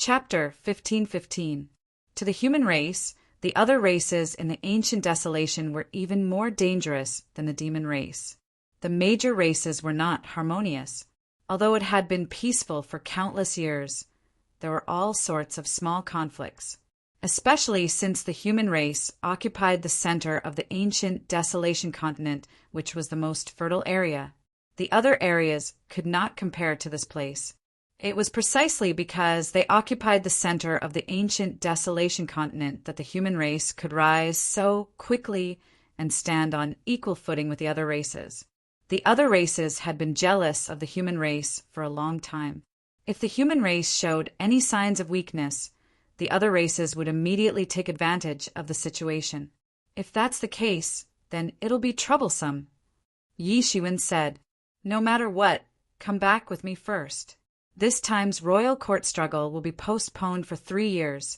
Chapter 15:15. To the human race, the other races in the ancient desolation were even more dangerous than the demon race. The major races were not harmonious. Although it had been peaceful for countless years, there were all sorts of small conflicts, especially since the human race occupied the center of the ancient desolation continent, which was the most fertile area. The other areas could not compare to this place. It was precisely because they occupied the center of the ancient desolation continent that the human race could rise so quickly and stand on equal footing with the other races. The other races had been jealous of the human race for a long time. If the human race showed any signs of weakness, the other races would immediately take advantage of the situation. If that's the case, then it'll be troublesome. Yi Shiwen said, "No matter what, come back with me first. This time's royal court struggle will be postponed for 3 years,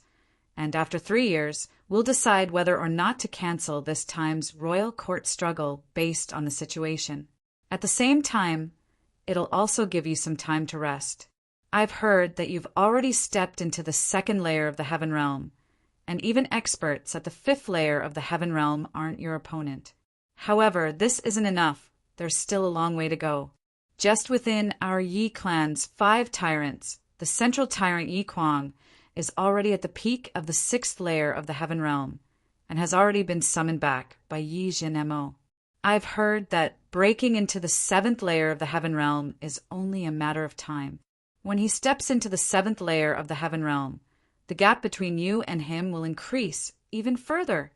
and after 3 years, we'll decide whether or not to cancel this time's royal court struggle based on the situation. At the same time, it'll also give you some time to rest. I've heard that you've already stepped into the 2nd layer of the Heaven Realm, and even experts at the 5th layer of the Heaven Realm aren't your opponent. However, this isn't enough. There's still a long way to go. Just within our Yi clan's 5 tyrants, the central tyrant Yi Kuang is already at the peak of the 6th layer of the Heaven Realm, and has already been summoned back by Yi Zhenmo. I've heard that breaking into the 7th layer of the Heaven Realm is only a matter of time. When he steps into the 7th layer of the Heaven Realm, the gap between you and him will increase even further."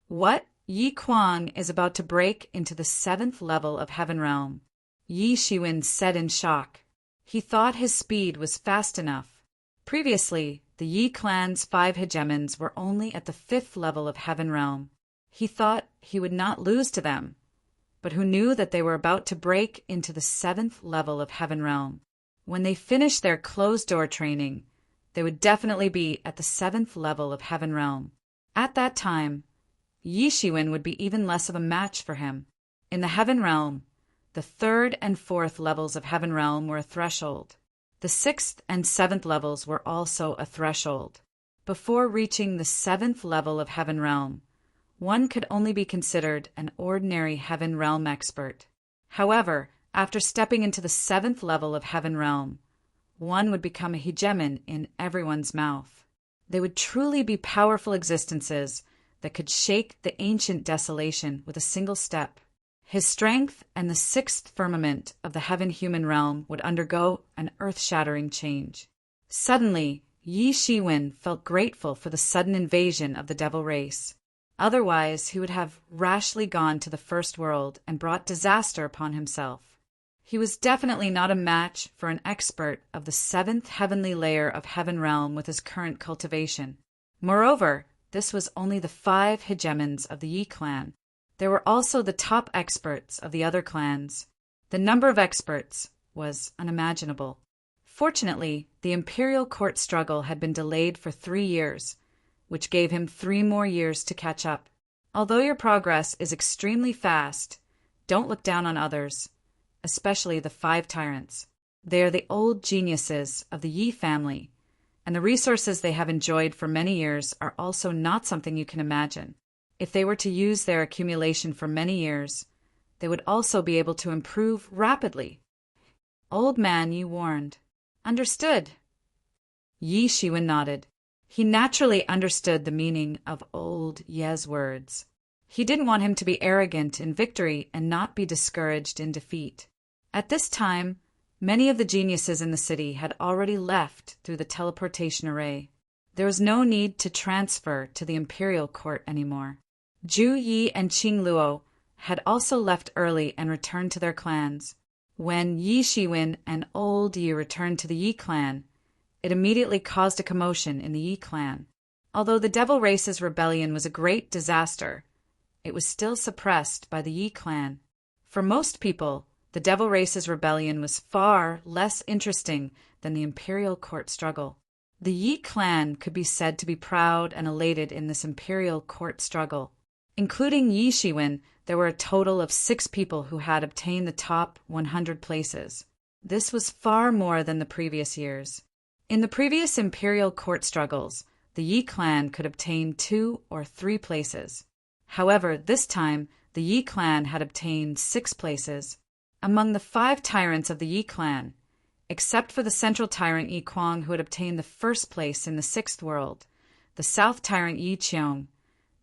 What? Yi Kuang is about to break into the 7th level of Heaven Realm? Yi Shiwen said in shock. He thought his speed was fast enough. Previously, the Yi clan's 5 hegemons were only at the 5th level of Heaven Realm. He thought he would not lose to them, but who knew that they were about to break into the 7th level of Heaven Realm? When they finished their closed-door training, they would definitely be at the 7th level of Heaven Realm. At that time, Yi Shiwen would be even less of a match for him. In the Heaven Realm, the 3rd and 4th levels of Heaven Realm were a threshold. The 6th and 7th levels were also a threshold. Before reaching the 7th level of Heaven Realm, one could only be considered an ordinary Heaven Realm expert. However, after stepping into the 7th level of Heaven Realm, one would become a hegemon in everyone's mouth. They would truly be powerful existences that could shake the ancient desolation with a single step. His strength and the 6th firmament of the Heaven-Human Realm would undergo an earth-shattering change. Suddenly, Yi Shiwen felt grateful for the sudden invasion of the devil race. Otherwise, he would have rashly gone to the First World and brought disaster upon himself. He was definitely not a match for an expert of the 7th heavenly layer of Heaven Realm with his current cultivation. Moreover, this was only the 5 hegemons of the Yi clan. There were also the top experts of the other clans. The number of experts was unimaginable. Fortunately, the imperial court struggle had been delayed for 3 years, which gave him 3 more years to catch up. Although your progress is extremely fast, don't look down on others, especially the 5 tyrants. They are the old geniuses of the Yi family, and the resources they have enjoyed for many years are also not something you can imagine. If they were to use their accumulation for many years, they would also be able to improve rapidly. Old man, you warned. Understood. Yi Shiwen nodded. He naturally understood the meaning of old Ye's words. He didn't want him to be arrogant in victory and not be discouraged in defeat. At this time, many of the geniuses in the city had already left through the teleportation array. There was no need to transfer to the imperial court anymore. Zhu Yi and Qing Luo had also left early and returned to their clans. When Yi Shiwen and old Yi returned to the Yi clan, it immediately caused a commotion in the Yi clan. Although the Devil Race's rebellion was a great disaster, it was still suppressed by the Yi clan. For most people, the Devil Race's rebellion was far less interesting than the imperial court struggle. The Yi clan could be said to be proud and elated in this imperial court struggle. Including Yi Shiwen, there were a total of 6 people who had obtained the top 100 places. This was far more than the previous years. In the previous imperial court struggles, the Yi clan could obtain 2 or 3 places. However, this time, the Yi clan had obtained 6 places. Among the 5 tyrants of the Yi clan, except for the central tyrant Yi Kuang, who had obtained the first place in the 6th world, the south tyrant Yi Qiong,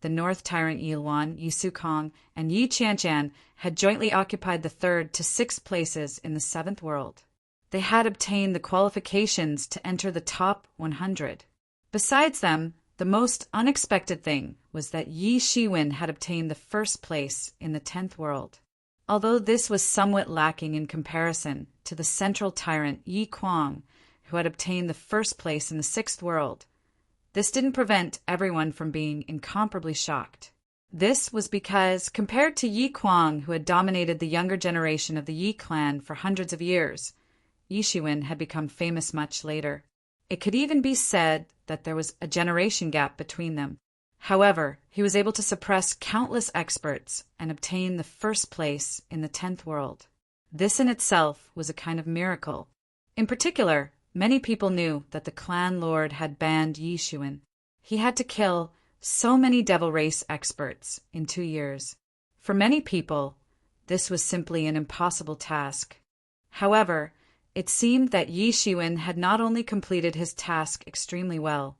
the north tyrant Yi Luan, Yi Sukong, and Yi Qianqian had jointly occupied the 3rd to 6th places in the 7th world. They had obtained the qualifications to enter the top 100. Besides them, the most unexpected thing was that Yi Shiwen had obtained the first place in the 10th world. Although this was somewhat lacking in comparison to the central tyrant Yi Kuang, who had obtained the first place in the 6th world, this didn't prevent everyone from being incomparably shocked. This was because, compared to Yi Kuang, who had dominated the younger generation of the Yi clan for hundreds of years, Yi Shiwen had become famous much later. It could even be said that there was a generation gap between them. However, he was able to suppress countless experts and obtain the first place in the 10th world. This in itself was a kind of miracle. In particular, many people knew that the clan lord had banned Yi Shiwen. He had to kill so many devil race experts in 2 years. For many people, this was simply an impossible task. However, it seemed that Yi Shiwen had not only completed his task extremely well,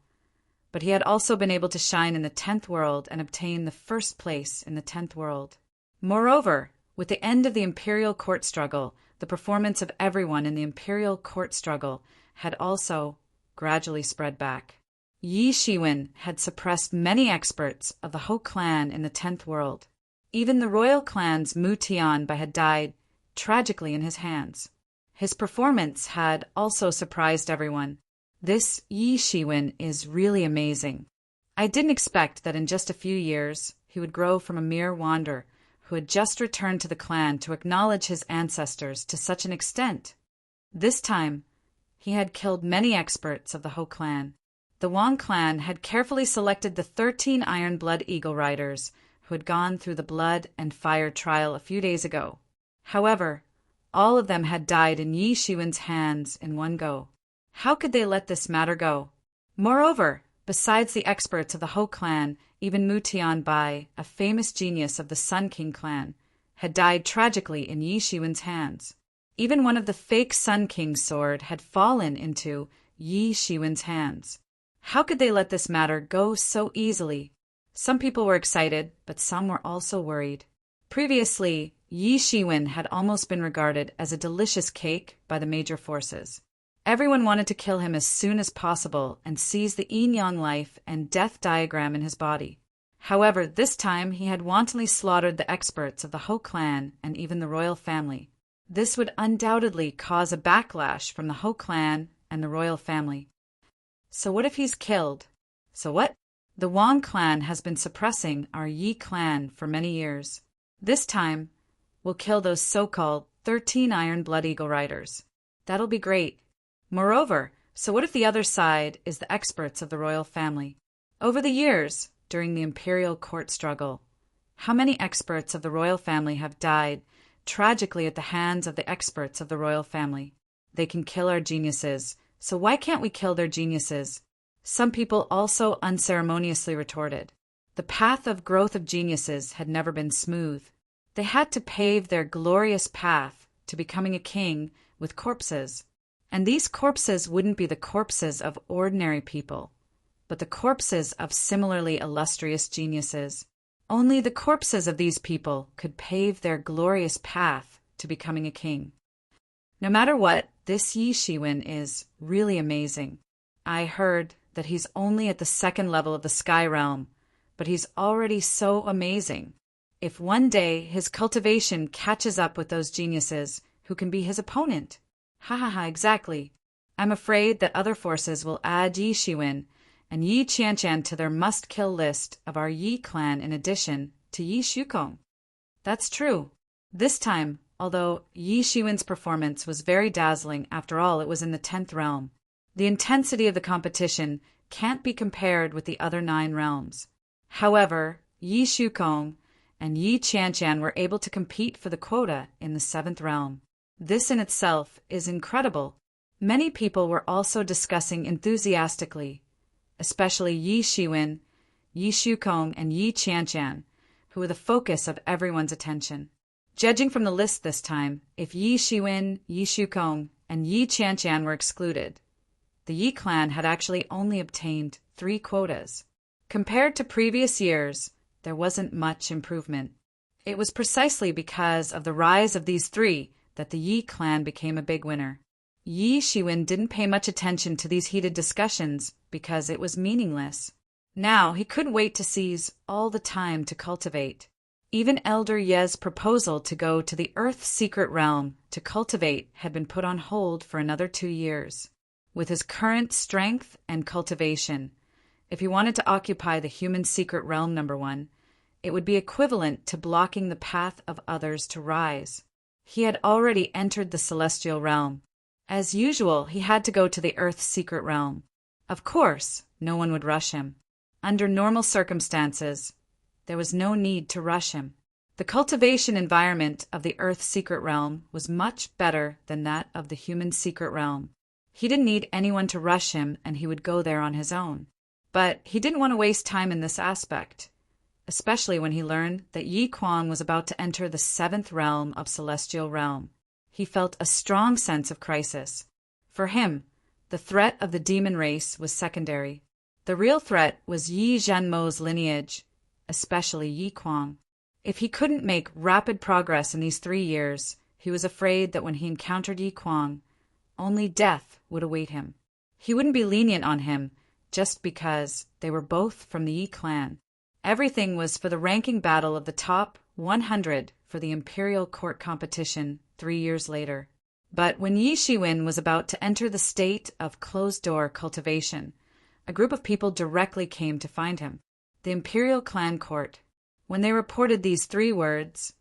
but he had also been able to shine in the 10th world and obtain the first place in the 10th world. Moreover, with the end of the imperial court struggle, the performance of everyone in the imperial court struggle had also gradually spread back. Yi Shiwen had suppressed many experts of the Ho clan in the 10th world. Even the royal clan's Mu Tianbai had died tragically in his hands. His performance had also surprised everyone. This Yi Shiwen is really amazing. I didn't expect that in just a few years he would grow from a mere wanderer who had just returned to the clan to acknowledge his ancestors to such an extent. This time, he had killed many experts of the Ho clan. The Wang clan had carefully selected the 13 Iron Blood Eagle Riders who had gone through the blood and fire trial a few days ago. However, all of them had died in Yi Shiwen's hands in one go. How could they let this matter go? Moreover, besides the experts of the Ho clan, even Mu Tianbai, a famous genius of the Sun King clan, had died tragically in Yi Shiwen's hands. Even one of the fake Sun King's sword had fallen into Yi Shiwen's hands. How could they let this matter go so easily? Some people were excited, but some were also worried. Previously, Yi Shiwen had almost been regarded as a delicious cake by the major forces. Everyone wanted to kill him as soon as possible and seize the yin-yang life and death diagram in his body. However, this time he had wantonly slaughtered the experts of the Ho clan and even the royal family. This would undoubtedly cause a backlash from the Ho clan and the royal family. So what if he's killed? So what? The Wang clan has been suppressing our Yi clan for many years. This time, we'll kill those so-called 13 Iron Blood Eagle Riders. That'll be great. Moreover, so what if the other side is the experts of the royal family? Over the years, during the imperial court struggle, how many experts of the royal family have died tragically at the hands of the experts of the royal family? They can kill our geniuses, so why can't we kill their geniuses? Some people also unceremoniously retorted. The path of growth of geniuses had never been smooth. They had to pave their glorious path to becoming a king with corpses. And these corpses wouldn't be the corpses of ordinary people, but the corpses of similarly illustrious geniuses. Only the corpses of these people could pave their glorious path to becoming a king. No matter what, this Yi Shiwen is really amazing. I heard that he's only at the 2nd level of the Sky Realm, but he's already so amazing. If one day his cultivation catches up with those geniuses, who can be his opponent? Exactly. I'm afraid that other forces will add Yi Shiwen and Yi Qianqian to their must-kill list of our Yi clan in addition to Yi Shukong. That's true. This time, although Yi Shiwen's performance was very dazzling, after all, it was in the 10th realm. The intensity of the competition can't be compared with the other 9 realms. However, Yi Shukong and Yi Qianqian were able to compete for the quota in the 7th realm. This in itself is incredible. Many people were also discussing enthusiastically, especially Yi Shiwen, Yi Shukong, and Yi Qianshan, who were the focus of everyone's attention. Judging from the list this time, if Yi Shiwen, Yi Shukong, and Yi Qianshan were excluded, the Yi clan had actually only obtained 3 quotas. Compared to previous years, there wasn't much improvement. It was precisely because of the rise of these 3 that the Yi clan became a big winner. Yi Shiwen didn't pay much attention to these heated discussions because it was meaningless. Now he couldn't wait to seize all the time to cultivate. Even Elder Ye's proposal to go to the Earth's secret realm to cultivate had been put on hold for another 2 years. With his current strength and cultivation, if he wanted to occupy the human secret realm number 1, it would be equivalent to blocking the path of others to rise. He had already entered the celestial realm. As usual, he had to go to the Earth's secret realm. Of course, no one would rush him. Under normal circumstances, there was no need to rush him. The cultivation environment of the Earth's secret realm was much better than that of the human secret realm. He didn't need anyone to rush him, and he would go there on his own. But he didn't want to waste time in this aspect, especially when he learned that Yi Quan was about to enter the 7th realm of celestial realm. He felt a strong sense of crisis. For him, the threat of the demon race was secondary. The real threat was Yi Zhanmo's lineage, especially Yi Quan. If he couldn't make rapid progress in these 3 years, he was afraid that when he encountered Yi Quan, only death would await him. He wouldn't be lenient on him just because they were both from the Yi clan. Everything was for the ranking battle of the top 100 for the imperial court competition 3 years later. But when Yi Shiwen was about to enter the state of closed-door cultivation, a group of people directly came to find him, the imperial clan court. When they reported these 3 words,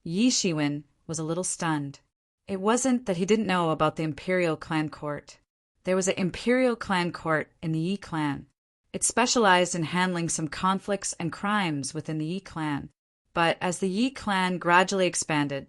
Yi Shiwen was a little stunned. It wasn't that he didn't know about the imperial clan court. There was an imperial clan court in the Yi clan. It specialized in handling some conflicts and crimes within the Yi clan. But as the Yi clan gradually expanded,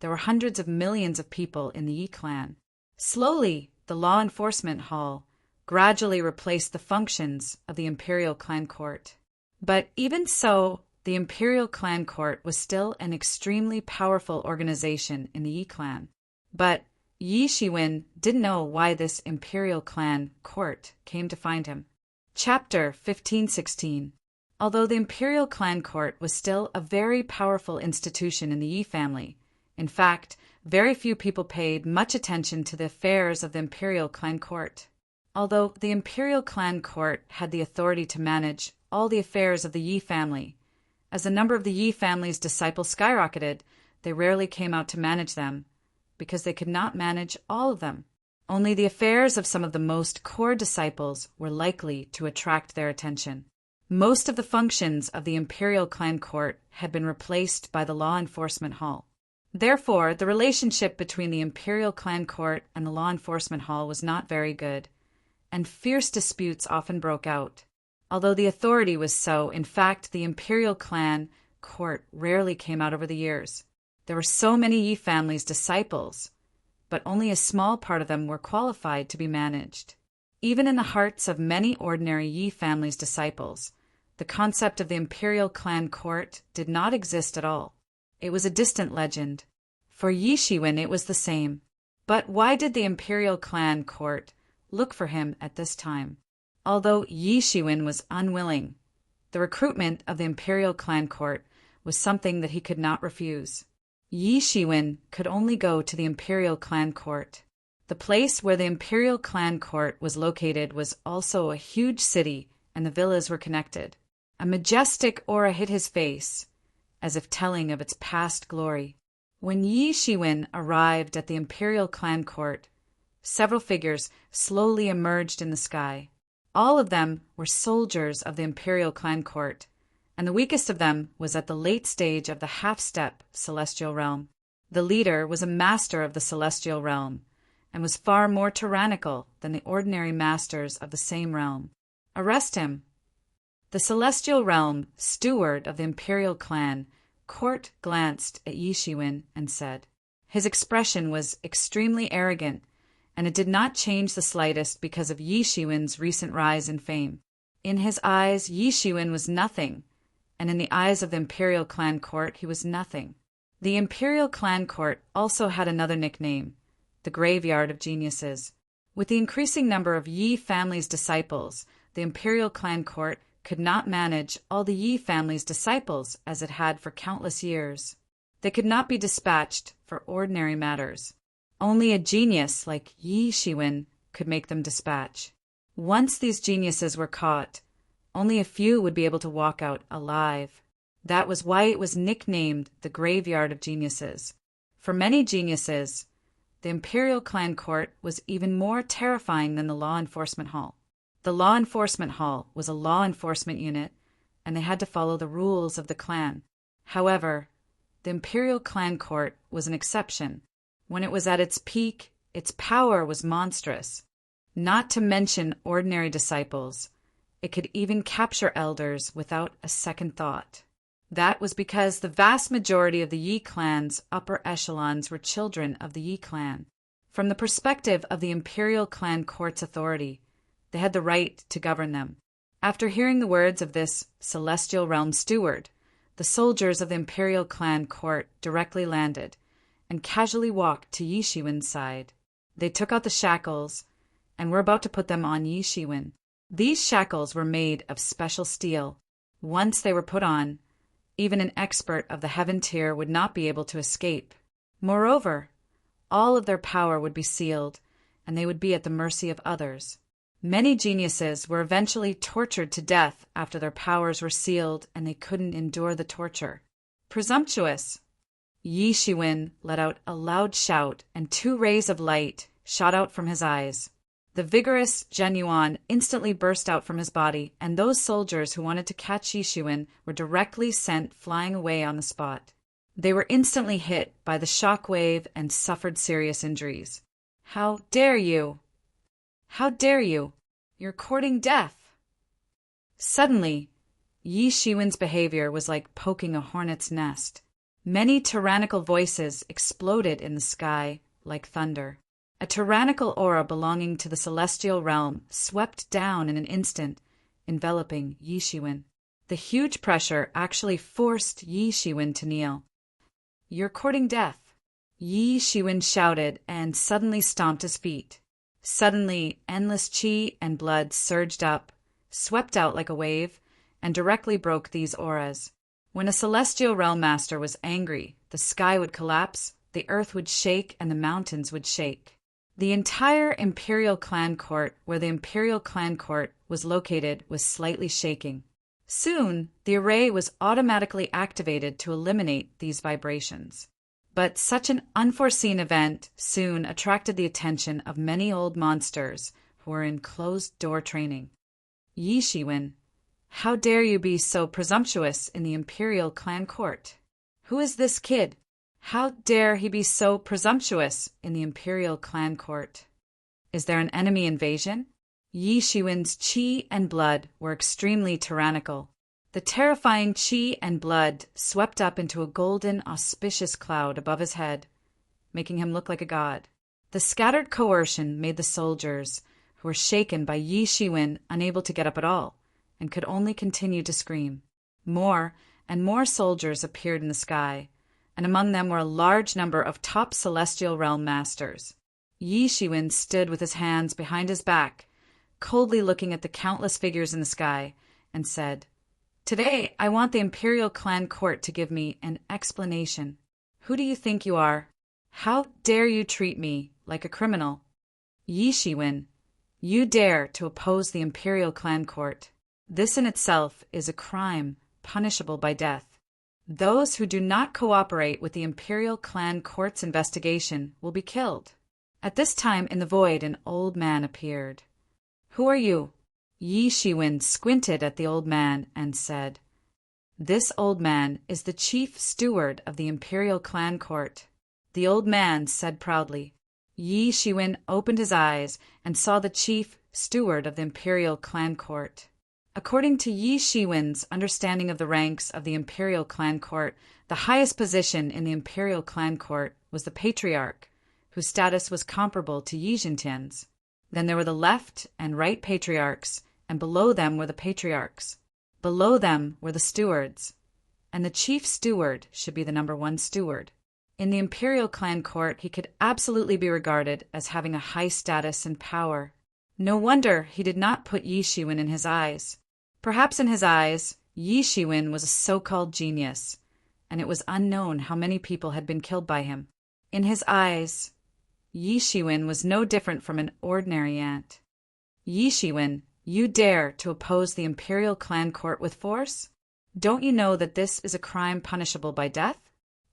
there were hundreds of millions of people in the Yi clan. Slowly, the law enforcement hall gradually replaced the functions of the imperial clan court. But even so, the imperial clan court was still an extremely powerful organization in the Yi clan. But Yi Shiwen didn't know why this imperial clan court came to find him. Chapter 1516. Although the imperial clan court was still a very powerful institution in the Yi family, in fact, very few people paid much attention to the affairs of the imperial clan court. Although the imperial clan court had the authority to manage all the affairs of the Yi family, as the number of the Yi family's disciples skyrocketed, they rarely came out to manage them, because they could not manage all of them. Only the affairs of some of the most core disciples were likely to attract their attention. Most of the functions of the imperial clan court had been replaced by the law enforcement hall. Therefore, the relationship between the imperial clan court and the law enforcement hall was not very good, and fierce disputes often broke out. Although the authority was so, in fact, the imperial clan court rarely came out over the years. There were so many Yi family's disciples, but only a small part of them were qualified to be managed. Even in the hearts of many ordinary Yi family's disciples, the concept of the imperial clan court did not exist at all. It was a distant legend. For Yi Shiwen it was the same. But why did the imperial clan court look for him at this time? Although Yi Shiwen was unwilling, the recruitment of the imperial clan court was something that he could not refuse. Yi Shiwen could only go to the imperial clan court. The place where the imperial clan court was located was also a huge city, and the villas were connected. A majestic aura hid his face, as if telling of its past glory. When Yi Shiwen arrived at the imperial clan court, several figures slowly emerged in the sky. All of them were soldiers of the imperial clan court, and the weakest of them was at the late stage of the half-step celestial realm. The leader was a master of the celestial realm, and was far more tyrannical than the ordinary masters of the same realm. Arrest him. The celestial realm steward of the imperial clan court glanced at Yi Shiwen and said. His expression was extremely arrogant, and it did not change the slightest because of Yi Shiwen's recent rise in fame. In his eyes, Yi Shiwen was nothing, and in the eyes of the imperial clan court, he was nothing. The imperial clan court also had another nickname, the Graveyard of Geniuses. With the increasing number of Yi family's disciples, the imperial clan court could not manage all the Yi family's disciples as it had for countless years. They could not be dispatched for ordinary matters. Only a genius like Yi Shiwen could make them dispatch. Once these geniuses were caught, only a few would be able to walk out alive. That was why it was nicknamed the Graveyard of Geniuses. For many geniuses, the imperial clan court was even more terrifying than the law enforcement hall. The law enforcement hall was a law enforcement unit, and they had to follow the rules of the clan. However, the imperial clan court was an exception. When it was at its peak, its power was monstrous. Not to mention ordinary disciples, it could even capture elders without a second thought. That was because the vast majority of the Yi clan's upper echelons were children of the Yi clan. From the perspective of the imperial clan court's authority, they had the right to govern them. After hearing the words of this celestial realm steward, the soldiers of the imperial clan court directly landed and casually walked to Yi Shiwen's side. They took out the shackles and were about to put them on Yi Shiwen. These shackles were made of special steel. Once they were put on, even an expert of the heaven tier would not be able to escape. Moreover, all of their power would be sealed, and they would be at the mercy of others. Many geniuses were eventually tortured to death after their powers were sealed and they couldn't endure the torture. Presumptuous! Yi Shiwen let out a loud shout, and 2 rays of light shot out from his eyes. The vigorous Genuine instantly burst out from his body, and those soldiers who wanted to catch Yi Shiwen were directly sent flying away on the spot. They were instantly hit by the shock wave and suffered serious injuries. How dare you! How dare you! You're courting death! Suddenly, Yi Shiwen's behavior was like poking a hornet's nest. Many tyrannical voices exploded in the sky like thunder. A tyrannical aura belonging to the celestial realm swept down in an instant, enveloping Yi Shiwen. The huge pressure actually forced Yi Shiwen to kneel. You're courting death! Yi Shiwen shouted and suddenly stomped his feet. Suddenly, endless qi and blood surged up, swept out like a wave, and directly broke these auras. When a celestial realm master was angry, the sky would collapse, the earth would shake, and the mountains would shake. The entire imperial clan court where the imperial clan court was located was slightly shaking. Soon, the array was automatically activated to eliminate these vibrations. But such an unforeseen event soon attracted the attention of many old monsters who were in closed-door training. Yi Shiwen, how dare you be so presumptuous in the imperial clan court? Who is this kid? How dare he be so presumptuous in the imperial clan court? Is there an enemy invasion? Yi Shiwen's qi and blood were extremely tyrannical. The terrifying qi and blood swept up into a golden, auspicious cloud above his head, making him look like a god. The scattered coercion made the soldiers, who were shaken by Yi Shiwen, unable to get up at all, and could only continue to scream. More and more soldiers appeared in the sky, and among them were a large number of top celestial realm masters. Yi Shiwen stood with his hands behind his back, coldly looking at the countless figures in the sky, and said, "Today I want the imperial clan court to give me an explanation. Who do you think you are? How dare you treat me like a criminal? Yi Shiwen, you dare to oppose the imperial clan court. This in itself is a crime punishable by death. Those who do not cooperate with the imperial clan court's investigation will be killed." At this time in the void an old man appeared. "Who are you?" Yi Shiwen squinted at the old man and said, "This old man is the chief steward of the imperial clan court." The old man said proudly. Yi Shiwen opened his eyes and saw the chief steward of the imperial clan court. According to Yi Shiwen's understanding of the ranks of the imperial clan court, the highest position in the imperial clan court was the patriarch, whose status was comparable to Yi Jintian's. Then there were the left and right patriarchs, and below them were the patriarchs. Below them were the stewards, and the chief steward should be the number one steward. In the imperial clan court, he could absolutely be regarded as having a high status and power. No wonder he did not put Yi Shiwen in his eyes. Perhaps in his eyes, Yi Shiwen was a so-called genius, and it was unknown how many people had been killed by him. In his eyes, Yi Shiwen was no different from an ordinary ant. Yi Shiwen, you dare to oppose the imperial clan court with force? Don't you know that this is a crime punishable by death?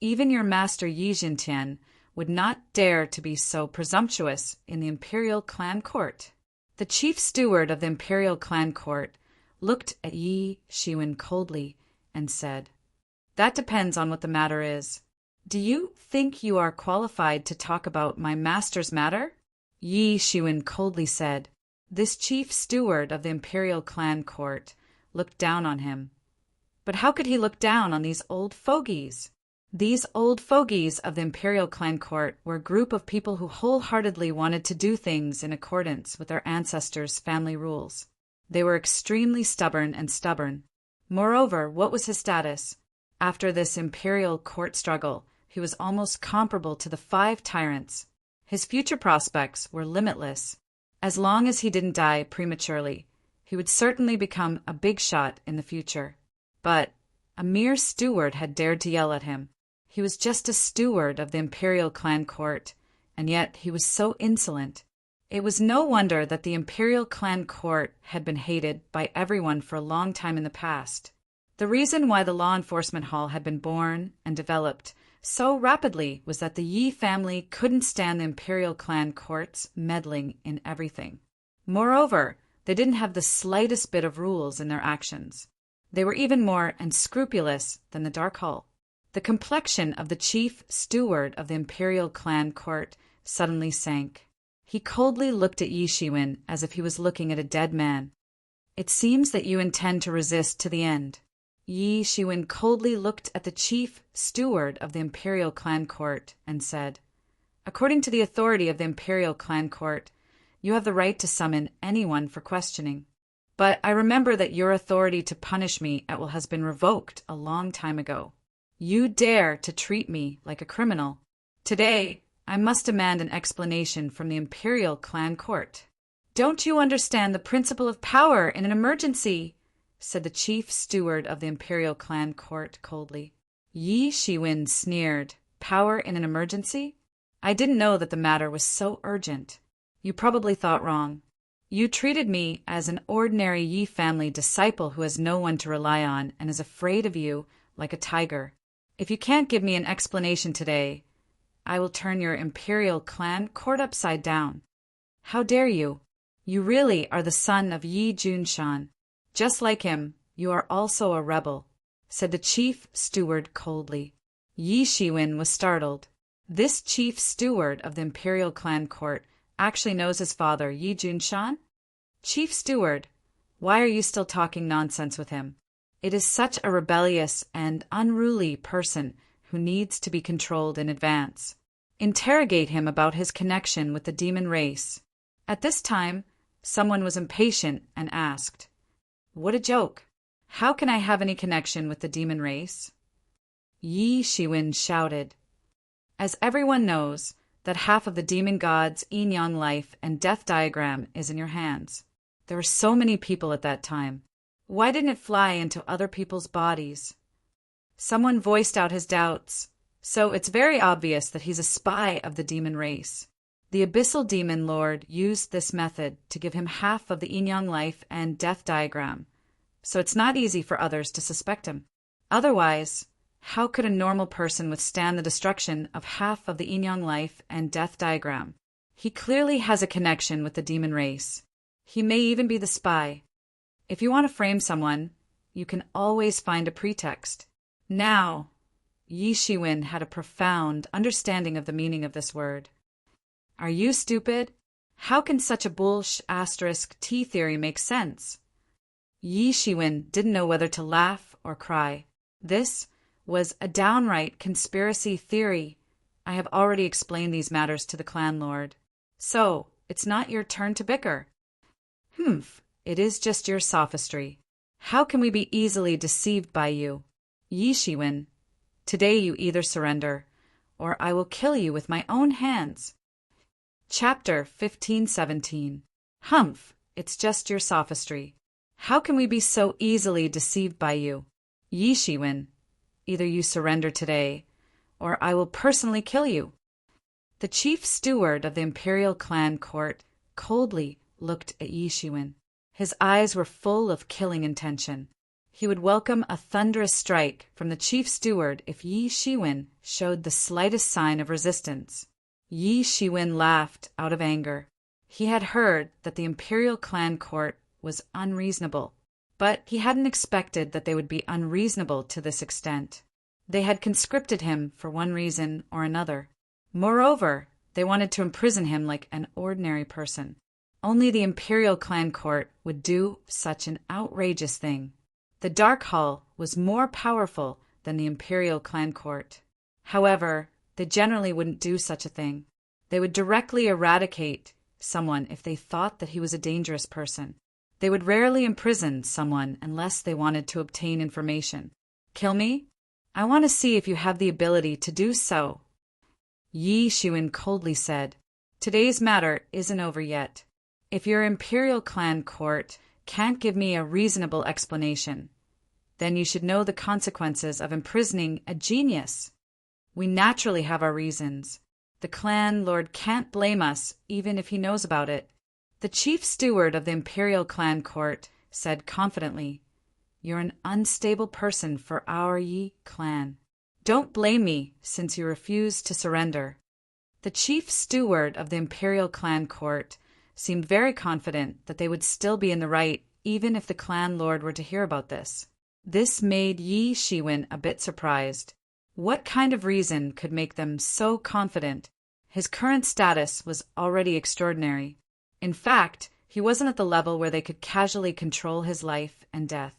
Even your master Yi Jintian would not dare to be so presumptuous in the imperial clan court. The chief steward of the imperial clan court looked at Yi Shiwen coldly and said, "That depends on what the matter is. Do you think you are qualified to talk about my master's matter?" Yi Shiwen coldly said. This chief steward of the imperial clan court looked down on him. But how could he look down on these old fogies? These old fogies of the imperial clan court were a group of people who wholeheartedly wanted to do things in accordance with their ancestors' family rules. They were extremely stubborn. Moreover, what was his status? After this imperial court struggle, he was almost comparable to the 5 tyrants. His future prospects were limitless. As long as he didn't die prematurely, he would certainly become a big shot in the future. But a mere steward had dared to yell at him. He was just a steward of the imperial clan court, and yet he was so insolent. It was no wonder that the imperial clan court had been hated by everyone for a long time in the past. The reason why the law enforcement hall had been born and developed so rapidly was that the Yi family couldn't stand the imperial clan courts meddling in everything. Moreover, they didn't have the slightest bit of rules in their actions. They were even more unscrupulous than the Dark Hall. The complexion of the chief steward of the imperial clan court suddenly sank. He coldly looked at Yi Shiwen as if he was looking at a dead man. "It seems that you intend to resist to the end." Yi Shiwen coldly looked at the chief steward of the imperial clan court and said, "According to the authority of the imperial clan court, you have the right to summon anyone for questioning. But I remember that your authority to punish me has been revoked a long time ago. You dare to treat me like a criminal. Today, I must demand an explanation from the imperial clan court." "Don't you understand the principle of power in an emergency?" said the chief steward of the imperial clan court coldly. Yi Shiwen sneered. "Power in an emergency? I didn't know that the matter was so urgent. You probably thought wrong. You treated me as an ordinary Yi family disciple who has no one to rely on and is afraid of you like a tiger. If you can't give me an explanation today, I will turn your imperial clan court upside down. How dare you? You really are the son of Yi Junshan. Just like him, you are also a rebel," said the chief steward coldly. Yi Shiwen was startled. This chief steward of the imperial clan court actually knows his father, Yi Junshan? "Chief steward, why are you still talking nonsense with him? It is such a rebellious and unruly person who needs to be controlled in advance. Interrogate him about his connection with the demon race." At this time, someone was impatient and asked, "What a joke! How can I have any connection with the demon race?" Yi Shiwen shouted, "As everyone knows, that half of the demon god's yin-yang life and death diagram is in your hands. There were so many people at that time. Why didn't it fly into other people's bodies?" Someone voiced out his doubts. "So it's very obvious that he's a spy of the demon race. The abyssal demon lord used this method to give him half of the yin-yang life and death diagram, so it's not easy for others to suspect him. Otherwise, how could a normal person withstand the destruction of half of the yin-yang life and death diagram? He clearly has a connection with the demon race. He may even be the spy. If you want to frame someone, you can always find a pretext." Now, Yi Shiwen had a profound understanding of the meaning of this word. "Are you stupid? How can such a T theory make sense?" Yi Shiwen didn't know whether to laugh or cry. This was a downright conspiracy theory, I have already explained these matters to the clan lord. So, it's not your turn to bicker. Humph, it is just your sophistry. How can we be easily deceived by you? Yi Shiwen, today you either surrender, or I will kill you with my own hands. Chapter 15:17. Humph, it's just your sophistry. How can we be so easily deceived by you? Yi Shiwen, either you surrender today, or I will personally kill you. The chief steward of the imperial clan court coldly looked at Yi Shiwen. His eyes were full of killing intention. He would welcome a thunderous strike from the chief steward if Yi Shiwen showed the slightest sign of resistance. Yi Shiwen laughed out of anger. He had heard that the imperial clan court was unreasonable, but he hadn't expected that they would be unreasonable to this extent. They had conscripted him for one reason or another. Moreover, they wanted to imprison him like an ordinary person. Only the imperial clan court would do such an outrageous thing. The Dark Hall was more powerful than the imperial clan court. However, they generally wouldn't do such a thing. They would directly eradicate someone if they thought that he was a dangerous person. They would rarely imprison someone unless they wanted to obtain information. Kill me? I want to see if you have the ability to do so. Yi Shiwen coldly said, Today's matter isn't over yet. If your imperial clan court can't give me a reasonable explanation, then you should know the consequences of imprisoning a genius. We naturally have our reasons. The clan lord can't blame us even if he knows about it. The chief steward of the imperial clan court said confidently, You're an unstable person for our Yi clan. Don't blame me since you refuse to surrender. The chief steward of the imperial clan court seemed very confident that they would still be in the right even if the clan lord were to hear about this. This made Yi Shiwen a bit surprised. What kind of reason could make them so confident? His current status was already extraordinary. In fact, he wasn't at the level where they could casually control his life and death.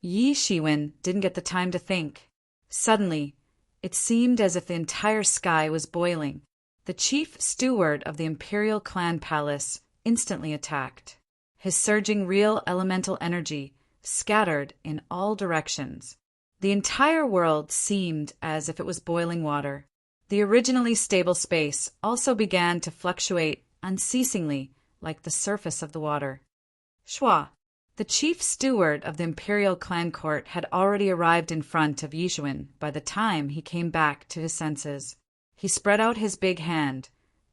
Yi Shiwen didn't get the time to think. Suddenly, it seemed as if the entire sky was boiling. The chief steward of the imperial clan palace instantly attacked. His surging real elemental energy scattered in all directions. The entire world seemed as if it was boiling water. The originally stable space also began to fluctuate unceasingly like the surface of the water. Shua, the chief steward of the imperial clan court, had already arrived in front of Yi Shiwen by the time he came back to his senses. He spread out his big hand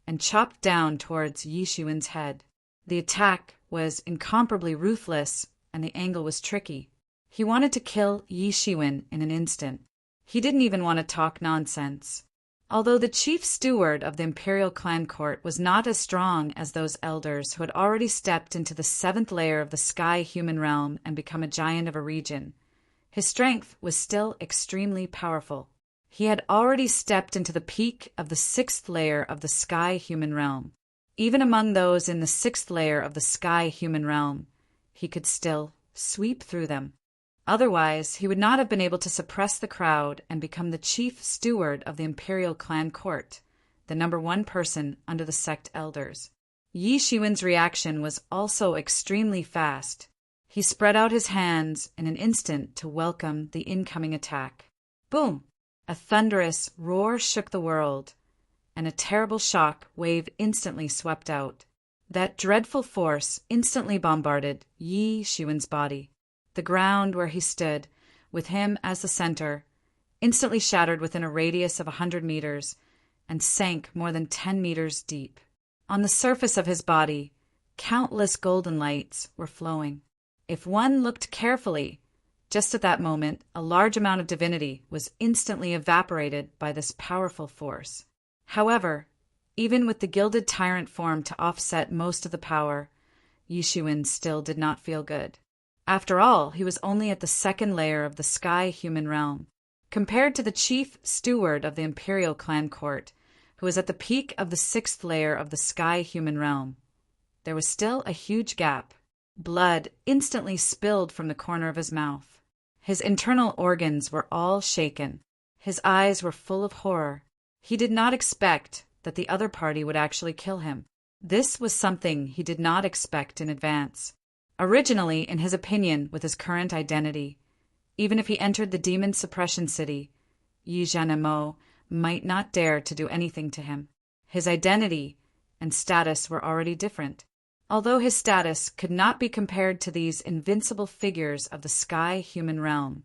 and chopped down towards Yi Shiwen's head. The attack was incomparably ruthless and the angle was tricky. He wanted to kill Yi Shiwen in an instant. He didn't even want to talk nonsense. Although the chief steward of the imperial clan court was not as strong as those elders who had already stepped into the 7th layer of the sky human realm and become a giant of a region, his strength was still extremely powerful. He had already stepped into the peak of the 6th layer of the sky human realm. Even among those in the 6th layer of the sky human realm, he could still sweep through them. Otherwise, he would not have been able to suppress the crowd and become the chief steward of the imperial clan court, the #1 person under the sect elders. Yi Shiwen's reaction was also extremely fast. He spread out his hands in an instant to welcome the incoming attack. Boom! A thunderous roar shook the world, and a terrible shock wave instantly swept out. That dreadful force instantly bombarded Yi Shiwen's body. The ground where he stood, with him as the center, instantly shattered within a radius of 100 meters and sank more than 10 meters deep. On the surface of his body, countless golden lights were flowing. If one looked carefully, just at that moment, a large amount of divinity was instantly evaporated by this powerful force. However, even with the gilded tyrant form to offset most of the power, Yi Shiwen still did not feel good. After all, he was only at the 2nd layer of the sky human realm. Compared to the chief steward of the imperial clan court, who was at the peak of the 6th layer of the sky human realm, there was still a huge gap. Blood instantly spilled from the corner of his mouth. His internal organs were all shaken. His eyes were full of horror. He did not expect that the other party would actually kill him. This was something he did not expect in advance. Originally, in his opinion, with his current identity, even if he entered the demon suppression city, Yi Zhanemo might not dare to do anything to him. His identity and status were already different. Although his status could not be compared to these invincible figures of the sky human realm,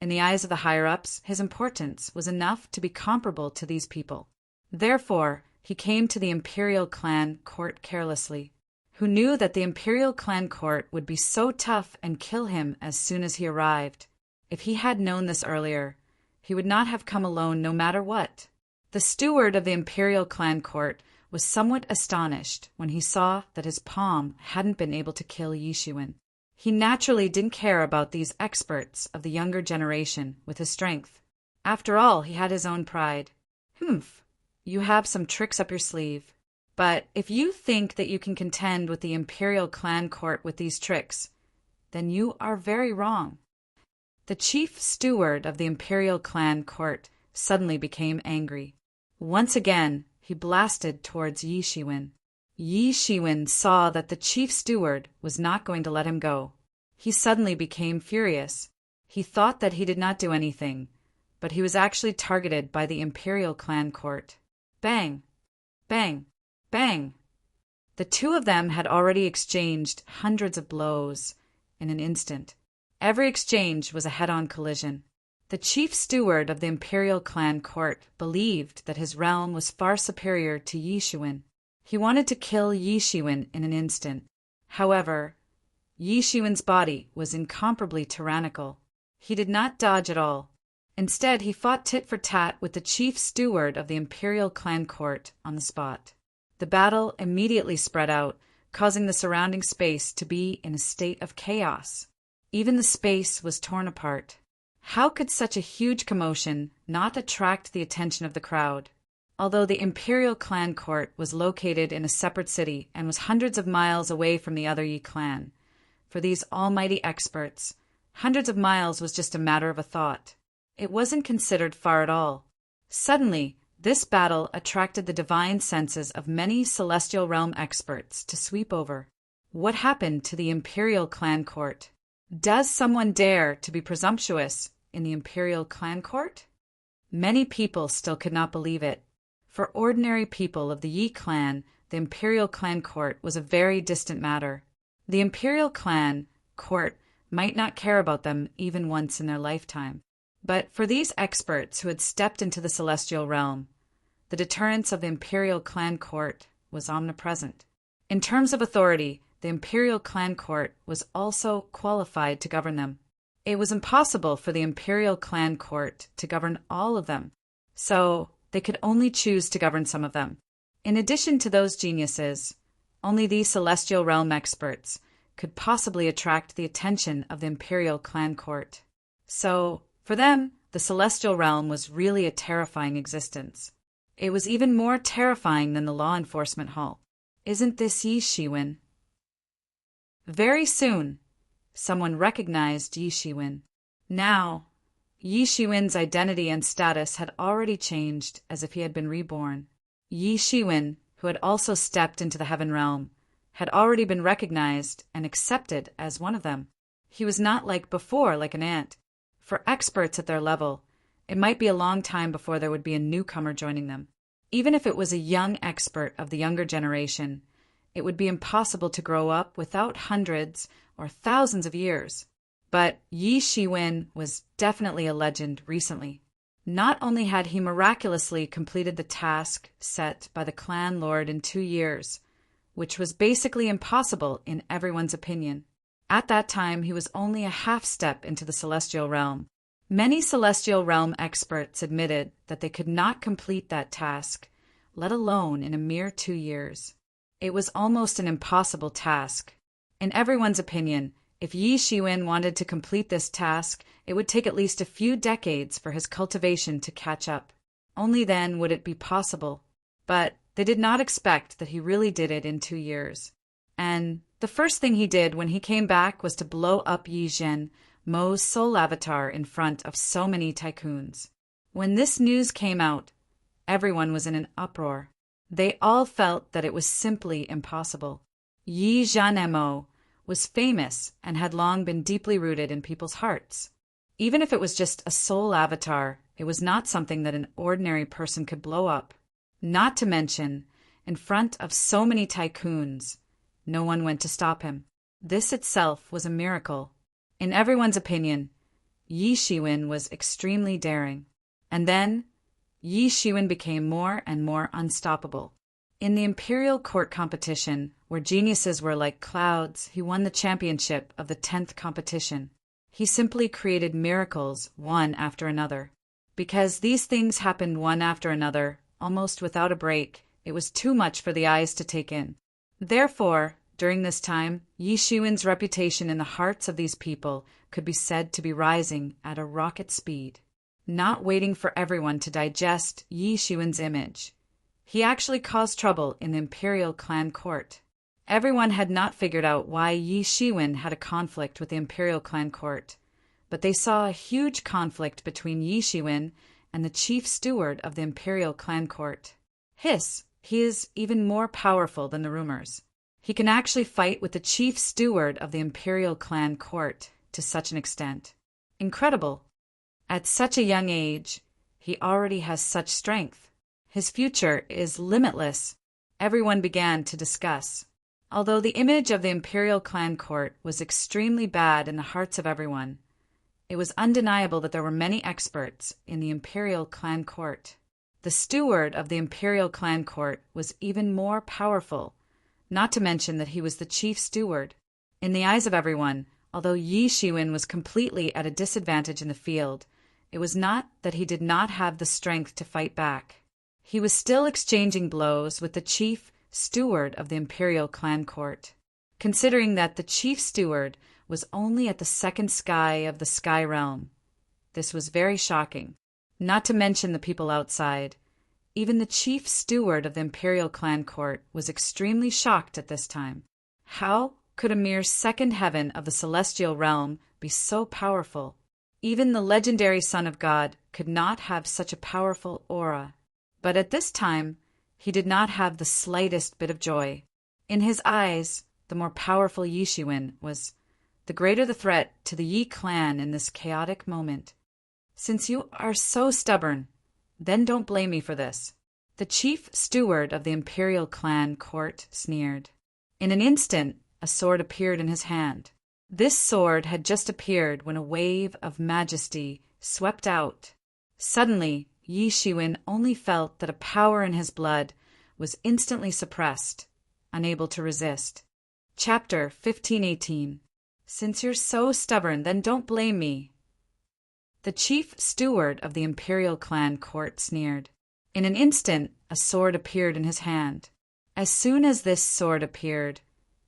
in the eyes of the higher-ups, his importance was enough to be comparable to these people. Therefore, he came to the Imperial Clan court carelessly, who knew that the Imperial Clan court would be so tough and kill him as soon as he arrived. If he had known this earlier, he would not have come alone no matter what. The steward of the Imperial Clan court was somewhat astonished when he saw that his palm hadn't been able to kill Yi Shiwen. He naturally didn't care about these experts of the younger generation with his strength. After all, he had his own pride. Humph, you have some tricks up your sleeve. But if you think that you can contend with the Imperial Clan court with these tricks, then you are very wrong. The chief steward of the Imperial Clan court suddenly became angry. Once again, he blasted towards Yi Shiwen. Yi Shiwen saw that the chief steward was not going to let him go. He suddenly became furious. He thought that he did not do anything, but he was actually targeted by the Imperial Clan court. Bang! Bang! Bang! The two of them had already exchanged hundreds of blows in an instant. Every exchange was a head-on collision. The chief steward of the Imperial Clan court believed that his realm was far superior to Yi Shiwen. He wanted to kill Yi Shiwen in an instant. However, Yi Shiwen's body was incomparably tyrannical. He did not dodge at all. Instead, he fought tit for tat with the chief steward of the Imperial Clan court on the spot. The battle immediately spread out, causing the surrounding space to be in a state of chaos. Even the space was torn apart. How could such a huge commotion not attract the attention of the crowd? Although the Imperial Clan court was located in a separate city and was hundreds of miles away from the other Yi clan, for these almighty experts, hundreds of miles was just a matter of a thought. It wasn't considered far at all. Suddenly, this battle attracted the divine senses of many celestial realm experts to sweep over. What happened to the Imperial Clan court? Does someone dare to be presumptuous in the Imperial Clan court? Many people still could not believe it. For ordinary people of the Yi clan, the Imperial Clan court was a very distant matter. The Imperial Clan court might not care about them even once in their lifetime. But for these experts who had stepped into the celestial realm, the deterrence of the Imperial Clan court was omnipresent. In terms of authority, the Imperial Clan court was also qualified to govern them. It was impossible for the Imperial Clan court to govern all of them, so they could only choose to govern some of them. In addition to those geniuses, only these celestial realm experts could possibly attract the attention of the Imperial Clan court. So, for them, the celestial realm was really a terrifying existence. It was even more terrifying than the law enforcement hall. Isn't this Yi Shiwen? Very soon, someone recognized Yi Shiwen. Now, Yi Shiwen's identity and status had already changed as if he had been reborn. Yi Shiwen, who had also stepped into the heaven realm, had already been recognized and accepted as one of them. He was not like before, like an ant. For experts at their level, it might be a long time before there would be a newcomer joining them. Even if it was a young expert of the younger generation, it would be impossible to grow up without hundreds or thousands of years. But Yi Shiwen was definitely a legend recently. Not only had he miraculously completed the task set by the clan lord in 2 years, which was basically impossible in everyone's opinion. At that time, he was only a half step into the celestial realm. Many celestial realm experts admitted that they could not complete that task, let alone in a mere 2 years. It was almost an impossible task. In everyone's opinion, if Yi Shiwen wanted to complete this task, it would take at least a few decades for his cultivation to catch up. Only then would it be possible. But they did not expect that he really did it in 2 years. And the first thing he did when he came back was to blow up Yi Zhen, Mo's soul avatar, in front of so many tycoons. When this news came out, Everyone was in an uproar. They all felt that it was simply impossible. Yi Jianemo was famous and had long been deeply rooted in people's hearts. Even if it was just a soul avatar, it was not something that an ordinary person could blow up. Not to mention, in front of so many tycoons, no one went to stop him. This itself was a miracle. In everyone's opinion, Yi Shiwen was extremely daring. And then, Yi Shiwen became more and more unstoppable. In the imperial court competition, where geniuses were like clouds, he won the championship of the 10th competition. He simply created miracles one after another. Because these things happened one after another, almost without a break, it was too much for the eyes to take in. Therefore, during this time, Yi Shiwen's reputation in the hearts of these people could be said to be rising at a rocket speed. Not waiting for everyone to digest Yi Shiwen's image, he actually caused trouble in the imperial clan court. Everyone had not figured out why Yi Shiwen had a conflict with the imperial clan court, but they saw a huge conflict between Yi Shiwen and the chief steward of the imperial clan court. He is even more powerful than the rumors. He can actually fight with the chief steward of the imperial clan court to such an extent. Incredible. At such a young age, he already has such strength. His future is limitless. Everyone began to discuss. Although the image of the imperial clan court was extremely bad in the hearts of everyone, it was undeniable that there were many experts in the imperial clan court. The steward of the imperial clan court was even more powerful, not to mention that he was the chief steward. In the eyes of everyone, although Yi Shiwen was completely at a disadvantage in the field, it was not that he did not have the strength to fight back. He was still exchanging blows with the chief steward of the imperial clan court. Considering that the chief steward was only at the second sky of the sky realm, this was very shocking. Not to mention the people outside. Even the chief steward of the imperial clan court was extremely shocked at this time. How could a mere second heaven of the celestial realm be so powerful? Even the legendary Son of God could not have such a powerful aura. But at this time, he did not have the slightest bit of joy. In his eyes, the more powerful Yi Shiwen was the greater the threat to the Yi clan in this chaotic moment. Since you are so stubborn, then don't blame me for this. The chief steward of the imperial clan court sneered. In an instant, a sword appeared in his hand. This sword had just appeared when a wave of majesty swept out. Suddenly, Yi Shiwen only felt that a power in his blood was instantly suppressed, unable to resist. Chapter 1518. Since you're so stubborn, then don't blame me. The chief steward of the imperial clan court sneered. In an instant, a sword appeared in his hand. As soon as this sword appeared,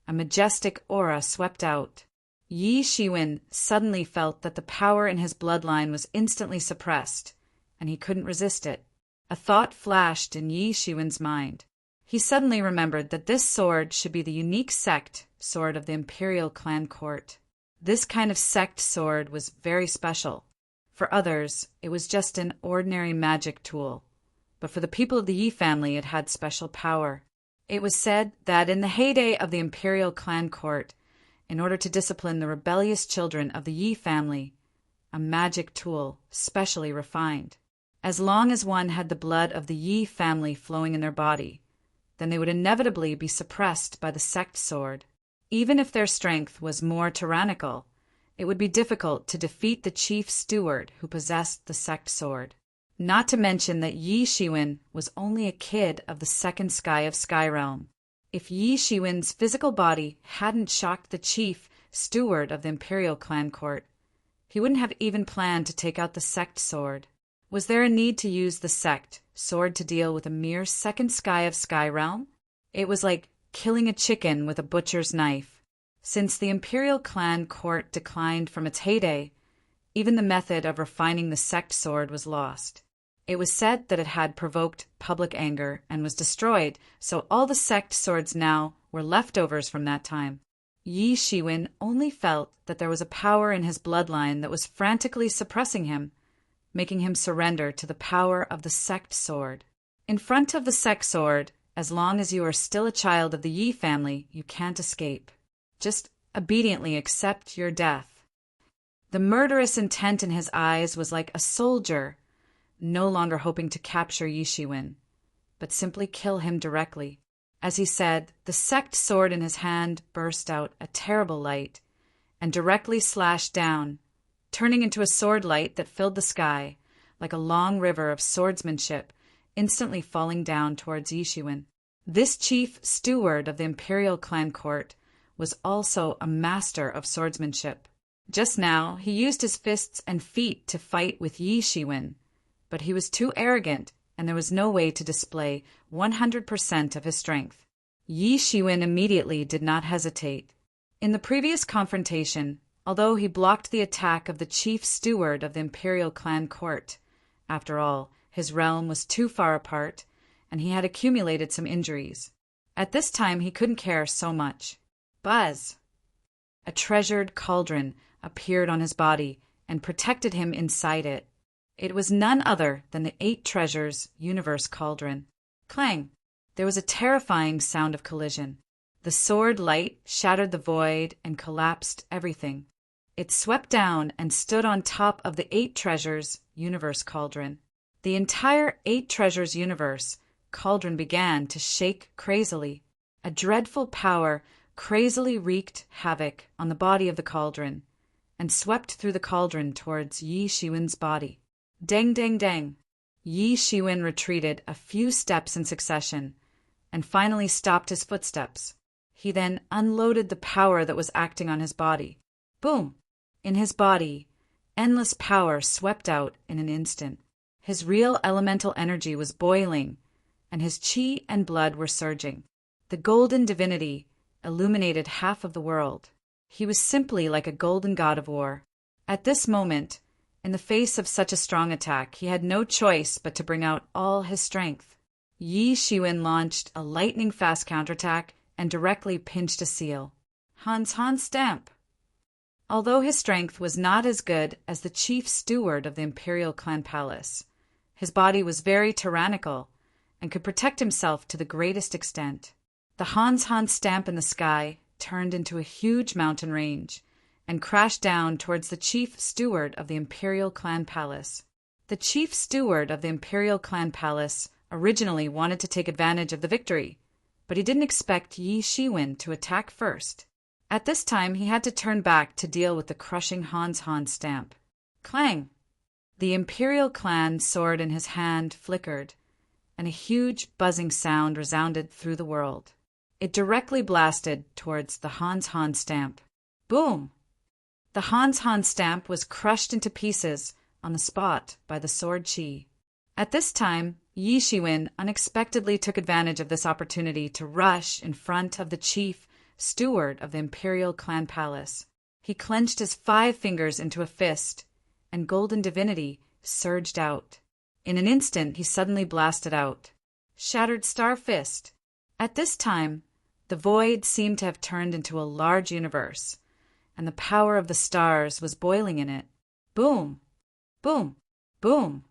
a majestic aura swept out. Yi Shiwen suddenly felt that the power in his bloodline was instantly suppressed, and he couldn't resist it. A thought flashed in Yi Shiwen's mind. He suddenly remembered that this sword should be the unique sect sword of the imperial clan court. This kind of sect sword was very special. For others, it was just an ordinary magic tool, but for the people of the Yi family it had special power. It was said that in the heyday of the imperial clan court, in order to discipline the rebellious children of the Yi family, a magic tool, specially refined. As long as one had the blood of the Yi family flowing in their body, then they would inevitably be suppressed by the sect sword. Even if their strength was more tyrannical, it would be difficult to defeat the chief steward who possessed the sect sword. Not to mention that Yi Shiwen was only a kid of the second sky of Sky Realm. If Yi Shiwen's physical body hadn't shocked the chief steward of the imperial clan court, he wouldn't have even planned to take out the sect sword. Was there a need to use the sect sword to deal with a mere second sky of Sky Realm? It was like killing a chicken with a butcher's knife. Since the imperial clan court declined from its heyday, even the method of refining the sect sword was lost. It was said that it had provoked public anger and was destroyed, so all the sect swords now were leftovers from that time. Yi Shiwen only felt that there was a power in his bloodline that was frantically suppressing him, making him surrender to the power of the sect sword. In front of the Sek sword, as long as you are still a child of the Yi family, you can't escape. Just obediently accept your death. The murderous intent in his eyes was like a soldier, no longer hoping to capture Yi Shiwen, but simply kill him directly. As he said, the sect sword in his hand burst out a terrible light and directly slashed down, turning into a sword light that filled the sky like a long river of swordsmanship, instantly falling down towards Yi Shiwen. This chief steward of the imperial clan court was also a master of swordsmanship. Just now, he used his fists and feet to fight with Yi Shiwen, but he was too arrogant, and there was no way to display 100% of his strength. Yi Shiwen immediately did not hesitate. In the previous confrontation, although he blocked the attack of the chief steward of the imperial clan court, after all, his realm was too far apart, and he had accumulated some injuries. At this time, he couldn't care so much. Buzz! A treasured cauldron appeared on his body and protected him inside it. It was none other than the 8 treasures universe cauldron. Clang! There was a terrifying sound of collision. The sword light shattered the void and collapsed everything. It swept down and stood on top of the 8 treasures universe cauldron. The entire 8 treasures universe cauldron began to shake crazily. A dreadful power crazily wreaked havoc on the body of the cauldron and swept through the cauldron towards Yi Shiwen's body. Dang, dang, dang! Yi Shiwen retreated a few steps in succession and finally stopped his footsteps. He then unloaded the power that was acting on his body. Boom! In his body, endless power swept out in an instant. His real elemental energy was boiling, and his chi and blood were surging. The golden divinity illuminated half of the world. He was simply like a golden god of war. At this moment, in the face of such a strong attack, he had no choice but to bring out all his strength. Yi Shiwen launched a lightning-fast counterattack and directly pinched a seal. Hans stamp! Although his strength was not as good as the chief steward of the imperial clan palace, his body was very tyrannical and could protect himself to the greatest extent. The Hans stamp in the sky turned into a huge mountain range and crashed down towards the chief steward of the imperial clan palace. The chief steward of the imperial clan palace originally wanted to take advantage of the victory, but he didn't expect Yi Shiwen to attack first. At this time, he had to turn back to deal with the crushing Hans stamp. Clang! The imperial clan sword in his hand flickered, and a huge buzzing sound resounded through the world. It directly blasted towards the Hans stamp. Boom! The Hans stamp was crushed into pieces on the spot by the sword chi. At this time, Yi Shiwen unexpectedly took advantage of this opportunity to rush in front of the chief steward of the imperial clan palace. He clenched his 5 fingers into a fist, and golden divinity surged out. In an instant, he suddenly blasted out. Shattered star fist! At this time, the void seemed to have turned into a large universe, and the power of the stars was boiling in it. Boom! Boom! Boom!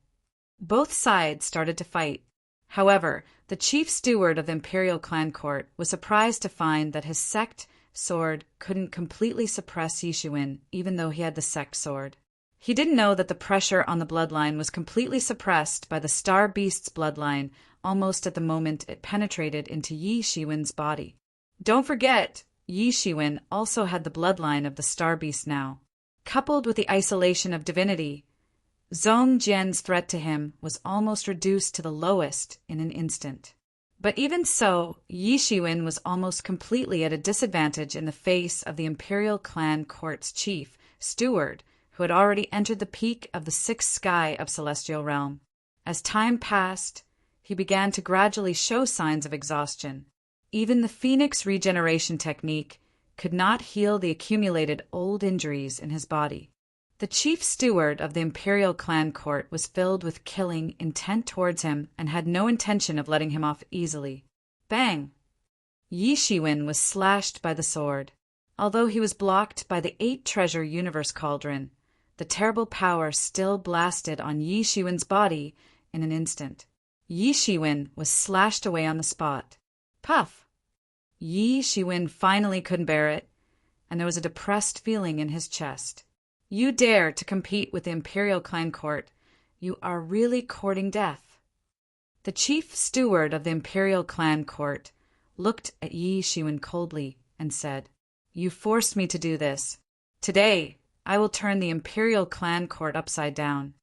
Both sides started to fight. However, the chief steward of the imperial clan court was surprised to find that his sect sword couldn't completely suppress Yi Shiwen, even though he had the sect sword. He didn't know that the pressure on the bloodline was completely suppressed by the star beast's bloodline almost at the moment it penetrated into Yi Shiwen's body. Don't forget, Yi Shiwen also had the bloodline of the star beast now. Coupled with the isolation of divinity, Zhong Jian's threat to him was almost reduced to the lowest in an instant. But even so, Yi Shiwen was almost completely at a disadvantage in the face of the imperial clan court's chief, steward, who had already entered the peak of the 6th sky of Celestial Realm. As time passed, he began to gradually show signs of exhaustion. Even the Phoenix regeneration technique could not heal the accumulated old injuries in his body. The chief steward of the imperial clan court was filled with killing intent towards him and had no intention of letting him off easily. Bang! Yi Shiwen was slashed by the sword. Although he was blocked by the 8 treasure universe cauldron, the terrible power still blasted on Yi Shiwen's body in an instant. Yi Shiwen was slashed away on the spot. Puff! Yi Shiwen finally couldn't bear it, and there was a depressed feeling in his chest. You dare to compete with the Imperial Clan Court. You are really courting death. The chief steward of the Imperial Clan Court looked at Yi Shiwen coldly and said, You forced me to do this. Today, I will turn the Imperial Clan Court upside down.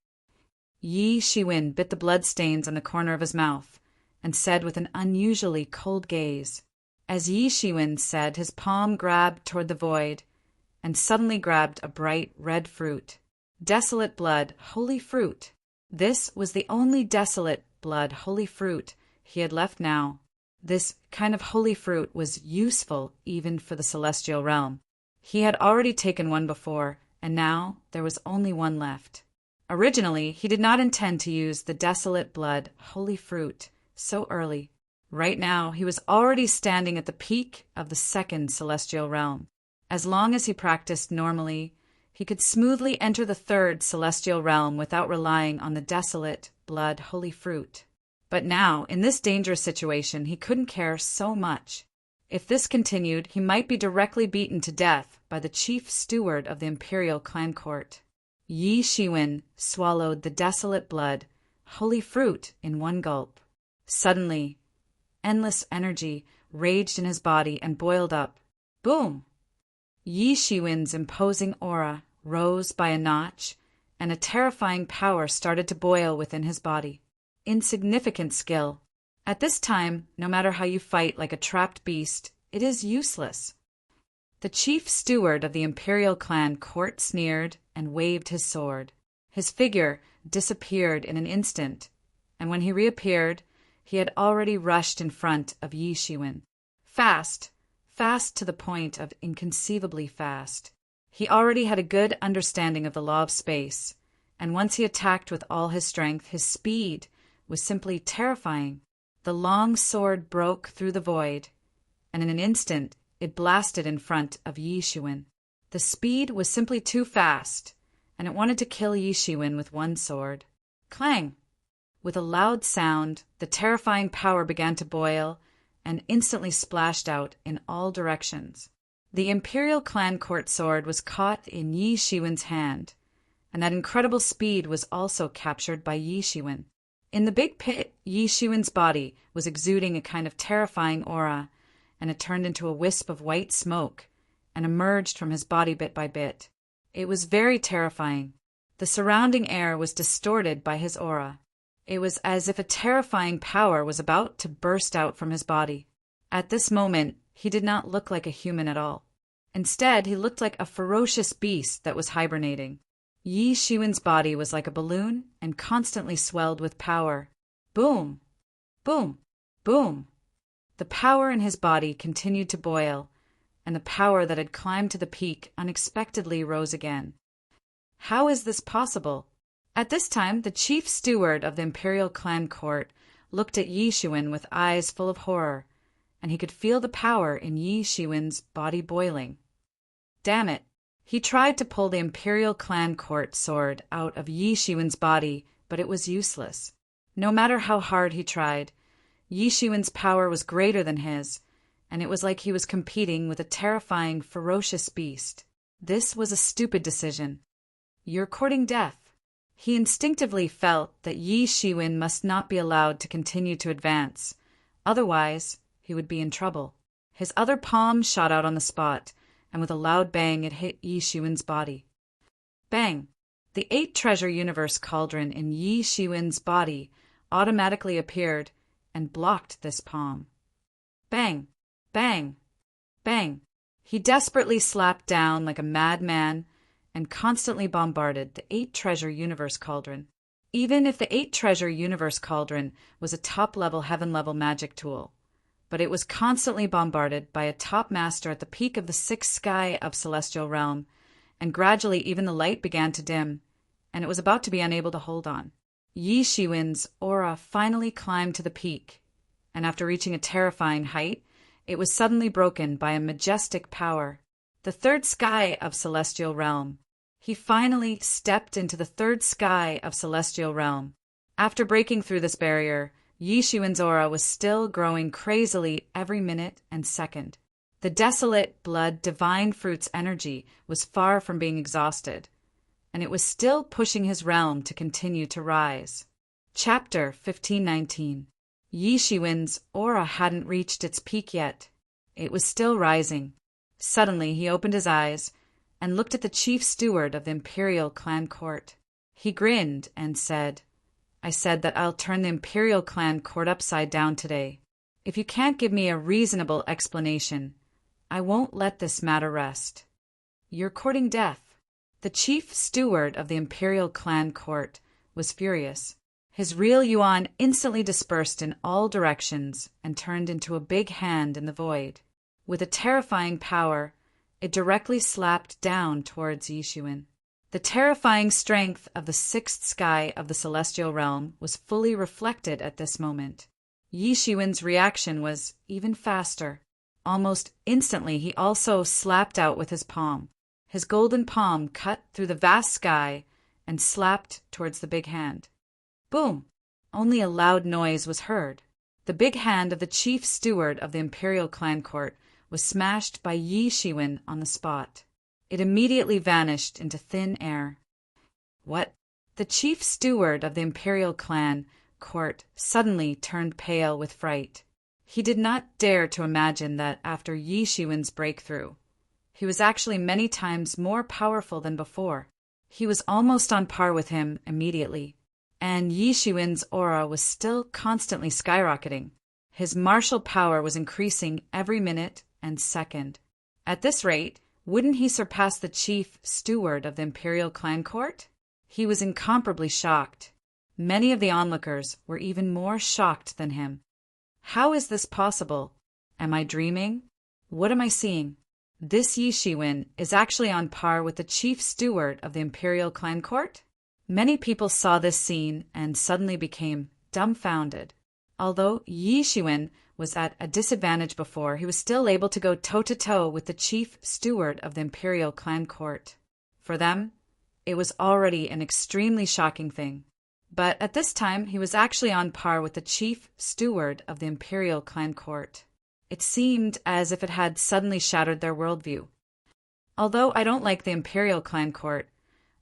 Yi Shiwen bit the bloodstains on the corner of his mouth and said with an unusually cold gaze. As Yi Shiwen said, his palm grabbed toward the void and suddenly grabbed a bright red fruit. Desolate blood, holy fruit. This was the only desolate blood, holy fruit he had left now. This kind of holy fruit was useful even for the celestial realm. He had already taken one before, and now there was only one left. Originally, he did not intend to use the desolate blood, holy fruit so early. Right now, he was already standing at the peak of the second celestial realm. As long as he practiced normally, he could smoothly enter the third celestial realm without relying on the desolate blood, holy fruit. But now, in this dangerous situation, he couldn't care so much. If this continued, he might be directly beaten to death by the chief steward of the Imperial Clan Court. Yi Shiwen swallowed the desolate blood, holy fruit in one gulp. Suddenly, endless energy raged in his body and boiled up. Boom! Yi Shiwen's imposing aura rose by a notch, and a terrifying power started to boil within his body. Insignificant skill. At this time, no matter how you fight like a trapped beast, it is useless. The chief steward of the Imperial Clan Court sneered and waved his sword. His figure disappeared in an instant, and when he reappeared, he had already rushed in front of Yi Shiwen. Fast to the point of inconceivably fast. He already had a good understanding of the law of space, and once he attacked with all his strength, his speed was simply terrifying. The long sword broke through the void, and in an instant it blasted in front of Yi Shiwen. The speed was simply too fast, and it wanted to kill Yi Shiwen with one sword. Clang! With a loud sound, the terrifying power began to boil and instantly splashed out in all directions. The Imperial Clan Court sword was caught in Yi Shiwen's hand, and that incredible speed was also captured by Yi Shiwen. In the big pit, Yi Shiwen's body was exuding a kind of terrifying aura, and it turned into a wisp of white smoke and emerged from his body bit by bit. It was very terrifying. The surrounding air was distorted by his aura. It was as if a terrifying power was about to burst out from his body. At this moment, he did not look like a human at all. Instead, he looked like a ferocious beast that was hibernating. Yi Shiwen's body was like a balloon and constantly swelled with power. Boom! Boom! Boom! The power in his body continued to boil, and the power that had climbed to the peak unexpectedly rose again. How is this possible? At this time, the chief steward of the Imperial Clan Court looked at Yi Shiwen with eyes full of horror, and he could feel the power in Yi Shiwen's body boiling. Damn it! He tried to pull the Imperial Clan Court sword out of Yi Shiwen's body, but it was useless. No matter how hard he tried, Yi Shiwen's power was greater than his, and it was like he was competing with a terrifying, ferocious beast. This was a stupid decision. You're courting death. He instinctively felt that Yi Shiwen must not be allowed to continue to advance. Otherwise, he would be in trouble. His other palm shot out on the spot, and with a loud bang it hit Yi Shiwen's body. Bang! The 8-treasure universe cauldron in Yi Shiwen's body automatically appeared and blocked this palm. Bang! Bang! Bang! He desperately slapped down like a madman and constantly bombarded the 8-treasure universe cauldron. Even if the 8-treasure universe cauldron was a top-level, heaven-level magic tool, but it was constantly bombarded by a top master at the peak of the 6th sky of Celestial Realm, and gradually even the light began to dim, and it was about to be unable to hold on. Yi Shiwen's aura finally climbed to the peak, and after reaching a terrifying height, it was suddenly broken by a majestic power. The 3rd sky of Celestial Realm. He finally stepped into the 3rd sky of Celestial Realm. After breaking through this barrier, Yi Xuan's aura was still growing crazily every minute and second. The desolate blood divine fruit's energy was far from being exhausted, and it was still pushing his realm to continue to rise. Chapter 1519. Yi Xuan's aura hadn't reached its peak yet. It was still rising. Suddenly he opened his eyes and looked at the chief steward of the imperial clan court. He grinned and said, "I said that I'll turn the imperial clan court upside down today. If you can't give me a reasonable explanation, I won't let this matter rest. You're courting death." The chief steward of the imperial clan court was furious. His real yuan instantly dispersed in all directions and turned into a big hand in the void. With a terrifying power, it directly slapped down towards Yi Xuan. The terrifying strength of the sixth sky of the celestial realm was fully reflected at this moment. Yi Xuan's reaction was even faster. Almost instantly he also slapped out with his palm. His golden palm cut through the vast sky and slapped towards the big hand. Boom! Only a loud noise was heard. The big hand of the chief steward of the imperial clan court was smashed by Yi Xuan on the spot. It immediately vanished into thin air. What? The chief steward of the imperial clan court suddenly turned pale with fright. He did not dare to imagine that after Yi Xuan's breakthrough, he was actually many times more powerful than before. He was almost on par with him immediately, and Yi Xuan's aura was still constantly skyrocketing. His martial power was increasing every minute and second. At this rate, wouldn't he surpass the chief steward of the imperial clan court? He was incomparably shocked. Many of the onlookers were even more shocked than him. How is this possible? Am I dreaming? What am I seeing? This Yi Xuan is actually on par with the chief steward of the imperial clan court? Many people saw this scene and suddenly became dumbfounded. Although Yi Xuan was at a disadvantage before, he was still able to go toe-to-toe with the chief steward of the imperial clan court. For them, it was already an extremely shocking thing. But at this time, he was actually on par with the chief steward of the imperial clan court. It seemed as if it had suddenly shattered their worldview. Although I don't like the imperial clan court,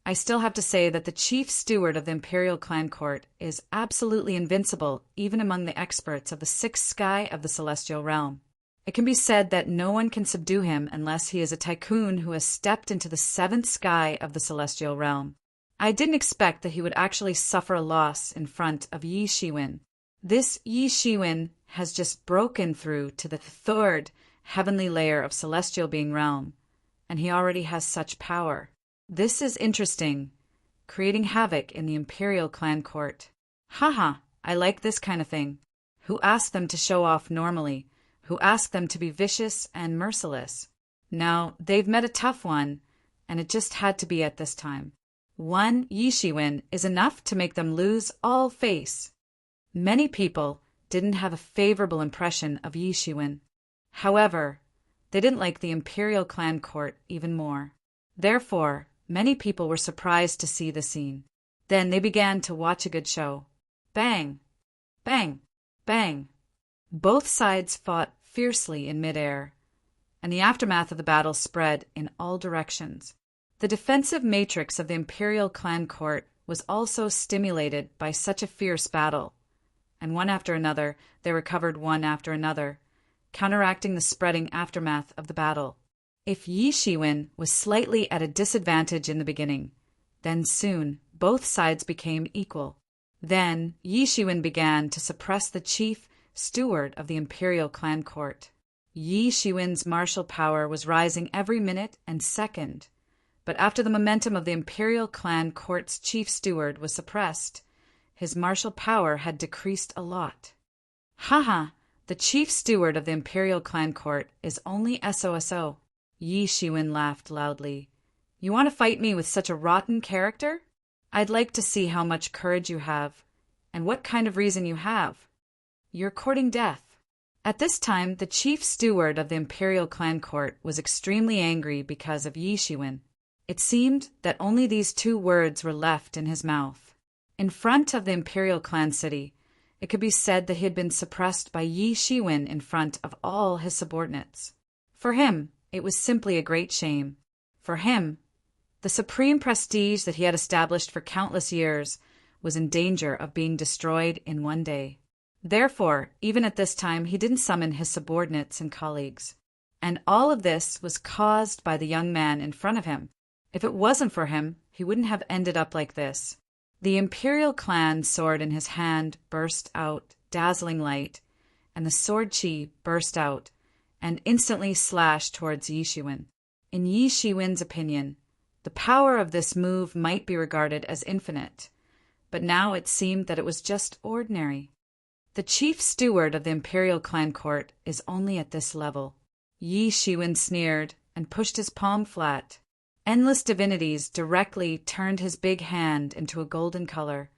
I still have to say that the chief steward of the imperial clan court is absolutely invincible even among the experts of the sixth sky of the celestial realm. It can be said that no one can subdue him unless he is a tycoon who has stepped into the seventh sky of the celestial realm. I didn't expect that he would actually suffer a loss in front of Yi Xuan. This Yi Xuan has just broken through to the third heavenly layer of celestial being realm, and he already has such power. This is interesting, creating havoc in the imperial clan court. Haha, I like this kind of thing. Who asked them to show off normally? Who asked them to be vicious and merciless? Now, they've met a tough one, and it just had to be at this time. One Yi Xuan is enough to make them lose all face. Many people didn't have a favorable impression of Yi Xuan. However, they didn't like the imperial clan court even more. Therefore, many people were surprised to see the scene. Then they began to watch a good show. Bang! Bang! Bang! Both sides fought fiercely in midair, and the aftermath of the battle spread in all directions. The defensive matrix of the imperial clan court was also stimulated by such a fierce battle, and one after another they recovered one after another, counteracting the spreading aftermath of the battle. If Yi Xuan was slightly at a disadvantage in the beginning, then soon both sides became equal. Then Yi Xuan began to suppress the chief steward of the imperial clan court. Yi Xuan's martial power was rising every minute and second, but after the momentum of the imperial clan court's chief steward was suppressed, his martial power had decreased a lot. Haha, the chief steward of the imperial clan court is only SOSO. Yi Xuan laughed loudly. You want to fight me with such a rotten character? I'd like to see how much courage you have, and what kind of reason you have. You're courting death. At this time, the chief steward of the imperial clan court was extremely angry because of Yi Xuan. It seemed that only these two words were left in his mouth. In front of the imperial clan city, It could be said that he had been suppressed by Yi Shiwen in front of all his subordinates. For him, it was simply a great shame. For him, the supreme prestige that he had established for countless years was in danger of being destroyed in one day. Therefore, even at this time, he didn't summon his subordinates and colleagues. And all of this was caused by the young man in front of him. If it wasn't for him, he wouldn't have ended up like this. The imperial clan sword in his hand burst out, dazzling light, and the sword chi burst out and instantly slashed towards Yi Shiwen. In Yi Shiwen's opinion, the power of this move might be regarded as infinite, but now it seemed that it was just ordinary. The chief steward of the imperial clan court is only at this level. Yi Shiwen sneered and pushed his palm flat. Endless divinities directly turned his big hand into a golden color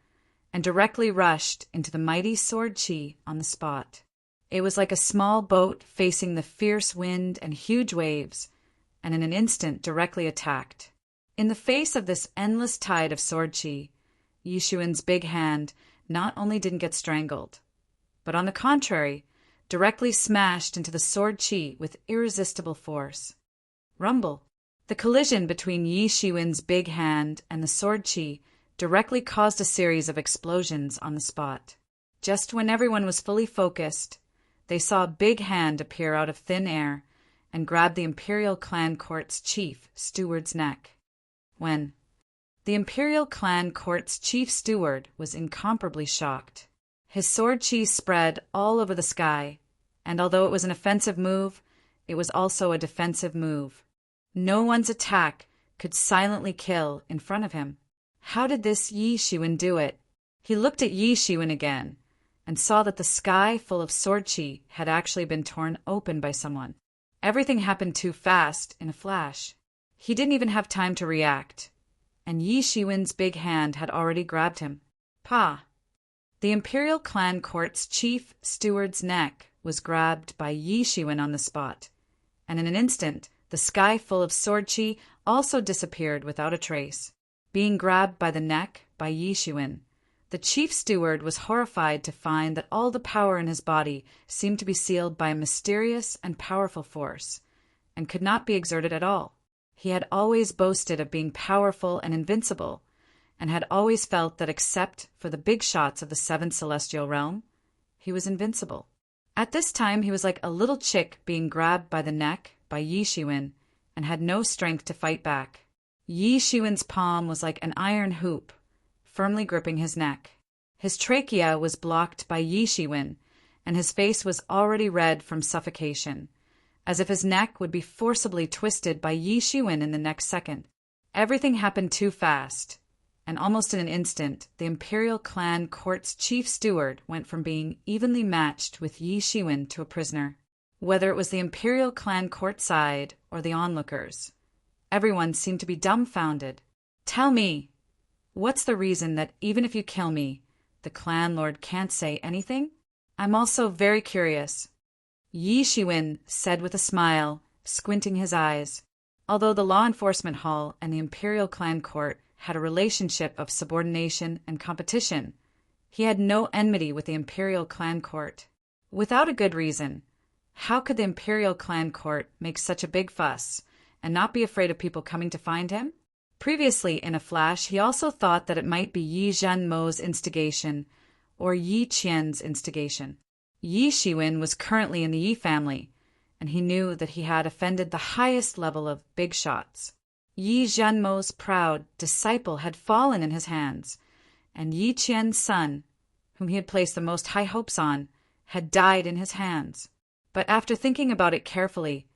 and directly rushed into the mighty sword chi on the spot. It was like a small boat facing the fierce wind and huge waves, and in an instant directly attacked. In the face of this endless tide of sword chi, Yi Shiwen's big hand not only didn't get strangled, but on the contrary, directly smashed into the sword chi with irresistible force. Rumble. The collision between Yi Shiwen's big hand and the sword chi directly caused a series of explosions on the spot. Just when everyone was fully focused, they saw a big hand appear out of thin air and grab the imperial clan court's chief steward's neck. When the imperial clan court's chief steward was incomparably shocked. His sword chi spread all over the sky, and although it was an offensive move, it was also a defensive move. No one's attack could silently kill in front of him. How did this Yi Shiwen do it? He looked at Yi Shiwen again and saw that the sky full of sword chi had actually been torn open by someone. Everything happened too fast in a flash. He didn't even have time to react, and Yi Shiwen's big hand had already grabbed him. Pa! The imperial clan court's chief steward's neck was grabbed by Yi Shiwen on the spot, and in an instant, the sky full of sword chi also disappeared without a trace. Being grabbed by the neck by Yi Shiwen, the chief steward was horrified to find that all the power in his body seemed to be sealed by a mysterious and powerful force, and could not be exerted at all. He had always boasted of being powerful and invincible, and had always felt that except for the big shots of the seventh celestial realm, he was invincible. At this time, he was like a little chick being grabbed by the neck by Yi Shiwen and had no strength to fight back. Yi Shiwen's palm was like an iron hoop, firmly gripping his neck. His trachea was blocked by Yi Shiwen, and his face was already red from suffocation, as if his neck would be forcibly twisted by Yi Shiwen in the next second. Everything happened too fast, and almost in an instant, the imperial clan court's chief steward went from being evenly matched with Yi Shiwen to a prisoner. Whether it was the imperial clan court side or the onlookers, everyone seemed to be dumbfounded. Tell me, what's the reason that even if you kill me, the clan lord can't say anything? I'm also very curious. Yi Shiwen said with a smile, squinting his eyes. Although the law enforcement hall and the imperial clan court had a relationship of subordination and competition, he had no enmity with the imperial clan court. Without a good reason, how could the imperial clan court make such a big fuss and not be afraid of people coming to find him? Previously, in a flash, he also thought that it might be Yi Zhanmo's instigation or Yi Qian's instigation. Yi Shiwen was currently in the Yi family, and he knew that he had offended the highest level of big shots. Yi Zhanmo's proud disciple had fallen in his hands, and Yi Qian's son, whom he had placed the most high hopes on, had died in his hands. But after thinking about it carefully,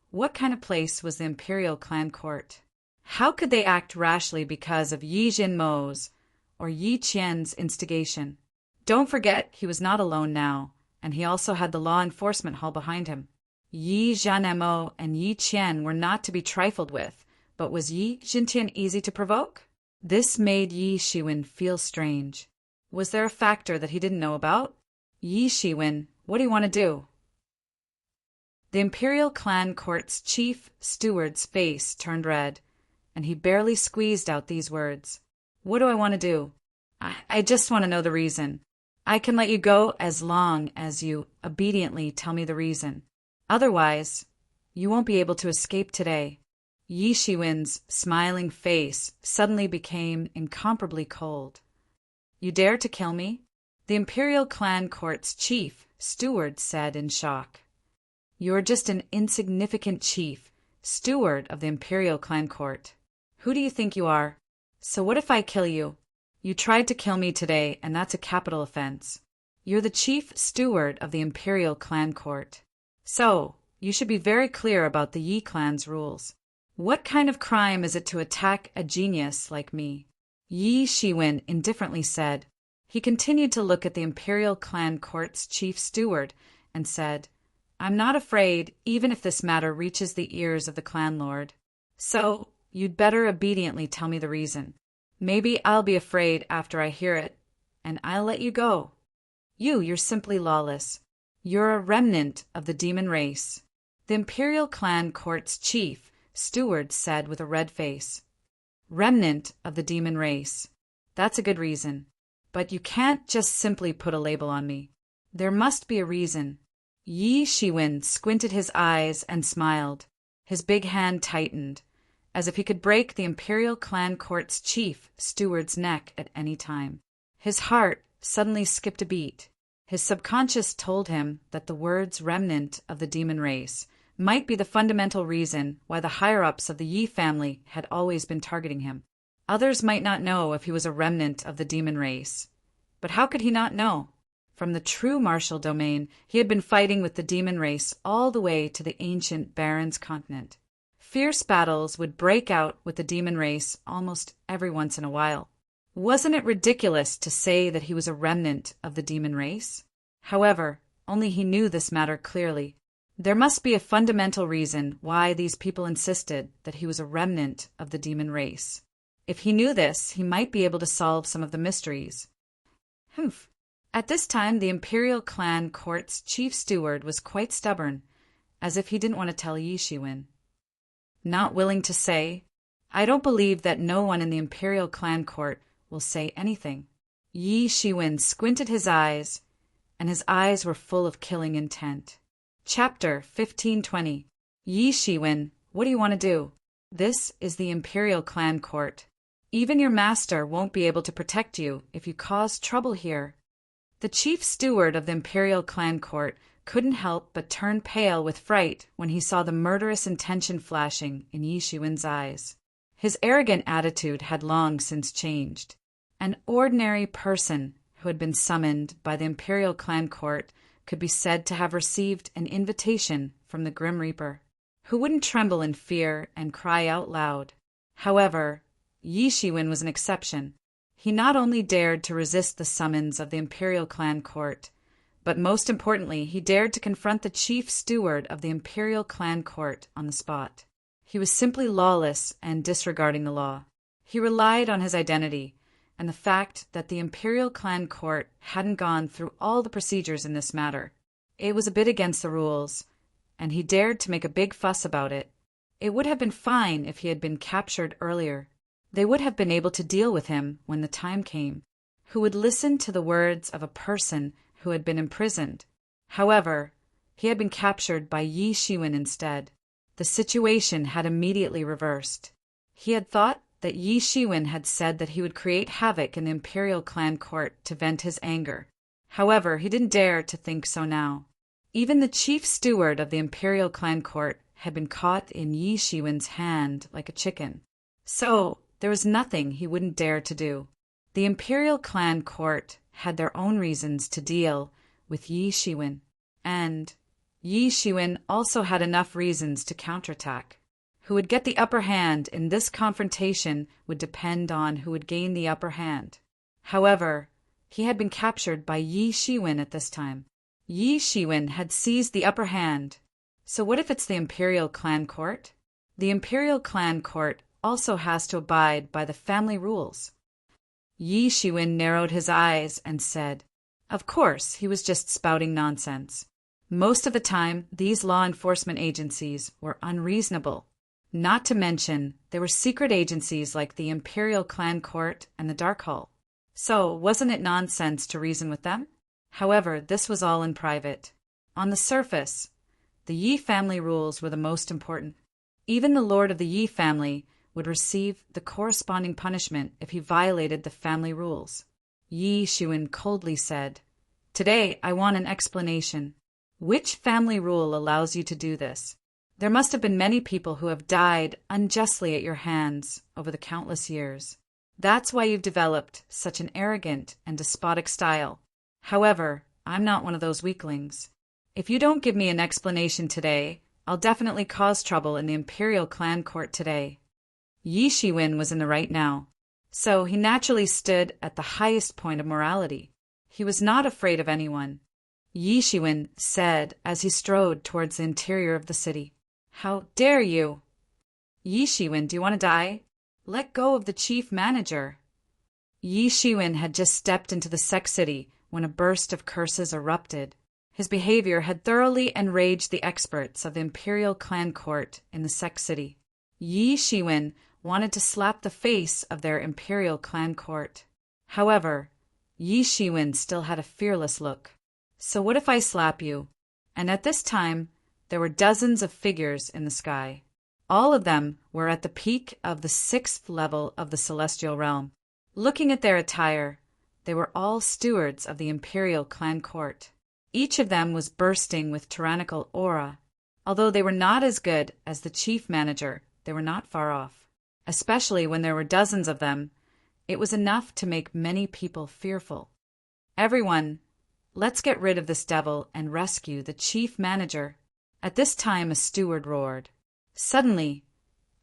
what kind of place was the imperial clan court? How could they act rashly because of Yi Zhanmo's or Yi Qian's instigation? Don't forget, he was not alone now, and he also had the law enforcement hall behind him. Yi Zhanmo and Yi Qian were not to be trifled with, but was Yi Zhantian easy to provoke? This made Yi Shiwen feel strange. Was there a factor that he didn't know about? Yi Shiwen, what do you want to do? The imperial clan court's chief steward's face turned red, and he barely squeezed out these words. What do I want to do? I just want to know the reason. I can let you go as long as you obediently tell me the reason. Otherwise, you won't be able to escape today." Yi Shiwen's smiling face suddenly became incomparably cold. "You dare to kill me?" the Imperial Clan Court's chief steward said in shock. "You are just an insignificant chief, steward of the Imperial Clan Court. Who do you think you are? So what if I kill you? You tried to kill me today, and that's a capital offense. You're the chief steward of the Imperial Clan Court. So, you should be very clear about the Yi clan's rules. What kind of crime is it to attack a genius like me?" Yi Shiwen indifferently said. He continued to look at the Imperial Clan Court's chief steward and said, "I'm not afraid, even if this matter reaches the ears of the clan lord. So, you'd better obediently tell me the reason. Maybe I'll be afraid after I hear it, and I'll let you go. You're simply lawless. You're a remnant of the demon race," the Imperial Clan Court's chief steward said with a red face. "Remnant of the demon race. That's a good reason. But you can't just simply put a label on me. There must be a reason." Yi Shiwen squinted his eyes and smiled. His big hand tightened, as if he could break the Imperial Clan Court's chief steward's neck at any time. His heart suddenly skipped a beat. His subconscious told him that the words "remnant of the demon race" might be the fundamental reason why the higher-ups of the Yi family had always been targeting him. Others might not know if he was a remnant of the demon race. But how could he not know? From the true martial domain, he had been fighting with the demon race all the way to the ancient Baron's continent. Fierce battles would break out with the demon race almost every once in a while. Wasn't it ridiculous to say that he was a remnant of the demon race? However, only he knew this matter clearly. There must be a fundamental reason why these people insisted that he was a remnant of the demon race. If he knew this, he might be able to solve some of the mysteries. Humph. At this time, the Imperial Clan Court's chief steward was quite stubborn, as if he didn't want to tell Yi Shiwen. Not willing to say, "I don't believe that no one in the Imperial Clan Court will say anything." Yi Shiwen squinted his eyes, and his eyes were full of killing intent. Chapter 1520. Yi Shiwen, what do you want to do? This is the Imperial Clan Court. Even your master won't be able to protect you if you cause trouble here. The chief steward of the Imperial Clan Court couldn't help but turn pale with fright when he saw the murderous intention flashing in Yi Shiwen's eyes. His arrogant attitude had long since changed. An ordinary person who had been summoned by the Imperial Clan Court could be said to have received an invitation from the Grim Reaper, who wouldn't tremble in fear and cry out loud. However, Yi Shiwen was an exception. He not only dared to resist the summons of the Imperial Clan Court, but most importantly, he dared to confront the chief steward of the Imperial Clan Court on the spot. He was simply lawless and disregarding the law. He relied on his identity and the fact that the Imperial Clan Court hadn't gone through all the procedures in this matter. It was a bit against the rules, and he dared to make a big fuss about it. It would have been fine if he had been captured earlier. They would have been able to deal with him when the time came, who would listen to the words of a person who had been imprisoned. However, he had been captured by Yi Shiwen instead. The situation had immediately reversed. He had thought that Yi Shiwen had said that he would create havoc in the Imperial Clan Court to vent his anger. However, he didn't dare to think so now. Even the chief steward of the Imperial Clan Court had been caught in Yi Shiwen's hand like a chicken. So, there was nothing he wouldn't dare to do. The Imperial Clan Court had their own reasons to deal with Yi Shiwen, and Yi Shiwen also had enough reasons to counterattack. Who would get the upper hand in this confrontation would depend on who would gain the upper hand. However, he had been captured by Yi Shiwen at this time. Yi Shiwen had seized the upper hand. So what if it's the Imperial Clan Court? The Imperial Clan Court also has to abide by the family rules. Yi Shiwen narrowed his eyes and said, of course, he was just spouting nonsense. Most of the time, these law enforcement agencies were unreasonable. Not to mention, there were secret agencies like the Imperial Clan Court and the Dark Hall. So, wasn't it nonsense to reason with them? However, this was all in private. On the surface, the Yi family rules were the most important. Even the lord of the Yi family would receive the corresponding punishment if he violated the family rules. Yi Shiwen coldly said, "Today I want an explanation. Which family rule allows you to do this? There must have been many people who have died unjustly at your hands over the countless years. That's why you've developed such an arrogant and despotic style. However, I'm not one of those weaklings. If you don't give me an explanation today, I'll definitely cause trouble in the Imperial Clan Court today." Yi Shiwen was in the right now, so he naturally stood at the highest point of morality. He was not afraid of anyone. Yi Shiwen said as he strode towards the interior of the city, "How dare you? Yi Shiwen, do you want to die? Let go of the chief manager." Yi Shiwen had just stepped into the Sec City when a burst of curses erupted. His behavior had thoroughly enraged the experts of the Imperial Clan Court in the Sec City. Yi Shiwen wanted to slap the face of their Imperial Clan Court. However, Yi Shiwen still had a fearless look. "So what if I slap you?" And at this time, there were dozens of figures in the sky. All of them were at the peak of the 6th level of the Celestial Realm. Looking at their attire, they were all stewards of the Imperial Clan Court. Each of them was bursting with tyrannical aura. Although they were not as good as the chief manager, they were not far off. Especially when there were dozens of them, it was enough to make many people fearful. "Everyone, let's get rid of this devil and rescue the chief manager." At this time a steward roared. Suddenly,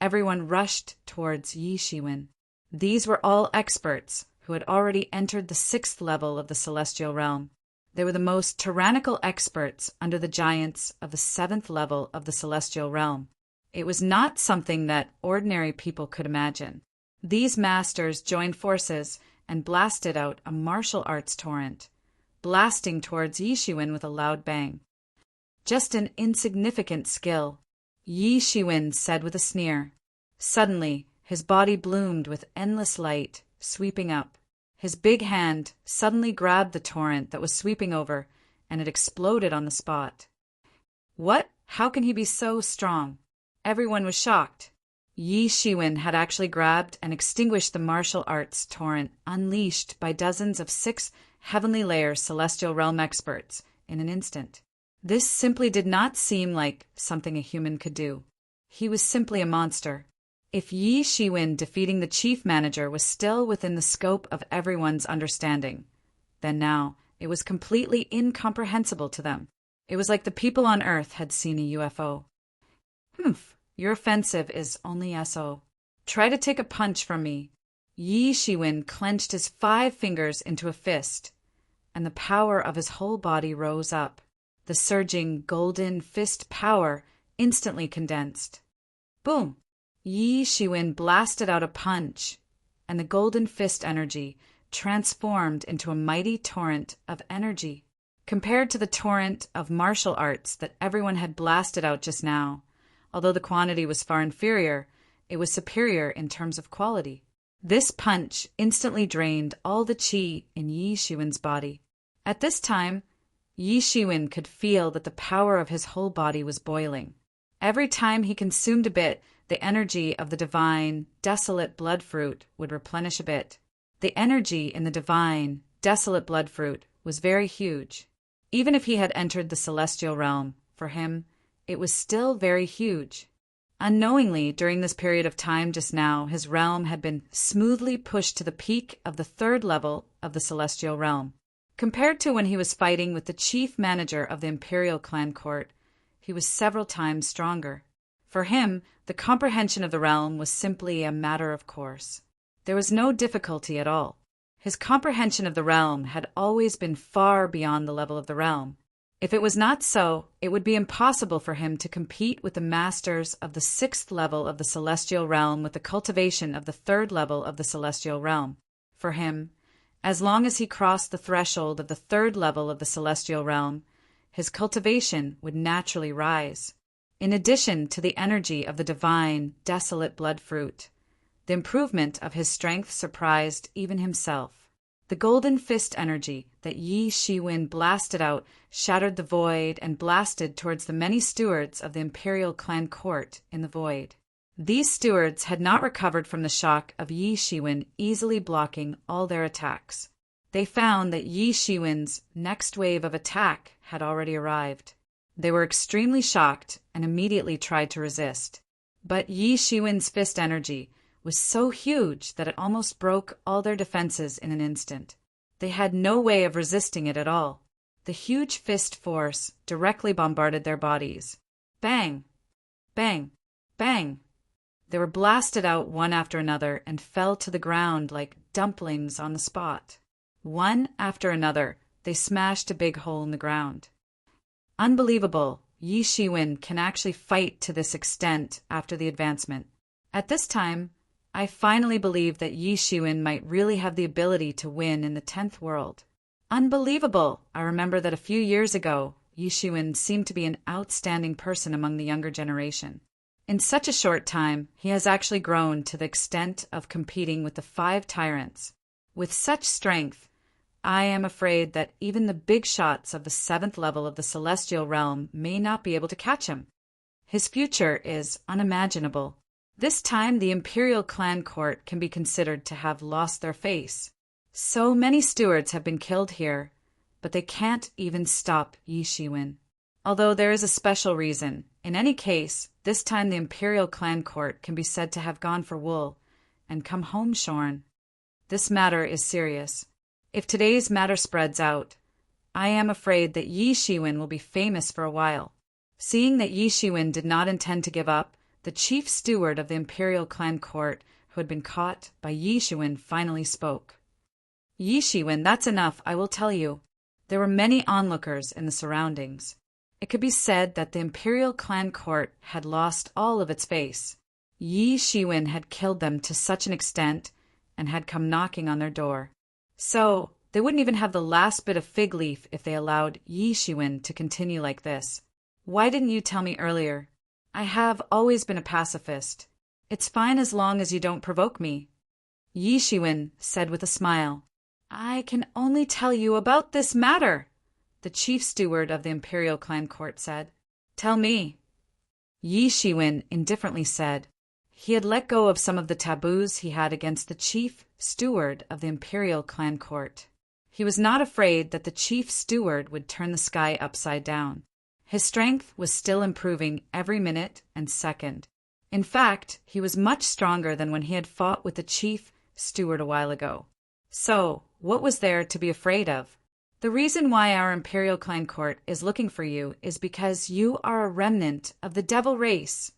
everyone rushed towards Yi Shiwen. These were all experts who had already entered the 6th level of the Celestial Realm. They were the most tyrannical experts under the giants of the 7th level of the Celestial Realm. It was not something that ordinary people could imagine. These masters joined forces and blasted out a martial arts torrent, blasting towards Yi Shiwen with a loud bang. "Just an insignificant skill," Yi Shiwen said with a sneer. Suddenly, his body bloomed with endless light, sweeping up. His big hand suddenly grabbed the torrent that was sweeping over, and it exploded on the spot. "What? How can he be so strong?" Everyone was shocked. Yi Shiwen had actually grabbed and extinguished the martial arts torrent unleashed by dozens of 6 heavenly layer Celestial Realm experts in an instant. This simply did not seem like something a human could do. He was simply a monster. If Yi Shiwen defeating the chief manager was still within the scope of everyone's understanding, then now it was completely incomprehensible to them. It was like the people on Earth had seen a UFO. "Humph, your offensive is only SO. Try to take a punch from me." Yi Shiwen clenched his 5 fingers into a fist, and the power of his whole body rose up. The surging golden fist power instantly condensed. Boom! Yi Shiwen blasted out a punch, and the golden fist energy transformed into a mighty torrent of energy. Compared to the torrent of martial arts that everyone had blasted out just now, although the quantity was far inferior, it was superior in terms of quality. This punch instantly drained all the qi in Yi Shiwen's body. At this time, Yi Shiwen could feel that the power of his whole body was boiling. Every time he consumed a bit, the energy of the divine, desolate blood fruit would replenish a bit. The energy in the divine, desolate blood fruit was very huge. Even if he had entered the Celestial Realm, for him, it was still very huge. Unknowingly, during this period of time just now, his realm had been smoothly pushed to the peak of the 3rd level of the Celestial Realm. Compared to when he was fighting with the chief manager of the Imperial Clan Court, he was several times stronger. For him, the comprehension of the realm was simply a matter of course. There was no difficulty at all. His comprehension of the realm had always been far beyond the level of the realm. If it was not so, it would be impossible for him to compete with the masters of the 6th level of the Celestial Realm with the cultivation of the 3rd level of the Celestial Realm. For him, as long as he crossed the threshold of the 3rd level of the Celestial Realm, his cultivation would naturally rise. In addition to the energy of the divine, desolate blood fruit, the improvement of his strength surprised even himself. The golden fist energy that Yi Shiwen blasted out shattered the void and blasted towards the many stewards of the imperial clan court in the void. These stewards had not recovered from the shock of Yi Shiwen easily blocking all their attacks. They found that Yi Shiwen's next wave of attack had already arrived. They were extremely shocked and immediately tried to resist. But Yi Shiwen's fist energy was so huge that it almost broke all their defenses in an instant. They had no way of resisting it at all. The huge fist force directly bombarded their bodies. Bang! Bang! Bang! They were blasted out one after another and fell to the ground like dumplings on the spot. One after another, they smashed a big hole in the ground. Unbelievable! Yi Shiwen can actually fight to this extent after the advancement. At this time, I finally believe that Yi Shiwen might really have the ability to win in the 10th world. Unbelievable! I remember that a few years ago, Yi Shiwen seemed to be an outstanding person among the younger generation. In such a short time, he has actually grown to the extent of competing with the 5 tyrants. With such strength, I am afraid that even the big shots of the 7th level of the celestial realm may not be able to catch him. His future is unimaginable. This time the imperial clan court can be considered to have lost their face. So many stewards have been killed here, but they can't even stop Yi Shiwen. Although there is a special reason. In any case, this time the imperial clan court can be said to have gone for wool and come home shorn. This matter is serious. If today's matter spreads out, I am afraid that Yi Shiwen will be famous for a while. Seeing that Yi Shiwen did not intend to give up, the chief steward of the imperial clan court, who had been caught by Yi Shiwen, finally spoke. Yi Shiwen, that's enough, I will tell you. There were many onlookers in the surroundings. It could be said that the imperial clan court had lost all of its face. Yi Shiwen had killed them to such an extent and had come knocking on their door. So, they wouldn't even have the last bit of fig leaf if they allowed Yi Shiwen to continue like this. Why didn't you tell me earlier? I have always been a pacifist. It's fine as long as you don't provoke me. Yi Shiwen said with a smile. I can only tell you about this matter, the chief steward of the imperial clan court said. Tell me. Yi Shiwen indifferently said. He had let go of some of the taboos he had against the chief steward of the imperial clan court. He was not afraid that the chief steward would turn the sky upside down. His strength was still improving every minute and second. In fact, he was much stronger than when he had fought with the chief steward a while ago. So, what was there to be afraid of? The reason why our imperial clan court is looking for you is because you are a remnant of the devil race.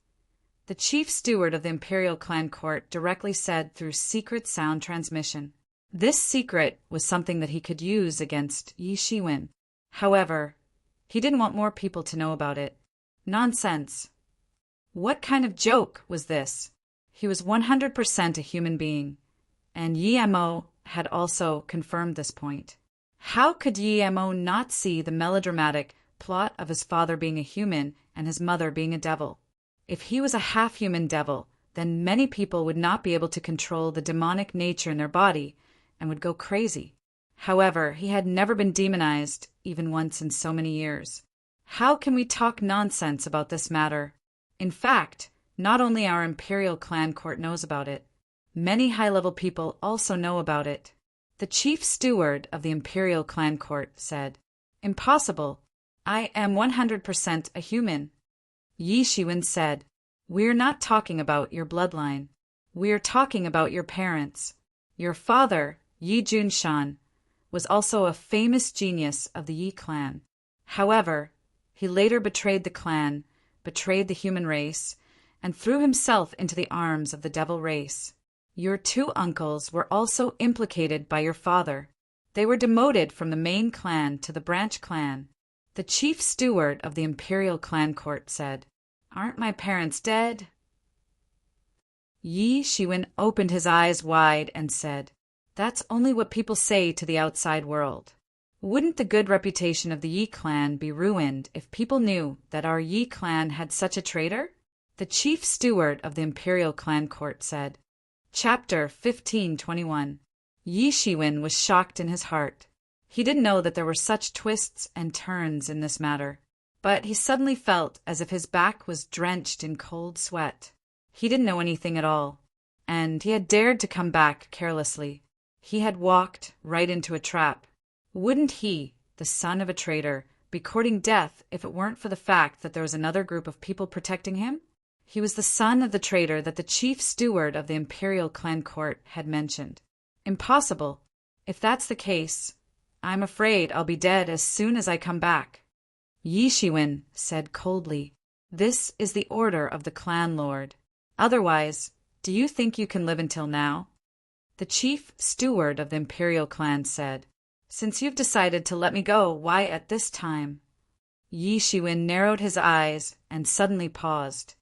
The chief steward of the imperial clan court directly said through secret sound transmission. This secret was something that he could use against Yi Shiwen. However, he didn't want more people to know about it. Nonsense. What kind of joke was this? He was 100% a human being, and Yi Mo had also confirmed this point. How could Yi Mo not see the melodramatic plot of his father being a human and his mother being a devil? If he was a half-human devil, then many people would not be able to control the demonic nature in their body and would go crazy. However, he had never been demonized, even once in so many years. How can we talk nonsense about this matter? In fact, not only our imperial clan court knows about it, many high-level people also know about it. The chief steward of the imperial clan court said, Impossible. I am 100% a human. Yi Shiwen said, We're not talking about your bloodline. We're talking about your parents. Your father, Yi Junshan, was also a famous genius of the Yi clan. However, he later betrayed the clan, betrayed the human race, and threw himself into the arms of the devil race. Your 2 uncles were also implicated by your father. They were demoted from the main clan to the branch clan. The chief steward of the imperial clan court said, Aren't my parents dead? Yi Shiwen opened his eyes wide and said, That's only what people say to the outside world. Wouldn't the good reputation of the Yi clan be ruined if people knew that our Yi clan had such a traitor? The chief steward of the imperial clan court said. Chapter 1521. Yi Shiwen was shocked in his heart. He didn't know that there were such twists and turns in this matter. But he suddenly felt as if his back was drenched in cold sweat. He didn't know anything at all, and he had dared to come back carelessly. He had walked right into a trap. Wouldn't he, the son of a traitor, be courting death if it weren't for the fact that there was another group of people protecting him? He was the son of the traitor that the chief steward of the imperial clan court had mentioned. Impossible. If that's the case, I'm afraid I'll be dead as soon as I come back. Yi Shiwen said coldly, "This is the order of the clan lord. Otherwise, do you think you can live until now?" The chief steward of the imperial clan said, "Since you've decided to let me go, why at this time?" Yi Shiwen narrowed his eyes and suddenly paused.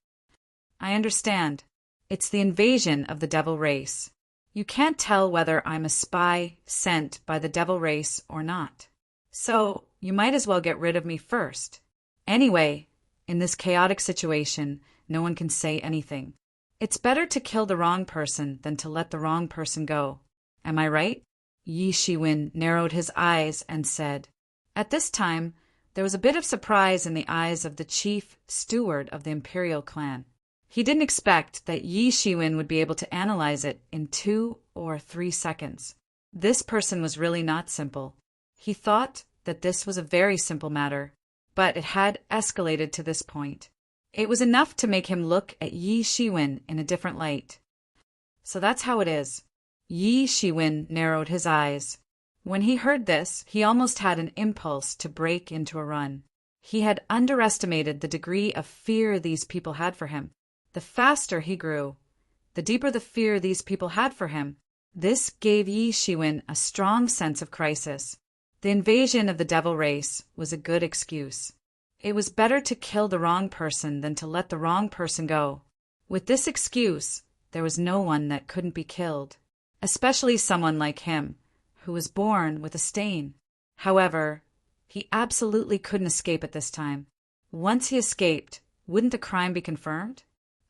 "I understand. It's the invasion of the devil race. You can't tell whether I'm a spy sent by the devil race or not. So you might as well get rid of me first. Anyway, in this chaotic situation, no one can say anything. It's better to kill the wrong person than to let the wrong person go. Am I right?" Yi Shiwen narrowed his eyes and said. At this time, there was a bit of surprise in the eyes of the chief steward of the imperial clan. He didn't expect that Yi Shiwen would be able to analyze it in 2 or 3 seconds. This person was really not simple. He thought that this was a very simple matter, but it had escalated to this point. It was enough to make him look at Yi Shiwen in a different light. "So that's how it is." Yi Shiwen narrowed his eyes. When he heard this, he almost had an impulse to break into a run. He had underestimated the degree of fear these people had for him. The faster he grew, the deeper the fear these people had for him. This gave Yi Shiwen a strong sense of crisis. The invasion of the devil race was a good excuse. It was better to kill the wrong person than to let the wrong person go. With this excuse, there was no one that couldn't be killed, especially someone like him, who was born with a stain. However, he absolutely couldn't escape at this time. Once he escaped, wouldn't the crime be confirmed?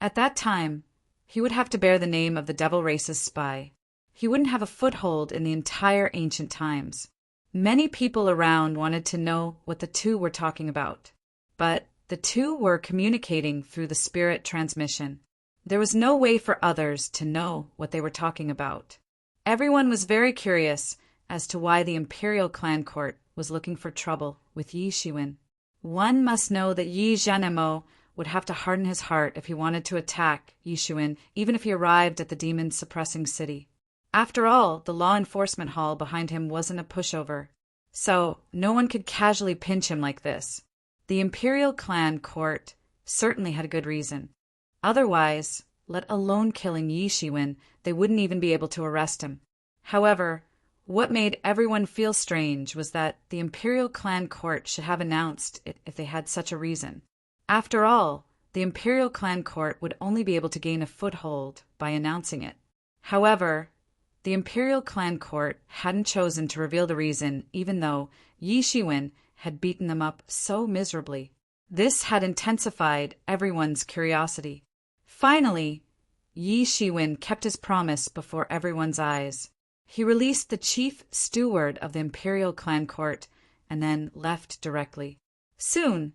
At that time, he would have to bear the name of the devil race's spy. He wouldn't have a foothold in the entire ancient times. Many people around wanted to know what the two were talking about, but the two were communicating through the spirit transmission. There was no way for others to know what they were talking about. Everyone was very curious as to why the imperial clan court was looking for trouble with Yi Shiwen. One must know that Yi Zhanemo would have to harden his heart if he wanted to attack Yi Shiwen, even if he arrived at the demon-suppressing city. After all, the law enforcement hall behind him wasn't a pushover, so no one could casually pinch him like this. The imperial clan court certainly had a good reason. Otherwise, let alone killing Yi Shiwen, they wouldn't even be able to arrest him. However, what made everyone feel strange was that the imperial clan court should have announced it if they had such a reason. After all, the imperial clan court would only be able to gain a foothold by announcing it. However, the imperial clan court hadn't chosen to reveal the reason, even though Yi Shiwen had beaten them up so miserably. This had intensified everyone's curiosity. Finally, Yi Shiwen kept his promise before everyone's eyes. He released the chief steward of the imperial clan court and then left directly. Soon,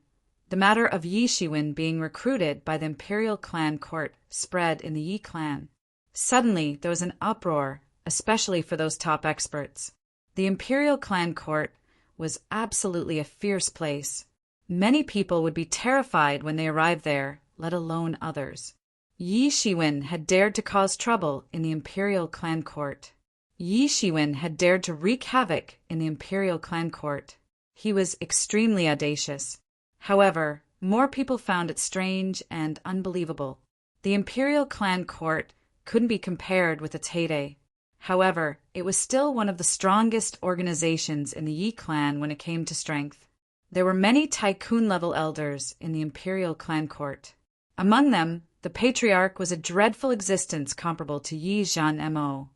the matter of Yi Shiwen being recruited by the imperial clan court spread in the Yi clan. Suddenly, there was an uproar, especially for those top experts. The imperial clan court was absolutely a fierce place. Many people would be terrified when they arrived there, let alone others. Yi Shiwen had dared to cause trouble in the imperial clan court. Yi Shiwen had dared to wreak havoc in the imperial clan court. He was extremely audacious. However, more people found it strange and unbelievable. The imperial clan court couldn't be compared with its heyday. However, it was still one of the strongest organizations in the Yi clan when it came to strength. There were many tycoon-level elders in the imperial clan court. Among them, the patriarch was a dreadful existence comparable to Yi Zhanemo,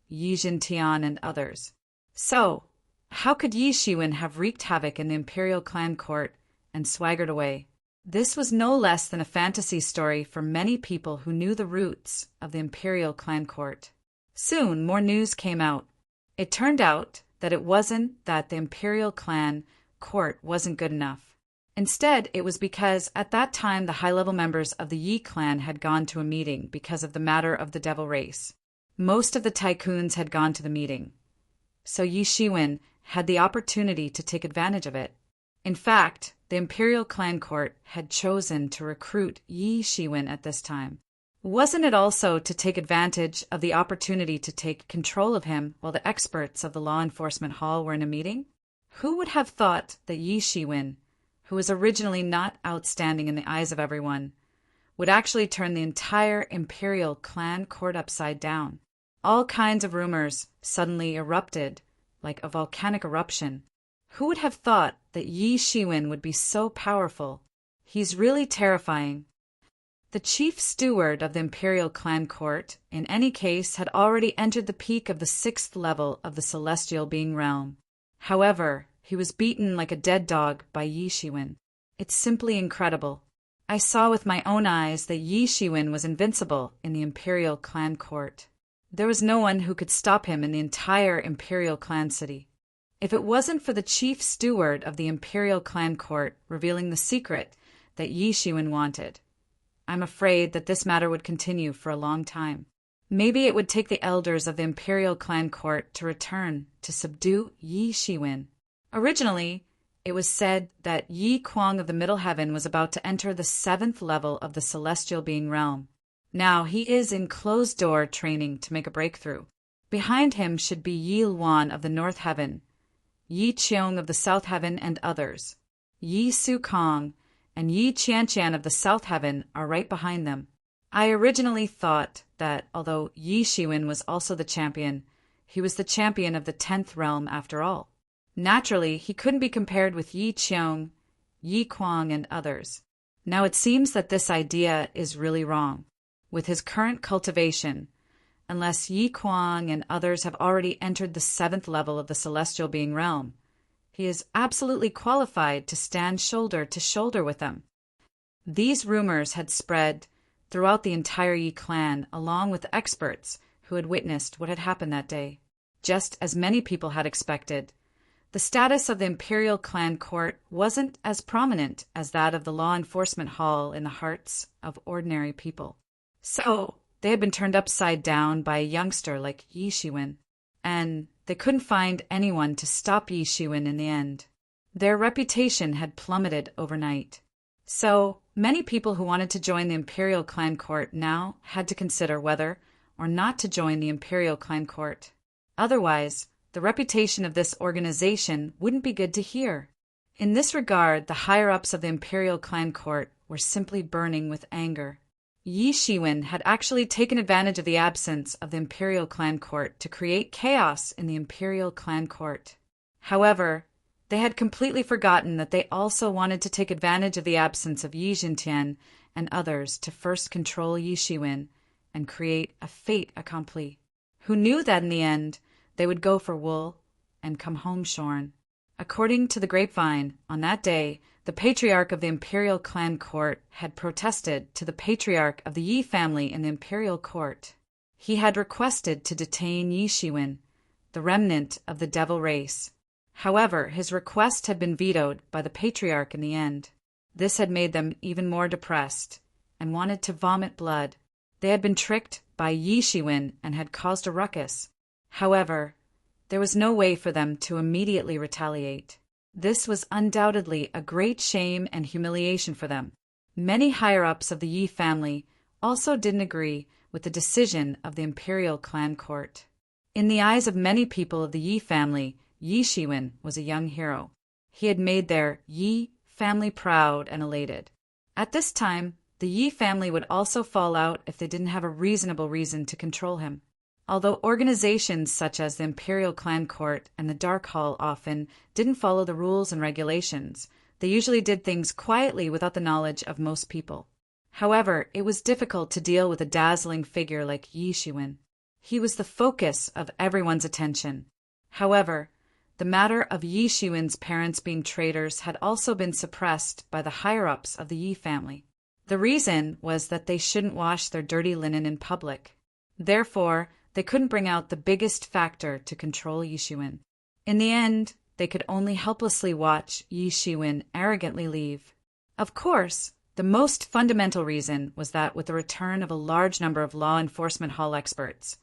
Yi Jintian, and others. So, how could Yi Shiwen have wreaked havoc in the imperial clan court and swaggered away? This was no less than a fantasy story for many people who knew the roots of the imperial clan court. Soon, more news came out It turned out that it wasn't that the imperial clan court wasn't good enough. Instead, it was because at that time the high-level members of the Yi clan had gone to a meeting because of the matter of the devil race. Most of the tycoons had gone to the meeting, so Yi Shiwen had the opportunity to take advantage of it. In fact, the imperial clan court had chosen to recruit Yi Shiwen at this time. Wasn't it also to take advantage of the opportunity to take control of him while the experts of the law enforcement hall were in a meeting? Who would have thought that Yi Shiwen, who was originally not outstanding in the eyes of everyone, would actually turn the entire imperial clan court upside down? All kinds of rumors suddenly erupted, like a volcanic eruption. Who would have thought that Yi Shiwen would be so powerful? He's really terrifying. The chief steward of the imperial clan court, in any case, had already entered the peak of the 6th level of the celestial being realm. However, he was beaten like a dead dog by Yi Shiwen. It's simply incredible. I saw with my own eyes that Yi Shiwen was invincible in the imperial clan court. There was no one who could stop him in the entire imperial clan city. If it wasn't for the chief steward of the imperial clan court revealing the secret that Yi Shiwen wanted, I'm afraid that this matter would continue for a long time. Maybe it would take the elders of the imperial clan court to return to subdue Yi Shiwen. Originally, it was said that Yi Kwang of the Middle Heaven was about to enter the 7th level of the celestial being realm. Now he is in closed-door training to make a breakthrough. Behind him should be Yi Luan of the North Heaven, Yi Cheong of the South Heaven, and others. Yi Su Kong and Yi Qian of the South Heaven are right behind them. I originally thought that, although Yi Shiwen was also the champion, he was the champion of the 10th realm after all. Naturally, he couldn't be compared with Yi Cheong, Yi Kwang, and others. Now it seems that this idea is really wrong. With his current cultivation, unless Yi Kwang and others have already entered the 7th level of the celestial being realm, he is absolutely qualified to stand shoulder to shoulder with them. These rumors had spread throughout the entire Yi clan, along with experts who had witnessed what had happened that day. Just as many people had expected, the status of the imperial clan court wasn't as prominent as that of the law enforcement hall in the hearts of ordinary people. So they had been turned upside down by a youngster like Yi Shiwen, and they couldn't find anyone to stop Yi Shiwen in the end. Their reputation had plummeted overnight. So many people who wanted to join the imperial clan court now had to consider whether or not to join the imperial clan court. Otherwise, the reputation of this organization wouldn't be good to hear. In this regard, the higher-ups of the imperial clan court were simply burning with anger. Yi Shiwen had actually taken advantage of the absence of the imperial clan court to create chaos in the imperial clan court. However, they had completely forgotten that they also wanted to take advantage of the absence of Yi Jintian and others to first control Yi Shiwen and create a fait accompli. Who knew that in the end they would go for wool and come home shorn. According to the grapevine, on that day, the patriarch of the imperial clan court had protested to the patriarch of the Yi family in the imperial court. He had requested to detain Yi Shiwen, the remnant of the devil race. However, his request had been vetoed by the patriarch in the end. This had made them even more depressed and wanted to vomit blood. They had been tricked by Yi Shiwen and had caused a ruckus. However, there was no way for them to immediately retaliate. This was undoubtedly a great shame and humiliation for them. Many higher-ups of the Yi family also didn't agree with the decision of the imperial clan court. In the eyes of many people of the Yi family, Yi Shiwen was a young hero. He had made their Yi family proud and elated. At this time, the Yi family would also fall out if they didn't have a reasonable reason to control him. Although organizations such as the Imperial Clan Court and the Dark Hall often didn't follow the rules and regulations, they usually did things quietly without the knowledge of most people. However, it was difficult to deal with a dazzling figure like Yi Shiwen. He was the focus of everyone's attention. However, the matter of Yi Shiwen's parents being traitors had also been suppressed by the higher-ups of the Yi family. The reason was that they shouldn't wash their dirty linen in public. Therefore, They couldn't bring out the biggest factor to control Yixuan. In the end, they could only helplessly watch Yixuan arrogantly leave. Of course, the most fundamental reason was that with the return of a large number of law enforcement hall experts,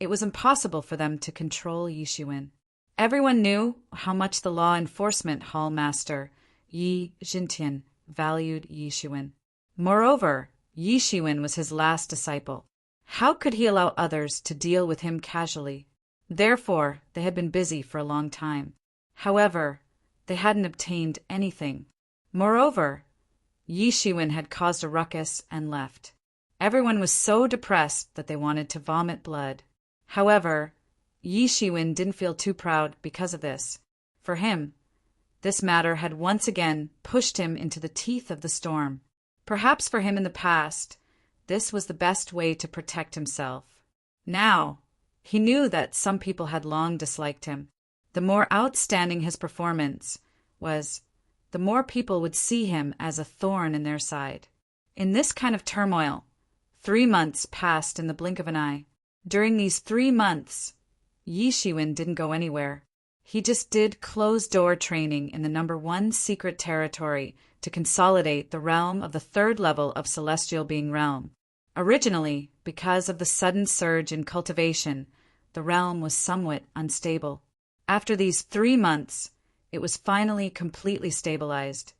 it was impossible for them to control Yixuan. Everyone knew how much the law enforcement hall master, Yi Jintian, valued Yixuan. Moreover, Yixuan was his last disciple. How could he allow others to deal with him casually? Therefore, they had been busy for a long time. However, they hadn't obtained anything. Moreover, Yixuan had caused a ruckus and left. Everyone was so depressed that they wanted to vomit blood. However, Yixuan didn't feel too proud because of this. For him, this matter had once again pushed him into the teeth of the storm. Perhaps for him in the past, this was the best way to protect himself. Now, he knew that some people had long disliked him. The more outstanding his performance was, the more people would see him as a thorn in their side. In this kind of turmoil, 3 months passed in the blink of an eye. During these 3 months, Yixuan didn't go anywhere. He just did closed-door training in the #1 secret territory to consolidate the realm of the 3rd level of Celestial Being Realm. Originally, because of the sudden surge in cultivation, the realm was somewhat unstable. After these 3 months, it was finally completely stabilized,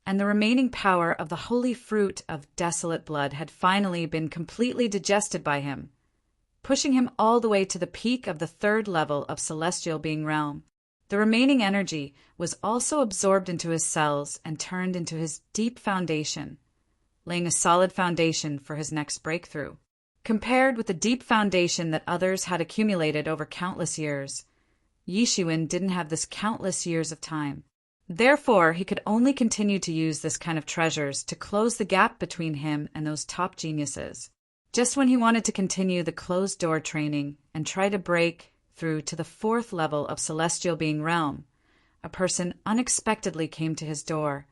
and the remaining power of the holy fruit of desolate blood had finally been completely digested by him, pushing him all the way to the peak of the 3rd level of Celestial Being Realm. The remaining energy was also absorbed into his cells and turned into his deep foundation, laying a solid foundation for his next breakthrough. Compared with the deep foundation that others had accumulated over countless years, Yixuan didn't have this countless years of time. Therefore, he could only continue to use this kind of treasures to close the gap between him and those top geniuses. Just when he wanted to continue the closed-door training and try to break through to the 4th level of Celestial Being Realm, a person unexpectedly came to his door,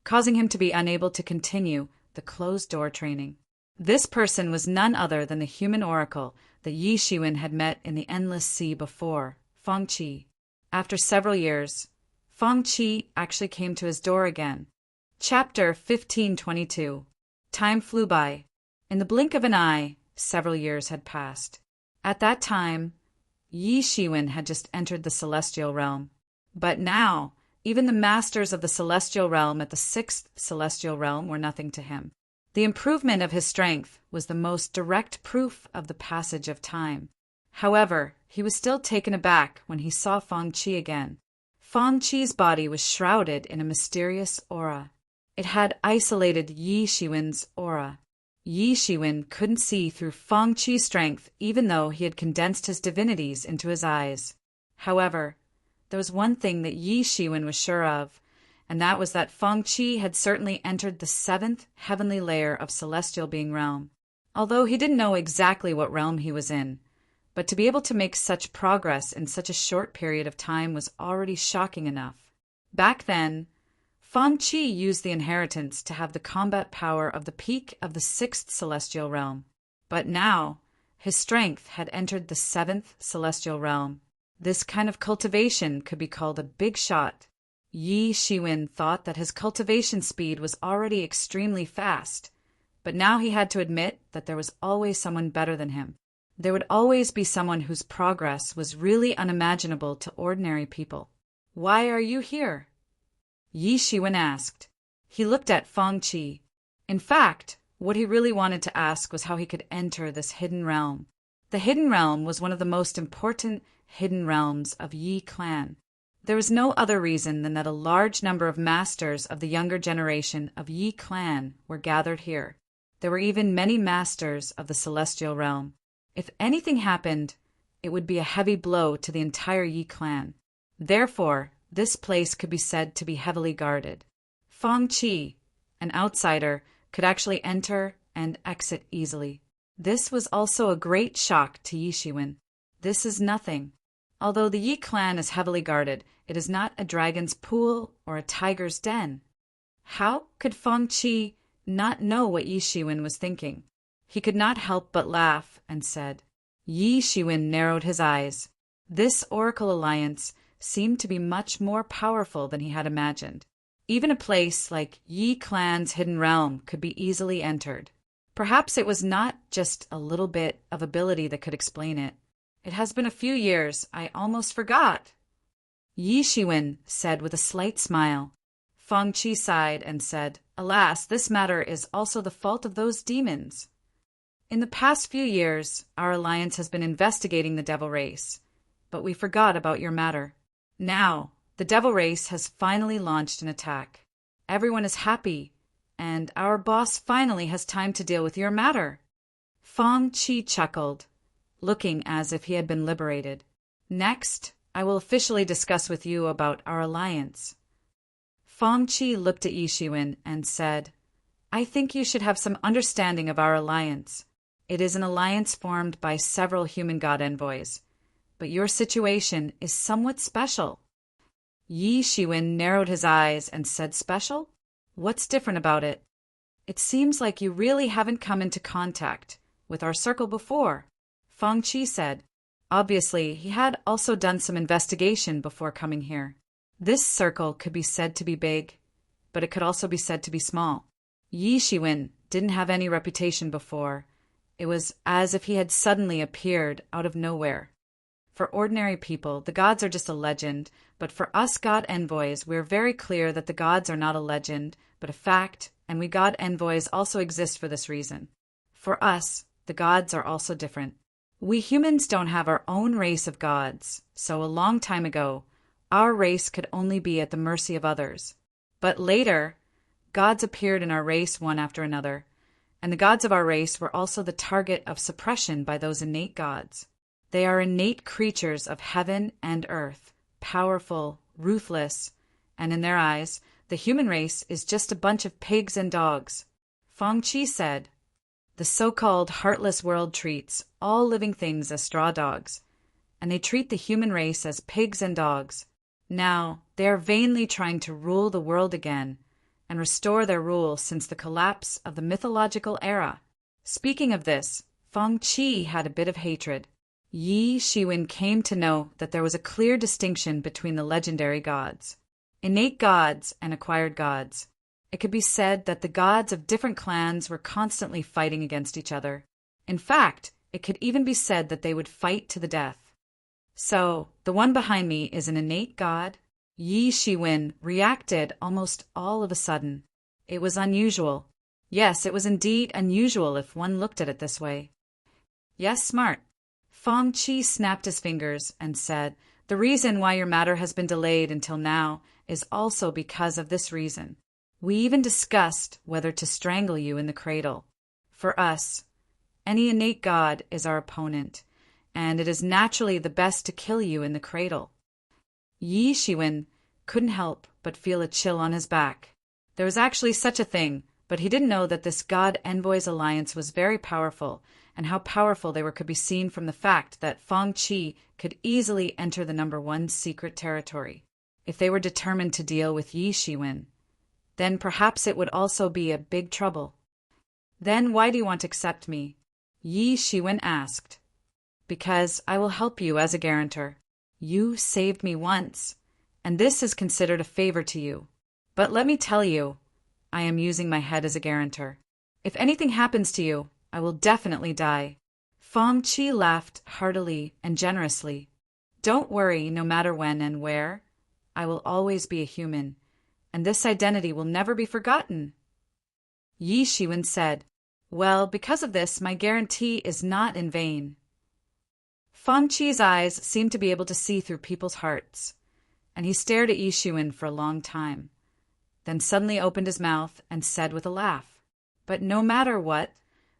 causing him to be unable to continue the closed-door training. This person was none other than the human oracle that Yixuan had met in the Endless Sea before, Feng Qi. After several years, Feng Qi actually came to his door again. Chapter 1522. Time flew by. In the blink of an eye, several years had passed. At that time, Yixuan had just entered the Celestial Realm. But now, even the masters of the Celestial Realm at the 6th Celestial Realm were nothing to him. The improvement of his strength was the most direct proof of the passage of time. However, he was still taken aback when he saw Feng Qi again. Feng Qi's body was shrouded in a mysterious aura. It had isolated Yixuan's aura. Yixuan couldn't see through Feng Qi's strength even though he had condensed his divinities into his eyes. However, there was one thing that Yixuan was sure of, and that was that Feng Qi had certainly entered the 7th heavenly layer of Celestial Being Realm. Although he didn't know exactly what realm he was in, but to be able to make such progress in such a short period of time was already shocking enough. Back then, Feng Qi used the inheritance to have the combat power of the peak of the 6th Celestial Realm. But now, his strength had entered the 7th Celestial Realm. This kind of cultivation could be called a big shot. Yixuan thought that his cultivation speed was already extremely fast, but now he had to admit that there was always someone better than him. There would always be someone whose progress was really unimaginable to ordinary people. "Why are you here?" Yixuan asked. He looked at Feng Qi. In fact, what he really wanted to ask was how he could enter this hidden realm. The hidden realm was one of the most important hidden realms of Yi clan. There was no other reason than that a large number of masters of the younger generation of Yi clan were gathered here. There were even many masters of the Celestial Realm. If anything happened, it would be a heavy blow to the entire Yi clan. Therefore, this place could be said to be heavily guarded. Feng Qi, an outsider, could actually enter and exit easily. This was also a great shock to Yixuan. This is nothing. Although the Yi clan is heavily guarded, it is not a dragon's pool or a tiger's den. How could Feng Qi not know what Yixuan was thinking? He could not help but laugh and said, Yi Shiwen narrowed his eyes. This oracle alliance seemed to be much more powerful than he had imagined. Even a place like Yi Clan's hidden realm could be easily entered. Perhaps it was not just a little bit of ability that could explain it. It has been a few years, I almost forgot. Yi Shiwen said with a slight smile. Feng Qi sighed and said, Alas, this matter is also the fault of those demons. In the past few years, our alliance has been investigating the devil race, but we forgot about your matter. Now, the devil race has finally launched an attack. Everyone is happy, and our boss finally has time to deal with your matter. Feng Qi chuckled, looking as if he had been liberated. Next, I will officially discuss with you about our alliance. Feng Qi looked at Yi Shiwen and said, I think you should have some understanding of our alliance. It is an alliance formed by several human god envoys, but your situation is somewhat special. Yi Shiwen narrowed his eyes and said, Special? What's different about it? It seems like you really haven't come into contact with our circle before, Feng Qi said. Obviously, he had also done some investigation before coming here. This circle could be said to be big, but it could also be said to be small. Yi Shiwen didn't have any reputation before. It was as if he had suddenly appeared out of nowhere. For ordinary people, the gods are just a legend, but for us god envoys, we're very clear that the gods are not a legend, but a fact, and we god envoys also exist for this reason. For us, the gods are also different. We humans don't have our own race of gods, so a long time ago, our race could only be at the mercy of others. But later, gods appeared in our race one after another, and the gods of our race were also the target of suppression by those innate gods. They are innate creatures of heaven and earth, powerful, ruthless, and in their eyes, the human race is just a bunch of pigs and dogs. Feng Qi said, The so-called heartless world treats all living things as straw dogs, and they treat the human race as pigs and dogs. Now, they are vainly trying to rule the world again, and restore their rule since the collapse of the mythological era. Speaking of this, Feng Qi had a bit of hatred. Yi Shiwen came to know that there was a clear distinction between the legendary gods, innate gods and acquired gods. It could be said that the gods of different clans were constantly fighting against each other. In fact, it could even be said that they would fight to the death. So, the one behind me is an innate god? Yi Shiwen reacted almost all of a sudden. It was unusual. Yes, it was indeed unusual if one looked at it this way. Yes, smart. Feng Qi snapped his fingers and said, The reason why your matter has been delayed until now is also because of this reason. We even discussed whether to strangle you in the cradle. For us, any innate god is our opponent, and it is naturally the best to kill you in the cradle. Yi Shiwen couldn't help but feel a chill on his back. There was actually such a thing, but he didn't know that this God Envoys alliance was very powerful, and how powerful they were could be seen from the fact that Feng Qi could easily enter the #1 secret territory. If they were determined to deal with Yi Shiwen, then perhaps it would also be a big trouble. Then why do you want to accept me? Yi Shiwen asked. Because I will help you as a guarantor. You saved me once, and this is considered a favor to you. But let me tell you, I am using my head as a guarantor. If anything happens to you, I will definitely die. Feng Qi laughed heartily and generously. Don't worry, no matter when and where, I will always be a human, and this identity will never be forgotten. Yi Shiwen said, Well, because of this, my guarantee is not in vain. Feng Qi's eyes seemed to be able to see through people's hearts, and he stared at Yi Shiwen for a long time, then suddenly opened his mouth and said with a laugh, But no matter what,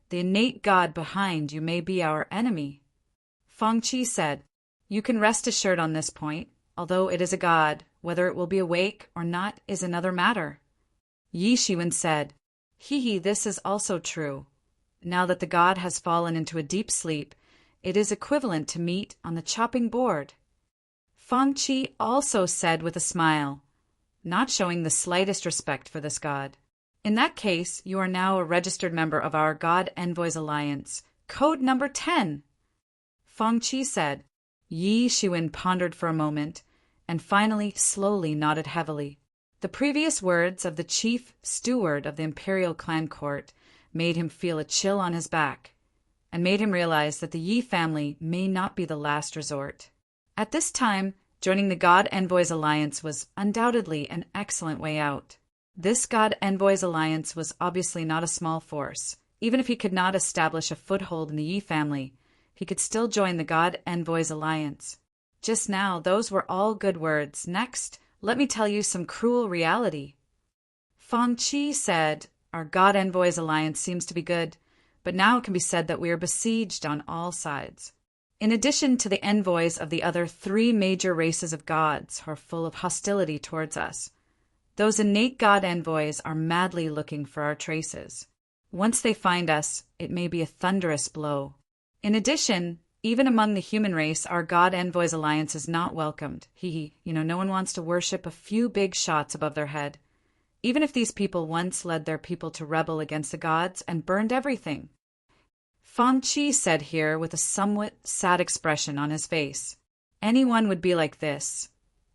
the innate god behind you may be our enemy. Feng Qi said, You can rest assured on this point, although it is a god, whether it will be awake or not is another matter. Yi Shiwen said, This is also true. Now that the god has fallen into a deep sleep, it is equivalent to meat on the chopping board. Feng Qi also said with a smile, not showing the slightest respect for this god. In that case, you are now a registered member of our God Envoys Alliance, code number 10. Fang Qi said. Yi Shiwen pondered for a moment, and finally slowly nodded heavily. The previous words of the chief steward of the imperial clan court made him feel a chill on his back, and made him realize that the Yi family may not be the last resort. At this time, joining the God Envoys Alliance was undoubtedly an excellent way out. This God Envoys Alliance was obviously not a small force. Even if he could not establish a foothold in the Yi family, he could still join the God Envoys Alliance. Just now, those were all good words. Next, let me tell you some cruel reality. Fang Qi said, our God Envoys Alliance seems to be good, but now it can be said that we are besieged on all sides. In addition to the envoys of the other 3 major races of gods who are full of hostility towards us, those innate God envoys are madly looking for our traces. Once they find us, it may be a thunderous blow. In addition, even among the human race, our God Envoys Alliance is not welcomed. No one wants to worship a few big shots above their head, even if these people once led their people to rebel against the gods and burned everything. Fang Qi said here with a somewhat sad expression on his face. Anyone would be like this,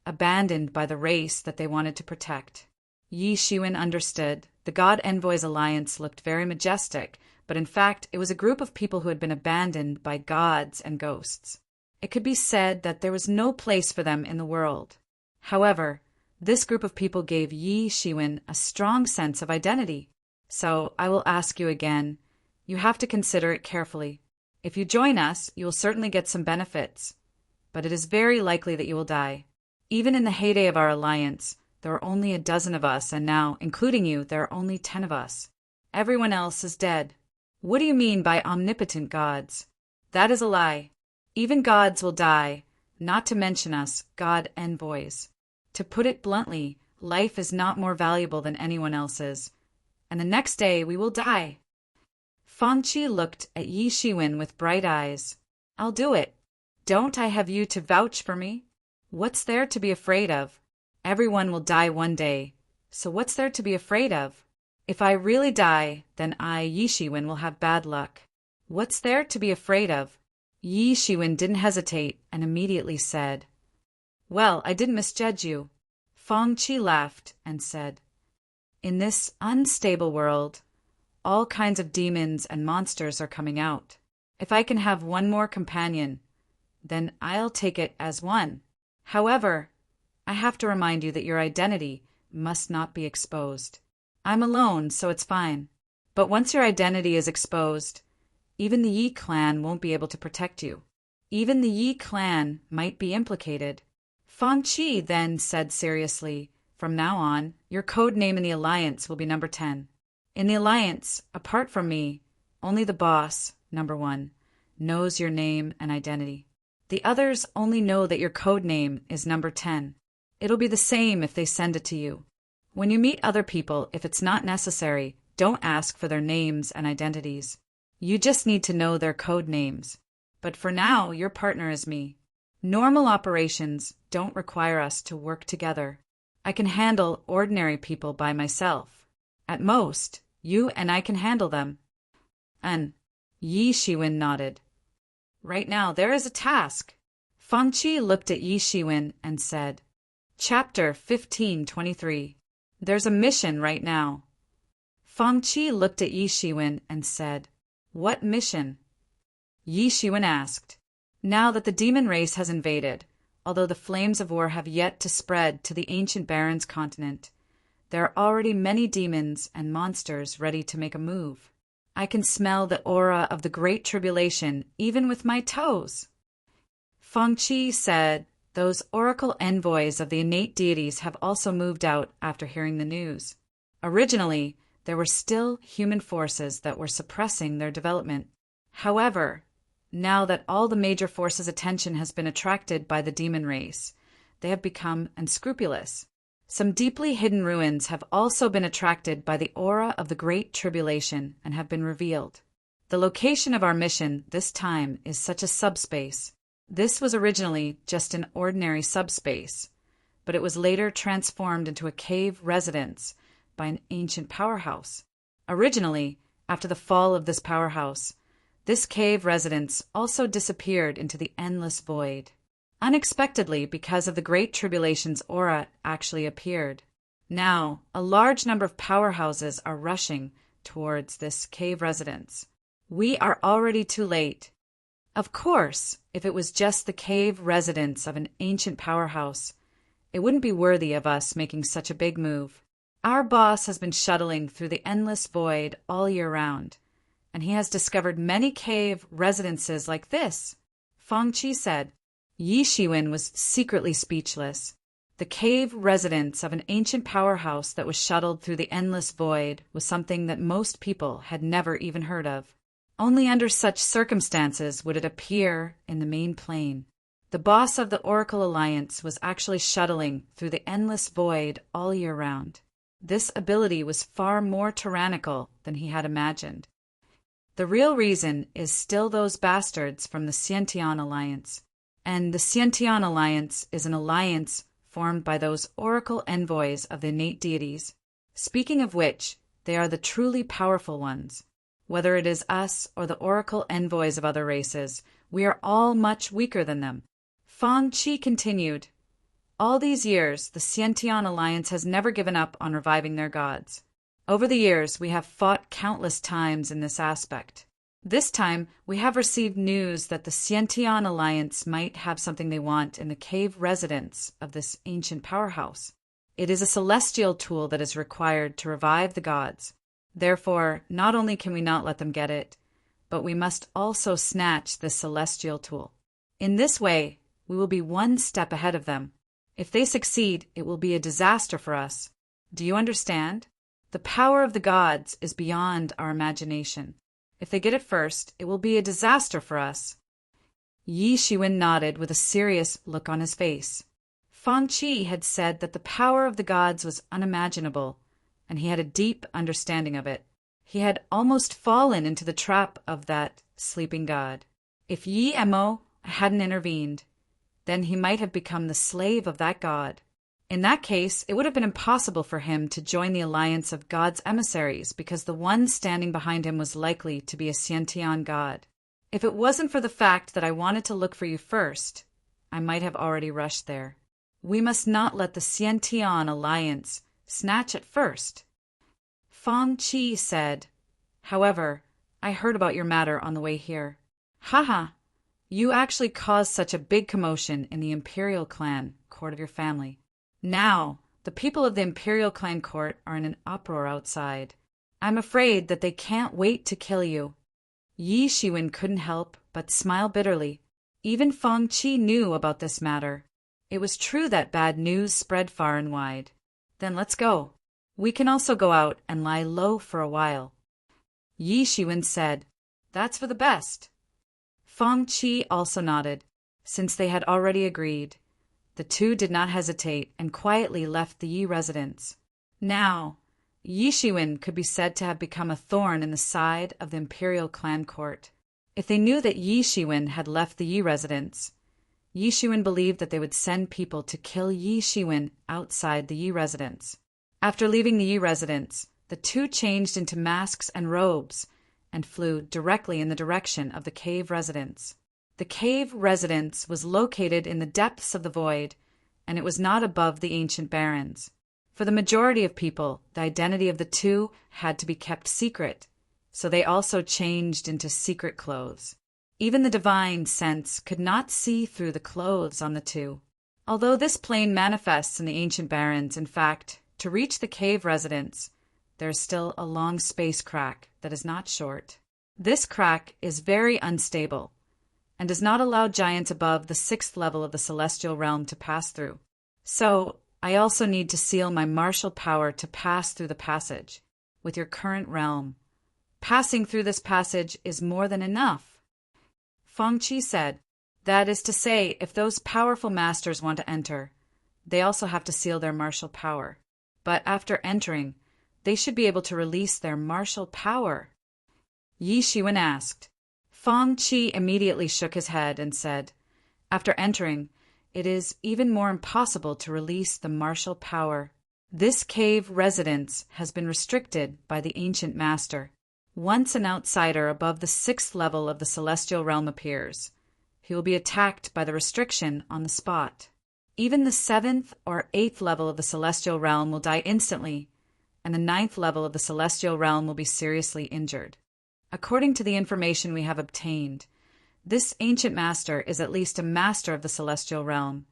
abandoned by the race that they wanted to protect. Yi Shiwen understood. The God Envoys Alliance looked very majestic, but in fact it was a group of people who had been abandoned by gods and ghosts. It could be said that there was no place for them in the world. However, this group of people gave Yi Shiwen a strong sense of identity. So I will ask you again, you have to consider it carefully. If you join us, you will certainly get some benefits, but it is very likely that you will die. Even in the heyday of our alliance, there are only a dozen of us, and now, including you, there are only 10 of us. Everyone else is dead. What do you mean by omnipotent gods? That is a lie. Even gods will die, not to mention us, God Envoys. To put it bluntly, life is not more valuable than anyone else's, and the next day we will die. Fang Qi looked at Yi Shiwen with bright eyes. I'll do it. Don't I have you to vouch for me? What's there to be afraid of? Everyone will die one day, so what's there to be afraid of? If I really die, then I, Yi Shiwen, will have bad luck. What's there to be afraid of? Yi Shiwen didn't hesitate and immediately said, Well, I didn't misjudge you. Fang Qi laughed and said, In this unstable world, all kinds of demons and monsters are coming out. If I can have one more companion, then I'll take it as one. However, I have to remind you that your identity must not be exposed. I'm alone, so it's fine. But once your identity is exposed, even the Yi clan won't be able to protect you. Even the Yi clan might be implicated. Fang Qi then said seriously, From now on, your code name in the Alliance will be number 10. In the Alliance, apart from me, only the boss, number 1, knows your name and identity. The others only know that your code name is number 10. It'll be the same if they send it to you. When you meet other people, if it's not necessary, don't ask for their names and identities. You just need to know their code names. But for now, your partner is me. Normal operations don't require us to work together. I can handle ordinary people by myself. At most, you and I can handle them. And Yi Shiwen nodded. Right now, there is a task. Fang Qi looked at Yi Shiwen and said, Chapter 1523. There's a mission right now. Fang Qi looked at Yi Shiwen and said, What mission? Yi Shiwen asked. Now that the demon race has invaded, although the flames of war have yet to spread to the ancient Barrens continent, there are already many demons and monsters ready to make a move. I can smell the aura of the Great Tribulation even with my toes. Fang Qi said, Those oracle envoys of the innate deities have also moved out after hearing the news. Originally, there were still human forces that were suppressing their development. However, now that all the major forces' attention has been attracted by the demon race, they have become unscrupulous. Some deeply hidden ruins have also been attracted by the aura of the Great Tribulation and have been revealed. The location of our mission this time is such a subspace. This was originally just an ordinary subspace, but it was later transformed into a cave residence by an ancient powerhouse. Originally, after the fall of this powerhouse, This cave residence also disappeared into the endless void. Unexpectedly, because of the Great Tribulation's aura actually appeared. Now, a large number of powerhouses are rushing towards this cave residence. We are already too late. Of course, if it was just the cave residence of an ancient powerhouse, it wouldn't be worthy of us making such a big move. Our boss has been shuttling through the endless void all year round, and he has discovered many cave residences like this, Feng Qi said. Yi Shiwen was secretly speechless. The cave residence of an ancient powerhouse that was shuttled through the endless void was something that most people had never even heard of. Only under such circumstances would it appear in the main plane. The boss of the Oracle Alliance was actually shuttling through the endless void all year round. This ability was far more tyrannical than he had imagined. The real reason is still those bastards from the Xiantian Alliance. And the Xiantian Alliance is an alliance formed by those oracle envoys of the innate deities. Speaking of which, they are the truly powerful ones. Whether it is us or the oracle envoys of other races, we are all much weaker than them. Feng Qi continued, all these years, the Xiantian Alliance has never given up on reviving their gods. Over the years, we have fought countless times in this aspect. This time, we have received news that the Xiantian Alliance might have something they want in the cave residence of this ancient powerhouse. It is a celestial tool that is required to revive the gods. Therefore, not only can we not let them get it, but we must also snatch this celestial tool. In this way, we will be one step ahead of them. If they succeed, it will be a disaster for us. Do you understand? The power of the gods is beyond our imagination. If they get it first, it will be a disaster for us. Yi Shiwen nodded with a serious look on his face. Feng Qi had said that the power of the gods was unimaginable, and he had a deep understanding of it. He had almost fallen into the trap of that sleeping god. If Yi Mo hadn't intervened, then he might have become the slave of that god. In that case, it would have been impossible for him to join the alliance of God's emissaries because the one standing behind him was likely to be a Xiantian god. If it wasn't for the fact that I wanted to look for you first, I might have already rushed there. We must not let the Xiantian alliance snatch it first. Feng Qi said, however, I heard about your matter on the way here. Haha, you actually caused such a big commotion in the Imperial clan court of your family. Now, the people of the Imperial clan court are in an uproar outside. I'm afraid that they can't wait to kill you. Yi Shiwen couldn't help but smile bitterly. Even Feng Qi knew about this matter. It was true that bad news spread far and wide. Then let's go. We can also go out and lie low for a while. Yi Shiwen said, that's for the best. Feng Qi also nodded, since they had already agreed. The two did not hesitate and quietly left the Yi residence. Now, Yi Shiwen could be said to have become a thorn in the side of the Imperial clan court. If they knew that Yi Shiwen had left the Yi residence, Yi Shiwen believed that they would send people to kill Yi Shiwen outside the Yi residence. After leaving the Yi residence, the two changed into masks and robes and flew directly in the direction of the cave residence. The cave residence was located in the depths of the void, and it was not above the ancient barrens. For the majority of people, the identity of the two had to be kept secret, so they also changed into secret clothes. Even the divine sense could not see through the clothes on the two. Although this plane manifests in the ancient barrens, in fact, to reach the cave residence, there is still a long space crack that is not short. This crack is very unstable, and does not allow giants above the 6th level of the celestial realm to pass through. So, I also need to seal my martial power to pass through the passage, with your current realm. Passing through this passage is more than enough. Feng Qi said, that is to say, if those powerful masters want to enter, they also have to seal their martial power. But after entering, they should be able to release their martial power. Yi Shiwen asked. Feng Qi immediately shook his head and said, after entering, it is even more impossible to release the martial power. This cave residence has been restricted by the ancient master. Once an outsider above the 6th level of the celestial realm appears, he will be attacked by the restriction on the spot. Even the 7th or 8th level of the celestial realm will die instantly, and the 9th level of the celestial realm will be seriously injured. According to the information we have obtained, this ancient master is at least a master of the celestial realm.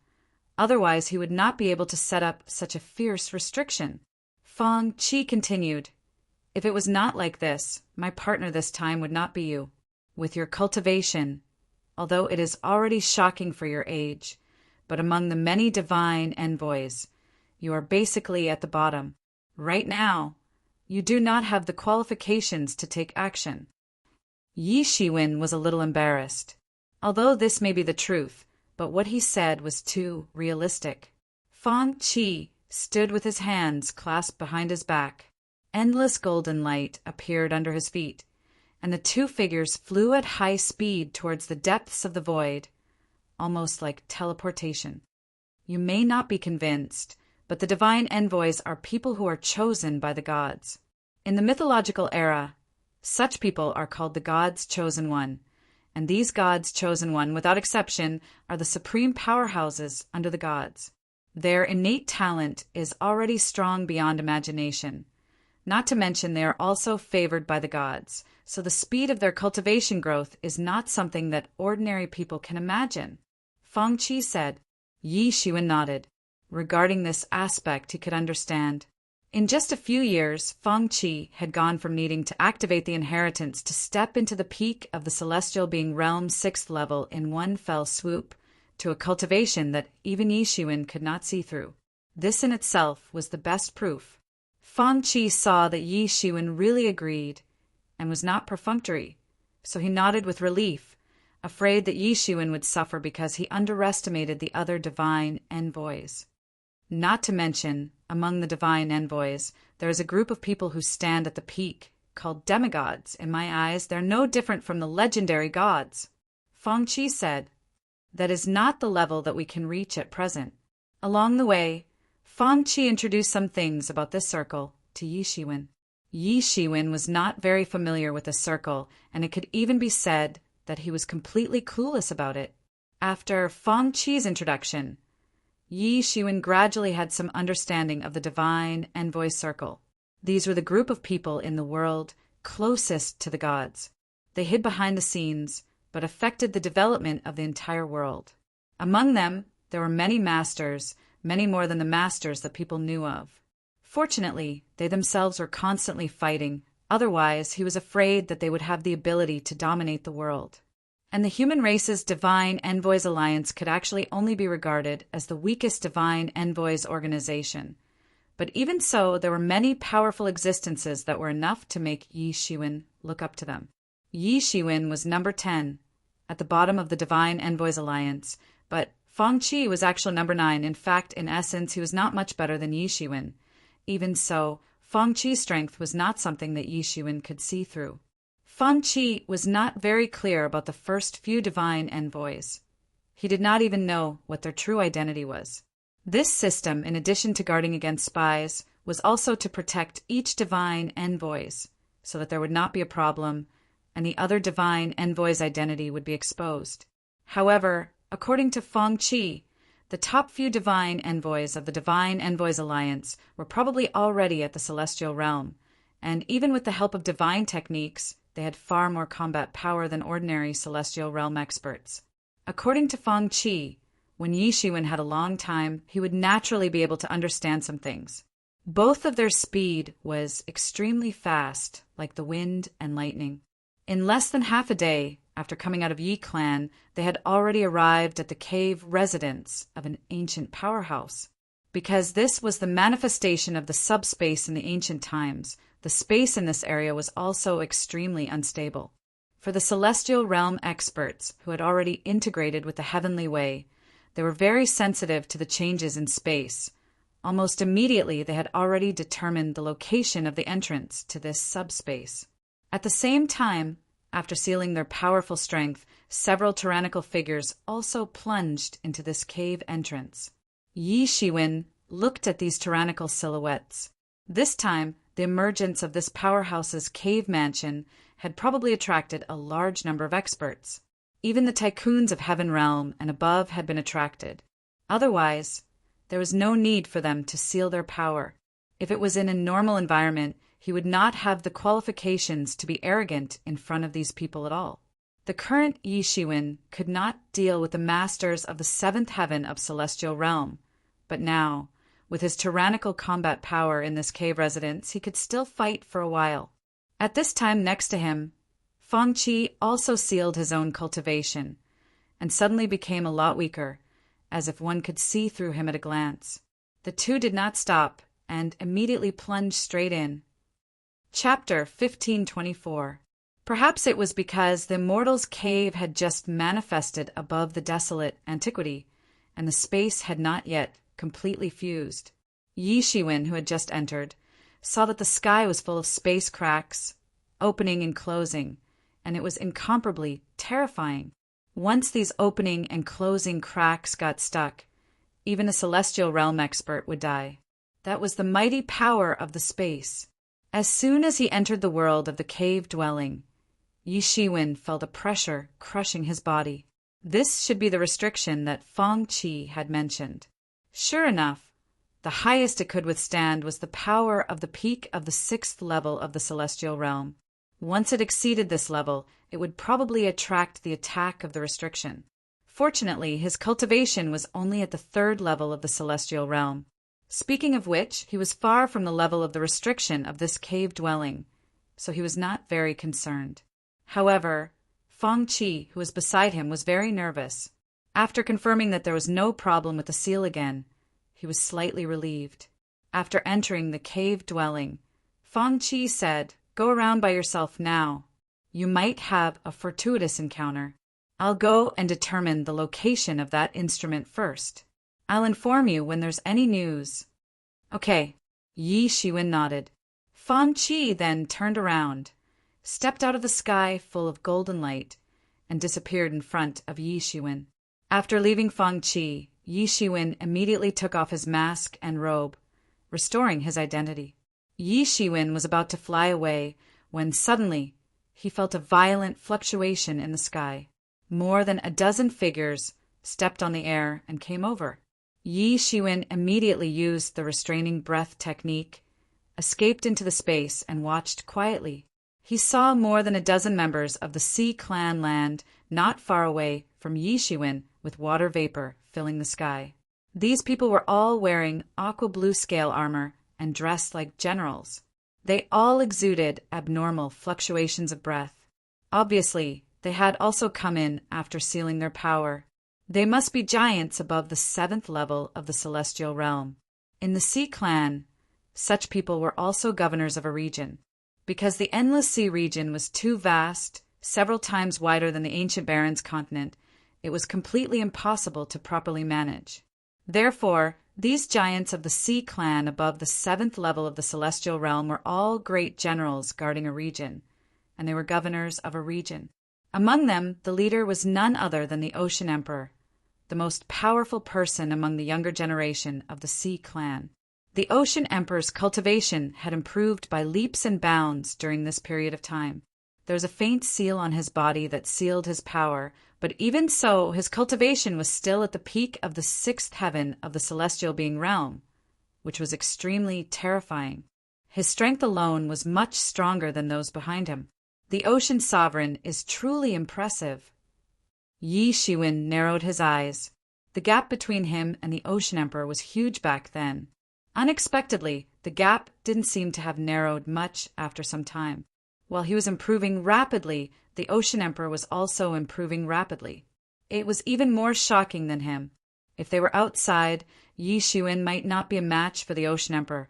Otherwise, he would not be able to set up such a fierce restriction. Feng Qi continued, "If it was not like this, my partner this time would not be you. With your cultivation, although it is already shocking for your age, but among the many divine envoys, you are basically at the bottom. Right now, you do not have the qualifications to take action." Yi Shiwen was a little embarrassed. Although this may be the truth, but what he said was too realistic. Feng Qi stood with his hands clasped behind his back. Endless golden light appeared under his feet, and the two figures flew at high speed towards the depths of the void, almost like teleportation. You may not be convinced, but the divine envoys are people who are chosen by the gods. In the mythological era, such people are called the gods' chosen one, and these gods' chosen one, without exception, are the supreme powerhouses under the gods. Their innate talent is already strong beyond imagination. Not to mention they are also favored by the gods, so the speed of their cultivation growth is not something that ordinary people can imagine. Feng Qi said. Yi Shiwen nodded. Regarding this aspect, he could understand. In just a few years, Feng Qi had gone from needing to activate the inheritance to step into the peak of the celestial being realm 6th level in one fell swoop, to a cultivation that even Yi Shiwen could not see through. This in itself was the best proof. Feng Qi saw that Yi Shiwen really agreed and was not perfunctory, so he nodded with relief, afraid that Yi Shiwen would suffer because he underestimated the other divine envoys. Not to mention, among the divine envoys, there is a group of people who stand at the peak, called demigods. In my eyes, they're no different from the legendary gods. Feng Qi said, "That is not the level that we can reach at present." Along the way, Feng Qi introduced some things about this circle to Yi Shiwen. Yi Shiwen was not very familiar with this circle, and it could even be said that he was completely clueless about it. After Feng Qi's introduction, Yi Shiwen gradually had some understanding of the divine envoy circle. These were the group of people in the world closest to the gods. They hid behind the scenes, but affected the development of the entire world. Among them, there were many masters, many more than the masters that people knew of. Fortunately, they themselves were constantly fighting, otherwise he was afraid that they would have the ability to dominate the world. And the human race's Divine Envoys Alliance could actually only be regarded as the weakest Divine Envoys organization. But even so, there were many powerful existences that were enough to make Yi Shiwen look up to them. Yi Shiwen was number 10, at the bottom of the Divine Envoys Alliance, but Feng Qi was actually number 9. In fact, in essence, he was not much better than Yi Shiwen. Even so, Feng Qi's strength was not something that Yi Shiwen could see through. Feng Qi was not very clear about the first few divine envoys. He did not even know what their true identity was. This system, in addition to guarding against spies, was also to protect each divine envoys, so that there would not be a problem, and the other divine envoy's identity would be exposed. However, according to Feng Qi, the top few divine envoys of the Divine Envoys Alliance were probably already at the celestial realm, and even with the help of divine techniques, they had far more combat power than ordinary celestial realm experts. According to Feng Qi, when Yi Shiwen had a long time, he would naturally be able to understand some things. Both of their speed was extremely fast, like the wind and lightning. In less than half a day, after coming out of Yi Clan, they had already arrived at the cave residence of an ancient powerhouse. Because this was the manifestation of the subspace in the ancient times, the space in this area was also extremely unstable. For the celestial realm experts who had already integrated with the heavenly way, they were very sensitive to the changes in space. Almost immediately, they had already determined the location of the entrance to this subspace. At the same time, after sealing their powerful strength, several tyrannical figures also plunged into this cave entrance. Yi Shiwen looked at these tyrannical silhouettes. This time, The emergence of this powerhouse's cave mansion had probably attracted a large number of experts. Even the tycoons of Heaven Realm and above had been attracted. Otherwise, there was no need for them to seal their power. If it was in a normal environment, he would not have the qualifications to be arrogant in front of these people at all. The current Yi Shiwen could not deal with the masters of the seventh heaven of celestial realm, but now, with his tyrannical combat power in this cave residence, he could still fight for a while. At this time next to him, Fang Qi also sealed his own cultivation, and suddenly became a lot weaker, as if one could see through him at a glance. The two did not stop, and immediately plunged straight in. Chapter 1524. Perhaps it was because the immortal's cave had just manifested above the desolate antiquity, and the space had not yet completely fused. Yi Shiwen, who had just entered, saw that the sky was full of space cracks, opening and closing, and it was incomparably terrifying. Once these opening and closing cracks got stuck, even a celestial realm expert would die. That was the mighty power of the space. As soon as he entered the world of the cave dwelling, Yi Shiwen felt a pressure crushing his body. This should be the restriction that Fang Qi had mentioned. Sure enough, the highest it could withstand was the power of the peak of the sixth level of the celestial realm. Once it exceeded this level, it would probably attract the attack of the restriction. Fortunately, his cultivation was only at the third level of the celestial realm. Speaking of which, he was far from the level of the restriction of this cave dwelling, so he was not very concerned. However, Fang Qi, who was beside him, was very nervous. After confirming that there was no problem with the seal again, he was slightly relieved. After entering the cave dwelling, Fang Qi said, "Go around by yourself now. You might have a fortuitous encounter. I'll go and determine the location of that instrument first. I'll inform you when there's any news." "Okay." Yi Shiwen nodded. Fang Qi then turned around, stepped out of the sky full of golden light, and disappeared in front of Yi Shiwen. After leaving Fang Qi, Yi Shiwen immediately took off his mask and robe, restoring his identity. Yi Shiwen was about to fly away when suddenly he felt a violent fluctuation in the sky. More than a dozen figures stepped on the air and came over. Yi Shiwen immediately used the restraining breath technique, escaped into the space, and watched quietly. He saw more than a dozen members of the Sea Clan land not far away from Yi Shiwen with water vapor filling the sky. These people were all wearing aqua blue scale armor and dressed like generals. They all exuded abnormal fluctuations of breath. Obviously, they had also come in after sealing their power. They must be giants above the seventh level of the celestial realm. In the Sea Clan, such people were also governors of a region. Because the Endless Sea region was too vast, several times wider than the ancient Barrens continent, it was completely impossible to properly manage. Therefore, these giants of the Sea Clan above the seventh level of the celestial realm were all great generals guarding a region, and they were governors of a region. Among them, the leader was none other than the Ocean Emperor, the most powerful person among the younger generation of the Sea Clan. The Ocean Emperor's cultivation had improved by leaps and bounds during this period of time. There was a faint seal on his body that sealed his power, but even so, his cultivation was still at the peak of the sixth heaven of the celestial being realm, which was extremely terrifying. His strength alone was much stronger than those behind him. The Ocean Sovereign is truly impressive. Yi Shiwen narrowed his eyes. The gap between him and the Ocean Emperor was huge back then. Unexpectedly, the gap didn't seem to have narrowed much after some time. While he was improving rapidly, the Ocean Emperor was also improving rapidly. It was even more shocking than him. If they were outside, Yi Shiwen might not be a match for the Ocean Emperor,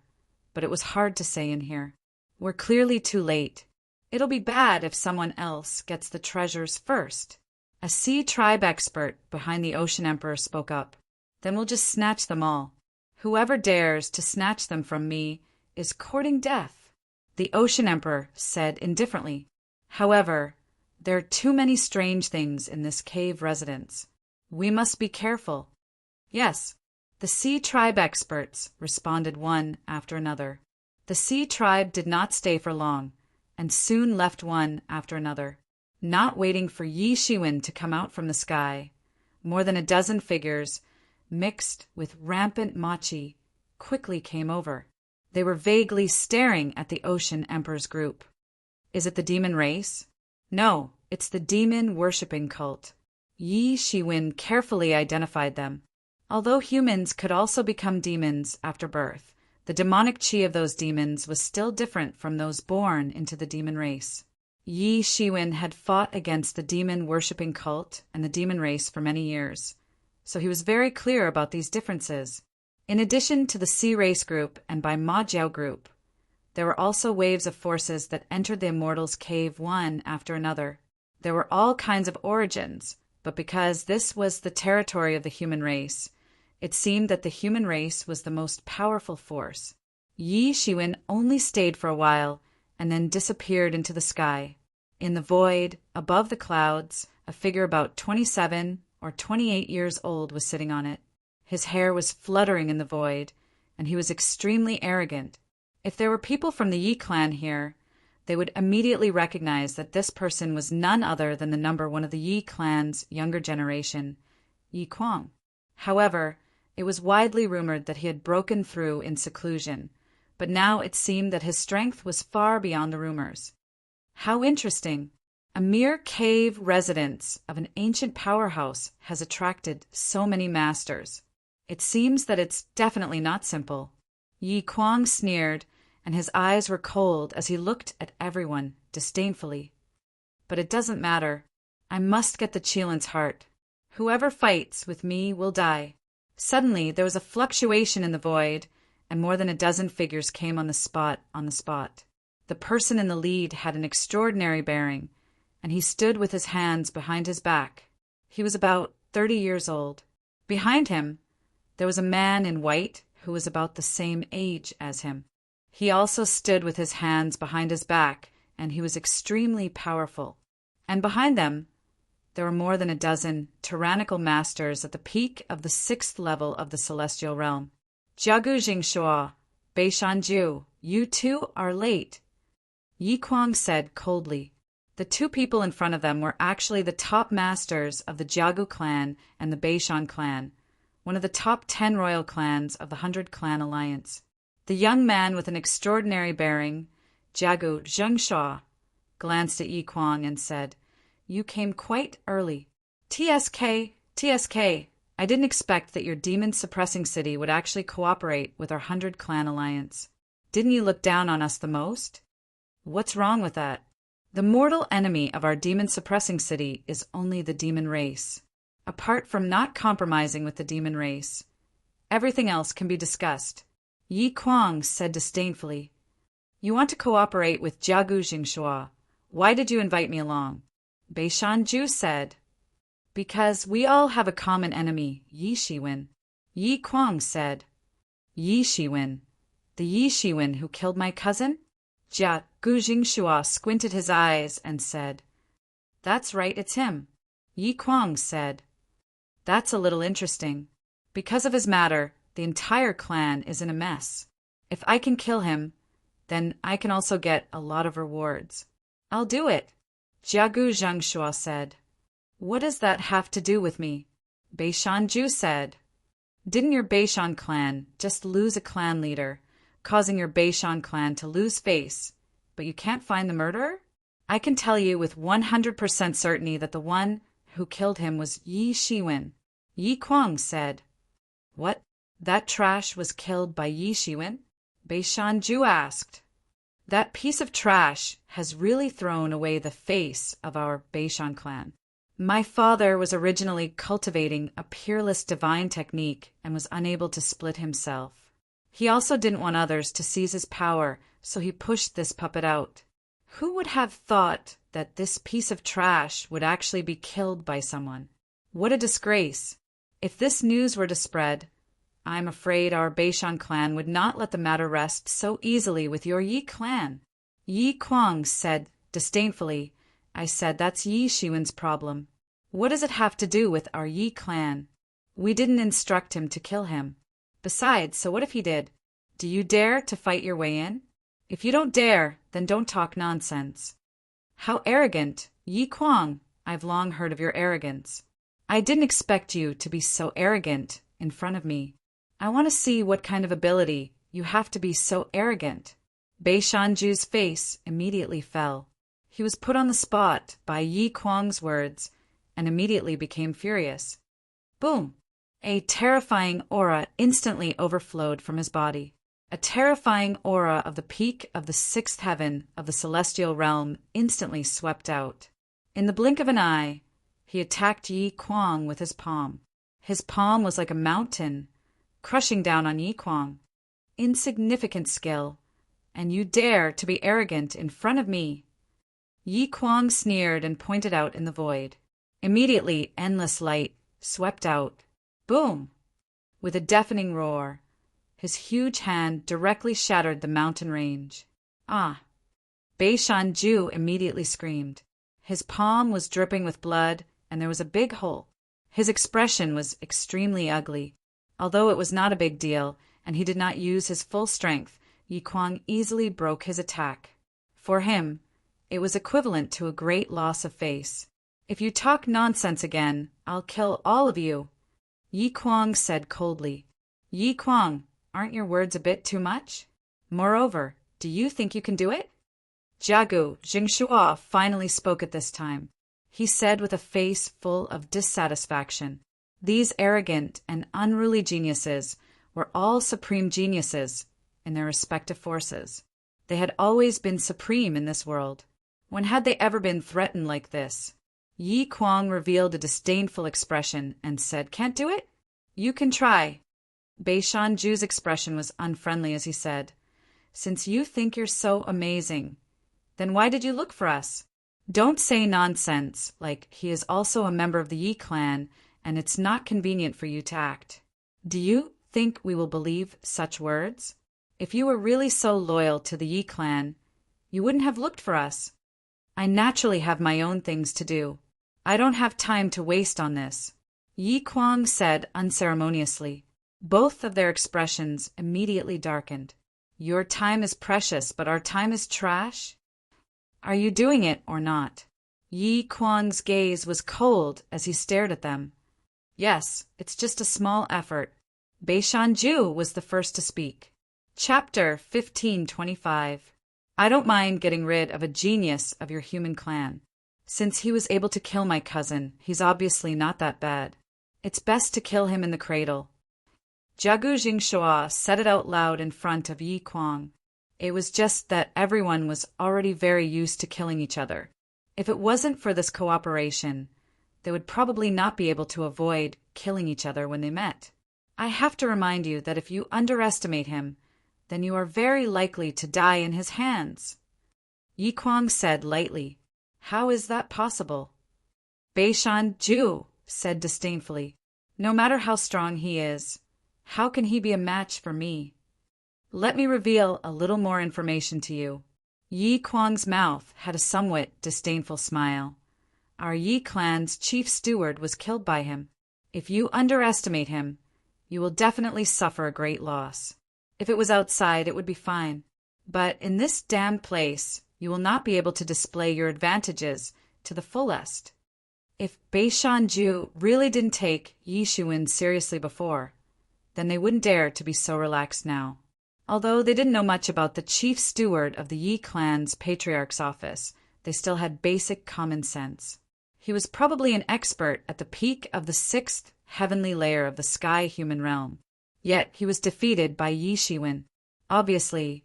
but it was hard to say in here. We're clearly too late. It'll be bad if someone else gets the treasures first. A Sea Tribe expert behind the Ocean Emperor spoke up. Then we'll just snatch them all. Whoever dares to snatch them from me is courting death, the Ocean Emperor said indifferently. However, there are too many strange things in this cave residence. We must be careful. Yes, the Sea Tribe experts responded one after another. The Sea tribe did not stay for long, and soon left one after another. Not waiting for Yi Shiwen to come out from the sky, more than a dozen figures, mixed with rampant mochi, quickly came over. They were vaguely staring at the Ocean Emperor's group. Is it the demon race? No, it's the demon-worshipping cult. Yi Shiwen carefully identified them. Although humans could also become demons after birth, the demonic chi of those demons was still different from those born into the demon race. Yi Shiwen had fought against the demon-worshipping cult and the demon race for many years, so he was very clear about these differences. In addition to the Sea race group and by Ma Jiao group, there were also waves of forces that entered the Immortals' cave one after another. There were all kinds of origins, but because this was the territory of the human race, it seemed that the human race was the most powerful force. Yi Shiwen only stayed for a while and then disappeared into the sky. In the void, above the clouds, a figure about 27 or 28 years old was sitting on it. His hair was fluttering in the void, and he was extremely arrogant. If there were people from the Yi clan here, they would immediately recognize that this person was none other than the number one of the Yi clan's younger generation, Yi Kuang. However, it was widely rumored that he had broken through in seclusion, but now it seemed that his strength was far beyond the rumors. How interesting! A mere cave residence of an ancient powerhouse has attracted so many masters. It seems that it's definitely not simple. Yi Kuang sneered, and his eyes were cold as he looked at everyone disdainfully. But it doesn't matter. I must get the Qilin's heart. Whoever fights with me will die. Suddenly there was a fluctuation in the void, and more than a dozen figures came on the spot. The person in the lead had an extraordinary bearing, and he stood with his hands behind his back. He was about 30 years old. Behind him, there was a man in white who was about the same age as him. He also stood with his hands behind his back, and he was extremely powerful. And behind them, there were more than a dozen tyrannical masters at the peak of the 6th level of the celestial realm. Jiagu Jingshua, Bei Shanju, you two are late, Yi Kuang said coldly. The two people in front of them were actually the top masters of the Jiagu clan and the Beishan clan, one of the top 10 royal clans of the 100-clan alliance. The young man with an extraordinary bearing, Jiagu Zhengshua, glanced at Yi Kuang and said, "You came quite early. TSK, I didn't expect that your demon-suppressing city would actually cooperate with our 100-clan alliance. Didn't you look down on us the most? What's wrong with that? The mortal enemy of our demon-suppressing city is only the demon race. Apart from not compromising with the demon race, everything else can be discussed." Yi Kuang said disdainfully, "You want to cooperate with Jiagu Jingshua. Why did you invite me along?" Bei Shanju said, "Because we all have a common enemy, Yi Shiwen." Yi Kuang said, "Yi Shiwen? The Yi Shiwen who killed my cousin?" Jiagu Jingshua squinted his eyes and said, "That's right, it's him." Yi Kuang said, "That's a little interesting. Because of his matter, the entire clan is in a mess. If I can kill him, then I can also get a lot of rewards." "I'll do it," Jiagu Zhengshua said. "What does that have to do with me?" Bei Shanju said, "Didn't your Beishan clan just lose a clan leader, causing your Beishan clan to lose face, but you can't find the murderer? I can tell you with 100% certainty that the one who killed him was Yi Shiwen." Yi Kuang said, "What? That trash was killed by Yi Shiwen?" Bei Shanju asked. "That piece of trash has really thrown away the face of our Beishan clan. My father was originally cultivating a peerless divine technique and was unable to split himself. He also didn't want others to seize his power, so he pushed this puppet out. Who would have thought that this piece of trash would actually be killed by someone? What a disgrace! If this news were to spread, I'm afraid our Beishan clan would not let the matter rest so easily with your Yi clan." Yi Kuang said disdainfully, "I said that's Yi Shiwen's problem. What does it have to do with our Yi clan? We didn't instruct him to kill him. Besides, so what if he did? Do you dare to fight your way in?" If you don't dare, then don't talk nonsense. How arrogant! Yi Kuang, I've long heard of your arrogance. I didn't expect you to be so arrogant in front of me. I want to see what kind of ability you have to be so arrogant. Bei Shanju's face immediately fell. He was put on the spot by Yi Kuang's words and immediately became furious. Boom! A terrifying aura instantly overflowed from his body. A terrifying aura of the peak of the sixth heaven of the celestial realm instantly swept out. In the blink of an eye, he attacked Yi Kuang with his palm. His palm was like a mountain, crushing down on Yi Kuang. Insignificant skill, and you dare to be arrogant in front of me. Yi Kuang sneered and pointed out in the void. Immediately, endless light swept out. Boom! With a deafening roar, his huge hand directly shattered the mountain range. Ah! Bei Shanju immediately screamed. His palm was dripping with blood, and there was a big hole. His expression was extremely ugly. Although it was not a big deal, and he did not use his full strength, Yi Kuang easily broke his attack. For him, it was equivalent to a great loss of face. If you talk nonsense again, I'll kill all of you, Yi Kuang said coldly. Yi Kuang, aren't your words a bit too much? Moreover, do you think you can do it? Jiagu Jingshua finally spoke at this time. He said with a face full of dissatisfaction. These arrogant and unruly geniuses were all supreme geniuses in their respective forces. They had always been supreme in this world. When had they ever been threatened like this? Yi Kuang revealed a disdainful expression and said, Can't do it? You can try. Bei Shanju's expression was unfriendly as he said, Since you think you're so amazing, then why did you look for us? Don't say nonsense, like he is also a member of the Yi clan and it's not convenient for you to act. Do you think we will believe such words? If you were really so loyal to the Yi clan, you wouldn't have looked for us. I naturally have my own things to do. I don't have time to waste on this, Yi Kuang said unceremoniously. Both of their expressions immediately darkened. Your time is precious, but our time is trash? Are you doing it or not? Yi Kuang's gaze was cold as he stared at them. Yes, it's just a small effort. Bei Shanju was the first to speak. Chapter 1525. I don't mind getting rid of a genius of your human clan. Since he was able to kill my cousin, he's obviously not that bad. It's best to kill him in the cradle. Jiagu Jingshua said it out loud in front of Yi Kuang. It was just that everyone was already very used to killing each other. If it wasn't for this cooperation, they would probably not be able to avoid killing each other when they met. I have to remind you that if you underestimate him, then you are very likely to die in his hands. Yi Kuang said lightly. How is that possible? Bei Shanju said disdainfully. No matter how strong he is, how can he be a match for me? Let me reveal a little more information to you. Yi Kuang's mouth had a somewhat disdainful smile. Our Yi clan's chief steward was killed by him. If you underestimate him, you will definitely suffer a great loss. If it was outside, it would be fine. But in this damned place, you will not be able to display your advantages to the fullest. If Bei Shanju really didn't take Yi Xuan seriously before, then they wouldn't dare to be so relaxed now. Although they didn't know much about the chief steward of the Yi clan's patriarch's office, they still had basic common sense. He was probably an expert at the peak of the sixth heavenly layer of the sky human realm. Yet he was defeated by Yi Xuan. Obviously,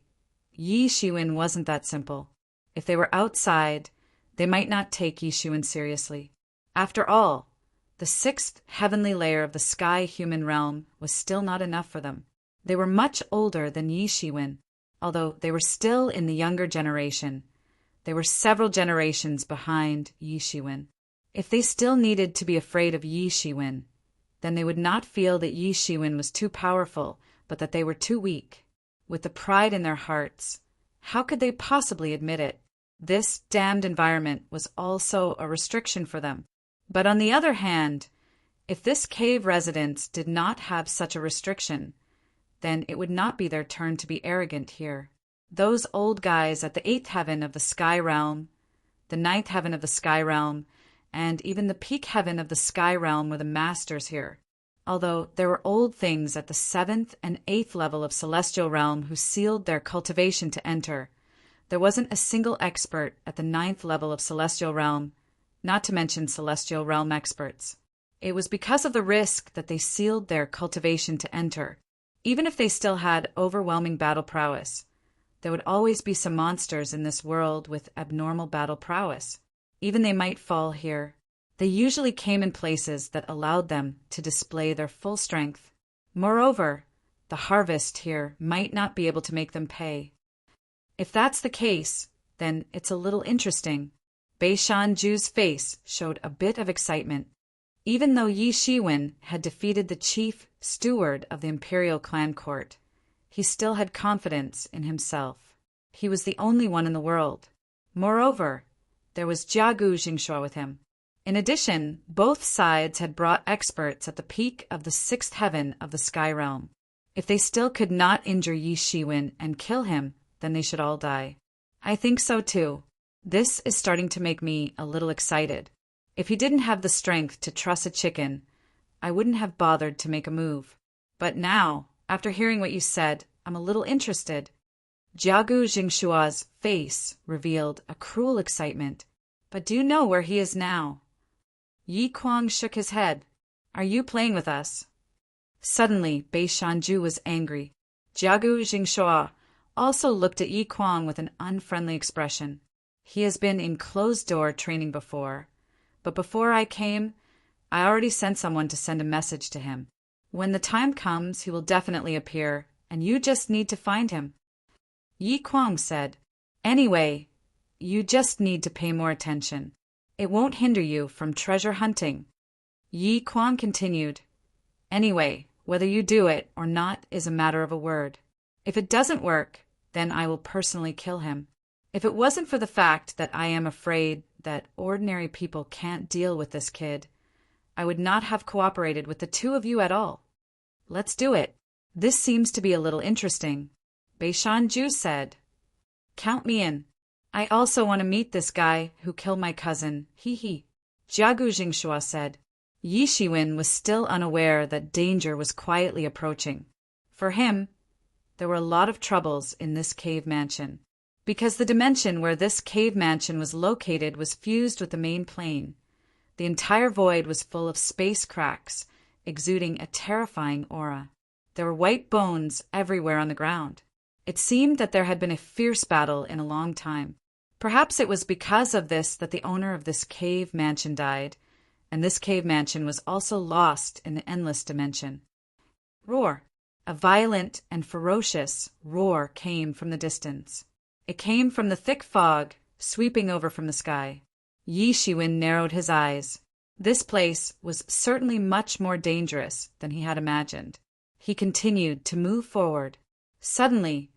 Yi Xuan wasn't that simple. If they were outside, they might not take Yi Xuan seriously. After all, the sixth heavenly layer of the sky human realm was still not enough for them. They were much older than Yi Xuan, although they were still in the younger generation. They were several generations behind Yi Xuan. If they still needed to be afraid of Yi Xuan, then they would not feel that Yi Xuan was too powerful, but that they were too weak. With the pride in their hearts, how could they possibly admit it? This damned environment was also a restriction for them. But on the other hand, if this cave residence did not have such a restriction, then it would not be their turn to be arrogant here. Those old guys at the 8th heaven of the sky realm, the 9th heaven of the sky realm, and even the peak heaven of the sky realm were the masters here. Although there were old things at the 7th and 8th level of celestial realm who sealed their cultivation to enter, there wasn't a single expert at the 9th level of celestial realm, not to mention celestial realm experts. It was because of the risk that they sealed their cultivation to enter. Even if they still had overwhelming battle prowess, there would always be some monsters in this world with abnormal battle prowess. Even they might fall here. They usually came in places that allowed them to display their full strength. Moreover, the harvest here might not be able to make them pay. If that's the case, then it's a little interesting. Beishan Ju's face showed a bit of excitement. Even though Yi Shiwen had defeated the chief steward of the imperial clan court, he still had confidence in himself. He was the only one in the world. Moreover, there was Jiagu Jingshua with him. In addition, both sides had brought experts at the peak of the 6th heaven of the sky realm. If they still could not injure Yi Shiwen and kill him, then they should all die. I think so too. This is starting to make me a little excited. If he didn't have the strength to truss a chicken, I wouldn't have bothered to make a move. But now, after hearing what you said, I'm a little interested. Jiagu Jingshua's face revealed a cruel excitement. But do you know where he is now? Yi Kuang shook his head. Are you playing with us? Suddenly, Beishan Ju was angry. Jiagu Jingshua also looked at Yi Kuang with an unfriendly expression. He has been in closed-door training before, but before I came, I already sent someone to send a message to him. When the time comes, he will definitely appear, and you just need to find him. Yi Kuang said, Anyway, you just need to pay more attention. It won't hinder you from treasure hunting. Yi Kuang continued, Anyway, whether you do it or not is a matter of a word. If it doesn't work, then I will personally kill him. If it wasn't for the fact that I am afraid that ordinary people can't deal with this kid, I would not have cooperated with the two of you at all. Let's do it. This seems to be a little interesting. Beishan Ju said, Count me in. I also want to meet this guy who killed my cousin, he. Jiagu Jingshua said. Yi Shiwen was still unaware that danger was quietly approaching. For him, there were a lot of troubles in this cave mansion. Because the dimension where this cave mansion was located was fused with the main plane, the entire void was full of space cracks, exuding a terrifying aura. There were white bones everywhere on the ground. It seemed that there had been a fierce battle in a long time. Perhaps it was because of this that the owner of this cave mansion died, and this cave mansion was also lost in the endless dimension. Roar! A violent and ferocious roar came from the distance. It came from the thick fog sweeping over from the sky. Yi Shiwen narrowed his eyes. This place was certainly much more dangerous than he had imagined. He continued to move forward. Suddenly,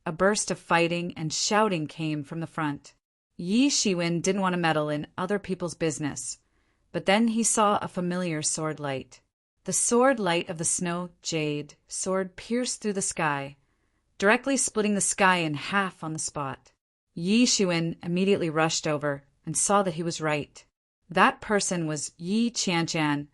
a burst of fighting and shouting came from the front. Yi Shiwen didn't want to meddle in other people's business, but then he saw a familiar sword light. The sword light of the snow jade sword pierced through the sky, directly splitting the sky in half on the spot. Yi Shiwen immediately rushed over and saw that he was right. That person was Yi Qianchan,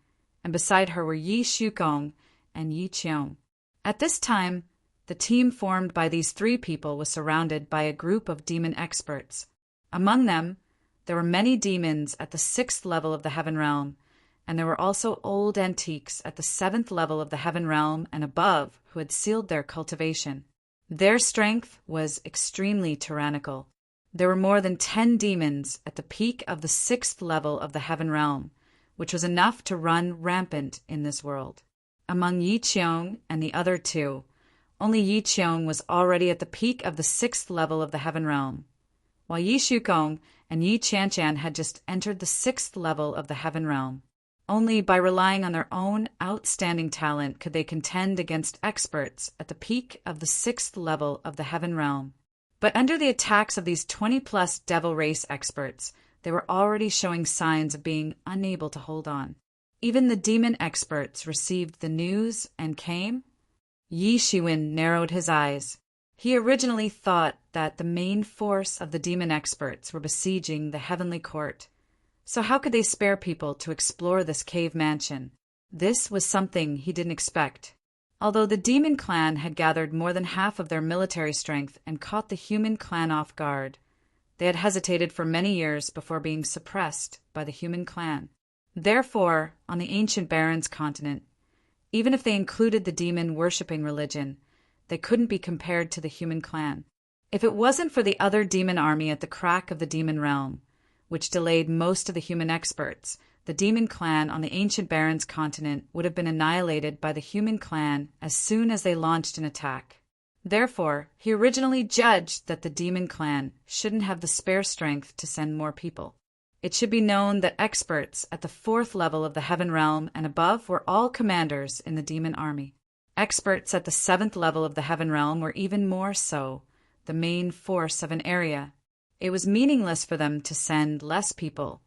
and beside her were Yi Shukong and Yi Qiong. At this time, the team formed by these three people was surrounded by a group of demon experts. Among them, there were many demons at the 6th level of the Heaven Realm, and there were also old antiques at the 7th level of the Heaven Realm and above who had sealed their cultivation. Their strength was extremely tyrannical. There were more than 10 demons at the peak of the 6th level of the Heaven Realm, which was enough to run rampant in this world. Among Yi Qiong and the other two, only Yi Qiong was already at the peak of the 6th level of the Heaven Realm, while Yi Shukong and Yi Qianchan had just entered the 6th level of the Heaven Realm. Only by relying on their own outstanding talent could they contend against experts at the peak of the 6th level of the Heaven Realm. But under the attacks of these 20-plus devil race experts, they were already showing signs of being unable to hold on. Even the demon experts received the news and came. Yi Shiwen narrowed his eyes. He originally thought that the main force of the demon experts were besieging the heavenly court. So how could they spare people to explore this cave mansion? This was something he didn't expect. Although the demon clan had gathered more than half of their military strength and caught the human clan off guard, they had hesitated for many years before being suppressed by the human clan. Therefore, on the ancient Barrens continent, even if they included the demon-worshipping religion, they couldn't be compared to the human clan. If it wasn't for the other demon army at the crack of the demon realm, which delayed most of the human experts, the demon clan on the ancient Barrens continent would have been annihilated by the human clan as soon as they launched an attack. Therefore, he originally judged that the demon clan shouldn't have the spare strength to send more people. It should be known that experts at the 4th level of the heaven realm and above were all commanders in the demon army. Experts at the 7th level of the heaven realm were even more so, the main force of an area. It was meaningless for them to send less people,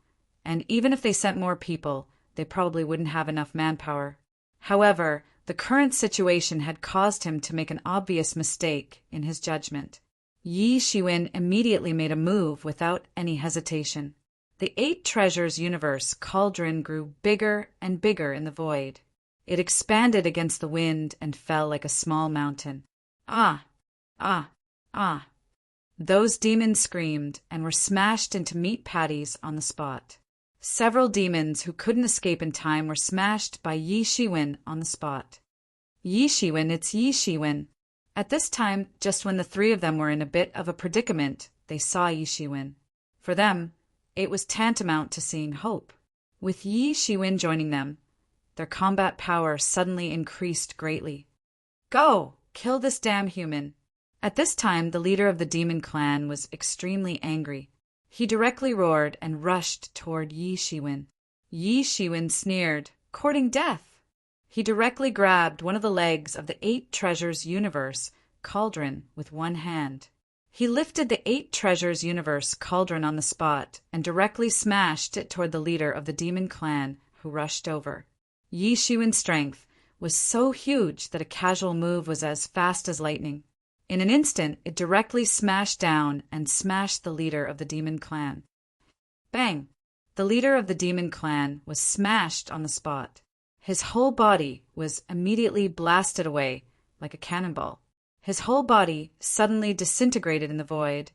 and even if they sent more people, they probably wouldn't have enough manpower. However, the current situation had caused him to make an obvious mistake in his judgment. Yi Shiwen immediately made a move without any hesitation. The 8 treasures universe cauldron grew bigger and bigger in the void. It expanded against the wind and fell like a small mountain. Ah! Ah! Ah! Those demons screamed and were smashed into meat patties on the spot. Several demons who couldn't escape in time were smashed by Yi Shiwen on the spot. Yi Shiwen, it's Yi Shiwen. At this time, just when the 3 of them were in a bit of a predicament, they saw Yi Shiwen. For them, it was tantamount to seeing hope. With Yi Shiwen joining them, their combat power suddenly increased greatly. Go! Kill this damn human! At this time, the leader of the demon clan was extremely angry. He directly roared and rushed toward Yi Shiwen. Yi Shiwen sneered, courting death. He directly grabbed one of the legs of the 8 treasures universe cauldron with one hand. He lifted the 8 treasures universe cauldron on the spot and directly smashed it toward the leader of the demon clan, who rushed over. Yi Shiwen's strength was so huge that a casual move was as fast as lightning. In an instant, it directly smashed down and smashed the leader of the demon clan. Bang! The leader of the demon clan was smashed on the spot. His whole body was immediately blasted away like a cannonball. His whole body suddenly disintegrated in the void,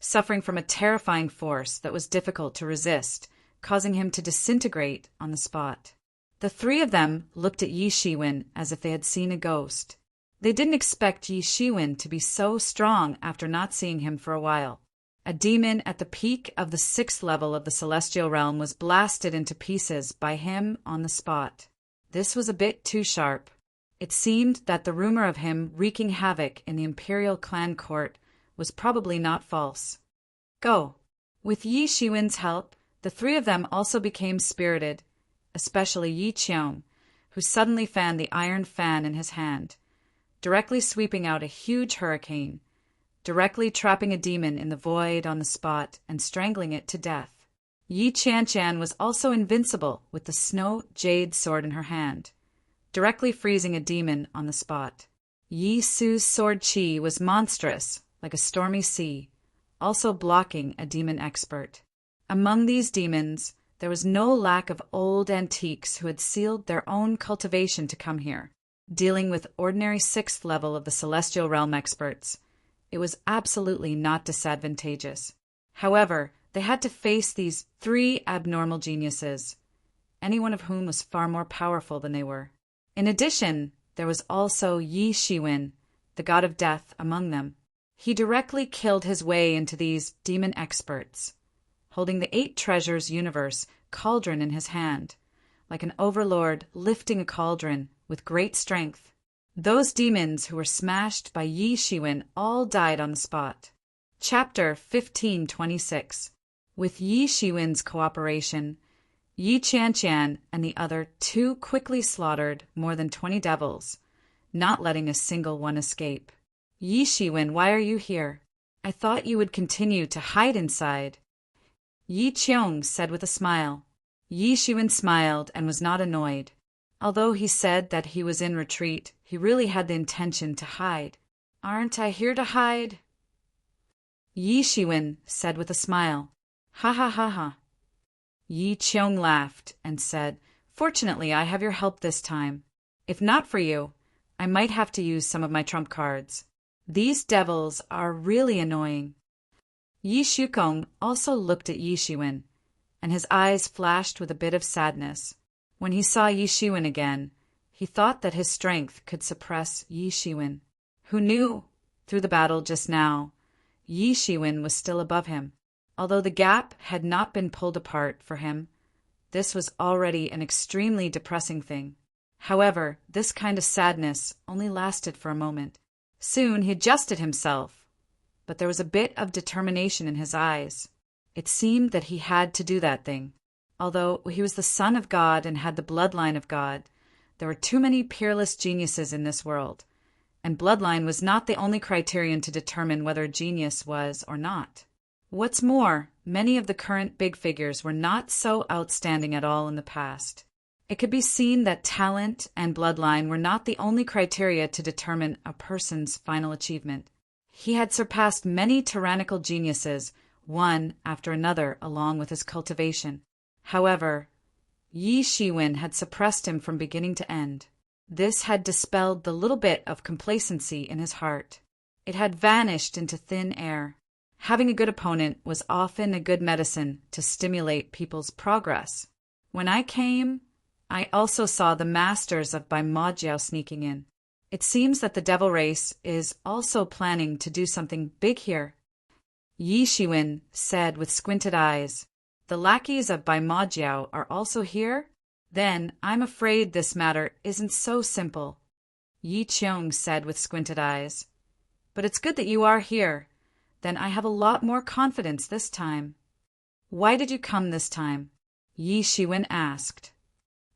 suffering from a terrifying force that was difficult to resist, causing him to disintegrate on the spot. The 3 of them looked at Yi Shiwen as if they had seen a ghost. They didn't expect Yi Shiwen to be so strong after not seeing him for a while. A demon at the peak of the 6th level of the celestial realm was blasted into pieces by him on the spot. This was a bit too sharp. It seemed that the rumor of him wreaking havoc in the imperial clan court was probably not false. Go! With Yi Shiwen's help, the 3 of them also became spirited, especially Yi Qiong, who suddenly fanned the iron fan in his hand, directly sweeping out a huge hurricane, directly trapping a demon in the void on the spot and strangling it to death. Yi Qianshan was also invincible with the snow jade sword in her hand, directly freezing a demon on the spot. Yi Su's sword chi was monstrous, like a stormy sea, also blocking a demon expert. Among these demons, there was no lack of old antiques who had sealed their own cultivation to come here. Dealing with ordinary 6th level of the celestial realm experts, it was absolutely not disadvantageous. However, they had to face these 3 abnormal geniuses, any one of whom was far more powerful than they were. In addition, there was also Yi Shiwen, the god of death, among them. He directly killed his way into these demon experts, holding the 8 treasures universe cauldron in his hand, like an overlord lifting a cauldron with great strength. Those demons who were smashed by Yi Shiwen all died on the spot. Chapter 1526. With Yi Shiwen's cooperation, Yi Qianshan and the other 2 quickly slaughtered more than 20 devils, not letting a single one escape. Yi Shiwen, why are you here? I thought you would continue to hide inside. Yi Qiong said with a smile. Yi Shiwen smiled and was not annoyed. Although he said that he was in retreat, he really had the intention to hide. Aren't I here to hide? Yi Shiwen said with a smile. Ha ha ha ha. Yi Qiong laughed and said, Fortunately, I have your help this time. If not for you, I might have to use some of my trump cards. These devils are really annoying. Yi Shukong also looked at Yi Shiwen, and his eyes flashed with a bit of sadness. When he saw Yi Shiwen again, he thought that his strength could suppress Yi Shiwen. Who knew, through the battle just now, Yi Shiwen was still above him. Although the gap had not been pulled apart for him, this was already an extremely depressing thing. However, this kind of sadness only lasted for a moment. Soon he adjusted himself, but there was a bit of determination in his eyes. It seemed that he had to do that thing. Although he was the son of God and had the bloodline of God, there were too many peerless geniuses in this world, and bloodline was not the only criterion to determine whether a genius was or not. What's more, many of the current big figures were not so outstanding at all in the past. It could be seen that talent and bloodline were not the only criteria to determine a person's final achievement. He had surpassed many tyrannical geniuses, one after another, along with his cultivation. However, Yi Shiwen had suppressed him from beginning to end. This had dispelled the little bit of complacency in his heart. It had vanished into thin air. Having a good opponent was often a good medicine to stimulate people's progress. When I came, I also saw the masters of Bai Majiao sneaking in. It seems that the devil race is also planning to do something big here. Yi Shiwen said with squinted eyes, The lackeys of Bai Majiao are also here? Then I'm afraid this matter isn't so simple. Yi Qiong said with squinted eyes, But it's good that you are here. Then I have a lot more confidence this time. Why did you come this time? Yi Shiwen asked.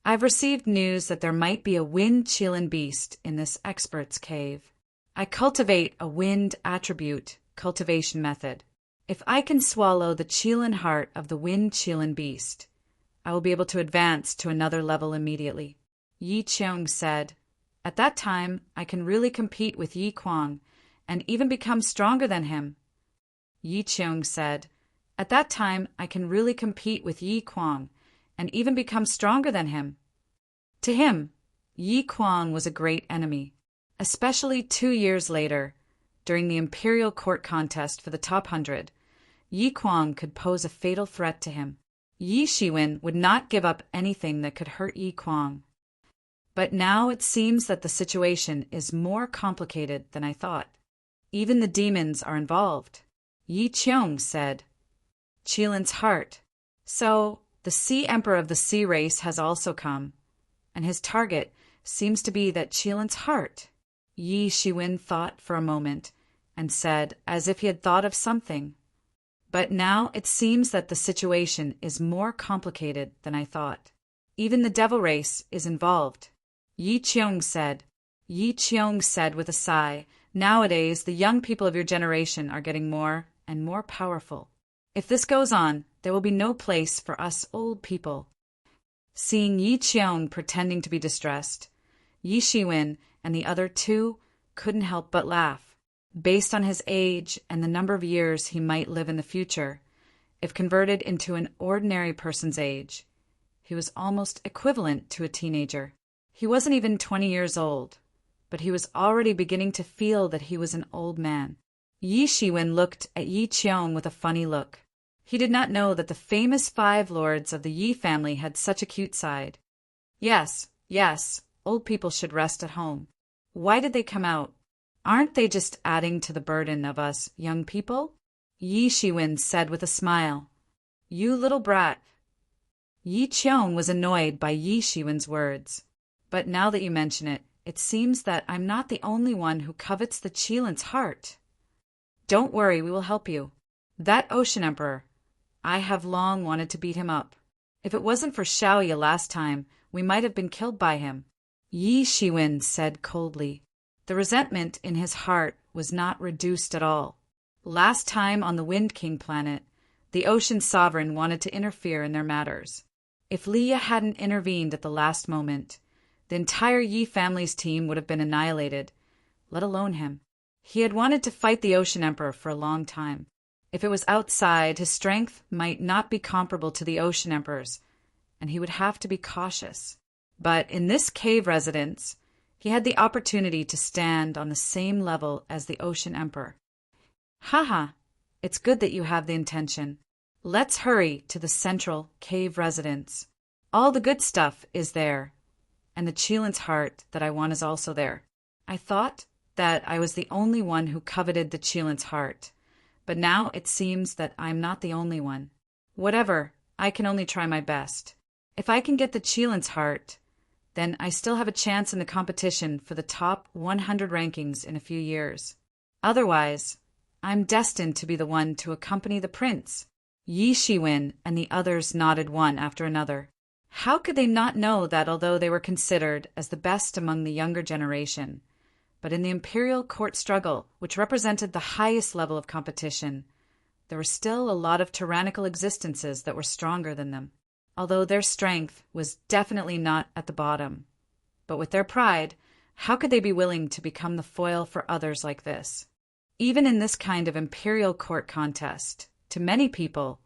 I've received news that there might be a wind Qilin beast in this expert's cave. I cultivate a wind attribute cultivation method. If I can swallow the Qilin heart of the wind Qilin beast, I will be able to advance to another level immediately. Yi Qiong said, At that time, I can really compete with Yi Kuang and even become stronger than him. Yi Qiong said, At that time, I can really compete with Yi Kuang and even become stronger than him. To him, Yi Kuang was a great enemy, especially 2 years later, during the imperial court contest for the top 100. Yi Kuang could pose a fatal threat to him. Yi Shiwen would not give up anything that could hurt Yi Kuang. But now it seems that the situation is more complicated than I thought. Even the demons are involved. Yi Qiong said, Qilin's heart. So, the Sea Emperor of the Sea Race has also come, and his target seems to be that Qilin's heart. Yi Shiwen thought for a moment, and said, as if he had thought of something, But now it seems that the situation is more complicated than I thought. Even the devil race is involved. Yi Qiong said with a sigh, Nowadays, the young people of your generation are getting more and more powerful. If this goes on, there will be no place for us old people. Seeing Yi Qiong pretending to be distressed, Yi Shiwen and the other two couldn't help but laugh. Based on his age and the number of years he might live in the future, if converted into an ordinary person's age, he was almost equivalent to a teenager. He wasn't even 20 years old, but he was already beginning to feel that he was an old man. Yi Shiwen looked at Yi Qiong with a funny look. He did not know that the famous 5 lords of the Yi family had such a cute side. Yes, old people should rest at home. Why did they come out? Aren't they just adding to the burden of us young people? Yi Shiwen said with a smile. You little brat. Yi Qiong was annoyed by Yi Shiwen's words. But now that you mention it, it seems that I'm not the only one who covets the Qilin's heart. Don't worry, we will help you. That Ocean Emperor, I have long wanted to beat him up. If it wasn't for Shaoya last time, we might have been killed by him. Yi Shiwen said coldly. The resentment in his heart was not reduced at all. Last time on the Wind King planet, the Ocean Sovereign wanted to interfere in their matters. If Liya hadn't intervened at the last moment, the entire Yi family's team would have been annihilated, let alone him. He had wanted to fight the Ocean Emperor for a long time. If it was outside, his strength might not be comparable to the Ocean Emperor's, and he would have to be cautious. But in this cave residence, he had the opportunity to stand on the same level as the Ocean Emperor. Haha, it's good that you have the intention. Let's hurry to the central cave residence. All the good stuff is there, and the Cheelant's heart that I want is also there. I thought that I was the only one who coveted the Cheelant's heart, but now it seems that I'm not the only one. Whatever, I can only try my best. If I can get the Cheelant's heart, then I still have a chance in the competition for the top 100 rankings in a few years. Otherwise, I'm destined to be the one to accompany the prince. Yi Shiwen and the others nodded one after another. How could they not know that although they were considered as the best among the younger generation, but in the imperial court struggle, which represented the highest level of competition, there were still a lot of tyrannical existences that were stronger than them, although their strength was definitely not at the bottom. But with their pride, how could they be willing to become the foil for others like this? Even in this kind of imperial court contest, to many people,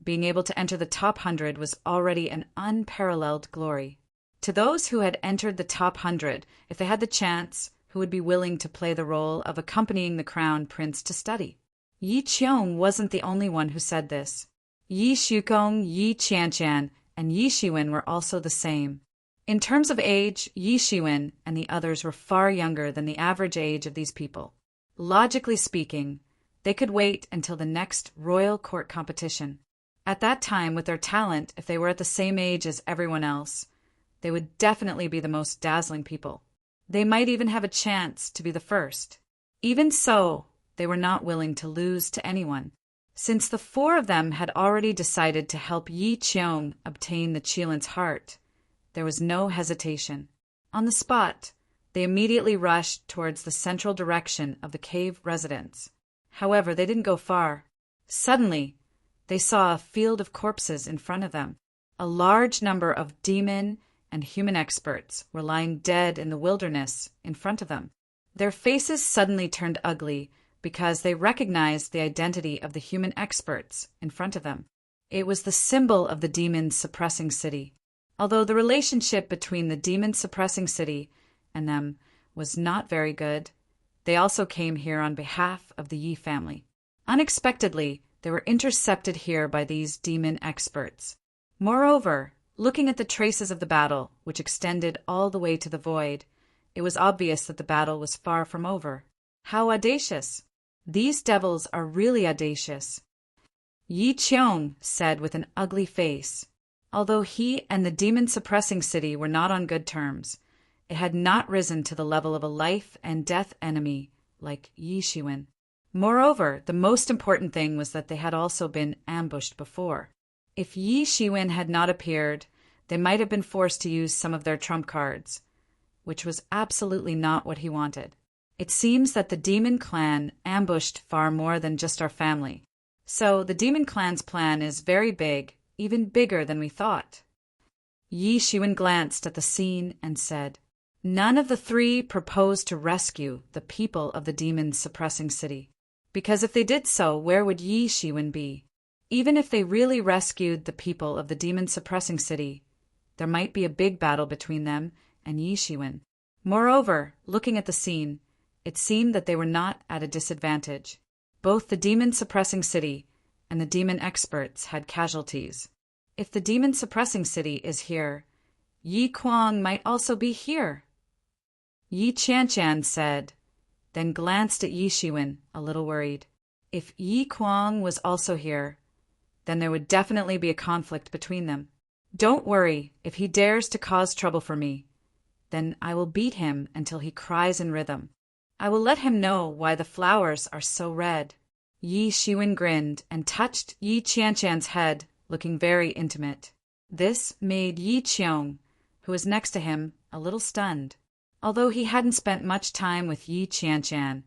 being able to enter the top 100 was already an unparalleled glory. To those who had entered the top 100, if they had the chance, who would be willing to play the role of accompanying the crown prince to study? Yi Qiong wasn't the only one who said this. Yi Shukong, Yi Qianchan, and Yi Shiwen were also the same. In terms of age, Yi Shiwen and the others were far younger than the average age of these people. Logically speaking, they could wait until the next royal court competition. At that time, with their talent, if they were at the same age as everyone else, they would definitely be the most dazzling people. They might even have a chance to be the first. Even so, they were not willing to lose to anyone. Since the four of them had already decided to help Yi Qiong obtain the Cheelant's heart, there was no hesitation. On the spot, they immediately rushed towards the central direction of the cave residence. However, they didn't go far. Suddenly, they saw a field of corpses in front of them. A large number of demon and human experts were lying dead in the wilderness in front of them. Their faces suddenly turned ugly because they recognized the identity of the human experts in front of them. It was the symbol of the demon-suppressing city. Although the relationship between the demon-suppressing city and them was not very good, they also came here on behalf of the Yi family. Unexpectedly, they were intercepted here by these demon experts. Moreover, looking at the traces of the battle, which extended all the way to the void, it was obvious that the battle was far from over. How audacious! These devils are really audacious. Yi Qiong said with an ugly face. Although he and the demon-suppressing city were not on good terms, it had not risen to the level of a life-and-death enemy like Yi Shiwen. Moreover, the most important thing was that they had also been ambushed before. If Yi Shiwen had not appeared, they might have been forced to use some of their trump cards, which was absolutely not what he wanted. It seems that the demon clan ambushed far more than just our family. So the demon clan's plan is very big, even bigger than we thought. Yi Shiwen glanced at the scene and said, "None of the three proposed to rescue the people of the demon-suppressing city, because if they did so, where would Yi Shiwen be? Even if they really rescued the people of the demon-suppressing city, there might be a big battle between them and Yi Shiwen. Moreover, looking at the scene, it seemed that they were not at a disadvantage. Both the demon-suppressing city and the demon experts had casualties. If the demon-suppressing city is here, Yi Kuang might also be here." Yi Qianchan said, then glanced at Yi Shiwen, a little worried. If Yi Kuang was also here, then there would definitely be a conflict between them. "Don't worry, if he dares to cause trouble for me, then I will beat him until he cries in rhythm. I will let him know why the flowers are so red." Yi Shiwen grinned and touched Yi Qianchan's head, looking very intimate. This made Yi Qiong, who was next to him, a little stunned. Although he hadn't spent much time with Yi Qianchan,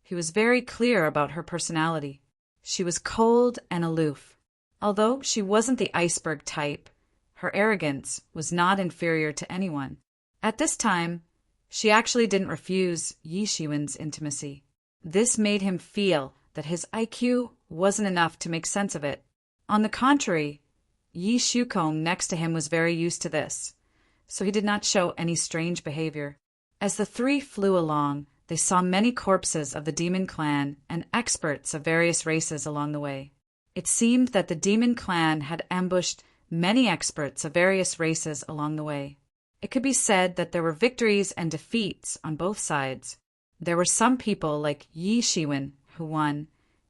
he was very clear about her personality. She was cold and aloof. Although she wasn't the iceberg type, her arrogance was not inferior to anyone. At this time, she actually didn't refuse Yi Shiwen's intimacy. This made him feel that his IQ wasn't enough to make sense of it. On the contrary, Yi Shukong next to him was very used to this, so he did not show any strange behavior. As the three flew along, they saw many corpses of the demon clan and experts of various races along the way. It seemed that the demon clan had ambushed many experts of various races along the way. It could be said that there were victories and defeats on both sides. There were some people like Yi Shiwen who won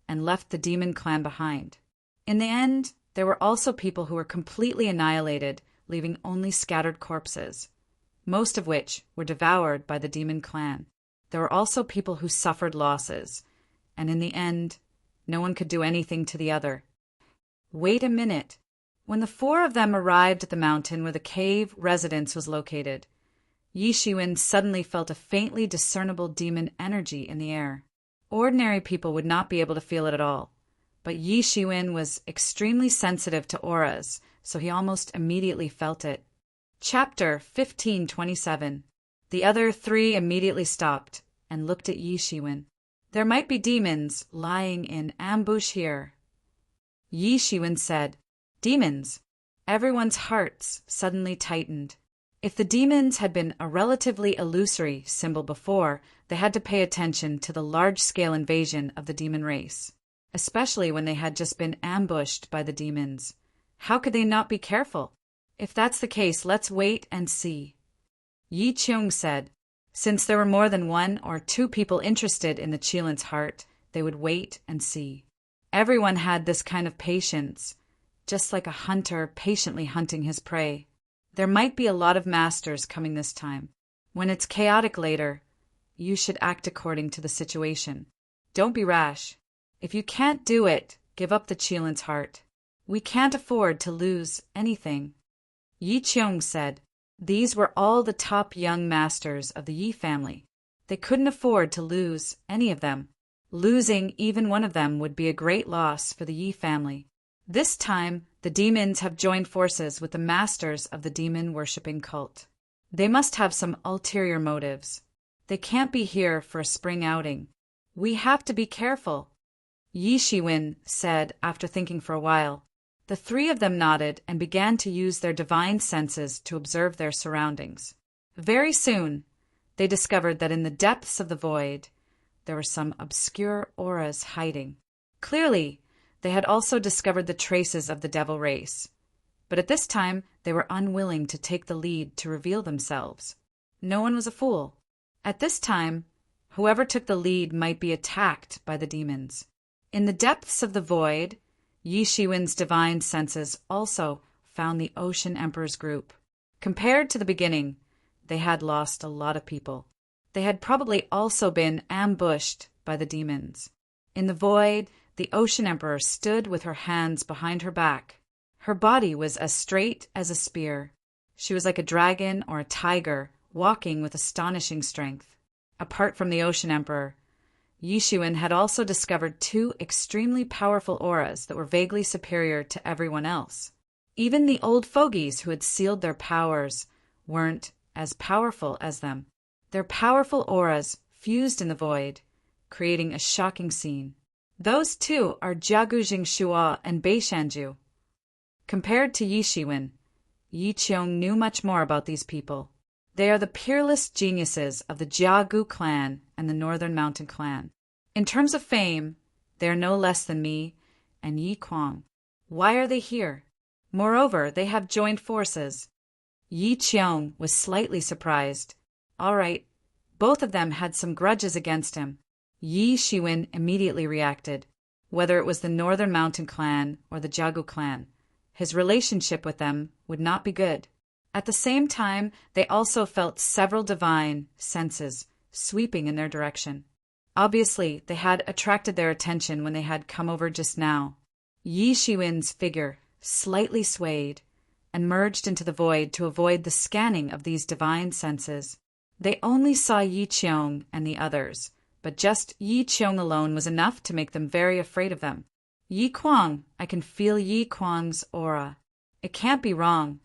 and left the demon clan behind. In the end, there were also people who were completely annihilated, leaving only scattered corpses, most of which were devoured by the demon clan. There were also people who suffered losses, and in the end, no one could do anything to the other. Wait a minute. When the four of them arrived at the mountain where the cave residence was located, Yi Shiwen suddenly felt a faintly discernible demon energy in the air. Ordinary people would not be able to feel it at all, but Yi Shiwen was extremely sensitive to auras, so he almost immediately felt it. Chapter 1527. The other three immediately stopped and looked at Yi Shiwen. There might be demons lying in ambush here. Yi Shiwen said, "Demons." Everyone's hearts suddenly tightened. If the demons had been a relatively illusory symbol before, they had to pay attention to the large-scale invasion of the demon race, especially when they had just been ambushed by the demons. How could they not be careful? If that's the case, let's wait and see. Yi Cheung said, since there were more than one or two people interested in the Qilin's heart, they would wait and see. Everyone had this kind of patience, just like a hunter patiently hunting his prey. There might be a lot of masters coming this time. When it's chaotic later, you should act according to the situation. Don't be rash. If you can't do it, give up the Qilin's heart. We can't afford to lose anything. Yi Cheung said, these were all the top young masters of the Yi family. They couldn't afford to lose any of them. Losing even one of them would be a great loss for the Yi family. This time, the demons have joined forces with the masters of the demon-worshipping cult. They must have some ulterior motives. They can't be here for a spring outing. We have to be careful. Yi Shiwen said after thinking for a while. The three of them nodded and began to use their divine senses to observe their surroundings. Very soon, they discovered that in the depths of the void, there were some obscure auras hiding. Clearly, they had also discovered the traces of the devil race, but at this time they were unwilling to take the lead to reveal themselves. No one was a fool. At this time, whoever took the lead might be attacked by the demons. In the depths of the void, Yi Shiwen's divine senses also found the Ocean Emperor's group. Compared to the beginning, they had lost a lot of people. They had probably also been ambushed by the demons. In the void, the Ocean Emperor stood with her hands behind her back. Her body was as straight as a spear. She was like a dragon or a tiger, walking with astonishing strength. Apart from the Ocean Emperor, Yi Shiwen had also discovered two extremely powerful auras that were vaguely superior to everyone else. Even the old fogies who had sealed their powers weren't as powerful as them. Their powerful auras fused in the void, creating a shocking scene. Those two are Jiagu Jingshua and Bei Shanju. Compared to Yi Shiwen, Yi Cheung knew much more about these people. They are the peerless geniuses of the Jiagu clan and the Northern Mountain clan. In terms of fame, they are no less than me and Yi Kuang. Why are they here? Moreover, they have joined forces. Yi Cheung was slightly surprised. All right, both of them had some grudges against him. Yi Shiwen immediately reacted. Whether it was the Northern Mountain clan or the Jiagu clan, his relationship with them would not be good. At the same time, they also felt several divine senses sweeping in their direction. Obviously, they had attracted their attention when they had come over just now. Yi Shiwen's figure slightly swayed and merged into the void to avoid the scanning of these divine senses. They only saw Yi Cheung and the others, but just Yi Cheung alone was enough to make them very afraid of them. Yi Kuang, I can feel Yi Kuang's aura. It can't be wrong.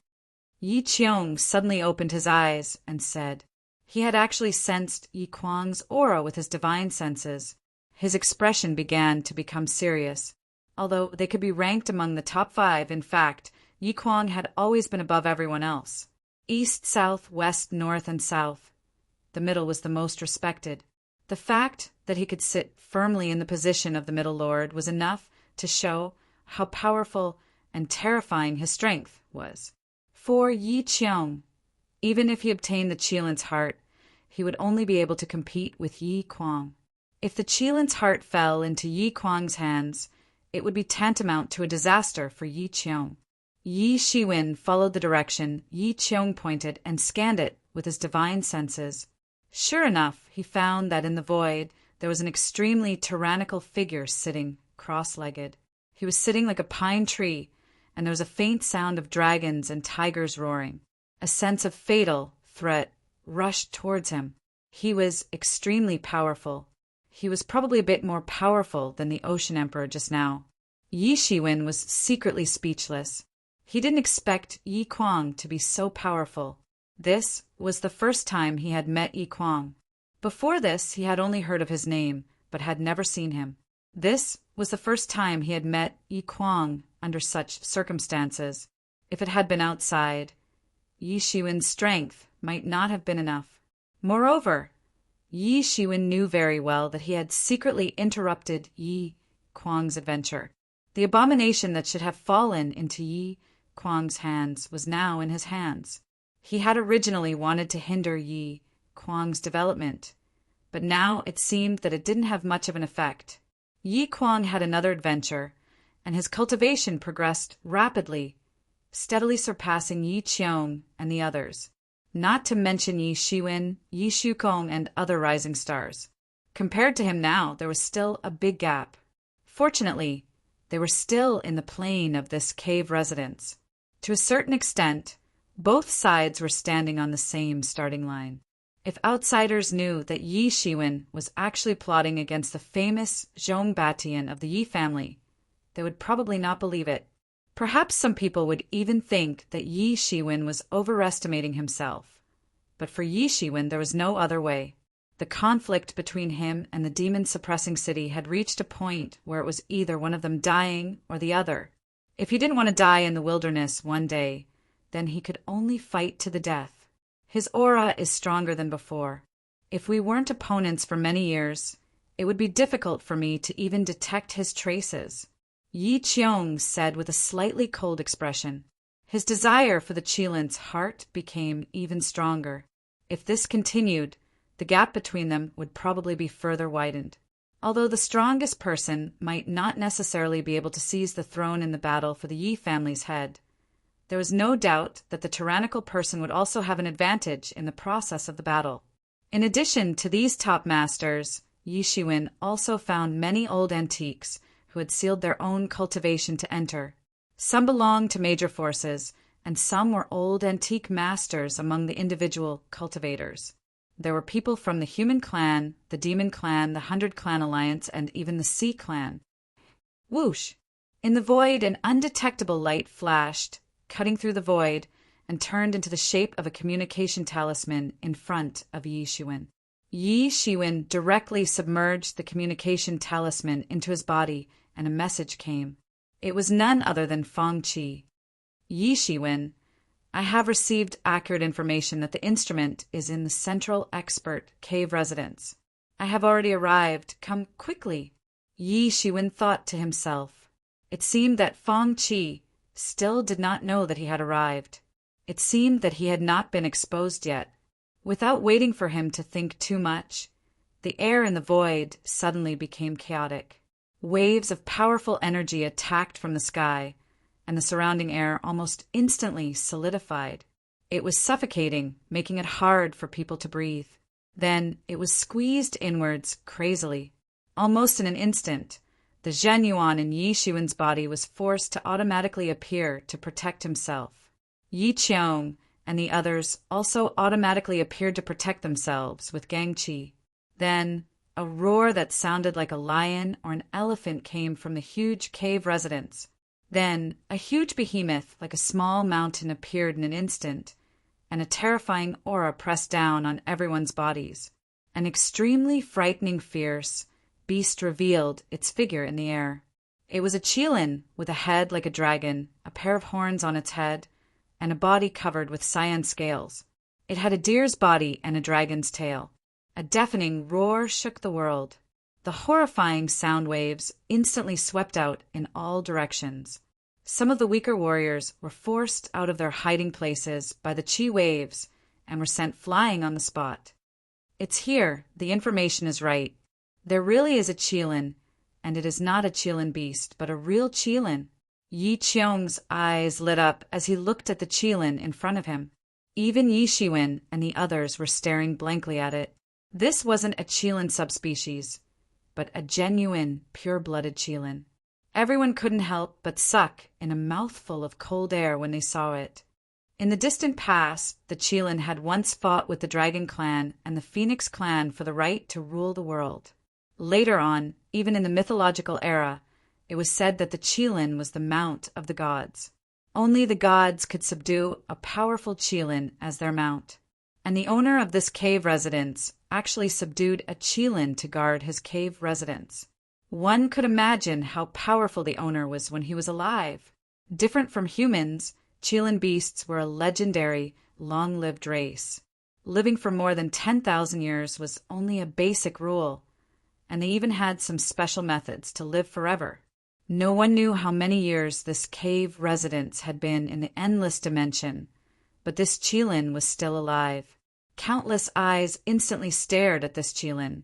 Yi Cheung suddenly opened his eyes and said, he had actually sensed Yi Kuang's aura with his divine senses. His expression began to become serious. Although they could be ranked among the top 5, in fact, Yi Kuang had always been above everyone else. East, south, west, north, and south. The middle was the most respected. The fact that he could sit firmly in the position of the middle lord was enough to show how powerful and terrifying his strength was. For Yi Qiong, even if he obtained the Qilin's heart, he would only be able to compete with Yi Kuang. If the Qilin's heart fell into Yi Kuang's hands, it would be tantamount to a disaster for Yi Qiong. Yi Shiwen followed the direction Yi Qiong pointed and scanned it with his divine senses. Sure enough, he found that in the void there was an extremely tyrannical figure sitting cross-legged. He was sitting like a pine tree, and there was a faint sound of dragons and tigers roaring. A sense of fatal threat rushed towards him. He was extremely powerful. He was probably a bit more powerful than the Ocean Emperor just now. Yi Shiwen was secretly speechless. He didn't expect Yi Kuang to be so powerful. This was the first time he had met Yi Kuang. Before this, he had only heard of his name, but had never seen him. This was the first time he had met Yi Kuang under such circumstances. If it had been outside, Yi Shiwen's strength might not have been enough. Moreover, Yi Shiwen knew very well that he had secretly interrupted Yi Kuang's adventure. The abomination that should have fallen into Yi Kuang's hands was now in his hands. He had originally wanted to hinder Yi Kuang's development, but now it seemed that it didn't have much of an effect. Yi Kuang had another adventure, and his cultivation progressed rapidly, steadily surpassing Yi Qiong and the others, not to mention Yi Shiwen, Yi Shukong, and other rising stars. Compared to him now, there was still a big gap. Fortunately, they were still in the plane of this cave residence. To a certain extent, both sides were standing on the same starting line. If outsiders knew that Yi Shiwen was actually plotting against the famous Zhong Batian of the Yi family, they would probably not believe it. Perhaps some people would even think that Yi Shiwen was overestimating himself. But for Yi Shiwen, there was no other way. The conflict between him and the demon-suppressing city had reached a point where it was either one of them dying or the other. If he didn't want to die in the wilderness one day, then he could only fight to the death. His aura is stronger than before. If we weren't opponents for many years, it would be difficult for me to even detect his traces. Yi Qiong said with a slightly cold expression. His desire for the Qilin's heart became even stronger. If this continued, the gap between them would probably be further widened. Although the strongest person might not necessarily be able to seize the throne in the battle for the Yi family's head, there was no doubt that the tyrannical person would also have an advantage in the process of the battle. In addition to these top masters, Yi Shiwen also found many old antiques who had sealed their own cultivation to enter. Some belonged to major forces, and some were old antique masters among the individual cultivators. There were people from the Human Clan, the Demon Clan, the 100 Clan Alliance, and even the Sea Clan. Whoosh! In the void, an undetectable light flashed, cutting through the void, and turned into the shape of a communication talisman in front of Yi Shiwen. Yi Shiwen directly submerged the communication talisman into his body, and a message came. It was none other than Feng Qi. Yi Shiwen, I have received accurate information that the instrument is in the Central Expert Cave Residence. I have already arrived. Come quickly. Yi Shiwen thought to himself. It seemed that Feng Qi still did not know that he had arrived. It seemed that he had not been exposed yet. Without waiting for him to think too much, the air in the void suddenly became chaotic. Waves of powerful energy attacked from the sky, and the surrounding air almost instantly solidified. It was suffocating, making it hard for people to breathe. Then it was squeezed inwards crazily. Almost in an instant, the Zhen Yuan in Yi Shiwen's body was forced to automatically appear to protect himself. Yi Qiong and the others also automatically appeared to protect themselves with Gangqi. Then a roar that sounded like a lion or an elephant came from the huge cave residence. Then a huge behemoth like a small mountain appeared in an instant, and a terrifying aura pressed down on everyone's bodies. An extremely frightening, fierce, beast revealed its figure in the air. It was a qilin with a head like a dragon, a pair of horns on its head, and a body covered with cyan scales. It had a deer's body and a dragon's tail. A deafening roar shook the world. The horrifying sound waves instantly swept out in all directions. Some of the weaker warriors were forced out of their hiding places by the qi waves and were sent flying on the spot. It's here, the information is right. There really is a qilin, and it is not a qilin beast, but a real qilin. Yi Qiong's eyes lit up as he looked at the qilin in front of him. Even Yi Shiwen and the others were staring blankly at it. This wasn't a qilin subspecies, but a genuine, pure-blooded qilin. Everyone couldn't help but suck in a mouthful of cold air when they saw it. In the distant past, the qilin had once fought with the Dragon Clan and the Phoenix Clan for the right to rule the world. Later on, even in the mythological era, it was said that the qilin was the mount of the gods. Only the gods could subdue a powerful qilin as their mount. And the owner of this cave residence actually subdued a qilin to guard his cave residence. One could imagine how powerful the owner was when he was alive. Different from humans, qilin beasts were a legendary, long-lived race. Living for more than 10,000 years was only a basic rule, and they even had some special methods to live forever. No one knew how many years this cave residence had been in the endless dimension, but this qilin was still alive. Countless eyes instantly stared at this qilin,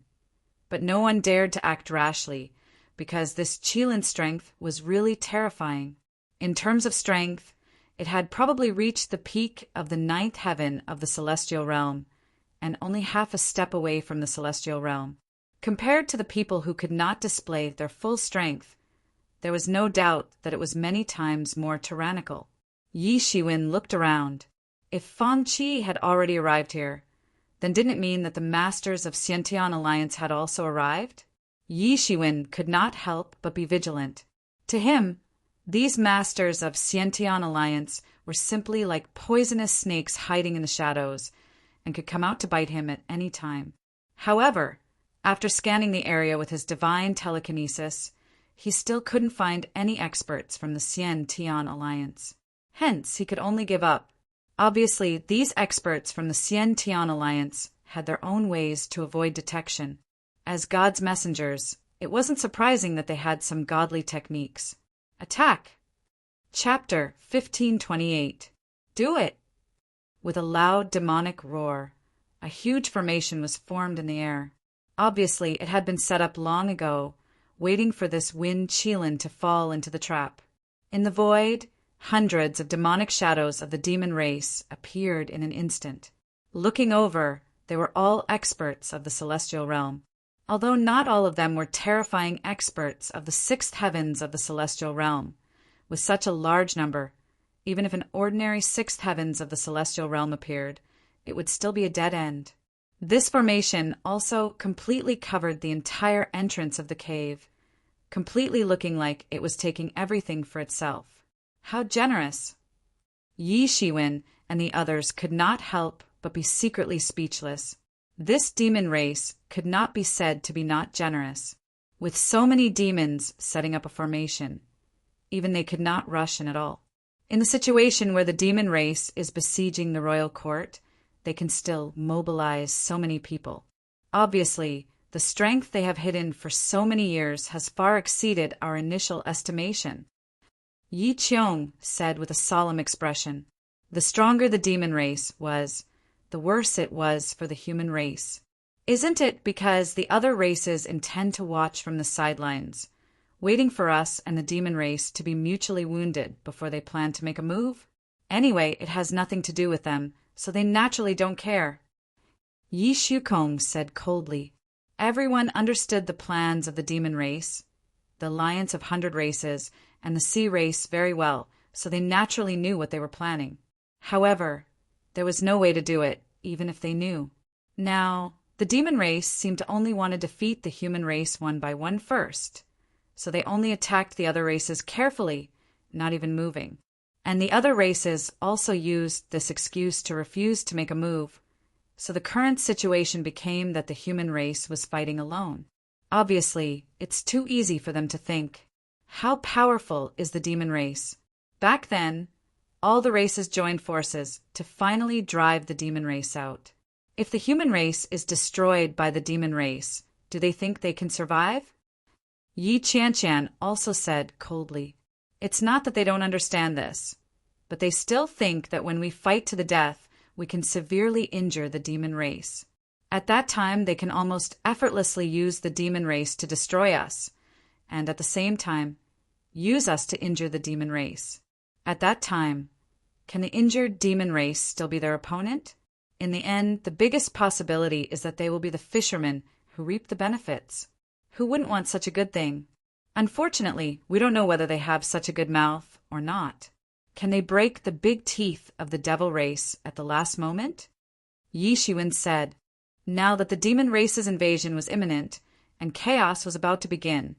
but no one dared to act rashly, because this qilin's strength was really terrifying. In terms of strength, it had probably reached the peak of the 9th heaven of the celestial realm, and only half a step away from the celestial realm. Compared to the people who could not display their full strength, there was no doubt that it was many times more tyrannical. Yi Shiwen looked around. If Fan Qi had already arrived here, then didn't it mean that the masters of Xiantian Alliance had also arrived? Yi Shiwen could not help but be vigilant. To him, these masters of Xiantian Alliance were simply like poisonous snakes hiding in the shadows and could come out to bite him at any time. However, after scanning the area with his divine telekinesis, he still couldn't find any experts from the Xiantian Alliance. Hence, he could only give up. Obviously, these experts from the Xiantian Alliance had their own ways to avoid detection. As God's messengers, it wasn't surprising that they had some godly techniques. Attack! Chapter 1528. Do it! With a loud demonic roar, a huge formation was formed in the air. Obviously, it had been set up long ago, waiting for this wind qilin to fall into the trap. In the void, hundreds of demonic shadows of the demon race appeared in an instant. Looking over, they were all experts of the celestial realm. Although not all of them were terrifying experts of the 6th heavens of the celestial realm, with such a large number, even if an ordinary 6th heavens of the celestial realm appeared, it would still be a dead end. This formation also completely covered the entire entrance of the cave, completely looking like it was taking everything for itself. How generous! Yi Shiwen and the others could not help but be secretly speechless. This demon race could not be said to be not generous. With so many demons setting up a formation, even they could not rush in at all. In the situation where the demon race is besieging the royal court, they can still mobilize so many people. Obviously, the strength they have hidden for so many years has far exceeded our initial estimation. Yi Qiong said with a solemn expression, "The stronger the demon race was, the worse it was for the human race. Isn't it because the other races intend to watch from the sidelines, waiting for us and the demon race to be mutually wounded before they plan to make a move? Anyway, it has nothing to do with them, so they naturally don't care." Yi Shukong said coldly. Everyone understood the plans of the demon race, the alliance of 100 races, and the sea race very well, so they naturally knew what they were planning. However, there was no way to do it, even if they knew. Now, the demon race seemed to only want to defeat the human race one by one first, so they only attacked the other races carefully, not even moving. And the other races also used this excuse to refuse to make a move, so the current situation became that the human race was fighting alone. Obviously, it's too easy for them to think. How powerful is the demon race? Back then, all the races joined forces to finally drive the demon race out. If the human race is destroyed by the demon race, do they think they can survive? Yi Qianshan also said coldly, "It's not that they don't understand this, but they still think that when we fight to the death, we can severely injure the demon race. At that time, they can almost effortlessly use the demon race to destroy us, and at the same time, use us to injure the demon race. At that time, can the injured demon race still be their opponent? In the end, the biggest possibility is that they will be the fishermen who reap the benefits. Who wouldn't want such a good thing? Unfortunately, we don't know whether they have such a good mouth or not. Can they break the big teeth of the devil race at the last moment?" Yi Shiwen said, now that the demon race's invasion was imminent and chaos was about to begin,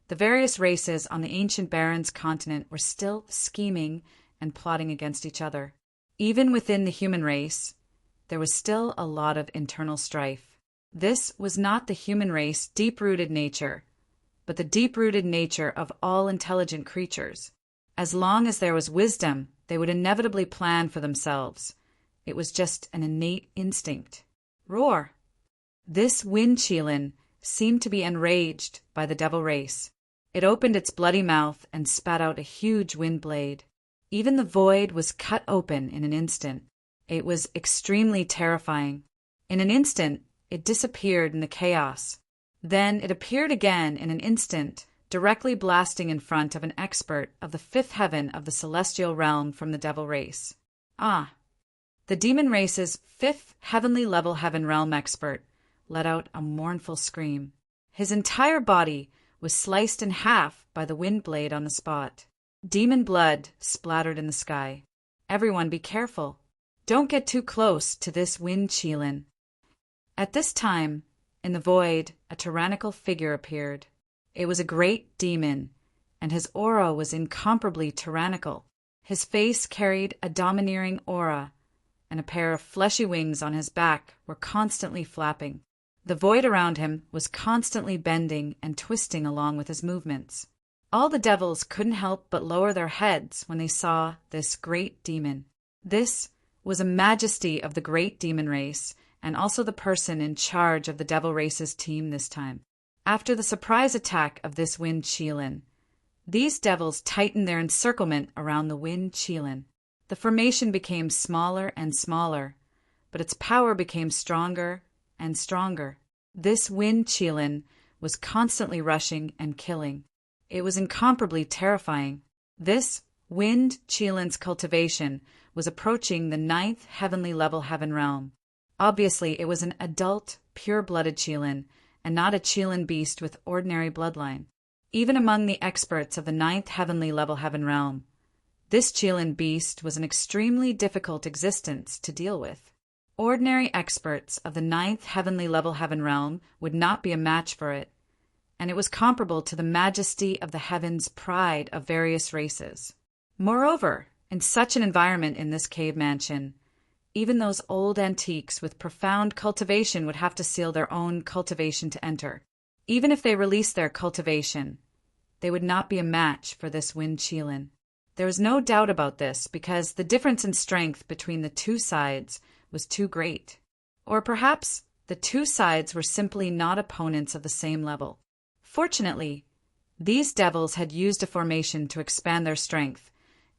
the various races on the ancient Baron's continent were still scheming and plotting against each other. Even within the human race, there was still a lot of internal strife. This was not the human race's deep-rooted nature, but the deep-rooted nature of all intelligent creatures. As long as there was wisdom, they would inevitably plan for themselves. It was just an innate instinct. Roar! This wind Qilin seemed to be enraged by the devil race. It opened its bloody mouth and spat out a huge wind blade. Even the void was cut open in an instant. It was extremely terrifying. In an instant, it disappeared in the chaos. Then it appeared again in an instant, directly blasting in front of an expert of the fifth heaven of the celestial realm from the devil race. Ah! The demon race's fifth heavenly level heaven realm expert let out a mournful scream. His entire body was sliced in half by the wind blade on the spot. Demon blood splattered in the sky. Everyone be careful. Don't get too close to this wind Qilin. At this time, in the void, a tyrannical figure appeared. It was a great demon, and his aura was incomparably tyrannical. His face carried a domineering aura, and a pair of fleshy wings on his back were constantly flapping. The void around him was constantly bending and twisting along with his movements. All the devils couldn't help but lower their heads when they saw this great demon. This was a majesty of the great demon race, and also the person in charge of the devil race's team this time. After the surprise attack of this wind Qilin, these devils tightened their encirclement around the wind Qilin. The formation became smaller and smaller, but its power became stronger and stronger. This wind Qilin was constantly rushing and killing. It was incomparably terrifying. This wind Qilin's cultivation was approaching the 9th heavenly level heaven realm. Obviously, it was an adult, pure-blooded Qilin, and not a Qilin beast with ordinary bloodline. Even among the experts of the 9th heavenly level heaven realm, this Qilin beast was an extremely difficult existence to deal with. Ordinary experts of the 9th heavenly level heaven realm would not be a match for it, and it was comparable to the majesty of the heavens' pride of various races. Moreover, in such an environment in this cave mansion, even those old antiques with profound cultivation would have to seal their own cultivation to enter. Even if they released their cultivation, they would not be a match for this wind Qilin. There was no doubt about this because the difference in strength between the two sides was too great. Or perhaps the two sides were simply not opponents of the same level. Fortunately, these devils had used a formation to expand their strength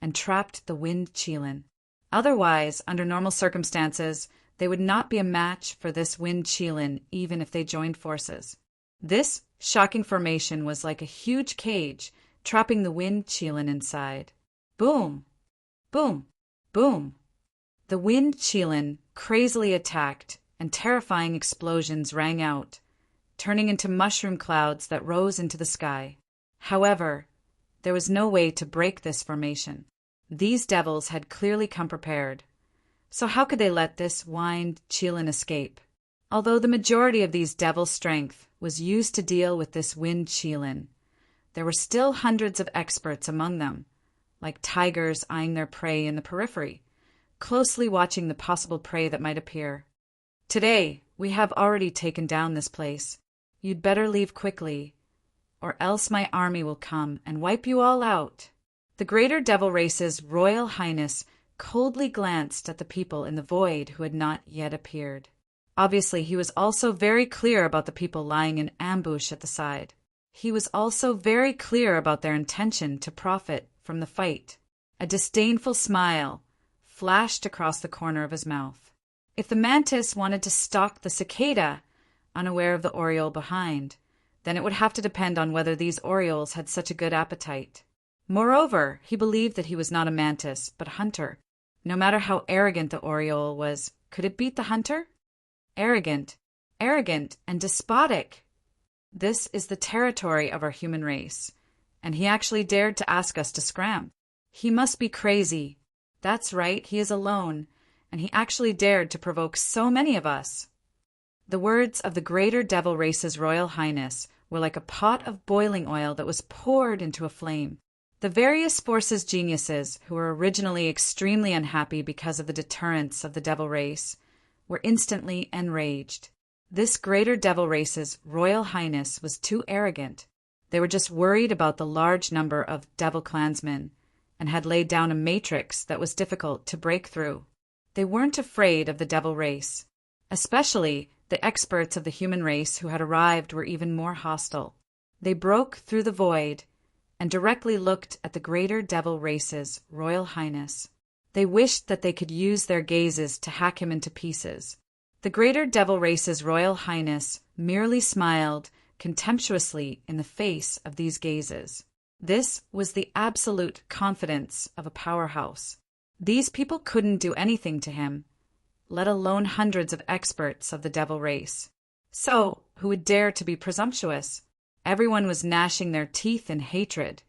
and trapped the wind Qilin. Otherwise, under normal circumstances, they would not be a match for this wind Qilin even if they joined forces. This shocking formation was like a huge cage trapping the wind Qilin inside. Boom! Boom! Boom! The wind Qilin crazily attacked, and terrifying explosions rang out, turning into mushroom clouds that rose into the sky. However, there was no way to break this formation. These devils had clearly come prepared. So how could they let this wind Qilin escape? Although the majority of these devils' strength was used to deal with this wind Qilin, there were still hundreds of experts among them, like tigers eyeing their prey in the periphery, closely watching the possible prey that might appear. Today, we have already taken down this place. You'd better leave quickly, or else my army will come and wipe you all out." The greater devil race's Royal Highness coldly glanced at the people in the void who had not yet appeared. Obviously, he was also very clear about the people lying in ambush at the side. He was also very clear about their intention to profit from the fight. A disdainful smile flashed across the corner of his mouth. If the mantis wanted to stalk the cicada, unaware of the oriole behind, then it would have to depend on whether these orioles had such a good appetite. Moreover, he believed that he was not a mantis, but a hunter. No matter how arrogant the oriole was, could it beat the hunter? Arrogant, and despotic. This is the territory of our human race, and he actually dared to ask us to scram. He must be crazy. That's right, he is alone, and he actually dared to provoke so many of us. The words of the greater devil race's Royal Highness were like a pot of boiling oil that was poured into a flame. The various forces geniuses, who were originally extremely unhappy because of the deterrence of the devil race, were instantly enraged. This greater devil race's Royal Highness was too arrogant. They were just worried about the large number of devil clansmen, and had laid down a matrix that was difficult to break through. They weren't afraid of the devil race. Especially, the experts of the human race who had arrived were even more hostile. They broke through the void and directly looked at the greater devil race's Royal Highness. They wished that they could use their gazes to hack him into pieces. The greater devil race's Royal Highness merely smiled contemptuously in the face of these gazes. This was the absolute confidence of a powerhouse. These people couldn't do anything to him, let alone hundreds of experts of the devil race. So, who would dare to be presumptuous? Everyone was gnashing their teeth in hatred,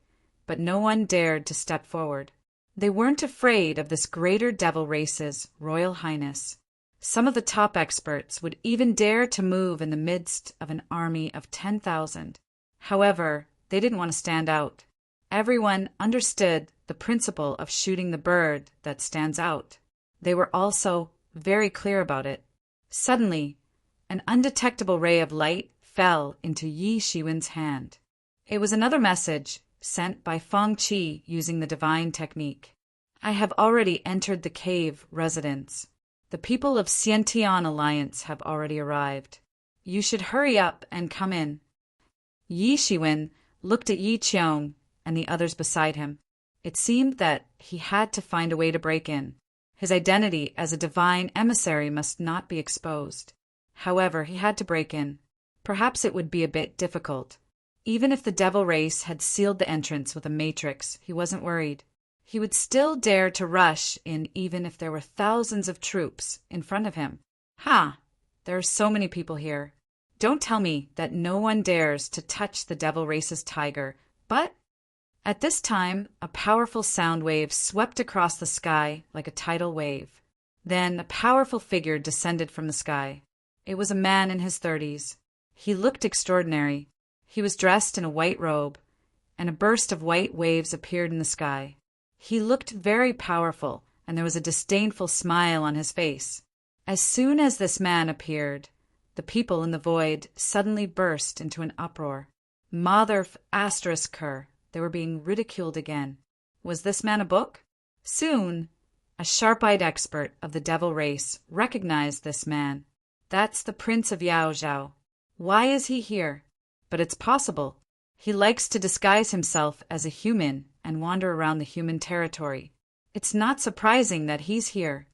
but no one dared to step forward. They weren't afraid of this greater devil race's Royal Highness. Some of the top experts would even dare to move in the midst of an army of 10,000. However, they didn't want to stand out. Everyone understood the principle of shooting the bird that stands out. They were also very clear about it. Suddenly, an undetectable ray of light fell into Yi Shiwen's hand. It was another message sent by Feng Qi using the divine technique. "I have already entered the cave residence. The people of Xiantian Alliance have already arrived. You should hurry up and come in." Yi Shiwen looked at Yi Qiong and the others beside him. It seemed that he had to find a way to break in. His identity as a divine emissary must not be exposed. However, he had to break in. Perhaps it would be a bit difficult. Even if the devil race had sealed the entrance with a matrix, he wasn't worried. He would still dare to rush in even if there were thousands of troops in front of him. There are so many people here. Don't tell me that no one dares to touch the devil race's tiger, but... At this time, a powerful sound wave swept across the sky like a tidal wave. Then a powerful figure descended from the sky. It was a man in his 30s. He looked extraordinary. He was dressed in a white robe, and a burst of white waves appeared in the sky. He looked very powerful, and there was a disdainful smile on his face. As soon as this man appeared, the people in the void suddenly burst into an uproar. Mother ***, they were being ridiculed again. Was this man a book? Soon, a sharp-eyed expert of the devil race recognized this man. That's the Prince of Yaozhou. Why is he here? But it's possible. He likes to disguise himself as a human and wander around the human territory. It's not surprising that he's here.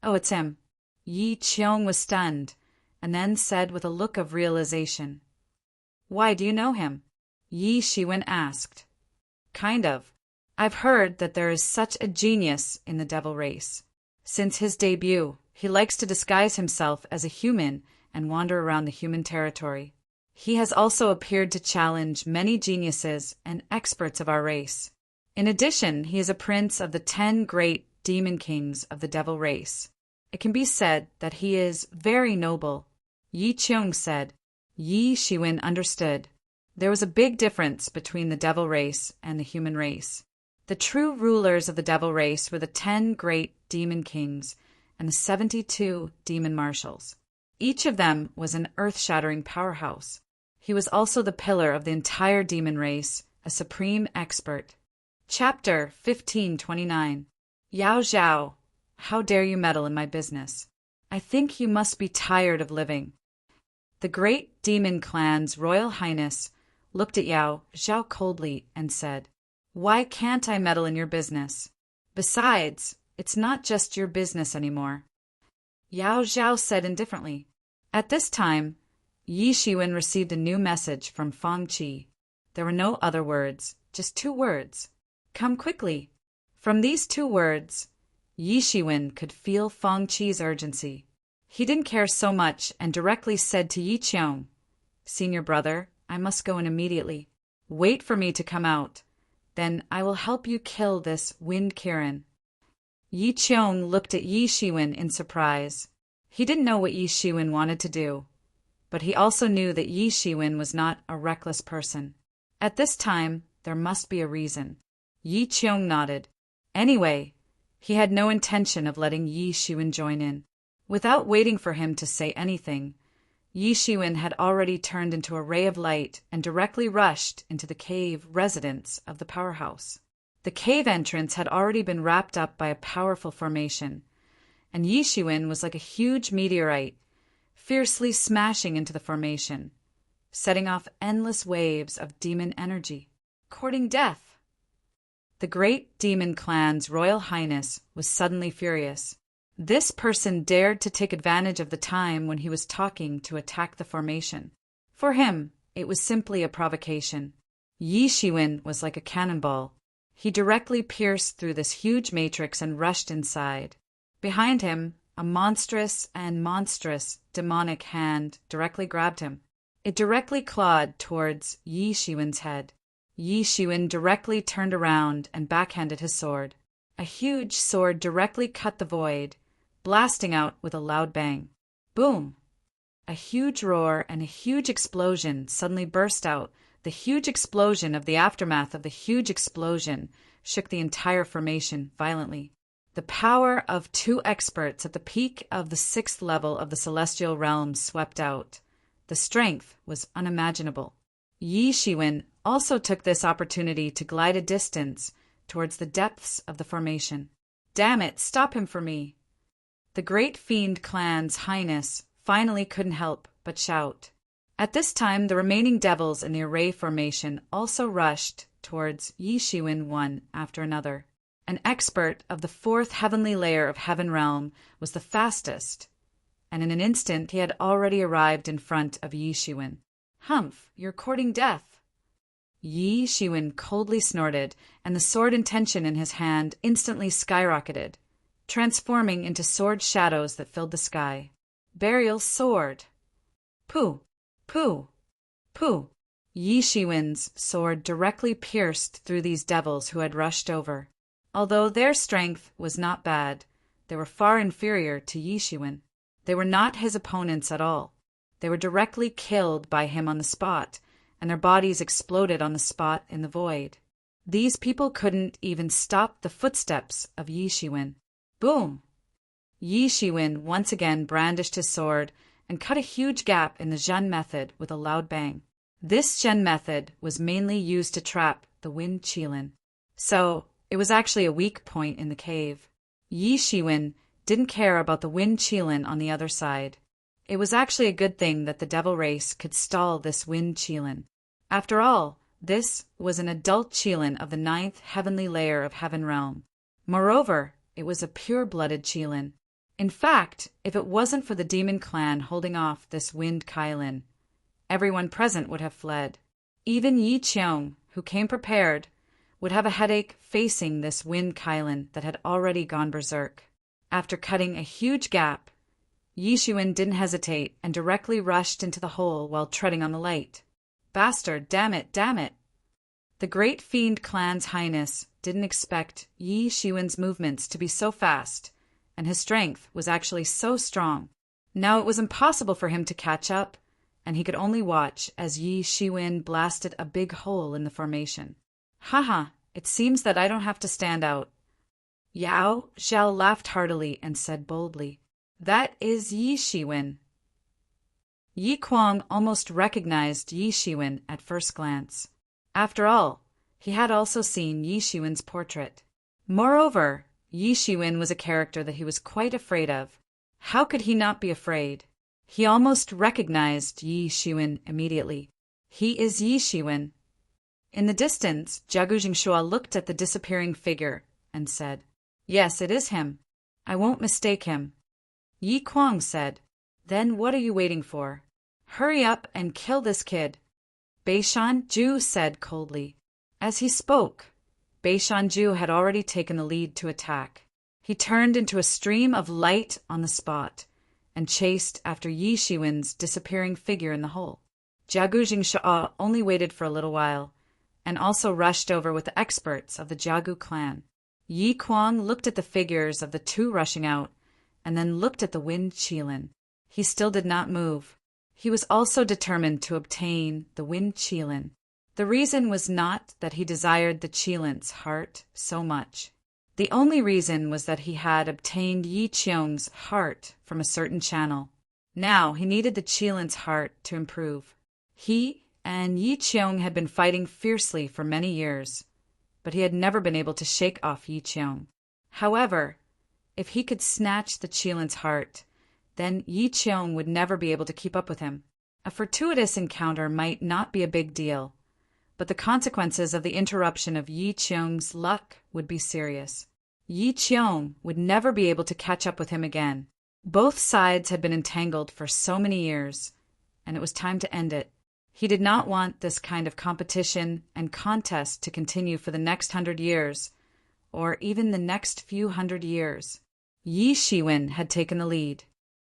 Oh, it's him. Yi Qiong was stunned, and then said with a look of realization, "Why, do you know him?" Yi Shiwen asked. "Kind of. I've heard that there is such a genius in the devil race. Since his debut, he likes to disguise himself as a human and wander around the human territory. He has also appeared to challenge many geniuses and experts of our race. In addition, he is a prince of the 10 great demon kings of the devil race. It can be said that he is very noble." Yi Qiong said. Yi Shiwen understood. There was a big difference between the devil race and the human race. The true rulers of the devil race were the 10 great demon kings and the 72 demon marshals. Each of them was an earth-shattering powerhouse. He was also the pillar of the entire demon race, a supreme expert. Chapter 1529. Yao Zhao, how dare you meddle in my business? I think you must be tired of living. The great demon clan's Royal Highness looked at Yao Zhao coldly and said, "Why can't I meddle in your business? Besides, it's not just your business anymore." Yao Zhao said indifferently. At this time, Yi Shiwen received a new message from Feng Qi. There were no other words, just 2 words. "Come quickly." From these 2 words, Yi Shiwen could feel Feng Qi's urgency. He didn't care so much and directly said to Yi Qiong, "Senior brother, I must go in immediately. Wait for me to come out. Then I will help you kill this Wind Kirin." Yi Qiong looked at Yi Shiwen in surprise. He didn't know what Yi Shiwen wanted to do, but he also knew that Yi Shiwen was not a reckless person. At this time, there must be a reason. Yi Qiong nodded. Anyway, he had no intention of letting Yi Shiwen join in. Without waiting for him to say anything, Yi Shiwen had already turned into a ray of light and directly rushed into the cave residence of the powerhouse. The cave entrance had already been wrapped up by a powerful formation, and Yi Shiwen was like a huge meteorite, fiercely smashing into the formation, setting off endless waves of demon energy, courting death. The great demon clan's Royal Highness was suddenly furious. This person dared to take advantage of the time when he was talking to attack the formation. For him, it was simply a provocation. Yi Shiwen was like a cannonball. He directly pierced through this huge matrix and rushed inside. Behind him, a monstrous demonic hand directly grabbed him. It directly clawed towards Yi Shiwen's head. Yi Shiwen directly turned around and backhanded his sword. A huge sword directly cut the void, blasting out with a loud bang. Boom! A huge roar and a huge explosion suddenly burst out. The huge explosion of the aftermath of the huge explosion shook the entire formation violently. The power of 2 experts at the peak of the 6th level of the celestial realm swept out. The strength was unimaginable. Yi Shiwen also took this opportunity to glide a distance towards the depths of the formation. "Damn it, stop him for me!" The great fiend clan's highness finally couldn't help but shout. At this time, the remaining devils in the array formation also rushed towards Yi Shiwen one after another. An expert of the 4th heavenly layer of Heaven Realm was the fastest, and in an instant he had already arrived in front of Yi Shiwen. "Humph, you're courting death." Yi Shiwen coldly snorted, and the sword intention in his hand instantly skyrocketed, transforming into sword shadows that filled the sky. Burial sword! Pooh! Pooh! Pooh! Yi Shiwen's sword directly pierced through these devils who had rushed over. Although their strength was not bad, they were far inferior to Yi Shiwen. They were not his opponents at all. They were directly killed by him on the spot, and their bodies exploded on the spot in the void. These people couldn't even stop the footsteps of Yi Shiwen. Boom! Yi Shiwen once again brandished his sword and cut a huge gap in the Zhen method with a loud bang. This Zhen method was mainly used to trap the Wind Qilin, so it was actually a weak point in the cave. Yi Shiwen didn't care about the Wind Qilin on the other side. It was actually a good thing that the devil race could stall this Wind Qilin. After all, this was an adult Qilin of the 9th heavenly layer of Heaven Realm. Moreover, it was a pure-blooded Qilin. In fact, if it wasn't for the demon clan holding off this Wind Qilin, everyone present would have fled. Even Yi Qiong, who came prepared, would have a headache facing this Wind Qilin that had already gone berserk. After cutting a huge gap, Yi Shiwen didn't hesitate and directly rushed into the hole while treading on the light. Bastard, damn it, damn it! The great fiend clan's highness didn't expect Yi Shiwen's movements to be so fast, and his strength was actually so strong. Now it was impossible for him to catch up, and he could only watch as Yi Shiwen blasted a big hole in the formation. Haha, it seems that I don't have to stand out. Yao Zhao laughed heartily and said boldly, "That is Yi Shiwen." Yi Kuang almost recognized Yi Shiwen at first glance. After all, he had also seen Yi Shiwen's portrait. Moreover, Yi Shiwen was a character that he was quite afraid of. How could he not be afraid? He almost recognized Yi Shiwen immediately. He is Yi Shiwen. In the distance, Jiagu Jingshua looked at the disappearing figure and said, "Yes, it is him. I won't mistake him." Yi Kuang said, "Then what are you waiting for? Hurry up and kill this kid." Beishan Ju said coldly. As he spoke, Beishan Ju had already taken the lead to attack. He turned into a stream of light on the spot and chased after Yi Shiwen's disappearing figure in the hole. Jiagu Jingshua only waited for a little while and also rushed over with the experts of the Jiagu clan. Yi Kuang looked at the figures of the two rushing out and then looked at the wind qilin. He still did not move. He was also determined to obtain the wind qilin. The reason was not that he desired the qilin's heart so much. The only reason was that he had obtained Yi Qiong's heart from a certain channel. Now he needed the qilin's heart to improve. He and Yi Qiong had been fighting fiercely for many years, but he had never been able to shake off Yi Qiong. However, if he could snatch the qilin's heart, then Yi Qiong would never be able to keep up with him. A fortuitous encounter might not be a big deal, but the consequences of the interruption of Yi Qiong's luck would be serious. Yi Qiong would never be able to catch up with him again. Both sides had been entangled for so many years, and it was time to end it. He did not want this kind of competition and contest to continue for the next 100 years, or even the next few hundred years. Yi Shiwen had taken the lead,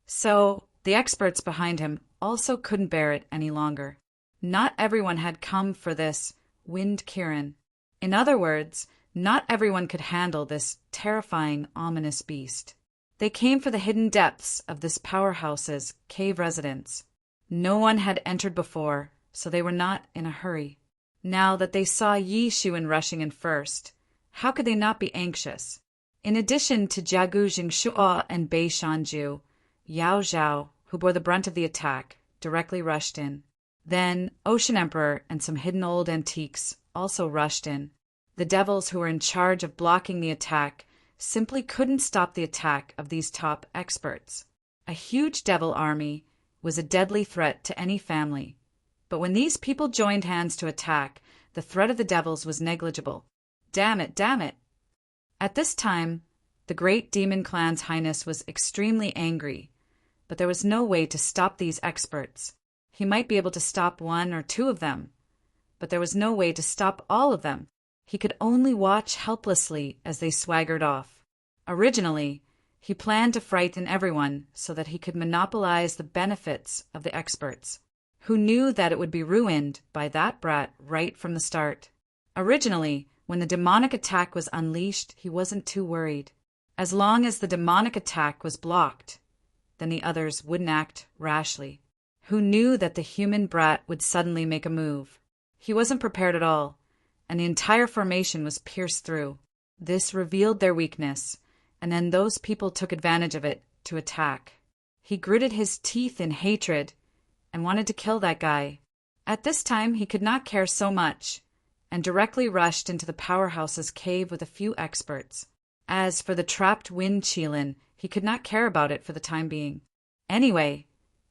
so the experts behind him also couldn't bear it any longer. Not everyone had come for this wind Kirin. In other words, not everyone could handle this terrifying, ominous beast. They came for the hidden depths of this powerhouse's cave residence. No one had entered before, so they were not in a hurry. Now that they saw Yi Shiwen rushing in first, how could they not be anxious? In addition to Jiagu Jingshua and Bei Shanju, Yao Zhao, who bore the brunt of the attack, directly rushed in. Then Ocean Emperor and some hidden old antiques also rushed in. The devils who were in charge of blocking the attack simply couldn't stop the attack of these top experts. A huge devil army was a deadly threat to any family, but when these people joined hands to attack, the threat of the devils was negligible. Damn it, damn it! At this time, the great demon clan's highness was extremely angry, but there was no way to stop these experts. He might be able to stop one or two of them, but there was no way to stop all of them. He could only watch helplessly as they swaggered off. Originally, he planned to frighten everyone so that he could monopolize the benefits of the experts, who knew that it would be ruined by that brat right from the start. Originally, when the demonic attack was unleashed, he wasn't too worried. As long as the demonic attack was blocked, then the others wouldn't act rashly. Who knew that the human brat would suddenly make a move? He wasn't prepared at all, and the entire formation was pierced through. This revealed their weakness, and then those people took advantage of it to attack. He gritted his teeth in hatred and wanted to kill that guy. At this time, he could not care so much, and directly rushed into the powerhouse's cave with a few experts. As for the trapped wind qilin, he could not care about it for the time being. Anyway,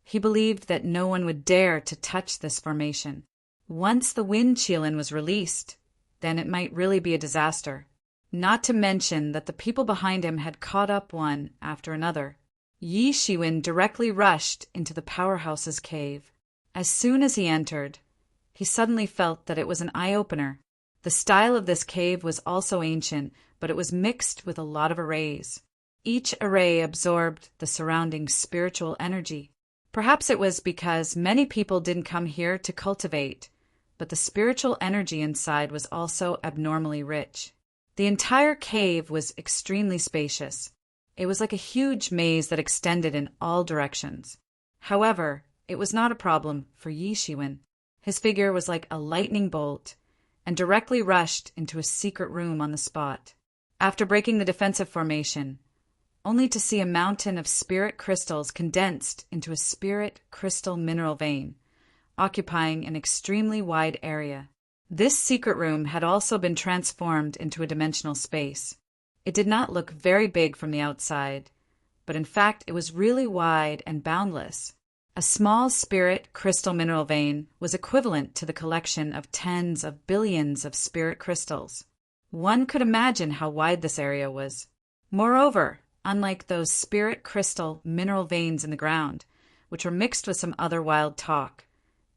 he believed that no one would dare to touch this formation. Once the wind qilin was released, then it might really be a disaster. Not to mention that the people behind him had caught up one after another. Yi Shiwen directly rushed into the powerhouse's cave. As soon as he entered, he suddenly felt that it was an eye-opener. The style of this cave was also ancient, but it was mixed with a lot of arrays. Each array absorbed the surrounding spiritual energy. Perhaps it was because many people didn't come here to cultivate, but the spiritual energy inside was also abnormally rich. The entire cave was extremely spacious. It was like a huge maze that extended in all directions. However, it was not a problem for Yi Shiwen. His figure was like a lightning bolt and directly rushed into a secret room on the spot. After breaking the defensive formation, only to see a mountain of spirit crystals condensed into a spirit crystal mineral vein, occupying an extremely wide area. This secret room had also been transformed into a dimensional space. It did not look very big from the outside, but in fact it was really wide and boundless. A small spirit crystal mineral vein was equivalent to the collection of tens of billions of spirit crystals. One could imagine how wide this area was. Moreover, unlike those spirit crystal mineral veins in the ground, which were mixed with some other wild talk,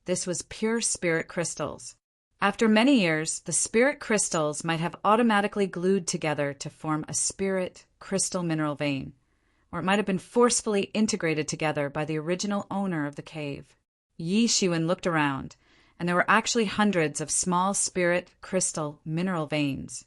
this was pure spirit crystals. After many years, the spirit crystals might have automatically glued together to form a spirit crystal mineral vein, or it might have been forcefully integrated together by the original owner of the cave. Yi Shiwen looked around, and there were actually hundreds of small spirit crystal mineral veins,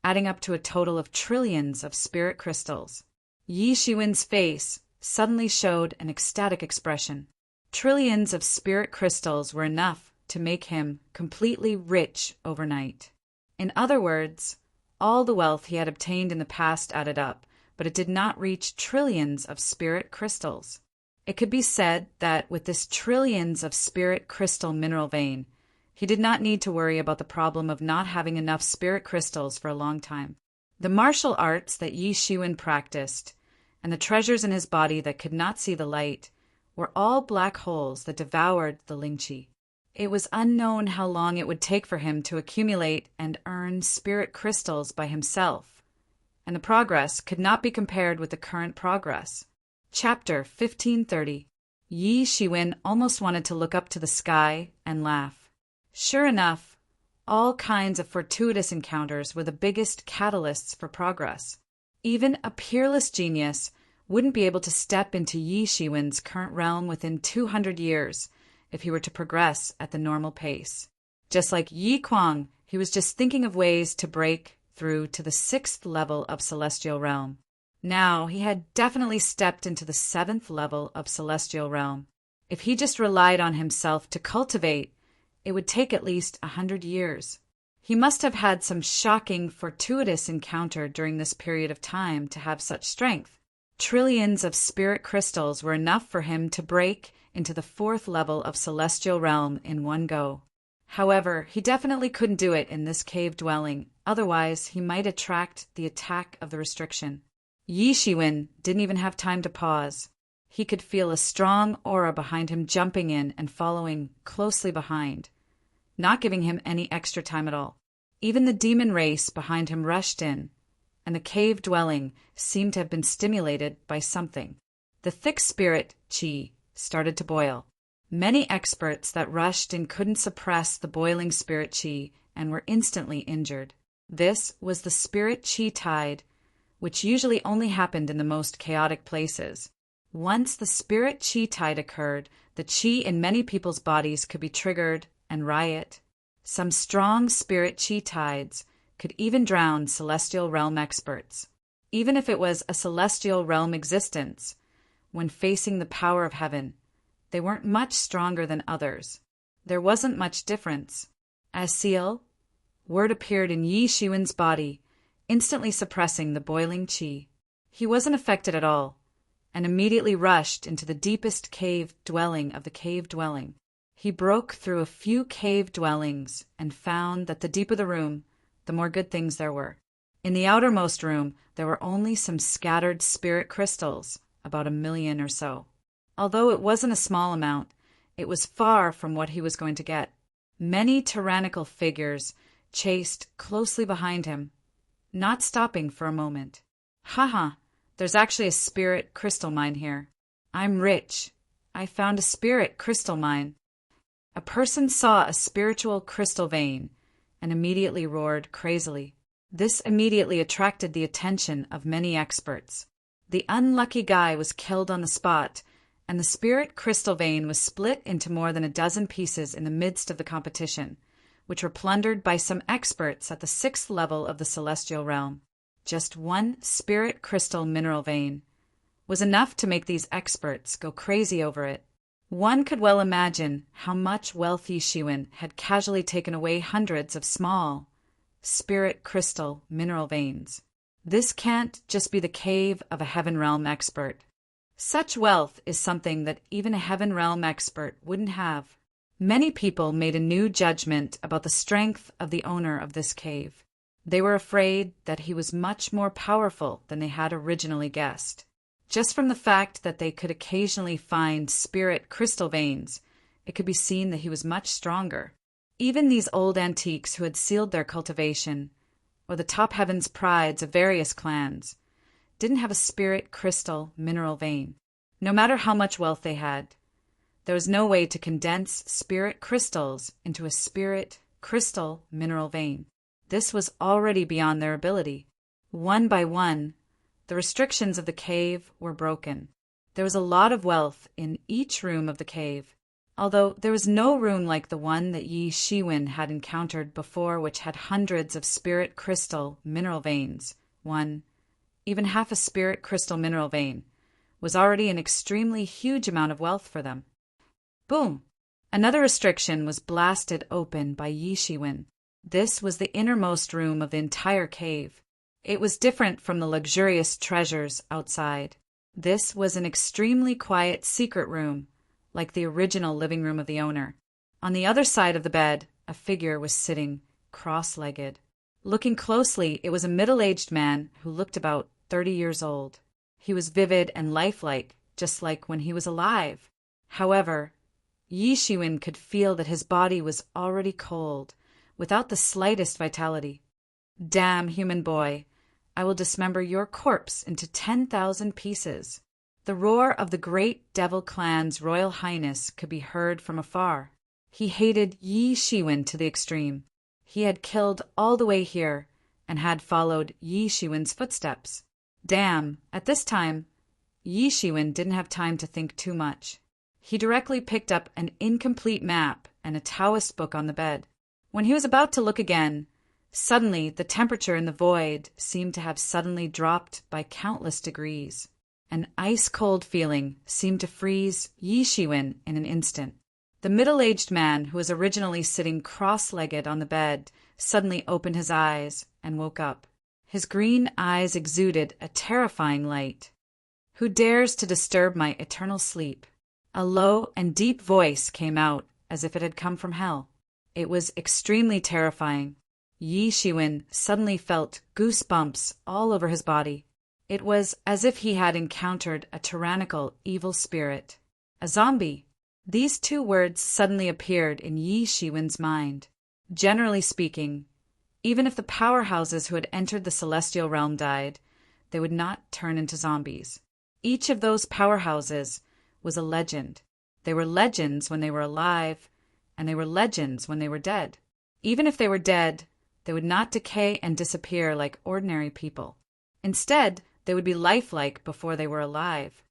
adding up to a total of trillions of spirit crystals. Yi Shiwen's face suddenly showed an ecstatic expression. Trillions of spirit crystals were enough to make him completely rich overnight. In other words, all the wealth he had obtained in the past added up, but it did not reach trillions of spirit crystals. It could be said that with this trillions of spirit crystal mineral vein, he did not need to worry about the problem of not having enough spirit crystals for a long time. The martial arts that Yi Shiwen practiced, and the treasures in his body that could not see the light, were all black holes that devoured the Lingqi. It was unknown how long it would take for him to accumulate and earn spirit crystals by himself, and the progress could not be compared with the current progress. Chapter 1530. Yi Shiwen almost wanted to look up to the sky and laugh. Sure enough, all kinds of fortuitous encounters were the biggest catalysts for progress. Even a peerless genius wouldn't be able to step into Yi Shiwen's current realm within 200 years if he were to progress at the normal pace. Just like Yi Kuang, he was just thinking of ways to break through to the 6th level of celestial realm. Now he had definitely stepped into the 7th level of celestial realm. If he just relied on himself to cultivate, it would take at least 100 years. He must have had some shocking, fortuitous encounter during this period of time to have such strength. Trillions of spirit crystals were enough for him to break into the 4th level of celestial realm in one go. However, he definitely couldn't do it in this cave dwelling, otherwise he might attract the attack of the restriction. Yi Shiwen didn't even have time to pause. He could feel a strong aura behind him jumping in and following closely behind, not giving him any extra time at all. Even the demon race behind him rushed in, and the cave dwelling seemed to have been stimulated by something. The thick spirit qi started to boil. Many experts that rushed in couldn't suppress the boiling spirit qi and were instantly injured. This was the spirit qi tide, which usually only happened in the most chaotic places. Once the spirit qi tide occurred, the qi in many people's bodies could be triggered and riot. Some strong spirit qi tides could even drown celestial realm experts. Even if it was a celestial realm existence, when facing the power of heaven, they weren't much stronger than others. There wasn't much difference. As seal, word appeared in Yi Shiwen's body, instantly suppressing the boiling qi. He wasn't affected at all, and immediately rushed into the deepest cave dwelling of the cave dwelling. He broke through a few cave dwellings and found that the deeper the room, the more good things there were. In the outermost room, there were only some scattered spirit crystals, about 1 million or so. Although it wasn't a small amount, it was far from what he was going to get. Many tyrannical figures chased closely behind him, not stopping for a moment. Haha, there's actually a spirit crystal mine here. I'm rich. I found a spirit crystal mine. A person saw a spiritual crystal vein and immediately roared crazily. This immediately attracted the attention of many experts. The unlucky guy was killed on the spot, and the spirit crystal vein was split into more than 12 pieces in the midst of the competition, which were plundered by some experts at the 6th level of the celestial realm. Just one spirit crystal mineral vein was enough to make these experts go crazy over it. One could well imagine how much wealth Yi Shiwen had casually taken away hundreds of small spirit crystal mineral veins. This can't just be the cave of a heaven realm expert. Such wealth is something that even a heaven realm expert wouldn't have. Many people made a new judgment about the strength of the owner of this cave. They were afraid that he was much more powerful than they had originally guessed. Just from the fact that they could occasionally find spirit crystal veins, it could be seen that he was much stronger. Even these old antiques who had sealed their cultivation, or the top heavens prides of various clans, didn't have a spirit crystal mineral vein. No matter how much wealth they had, there was no way to condense spirit crystals into a spirit crystal mineral vein. This was already beyond their ability. One by one, the restrictions of the cave were broken. There was a lot of wealth in each room of the cave, although there was no room like the one that Yi Shiwen had encountered before, which had hundreds of spirit crystal mineral veins. One, even half a spirit crystal mineral vein, was already an extremely huge amount of wealth for them. Boom! Another restriction was blasted open by Yi Shiwen. This was the innermost room of the entire cave. It was different from the luxurious treasures outside. This was an extremely quiet secret room, like the original living room of the owner. On the other side of the bed, a figure was sitting, cross-legged. Looking closely, it was a middle-aged man who looked about 30 years old. He was vivid and lifelike, just like when he was alive. However, Yi Shiwen could feel that his body was already cold, without the slightest vitality. Damn, human boy, I will dismember your corpse into 10,000 pieces. The roar of the great devil clan's royal highness could be heard from afar. He hated Yi Shiwen to the extreme. He had killed all the way here, and had followed Yi Shiwen's footsteps. Damn, at this time, Yi Shiwen didn't have time to think too much. He directly picked up an incomplete map and a Taoist book on the bed. When he was about to look again, suddenly the temperature in the void seemed to have suddenly dropped by countless degrees. An ice-cold feeling seemed to freeze Yi Shiwen in an instant. The middle-aged man, who was originally sitting cross-legged on the bed, suddenly opened his eyes and woke up. His green eyes exuded a terrifying light. "Who dares to disturb my eternal sleep?" A low and deep voice came out as if it had come from hell. It was extremely terrifying. Yi Shiwen suddenly felt goosebumps all over his body. It was as if he had encountered a tyrannical, evil spirit. A zombie. These two words suddenly appeared in Yi Shiwen's mind. Generally speaking, even if the powerhouses who had entered the celestial realm died, they would not turn into zombies. Each of those powerhouses was a legend. They were legends when they were alive, and they were legends when they were dead. Even if they were dead, they would not decay and disappear like ordinary people. Instead, they would be lifelike before they were alive.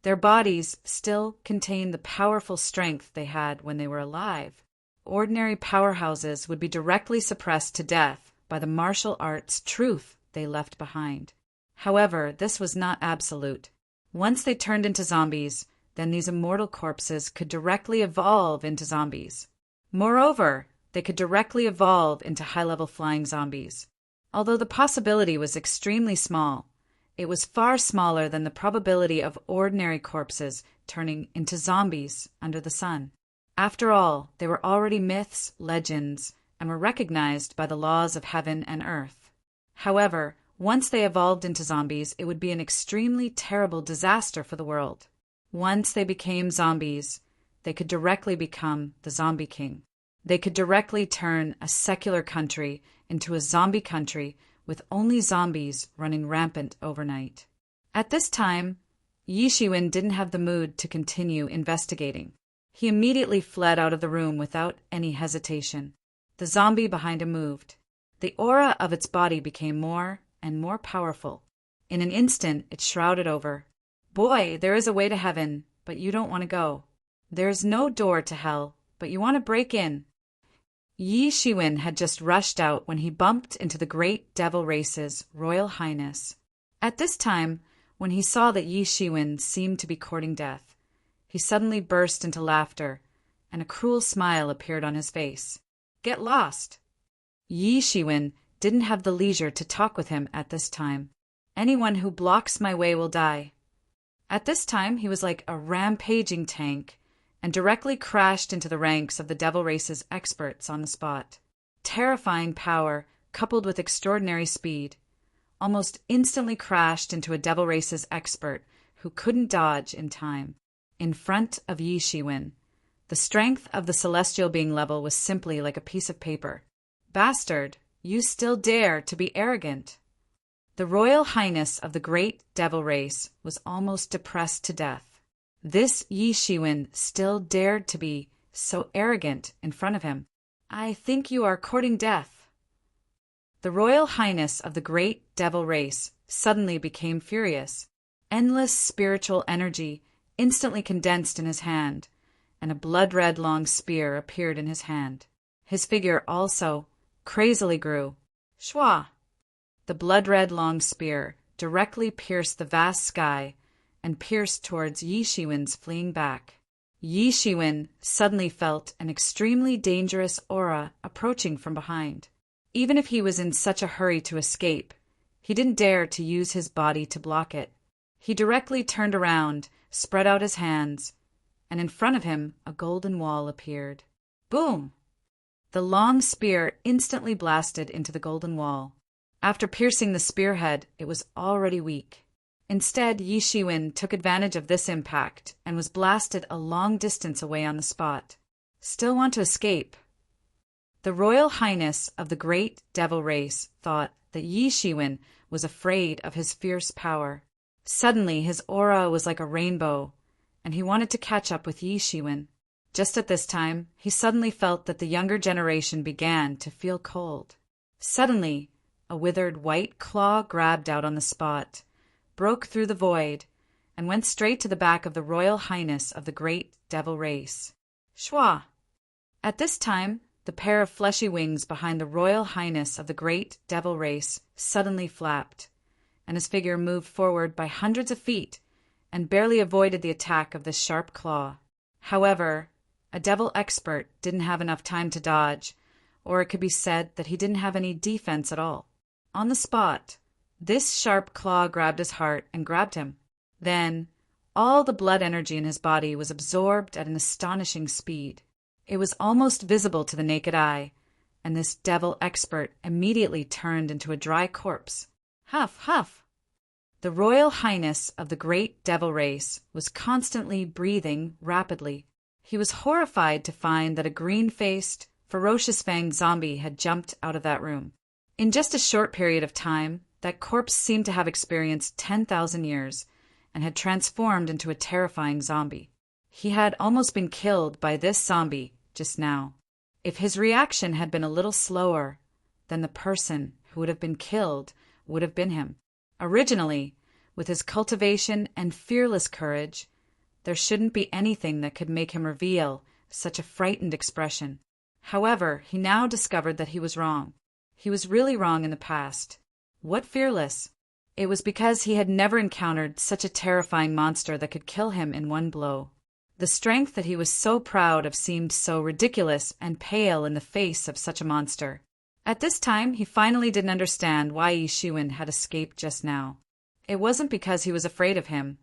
Their bodies still contained the powerful strength they had when they were alive. Ordinary powerhouses would be directly suppressed to death by the martial arts truth they left behind. However, this was not absolute. Once they turned into zombies, then these immortal corpses could directly evolve into zombies. Moreover, they could directly evolve into high-level flying zombies. Although the possibility was extremely small, it was far smaller than the probability of ordinary corpses turning into zombies under the sun. After all, they were already myths, legends, and were recognized by the laws of heaven and earth. However, once they evolved into zombies, it would be an extremely terrible disaster for the world. Once they became zombies, they could directly become the Zombie King. They could directly turn a secular country into a zombie country with only zombies running rampant overnight. At this time, Yi Shiwen didn't have the mood to continue investigating. He immediately fled out of the room without any hesitation. The zombie behind him moved. The aura of its body became more and more powerful. In an instant, it shrouded over. "Boy, there is a way to heaven, but you don't want to go. There is no door to hell, but you want to break in." Yi Shiwen had just rushed out when he bumped into the great devil race's royal highness. At this time, when he saw that Yi Shiwen seemed to be courting death, he suddenly burst into laughter, and a cruel smile appeared on his face. "Get lost!" Yi Shiwen didn't have the leisure to talk with him at this time. Anyone who blocks my way will die. At this time, he was like a rampaging tank and directly crashed into the ranks of the devil race's experts on the spot. Terrifying power, coupled with extraordinary speed, almost instantly crashed into a devil race's expert who couldn't dodge in time. In front of Yi Shiwen, the strength of the celestial being level was simply like a piece of paper. Bastard, you still dare to be arrogant. The Royal Highness of the great devil race was almost depressed to death. This Yi Shiwen still dared to be so arrogant in front of him. I think you are courting death. The Royal Highness of the great devil race suddenly became furious. Endless spiritual energy instantly condensed in his hand, and a blood-red long spear appeared in his hand. His figure also crazily grew. Shwa! The blood-red long spear directly pierced the vast sky and pierced towards Yi Shiwen's fleeing back. Yi Shiwen suddenly felt an extremely dangerous aura approaching from behind. Even if he was in such a hurry to escape, he didn't dare to use his body to block it. He directly turned around, spread out his hands, and in front of him a golden wall appeared. Boom! The long spear instantly blasted into the golden wall. After piercing the spearhead, it was already weak. Instead, Yi Shiwen took advantage of this impact and was blasted a long distance away on the spot. Still want to escape? The Royal Highness of the great devil race thought that Yi Shiwen was afraid of his fierce power. Suddenly, his aura was like a rainbow, and he wanted to catch up with Yi Shiwen. Just at this time, he suddenly felt that the younger generation began to feel cold. Suddenly, a withered white claw grabbed out on the spot, broke through the void, and went straight to the back of the Royal Highness of the great devil race. Shwa! At this time, the pair of fleshy wings behind the Royal Highness of the great devil race suddenly flapped, and his figure moved forward by hundreds of feet and barely avoided the attack of this sharp claw. However, a devil expert didn't have enough time to dodge, or it could be said that he didn't have any defense at all. On the spot, this sharp claw grabbed his heart and grabbed him. Then, all the blood energy in his body was absorbed at an astonishing speed. It was almost visible to the naked eye, and this devil expert immediately turned into a dry corpse. Huff, huff! The Royal Highness of the great devil race was constantly breathing rapidly. He was horrified to find that a green-faced, ferocious-fanged zombie had jumped out of that room. In just a short period of time, that corpse seemed to have experienced 10,000 years and had transformed into a terrifying zombie. He had almost been killed by this zombie just now. If his reaction had been a little slower, then the person who would have been killed would have been him. Originally, with his cultivation and fearless courage, there shouldn't be anything that could make him reveal such a frightened expression. However, he now discovered that he was wrong. He was really wrong in the past. What fearless? It was because he had never encountered such a terrifying monster that could kill him in one blow. The strength that he was so proud of seemed so ridiculous and pale in the face of such a monster. At this time, he finally didn't understand why Yi Shiwen had escaped just now. It wasn't because he was afraid of him,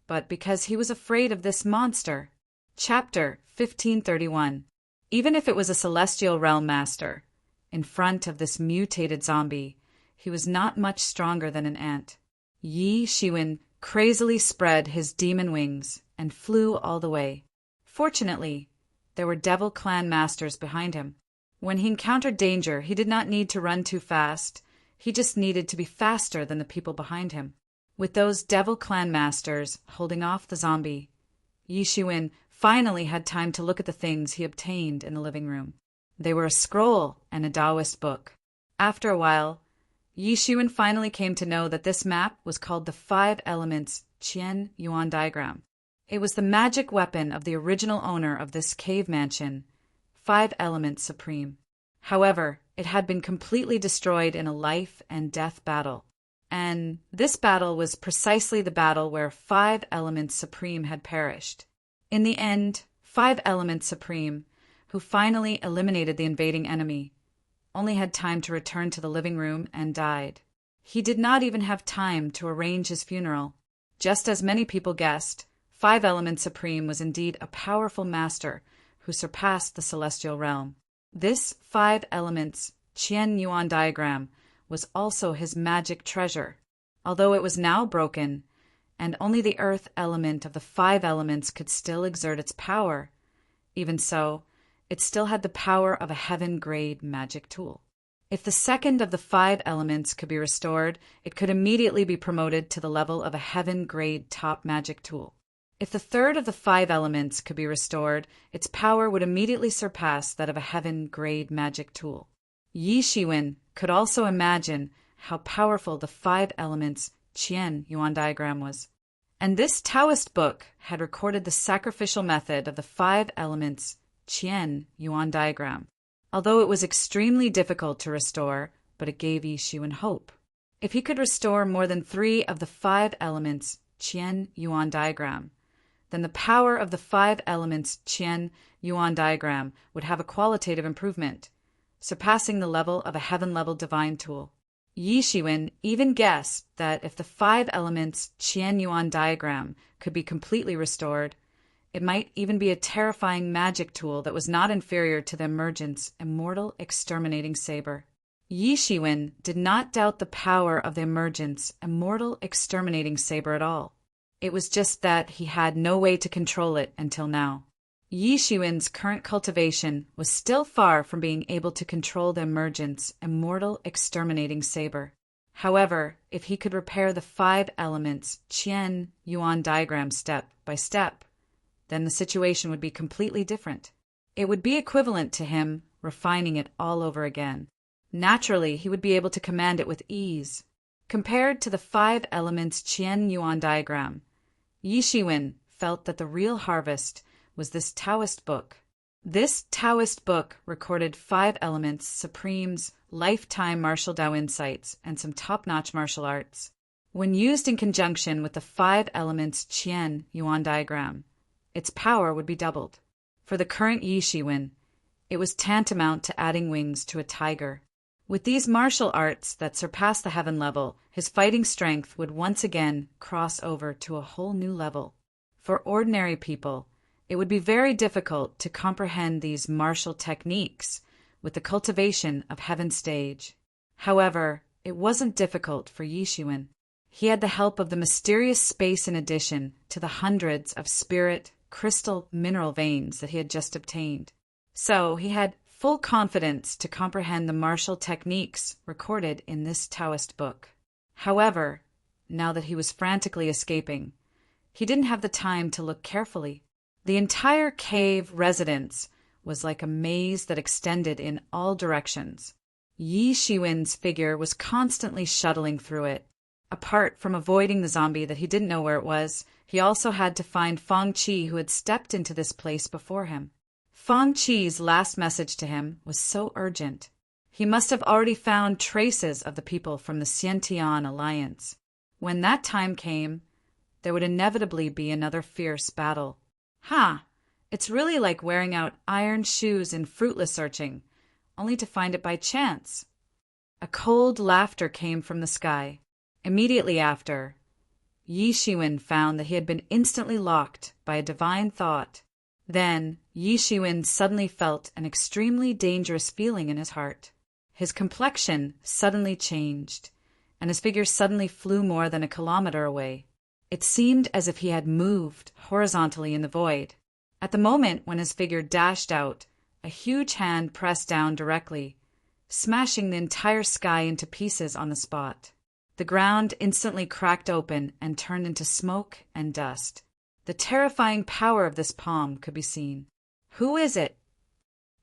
but because he was afraid of this monster. Chapter 1531. Even if it was a celestial realm master, in front of this mutated zombie, he was not much stronger than an ant. Yi Shiwen crazily spread his demon wings and flew all the way. Fortunately, there were devil clan masters behind him. When he encountered danger, he did not need to run too fast. He just needed to be faster than the people behind him. With those devil clan masters holding off the zombie, Yi Shiwen finally had time to look at the things he obtained in the living room. They were a scroll and a Taoist book. After a while, Yi Shiwen finally came to know that this map was called the 5 Elements Qian Yuan diagram. It was the magic weapon of the original owner of this cave mansion, 5 Elements Supreme. However, it had been completely destroyed in a life and death battle. And this battle was precisely the battle where 5 Elements Supreme had perished. In the end, 5 Elements Supreme, who finally eliminated the invading enemy, only had time to return to the living room and died. He did not even have time to arrange his funeral. Just as many people guessed, Five Element Supreme was indeed a powerful master who surpassed the celestial realm. This Five Elements Qian Yuan diagram was also his magic treasure. Although it was now broken, and only the earth element of the five elements could still exert its power, even so, it still had the power of a heaven-grade magic tool. If the second of the five elements could be restored, it could immediately be promoted to the level of a heaven-grade top magic tool. If the third of the five elements could be restored, its power would immediately surpass that of a heaven-grade magic tool. Yi Shiwen could also imagine how powerful the five elements Qian Yuan diagram was. And this Taoist book had recorded the sacrificial method of the five elements Qian Yuan diagram. Although it was extremely difficult to restore, but it gave Yi Shiwen hope. If he could restore more than 3 of the 5 elements Qian Yuan diagram, then the power of the 5 elements Qian Yuan diagram would have a qualitative improvement, surpassing the level of a heaven-level divine tool. Yi Shiwen even guessed that if the 5 elements Qian Yuan diagram could be completely restored, it might even be a terrifying magic tool that was not inferior to the Emergent's immortal exterminating saber. Yi Shiwen did not doubt the power of the Emergent's immortal exterminating saber at all. It was just that he had no way to control it until now. Yi Shiwen's current cultivation was still far from being able to control the Emergent's immortal exterminating saber. However, if he could repair the 5 elements Qian Yuan diagram step by step, then the situation would be completely different. It would be equivalent to him refining it all over again. Naturally, he would be able to command it with ease. Compared to the 5 elements Qian Yuan diagram, Yi Shiwen felt that the real harvest was this Taoist book. This Taoist book recorded 5 elements Supreme's lifetime martial Tao insights and some top-notch martial arts. When used in conjunction with the 5 elements Qian Yuan diagram, its power would be doubled. For the current Yi Shiwen, it was tantamount to adding wings to a tiger. With these martial arts that surpassed the heaven level, his fighting strength would once again cross over to a whole new level. For ordinary people, it would be very difficult to comprehend these martial techniques with the cultivation of Heaven's stage. However, it wasn't difficult for Yi Shiwen. He had the help of the mysterious space in addition to the hundreds of spirit, crystal mineral veins that he had just obtained. So he had full confidence to comprehend the martial techniques recorded in this Taoist book. However, now that he was frantically escaping, he didn't have the time to look carefully. The entire cave residence was like a maze that extended in all directions. Yi Shiwen's figure was constantly shuttling through it. Apart from avoiding the zombie that he didn't know where it was, he also had to find Fang Qi, who had stepped into this place before him. Fang Qi's last message to him was so urgent. He must have already found traces of the people from the Xiantian Alliance. When that time came, there would inevitably be another fierce battle. It's really like wearing out iron shoes in fruitless searching, only to find it by chance. A cold laughter came from the sky. Immediately after, Yi Shiwen found that he had been instantly locked by a divine thought. Then, Yi Shiwen suddenly felt an extremely dangerous feeling in his heart. His complexion suddenly changed, and his figure suddenly flew more than a kilometer away. It seemed as if he had moved horizontally in the void. At the moment when his figure dashed out, a huge hand pressed down directly, smashing the entire sky into pieces on the spot. The ground instantly cracked open and turned into smoke and dust. The terrifying power of this palm could be seen. Who is it?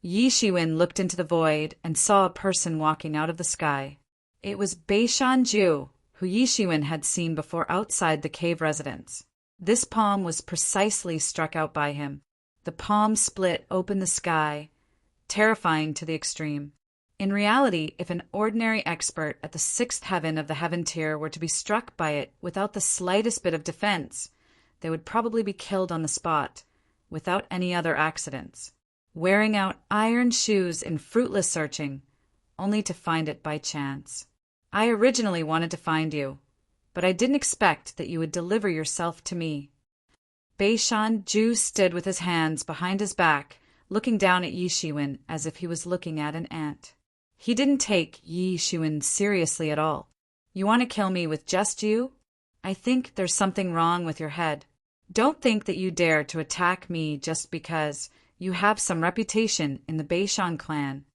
Yi Shiwen looked into the void and saw a person walking out of the sky. It was Beishan Ju, who Yi Shiwen had seen before outside the cave residence. This palm was precisely struck out by him. The palm split open the sky, terrifying to the extreme. In reality, if an ordinary expert at the 6th heaven of the heaven tier were to be struck by it without the slightest bit of defense, they would probably be killed on the spot, without any other accidents. Wearing out iron shoes in fruitless searching, only to find it by chance. I originally wanted to find you, but I didn't expect that you would deliver yourself to me." Bei-Shan-Ju stood with his hands behind his back, looking down at Yi Shiwen as if he was looking at an ant. He didn't take Yi Shiwen seriously at all. "You want to kill me with just you? I think there's something wrong with your head. Don't think that you dare to attack me just because you have some reputation in the Bei-Shan clan."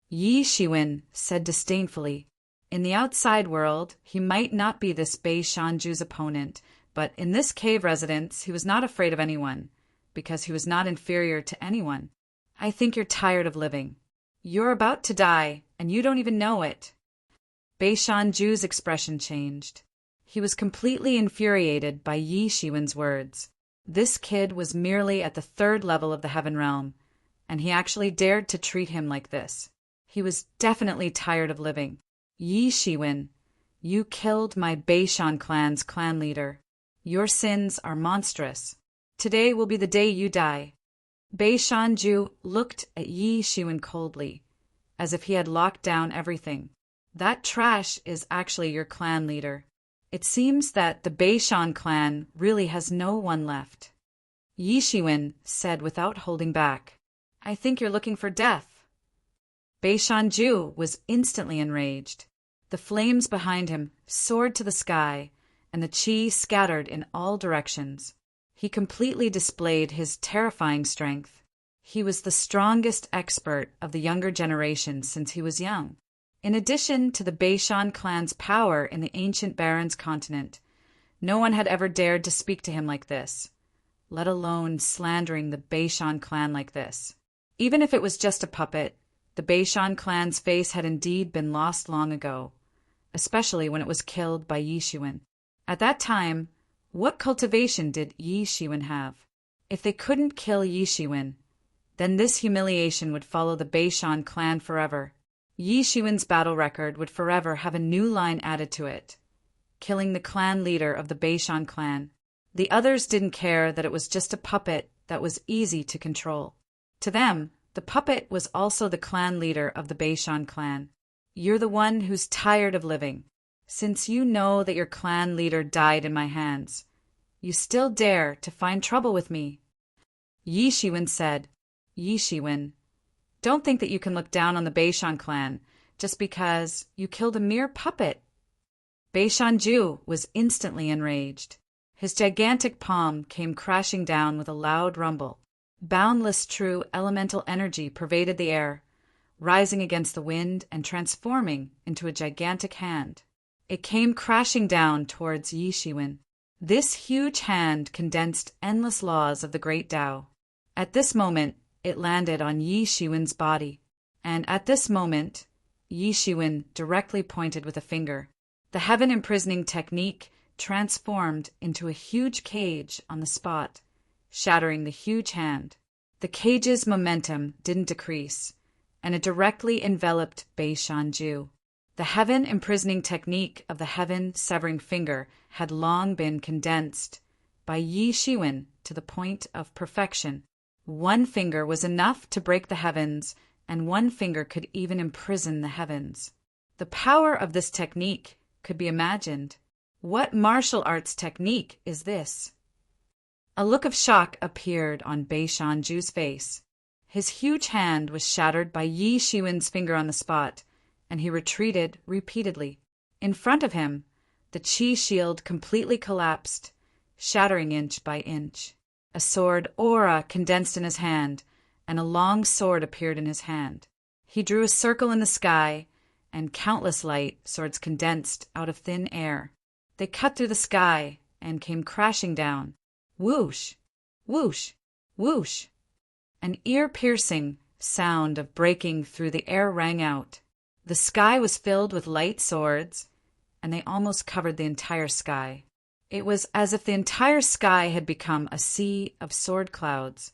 Yi Shiwen said disdainfully. In the outside world, he might not be this Bei-Shan-Ju's opponent, but in this cave residence, he was not afraid of anyone, because he was not inferior to anyone. "I think you're tired of living. You're about to die, and you don't even know it." Bei-Shan-Ju's expression changed. He was completely infuriated by Yi Shiwen's words. This kid was merely at the 3rd level of the Heaven Realm, and he actually dared to treat him like this. He was definitely tired of living. "Yi Shiwen, you killed my Bei-Shan clan's clan leader. Your sins are monstrous. Today will be the day you die." Bei-Shan-Ju looked at Yi Shiwen coldly, as if he had locked down everything. "That trash is actually your clan leader. It seems that the Bei-Shan clan really has no one left." Yi Shiwen said without holding back. "I think you're looking for death." Bei-Shan-Ju was instantly enraged. The flames behind him soared to the sky, and the qi scattered in all directions. He completely displayed his terrifying strength. He was the strongest expert of the younger generation since he was young. In addition to the Bei-Shan clan's power in the ancient Barrens continent, no one had ever dared to speak to him like this, let alone slandering the Bei-Shan clan like this. Even if it was just a puppet, the Bei-Shan clan's face had indeed been lost long ago, especially when it was killed by Yi Shiwen. At that time, what cultivation did Yi Shiwen have? If they couldn't kill Yi Shiwen, then this humiliation would follow the Bei-Shan clan forever. Yi Shiwen's battle record would forever have a new line added to it, killing the clan leader of the Bei-Shan clan. The others didn't care that it was just a puppet that was easy to control. To them, the puppet was also the clan leader of the Bei-Shan clan. "You're the one who's tired of living. Since you know that your clan leader died in my hands, you still dare to find trouble with me." Yi Shiwen said. "Yi Shiwen, don't think that you can look down on the Bei-Shan clan just because you killed a mere puppet." Bei-Shan-Ju was instantly enraged. His gigantic palm came crashing down with a loud rumble. Boundless true elemental energy pervaded the air, rising against the wind and transforming into a gigantic hand. It came crashing down towards Yi Shiwen. This huge hand condensed endless laws of the great Tao. At this moment, it landed on Yi Shiwen's body, and at this moment, Yi Shiwen directly pointed with a finger. The heaven imprisoning technique transformed into a huge cage on the spot, shattering the huge hand. The cage's momentum didn't decrease, and it directly enveloped Bei-Shan-Ju. The heaven imprisoning technique of the heaven severing finger had long been condensed by Yi Shiwen to the point of perfection. One finger was enough to break the heavens, and one finger could even imprison the heavens. The power of this technique could be imagined. What martial arts technique is this? A look of shock appeared on Bei-Shan-Ju's face. His huge hand was shattered by Yi Shiwen's finger on the spot, and he retreated repeatedly. In front of him, the qi shield completely collapsed, shattering inch by inch. A sword aura condensed in his hand, and a long sword appeared in his hand. He drew a circle in the sky, and countless light swords condensed out of thin air. They cut through the sky and came crashing down. Whoosh! Whoosh! Whoosh! An ear-piercing sound of breaking through the air rang out. The sky was filled with light swords, and they almost covered the entire sky. It was as if the entire sky had become a sea of sword clouds.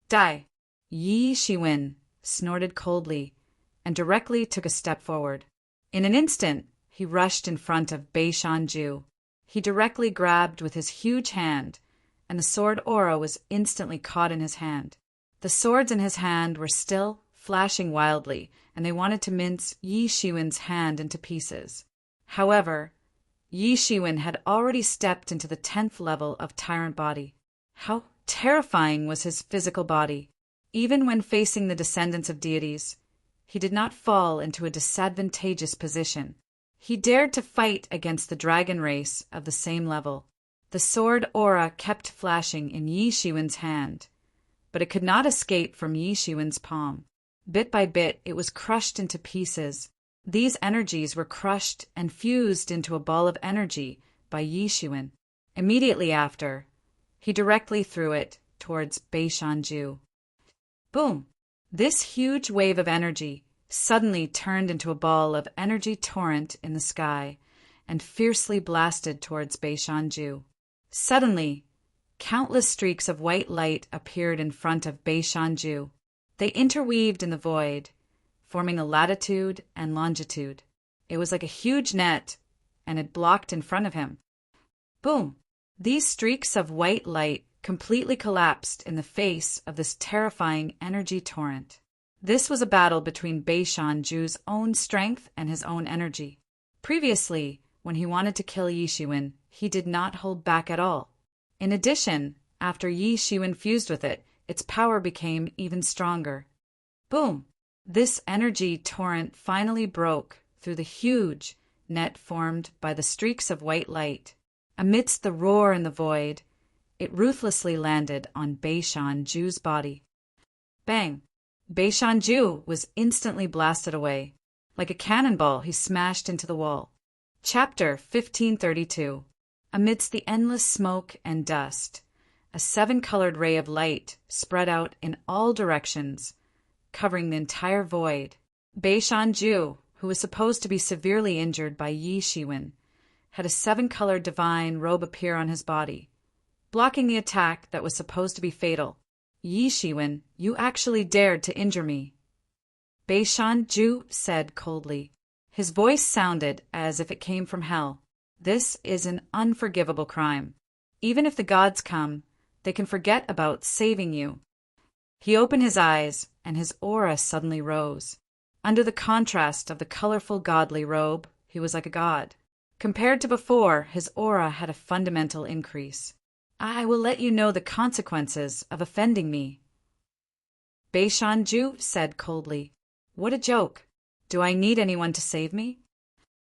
"Die!" Yi Shiwen snorted coldly and directly took a step forward. In an instant, he rushed in front of Bei-Shan-Ju. He directly grabbed with his huge hand, and the sword aura was instantly caught in his hand. The swords in his hand were still flashing wildly, and they wanted to mince Yi Shiwen's hand into pieces. However, Yi Shiwen had already stepped into the 10th level of tyrant body. How terrifying was his physical body! Even when facing the descendants of deities, he did not fall into a disadvantageous position. He dared to fight against the dragon race of the same level. The sword aura kept flashing in Yi Shiwen's hand, but it could not escape from Yi Shiwen's palm. Bit by bit, it was crushed into pieces. These energies were crushed and fused into a ball of energy by Yi Shiwen. Immediately after, he directly threw it towards Beishanju. Boom! This huge wave of energy suddenly turned into a ball of energy torrent in the sky and fiercely blasted towards Beishanju. Suddenly, countless streaks of white light appeared in front of Beishanju. They interweaved in the void, forming a latitude and longitude. It was like a huge net, and it blocked in front of him. Boom! These streaks of white light completely collapsed in the face of this terrifying energy torrent. This was a battle between Beishanju's own strength and his own energy. Previously, when he wanted to kill Yi Shiwen, he did not hold back at all. In addition, after Yi Shiwen fused with it, its power became even stronger. Boom! This energy torrent finally broke through the huge net formed by the streaks of white light. Amidst the roar in the void, it ruthlessly landed on Beishanju's body. Bang! Beishanju was instantly blasted away. Like a cannonball, he smashed into the wall. Chapter 1532. Amidst the endless smoke and dust, a 7-colored ray of light spread out in all directions, covering the entire void. Beishanju, who was supposed to be severely injured by Yi Shiwen, had a 7-colored divine robe appear on his body, blocking the attack that was supposed to be fatal. Yi Shiwen, you actually dared to injure me, Beishanju said coldly. His voice sounded as if it came from hell. This is an unforgivable crime. Even if the gods come, they can forget about saving you. He opened his eyes, and his aura suddenly rose. Under the contrast of the colorful godly robe, he was like a god. Compared to before, his aura had a fundamental increase. I will let you know the consequences of offending me, Beishanju said coldly. What a joke. Do I need anyone to save me?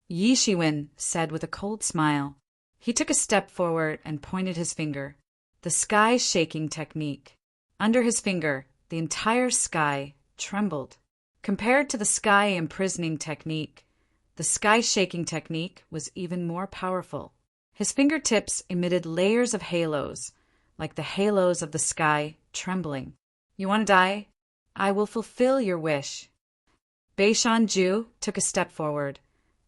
Yi Shiwen said with a cold smile. He took a step forward and pointed his finger. The sky shaking technique. Under his finger, the entire sky trembled. Compared to the sky imprisoning technique, the sky shaking technique was even more powerful. His fingertips emitted layers of halos, like the halos of the sky trembling. You want to die? I will fulfill your wish. Beishanju took a step forward,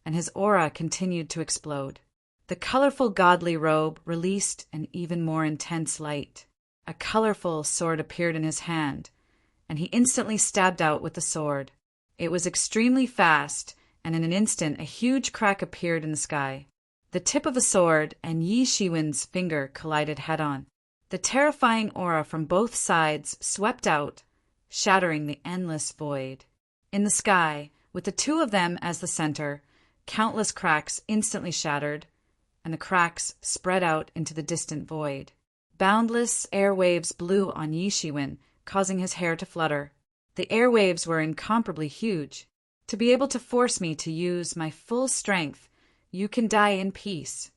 and his aura continued to explode. The colorful godly robe released an even more intense light. A colorful sword appeared in his hand, and he instantly stabbed out with the sword. It was extremely fast, and in an instant a huge crack appeared in the sky. The tip of the sword and Yi Shiwen's finger collided head-on. The terrifying aura from both sides swept out, shattering the endless void. In the sky, with the two of them as the center, countless cracks instantly shattered, and the cracks spread out into the distant void. Boundless airwaves blew on Yi Shiwen, causing his hair to flutter. The airwaves were incomparably huge. To be able to force me to use my full strength, you can die in peace.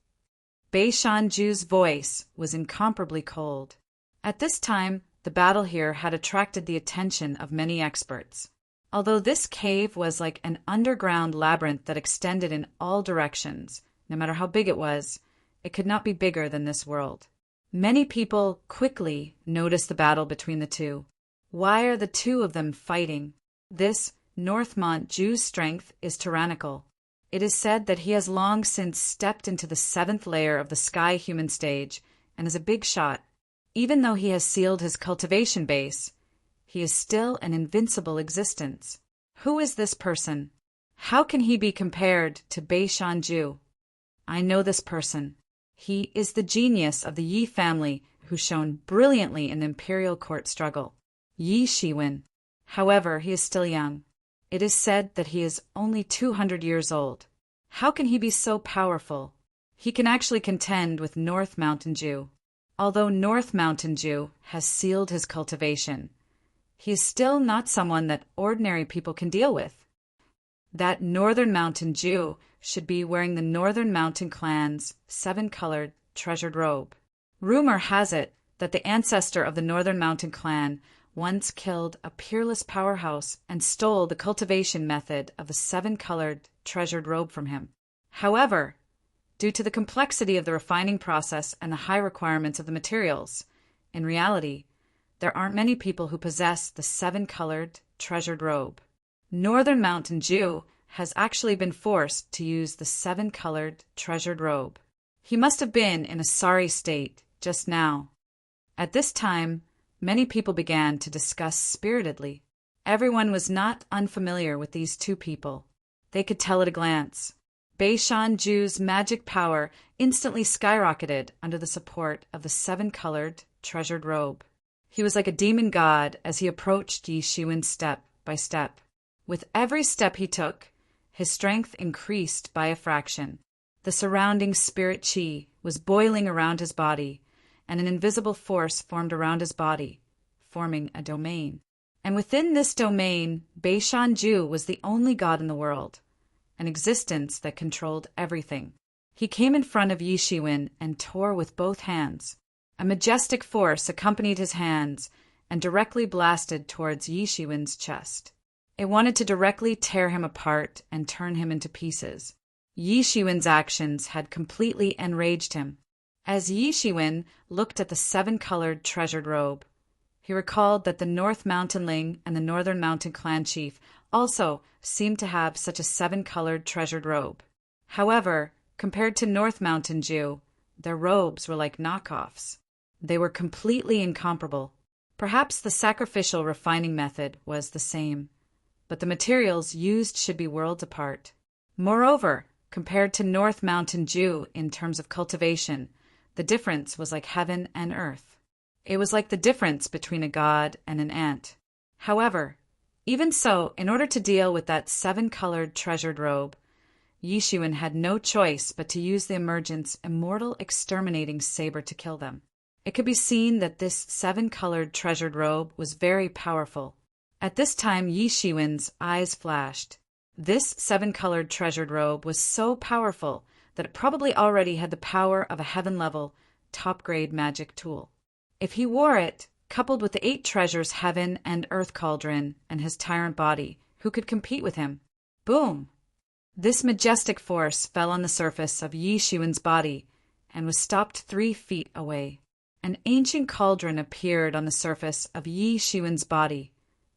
Beishanju's voice was incomparably cold. At this time, the battle here had attracted the attention of many experts. Although this cave was like an underground labyrinth that extended in all directions, no matter how big it was, it could not be bigger than this world. Many people quickly noticed the battle between the two. Why are the two of them fighting? This Northmont Jew's strength is tyrannical. It is said that he has long since stepped into the 7th layer of the sky human stage and is a big shot. Even though he has sealed his cultivation base, he is still an invincible existence. Who is this person? How can he be compared to Beishanju? I know this person. He is the genius of the Yi family who shone brilliantly in the imperial court struggle. Yi Shiwen. However, he is still young. It is said that he is only 200 years old. How can he be so powerful? He can actually contend with North Mountain Dew. Although North Mountain Dew has sealed his cultivation, he is still not someone that ordinary people can deal with. That Northern Mountain Dew should be wearing the Northern Mountain Clan's 7-colored treasured robe. Rumor has it that the ancestor of the Northern Mountain Clan once killed a peerless powerhouse and stole the cultivation method of the 7-colored treasured robe from him. However, due to the complexity of the refining process and the high requirements of the materials, in reality, there aren't many people who possess the 7-colored treasured robe. Northern Mountain Dew has actually been forced to use the 7-colored treasured robe. He must have been in a sorry state just now. At this time, many people began to discuss spiritedly. Everyone was not unfamiliar with these two people. They could tell at a glance. Beishan Ju's magic power instantly skyrocketed under the support of the 7-colored treasured robe. He was like a demon god as he approached Yi Shiwen step by step. With every step he took, his strength increased by a fraction. The surrounding spirit chi was boiling around his body, and an invisible force formed around his body, forming a domain. And within this domain, Beishan Ju was the only god in the world, an existence that controlled everything. He came in front of Yi Shiwen and tore with both hands. A majestic force accompanied his hands and directly blasted towards Yi Shiwen's chest. It wanted to directly tear him apart and turn him into pieces. Yi Shiwen's actions had completely enraged him. As Yi Shiwen looked at the 7-colored treasured robe, he recalled that the North Mountain Ling and the Northern Mountain Clan chief also seemed to have such a 7-colored treasured robe. However, compared to North Mountain Dew, their robes were like knockoffs. They were completely incomparable. Perhaps the sacrificial refining method was the same, but the materials used should be worlds apart. Moreover, compared to North Mountain Dew in terms of cultivation, the difference was like heaven and earth. It was like the difference between a god and an ant. However, even so, in order to deal with that 7-colored treasured robe, Yi Shiwen had no choice but to use the emergent's immortal exterminating saber to kill them. It could be seen that this 7-colored treasured robe was very powerful. At this time, Yi Shiwen's eyes flashed. This 7-colored treasured robe was so powerful that it probably already had the power of a heaven-level, top-grade magic tool. If he wore it, coupled with the 8 treasures heaven and earth cauldron and his tyrant body, who could compete with him? Boom! This majestic force fell on the surface of Yi Shiwen's body and was stopped 3 feet away. An ancient cauldron appeared on the surface of Yi Shiwen's body,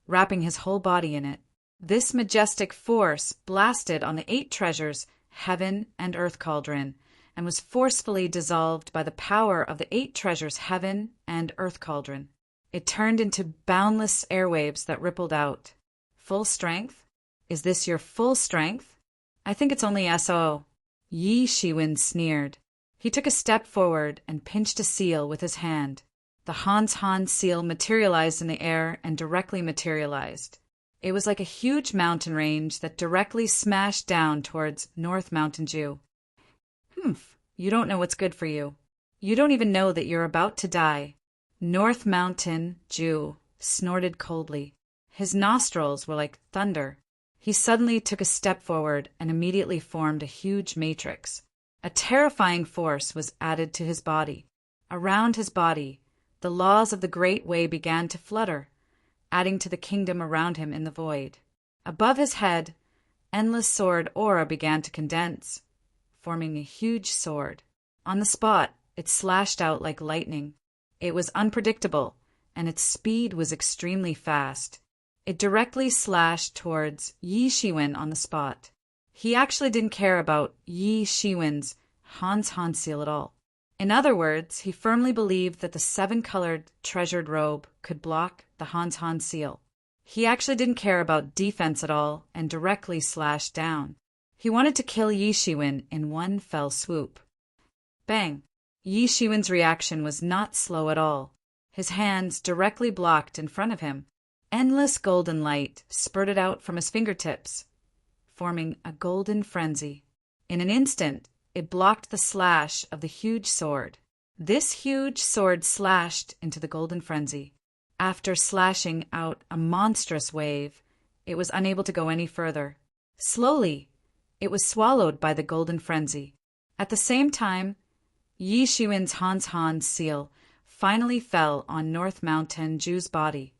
wrapping his whole body in it. This majestic force blasted on the 8 treasures, heaven and earth cauldron, and was forcefully dissolved by the power of the 8 treasures, heaven and earth cauldron. It turned into boundless airwaves that rippled out. Full strength? Is this your full strength? I think it's only SO. Yi Shiwen sneered. He took a step forward and pinched a seal with his hand. The Han seal materialized in the air and directly materialized. It was like a huge mountain range that directly smashed down towards North Mountain Dew. Humph, you don't know what's good for you. You don't even know that you're about to die. North Mountain Dew snorted coldly. His nostrils were like thunder. He suddenly took a step forward and immediately formed a huge matrix. A terrifying force was added to his body. Around his body, the laws of the Great Way began to flutter, adding to the kingdom around him in the void. Above his head, endless sword aura began to condense, forming a huge sword. On the spot, it slashed out like lightning. It was unpredictable, and its speed was extremely fast. It directly slashed towards Yi Shiwen on the spot. He actually didn't care about Yi Shiwen's Han seal at all. In other words, he firmly believed that the 7-colored treasured robe could block the Han seal. He actually didn't care about defense at all and directly slashed down. He wanted to kill Yi Shiwen in one fell swoop. Bang! Yi Shiwen's reaction was not slow at all. His hands directly blocked in front of him. Endless golden light spurted out from his fingertips, forming a golden frenzy. In an instant, it blocked the slash of the huge sword. This huge sword slashed into the golden frenzy. After slashing out a monstrous wave, it was unable to go any further. Slowly, it was swallowed by the golden frenzy. At the same time, Yi Shiwen's Hans seal finally fell on North Mountain Jew's body.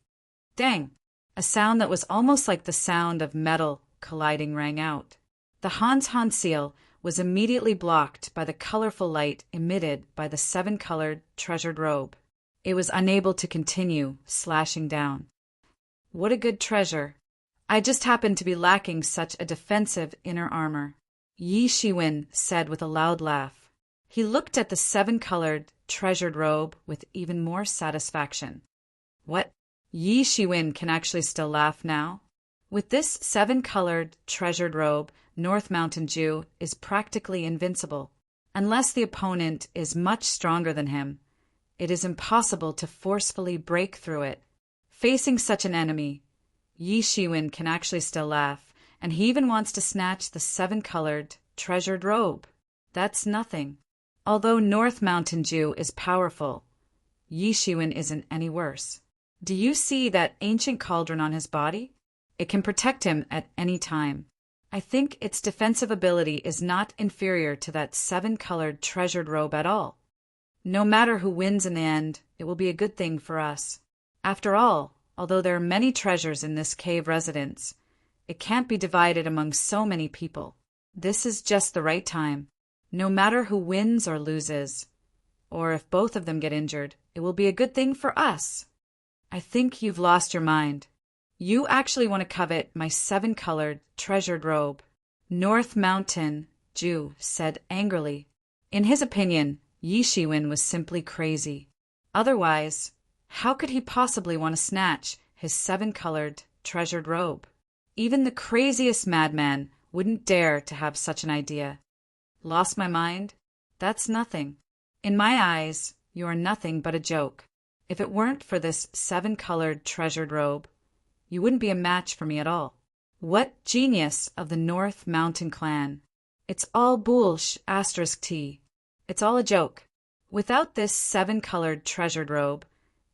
Dang! A sound that was almost like the sound of metal colliding rang out. The Hans seal was immediately blocked by the colorful light emitted by the 7-colored treasured robe. It was unable to continue slashing down. What a good treasure! I just happened to be lacking such a defensive inner armor, Yi Shiwen said with a loud laugh. He looked at the 7-colored treasured robe with even more satisfaction. What? Yi Shiwen can actually still laugh now? With this 7-colored treasured robe, North Mountain Jew is practically invincible. Unless the opponent is much stronger than him, it is impossible to forcefully break through it. Facing such an enemy, Yi Shiwen can actually still laugh, and he even wants to snatch the 7-colored treasured robe. That's nothing. Although North Mountain Jew is powerful, Yi Shiwen isn't any worse. Do you see that ancient cauldron on his body? It can protect him at any time. I think its defensive ability is not inferior to that 7-colored treasured robe at all. No matter who wins in the end, it will be a good thing for us. After all, although there are many treasures in this cave residence, it can't be divided among so many people. This is just the right time. No matter who wins or loses, or if both of them get injured, it will be a good thing for us. I think you've lost your mind. You actually want to covet my 7-colored treasured robe, North Mountain Jew said angrily. In his opinion, Yi Shiwen was simply crazy. Otherwise, how could he possibly want to snatch his 7-colored treasured robe? Even the craziest madman wouldn't dare to have such an idea. Lost my mind? That's nothing. In my eyes, you are nothing but a joke. If it weren't for this 7-colored treasured robe, you wouldn't be a match for me at all. What genius of the North Mountain clan. It's all *T. It's all a joke. Without this 7-colored treasured robe,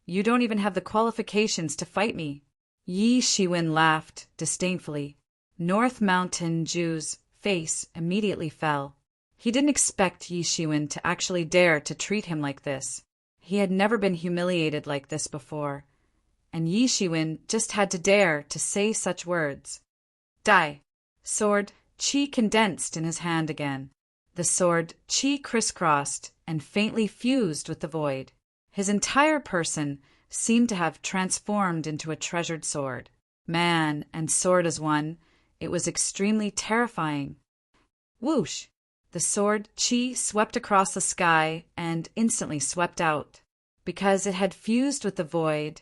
you don't even have the qualifications to fight me. Yi Shiwen laughed disdainfully. North Mountain Jew's face immediately fell. He didn't expect Yi Shiwen to actually dare to treat him like this. He had never been humiliated like this before, and Yi Shiwen just had to dare to say such words. Die! Sword Qi condensed in his hand again. The sword Qi crisscrossed and faintly fused with the void. His entire person seemed to have transformed into a treasured sword. Man and sword as one, it was extremely terrifying. Whoosh! The sword Qi swept across the sky and instantly swept out. Because it had fused with the void,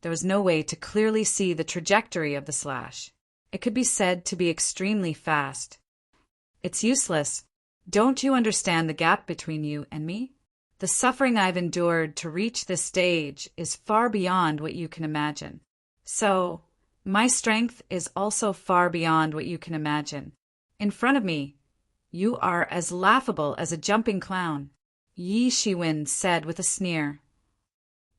there was no way to clearly see the trajectory of the slash. It could be said to be extremely fast. It's useless. Don't you understand the gap between you and me? The suffering I've endured to reach this stage is far beyond what you can imagine. So, my strength is also far beyond what you can imagine. In front of me, you are as laughable as a jumping clown, Yi Shiwen said with a sneer.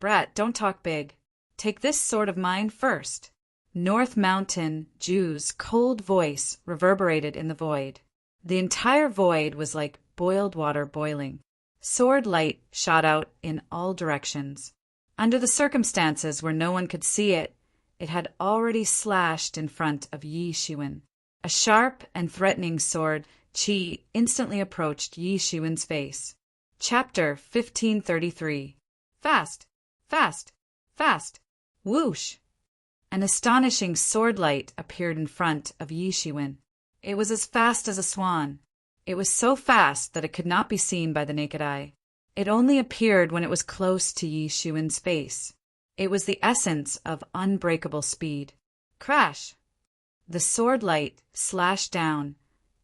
Brat, don't talk big. Take this sword of mine first. North Mountain Jew's cold voice reverberated in the void. The entire void was like boiled water boiling. Sword light shot out in all directions. Under the circumstances where no one could see it, it had already slashed in front of Yi Shiwen. A sharp and threatening sword Qi instantly approached Yi Shiwen's face. Chapter 1533. Fast! Fast! Fast! Whoosh! An astonishing sword light appeared in front of Yi Shiwen. It was as fast as a swan. It was so fast that it could not be seen by the naked eye. It only appeared when it was close to Yi Shiwen's face. It was the essence of unbreakable speed. Crash! The sword light slashed down,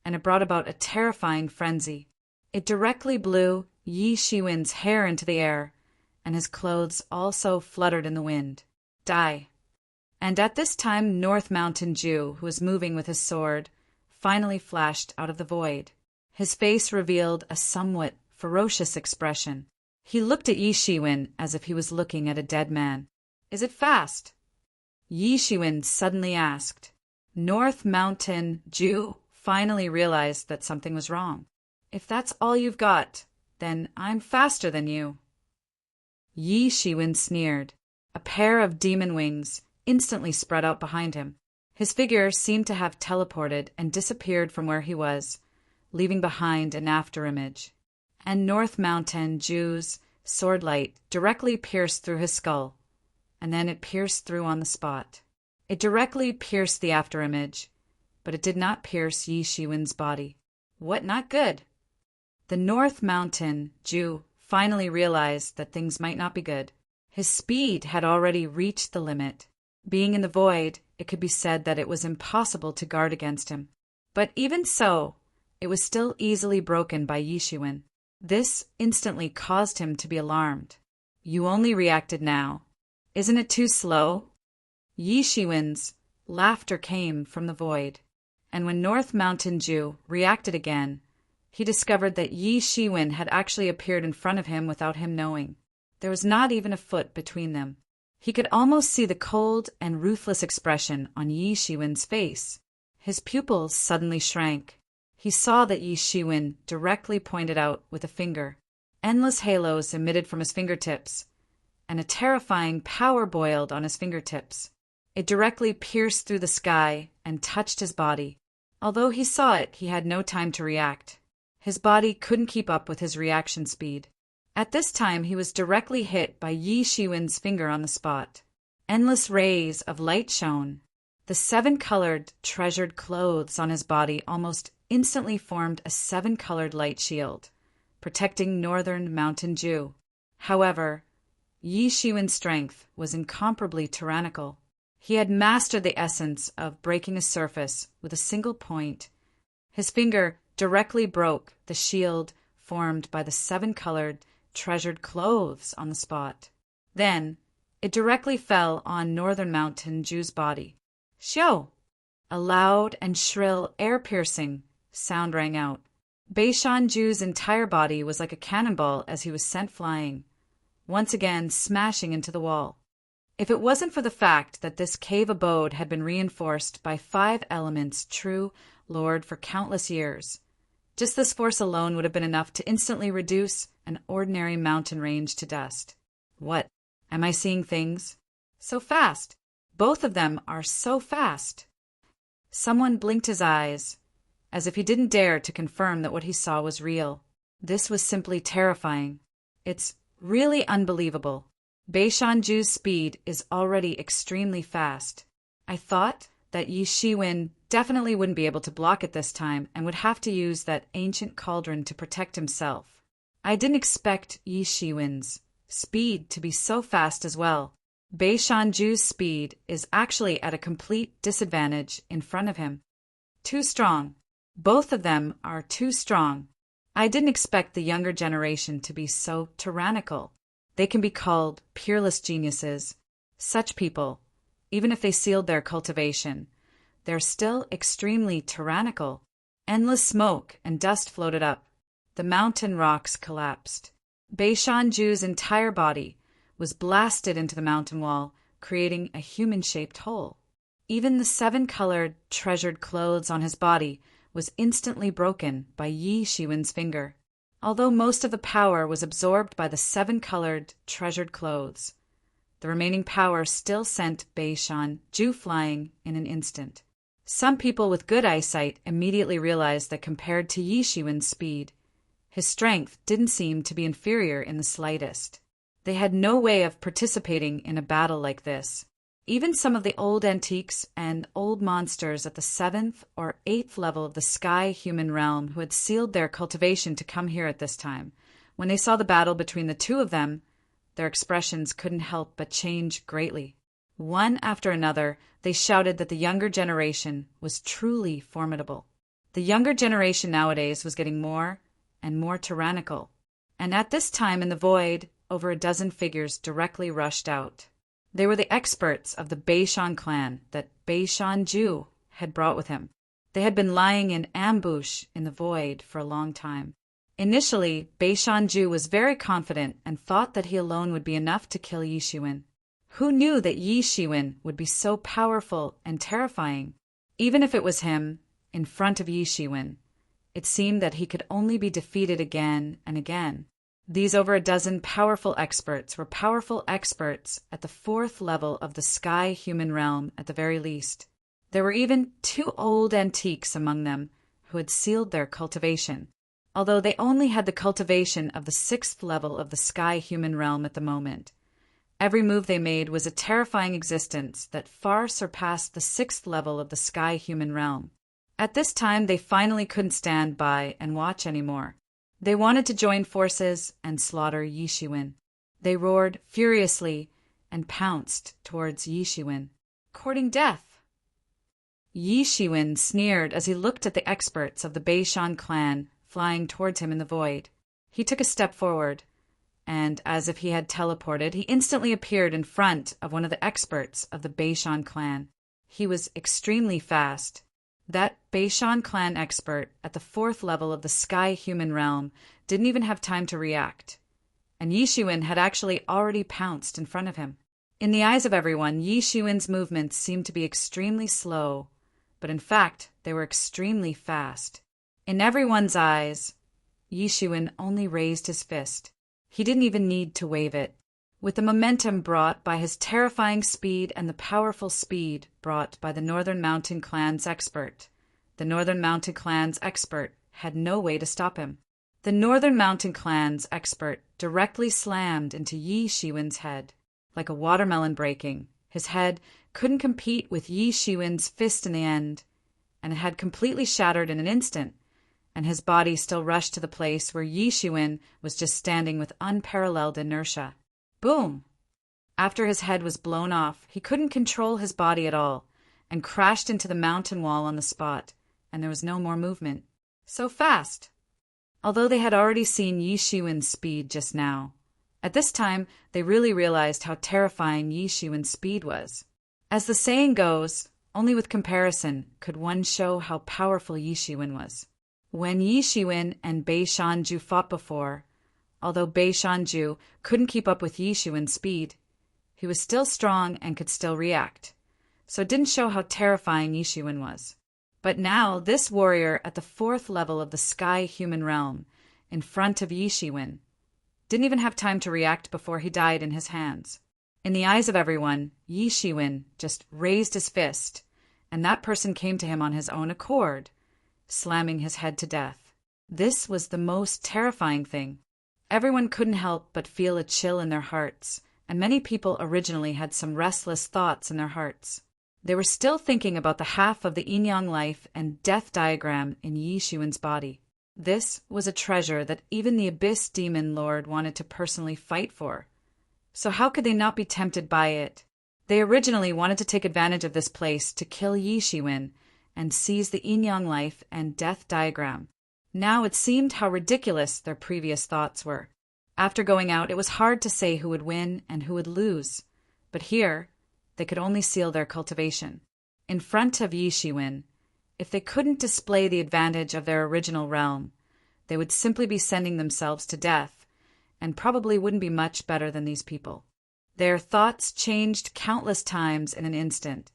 and it brought about a terrifying frenzy. It directly blew Yi Shiwen's hair into the air, and his clothes also fluttered in the wind. Die! And at this time North Mountain Jew, who was moving with his sword, finally flashed out of the void. His face revealed a somewhat ferocious expression. He looked at Yi Shiwen as if he was looking at a dead man. "Is it fast?" Yi Shiwen suddenly asked. North Mountain Jew finally realized that something was wrong. "If that's all you've got, then I'm faster than you." Yi Shiwen sneered. A pair of demon wings instantly spread out behind him. His figure seemed to have teleported and disappeared from where he was, leaving behind an afterimage. And North Mountain Jew's sword light directly pierced through his skull, and then it pierced through on the spot. It directly pierced the afterimage, but it did not pierce Yi Shiwen's body. What not good? The North Mountain Jew finally realized that things might not be good. His speed had already reached the limit. Being in the void, it could be said that it was impossible to guard against him. But even so, it was still easily broken by Yi Shiwen. This instantly caused him to be alarmed. "You only reacted now. Isn't it too slow?" Yi Shiwen's laughter came from the void, and when North Mountain Jew reacted again, he discovered that Yi Shiwen had actually appeared in front of him without him knowing. There was not even a foot between them. He could almost see the cold and ruthless expression on Yi Shiwen's face. His pupils suddenly shrank. He saw that Yi Shiwen directly pointed out with a finger. Endless halos emitted from his fingertips, and a terrifying power boiled on his fingertips. It directly pierced through the sky and touched his body. Although he saw it, he had no time to react. His body couldn't keep up with his reaction speed. At this time, he was directly hit by Yi Shiwen's finger on the spot. Endless rays of light shone. The 7-colored treasured clothes on his body almost instantly formed a 7-colored light shield, protecting Northern Mountain Jew. However, Yi Shiwen's strength was incomparably tyrannical. He had mastered the essence of breaking a surface with a single point. His finger directly broke the shield formed by the 7-colored treasured clothes on the spot. Then, it directly fell on Northern Mountain Jew's body. "Shio!" A loud and shrill, air-piercing sound rang out. Beishan Ju's entire body was like a cannonball as he was sent flying, once again smashing into the wall. If it wasn't for the fact that this cave abode had been reinforced by 5 elements true Lord for countless years, just this force alone would have been enough to instantly reduce an ordinary mountain range to dust. What? Am I seeing things? So fast! Both of them are so fast! Someone blinked his eyes, as if he didn't dare to confirm that what he saw was real. This was simply terrifying. It's really unbelievable. Beishan Ju's speed is already extremely fast. I thought that Yi Shiwen definitely wouldn't be able to block it this time and would have to use that ancient cauldron to protect himself. I didn't expect Yi Shiwen's speed to be so fast as well. Beishan Ju's speed is actually at a complete disadvantage in front of him. Too strong. Both of them are too strong. I didn't expect the younger generation to be so tyrannical. They can be called peerless geniuses. Such people, even if they sealed their cultivation, they're still extremely tyrannical. Endless smoke and dust floated up. The mountain rocks collapsed. Beishan Ju's entire body was blasted into the mountain wall, creating a human-shaped hole. Even the 7-colored treasured clothes on his body was instantly broken by Yi Shiwen's finger. Although most of the power was absorbed by the 7-colored treasured clothes, the remaining power still sent Beishan Ju flying in an instant. Some people with good eyesight immediately realized that compared to Yi Shiwen's speed, his strength didn't seem to be inferior in the slightest. They had no way of participating in a battle like this. Even some of the old antiques and old monsters at the 7th or 8th level of the sky human realm who had sealed their cultivation to come here at this time, when they saw the battle between the two of them, their expressions couldn't help but change greatly. One after another, they shouted that the younger generation was truly formidable. The younger generation nowadays was getting more and more tyrannical, and at this time in the void, over a dozen figures directly rushed out. They were the experts of the Beishan clan that Beishan Ju had brought with him. They had been lying in ambush in the void for a long time. Initially, Beishanju was very confident and thought that he alone would be enough to kill Yi Shiwen. Who knew that Yi Shiwen would be so powerful and terrifying? Even if it was him, in front of Yi Shiwen, it seemed that he could only be defeated again and again. These over a dozen powerful experts were powerful experts at the 4th level of the sky human realm at the very least. There were even 2 old antiques among them who had sealed their cultivation, although they only had the cultivation of the 6th level of the sky human realm at the moment. Every move they made was a terrifying existence that far surpassed the 6th level of the sky human realm. At this time, they finally couldn't stand by and watch anymore. They wanted to join forces and slaughter Yi Shiwen. They roared furiously and pounced towards Yi Shiwen, courting death. Yi Shiwen sneered as he looked at the experts of the Beishan clan flying towards him in the void. He took a step forward, and as if he had teleported, he instantly appeared in front of one of the experts of the Beishan clan. He was extremely fast. That Beishan clan expert at the 4th level of the sky human realm didn't even have time to react, and Yi Shiwen had actually already pounced in front of him. In the eyes of everyone, Yi Shiwen's movements seemed to be extremely slow, but in fact, they were extremely fast. In everyone's eyes, Yi Shiwen only raised his fist. He didn't even need to wave it. With the momentum brought by his terrifying speed and the powerful speed brought by the Northern Mountain Clan's expert, the Northern Mountain Clan's expert had no way to stop him. The Northern Mountain Clan's expert directly slammed into Yi Shiwen's head, like a watermelon breaking. His head couldn't compete with Yi Shiwen's fist in the end, and it had completely shattered in an instant, and his body still rushed to the place where Yi Shiwen was just standing with unparalleled inertia. Boom! After his head was blown off, he couldn't control his body at all and crashed into the mountain wall on the spot, and there was no more movement. So fast! Although they had already seen Yi Shiwen's speed just now, at this time they really realized how terrifying Yi Shiwen's speed was. As the saying goes, only with comparison could one show how powerful Yi Shiwen was. When Yi Shiwen and Beishanju fought before, although Beishanju couldn't keep up with Yi Shiwen's speed, he was still strong and could still react, so it didn't show how terrifying Yi Shiwen was. But now this warrior at the 4th level of the sky human realm, in front of Yi Shiwen, didn't even have time to react before he died in his hands. In the eyes of everyone, Yi Shiwen just raised his fist, and that person came to him on his own accord, slamming his head to death. This was the most terrifying thing. Everyone couldn't help but feel a chill in their hearts, and many people originally had some restless thoughts in their hearts. They were still thinking about the half of the yin-yang life and death diagram in Yi Shiwen's body. This was a treasure that even the Abyss Demon Lord wanted to personally fight for. So how could they not be tempted by it? They originally wanted to take advantage of this place to kill Yi Shiwen and seize the yin-yang life and death diagram. Now it seemed how ridiculous their previous thoughts were. After going out, it was hard to say who would win and who would lose. But here, they could only seal their cultivation. In front of Yi Shiwen, if they couldn't display the advantage of their original realm, they would simply be sending themselves to death, and probably wouldn't be much better than these people. Their thoughts changed countless times in an instant,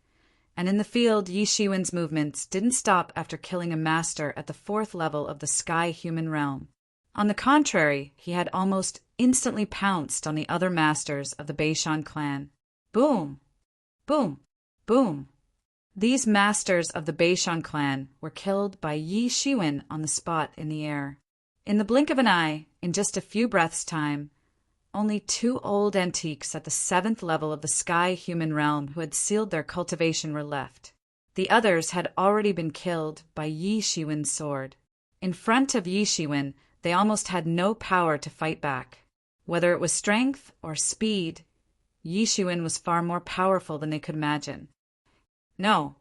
and in the field, Yi Shiwen's movements didn't stop after killing a master at the 4th level of the sky human realm. On the contrary, he had almost instantly pounced on the other masters of the Beishan clan. Boom! Boom! Boom! These masters of the Beishan clan were killed by Yi Shiwen on the spot in the air. In the blink of an eye, in just a few breaths' time, only 2 old antiques at the 7th level of the sky human realm who had sealed their cultivation were left. The others had already been killed by Yi Shiwen's sword. In front of Yi Shiwen, they almost had no power to fight back. Whether it was strength or speed, Yi Shiwen was far more powerful than they could imagine. No.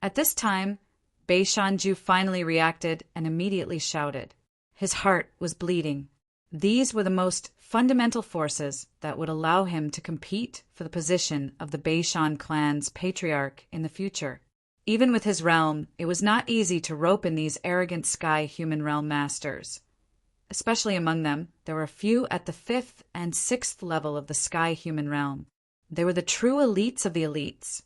At this time, Beishanju finally reacted and immediately shouted. His heart was bleeding. These were the most fundamental forces that would allow him to compete for the position of the Beishan clan's patriarch in the future. Even with his realm, it was not easy to rope in these arrogant sky human realm masters. Especially among them, there were a few at the 5th and 6th level of the sky human realm. They were the true elites of the elites,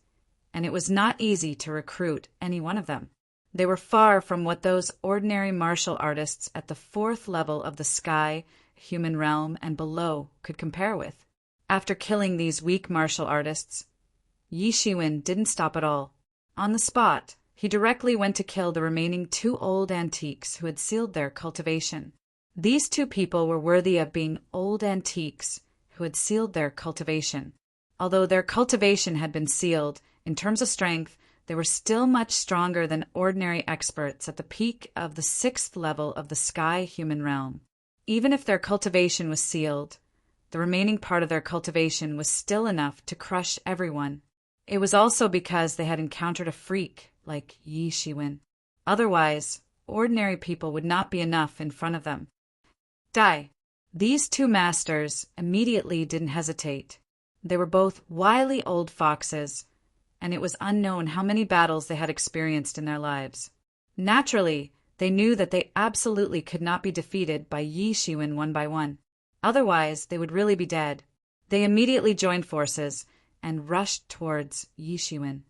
and it was not easy to recruit any one of them. They were far from what those ordinary martial artists at the 4th level of the sky human realm and below could compare with. After killing these weak martial artists, Yi Shiwen didn't stop at all. On the spot, he directly went to kill the remaining 2 old antiques who had sealed their cultivation. These 2 people were worthy of being old antiques who had sealed their cultivation. Although their cultivation had been sealed, in terms of strength, they were still much stronger than ordinary experts at the peak of the 6th level of the sky human realm. Even if their cultivation was sealed, the remaining part of their cultivation was still enough to crush everyone. It was also because they had encountered a freak like Yi Shiwen. Otherwise, ordinary people would not be enough in front of them. Die. These 2 masters immediately didn't hesitate. They were both wily old foxes, and it was unknown how many battles they had experienced in their lives. Naturally, they knew that they absolutely could not be defeated by Yi Shiwen one by one. Otherwise, they would really be dead. They immediately joined forces and rushed towards Yi Shiwen.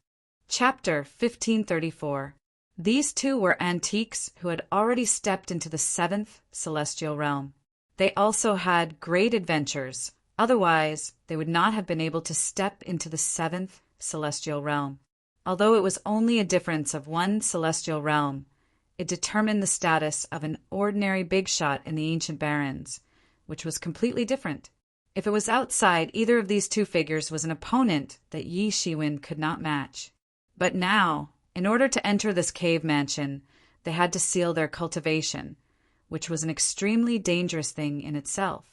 Chapter 1534. These 2 were antiques who had already stepped into the 7th celestial realm. They also had great adventures. Otherwise, they would not have been able to step into the 7th celestial realm. Although it was only a difference of 1 celestial realm, it determined the status of an ordinary big shot in the ancient barons, which was completely different. If it was outside, either of these 2 figures was an opponent that Yi Shiwen could not match. But now, in order to enter this cave mansion, they had to seal their cultivation, which was an extremely dangerous thing in itself.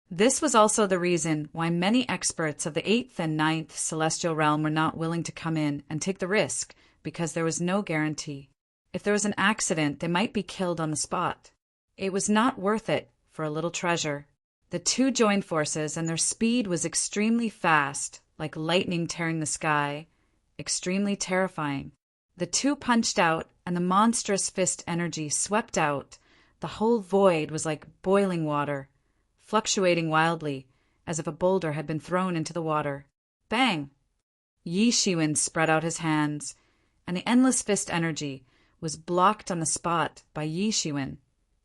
This was also the reason why many experts of the 8th and 9th celestial realm were not willing to come in and take the risk, because there was no guarantee. If there was an accident, they might be killed on the spot. It was not worth it for a little treasure. The 2 joined forces, and their speed was extremely fast, like lightning tearing the sky, extremely terrifying. The 2 punched out, and the monstrous fist energy swept out. The whole void was like boiling water, fluctuating wildly, as if a boulder had been thrown into the water. Bang! Yi Shiwen spread out his hands, and the endless fist energy was blocked on the spot by Yi Shiwen.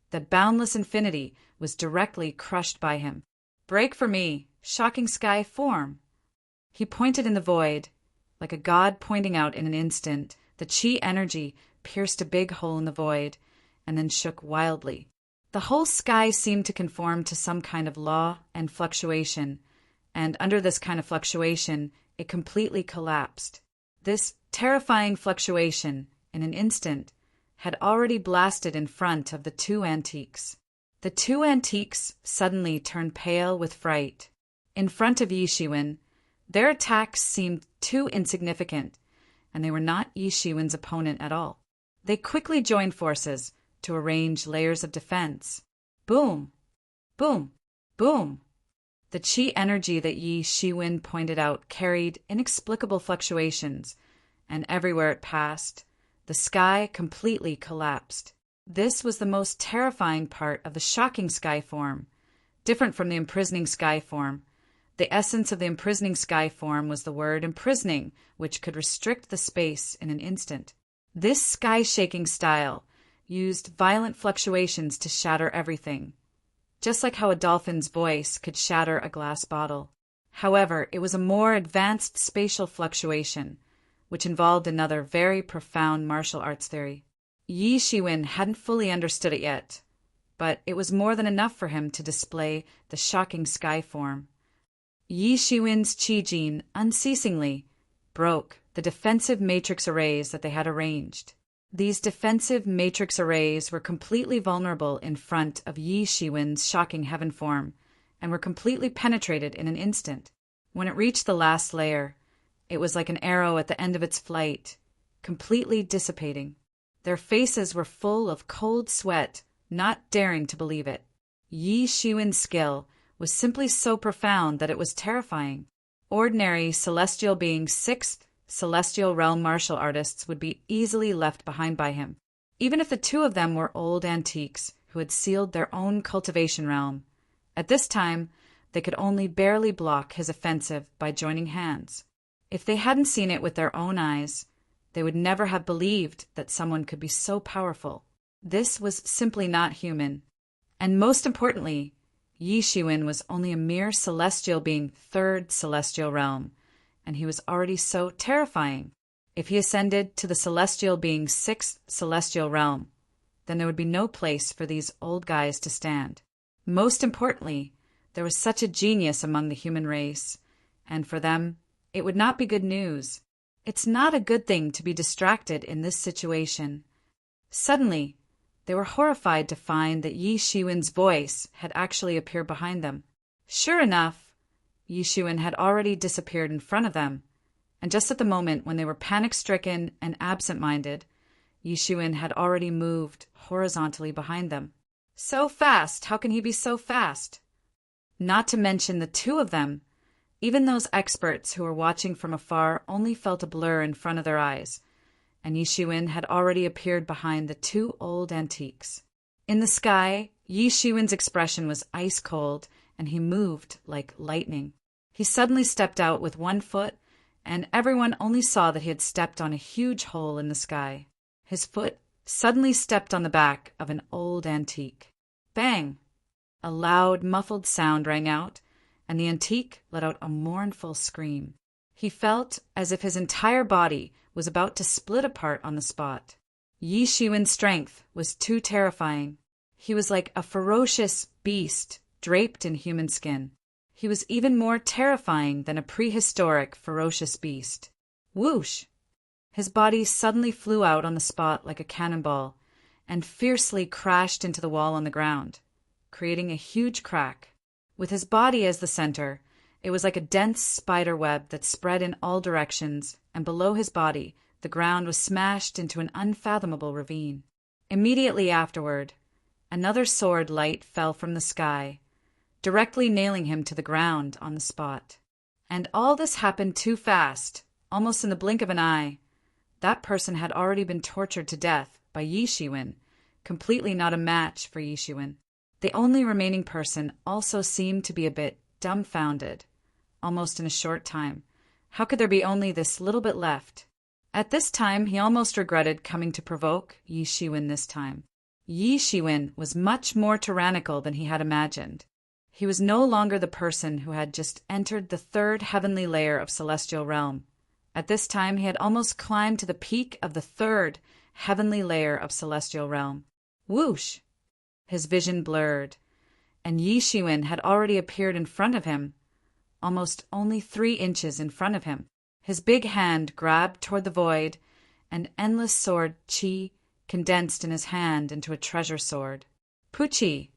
The boundless infinity was directly crushed by him. Break for me, shocking sky form! He pointed in the void, like a god pointing out in an instant. The chi energy pierced a big hole in the void, and then shook wildly. The whole sky seemed to conform to some kind of law and fluctuation, and under this kind of fluctuation, it completely collapsed. This terrifying fluctuation, in an instant, had already blasted in front of the 2 antiques. The 2 antiques suddenly turned pale with fright. In front of Yi Shiwen, their attacks seemed too insignificant, and they were not Yi Shiwen's opponent at all. They quickly joined forces to arrange layers of defense. Boom! Boom! Boom! The chi energy that Yi Shiwen pointed out carried inexplicable fluctuations, and everywhere it passed, the sky completely collapsed. This was the most terrifying part of the shocking sky form, different from the imprisoning sky form. The essence of the imprisoning sky form was the word imprisoning, which could restrict the space in an instant. This sky-shaking style used violent fluctuations to shatter everything, just like how a dolphin's voice could shatter a glass bottle. However, it was a more advanced spatial fluctuation, which involved another very profound martial arts theory. Yi Shiwen hadn't fully understood it yet, but it was more than enough for him to display the shocking sky form. Yi Shiwen's Qi Jin unceasingly broke the defensive matrix arrays that they had arranged. These defensive matrix arrays were completely vulnerable in front of Yi Shiwen's shocking heaven form, and were completely penetrated in an instant. When it reached the last layer, it was like an arrow at the end of its flight, completely dissipating. Their faces were full of cold sweat, not daring to believe it. Yi Shiwen's skill was simply so profound that it was terrifying. Ordinary celestial beings 6th celestial realm martial artists would be easily left behind by him. Even if the two of them were old antiques who had sealed their own cultivation realm, at this time they could only barely block his offensive by joining hands. If they hadn't seen it with their own eyes, they would never have believed that someone could be so powerful. This was simply not human. And most importantly, Yi Shiwen was only a mere celestial being, third celestial realm, and he was already so terrifying. If he ascended to the celestial being's sixth celestial realm, then there would be no place for these old guys to stand. Most importantly, there was such a genius among the human race, and for them, it would not be good news. It's not a good thing to be distracted in this situation. Suddenly, they were horrified to find that Yi Shiwen's voice had actually appeared behind them. Sure enough, Yi Shiwen had already disappeared in front of them, and just at the moment when they were panic-stricken and absent-minded, Yi Shiwen had already moved horizontally behind them. So fast! How can he be so fast? Not to mention the two of them. Even those experts who were watching from afar only felt a blur in front of their eyes, and Yi Shiwen had already appeared behind the two old antiques. In the sky, Yi Shiwen's expression was ice cold, and he moved like lightning. He suddenly stepped out with one foot, and everyone only saw that he had stepped on a huge hole in the sky. His foot suddenly stepped on the back of an old antique. Bang! A loud, muffled sound rang out, and the antique let out a mournful scream. He felt as if his entire body was about to split apart on the spot. Yi Shiwen's strength was too terrifying. He was like a ferocious beast draped in human skin. He was even more terrifying than a prehistoric ferocious beast. Whoosh! His body suddenly flew out on the spot like a cannonball and fiercely crashed into the wall on the ground, creating a huge crack. With his body as the center, it was like a dense spider web that spread in all directions, and below his body, the ground was smashed into an unfathomable ravine. Immediately afterward, another sword light fell from the sky, directly nailing him to the ground on the spot. And all this happened too fast, almost in the blink of an eye. That person had already been tortured to death by Yi Shiwen, completely not a match for Yi Shiwen. The only remaining person also seemed to be a bit dumbfounded, almost in a short time. How could there be only this little bit left? At this time, he almost regretted coming to provoke Yi Shiwen this time. Yi Shiwen was much more tyrannical than he had imagined. He was no longer the person who had just entered the third heavenly layer of celestial realm. At this time, he had almost climbed to the peak of the third heavenly layer of celestial realm. Whoosh! His vision blurred, and Yi Shiwen had already appeared in front of him, almost only 3 inches in front of him. His big hand grabbed toward the void, and endless sword Qi condensed in his hand into a treasure sword. Puchi!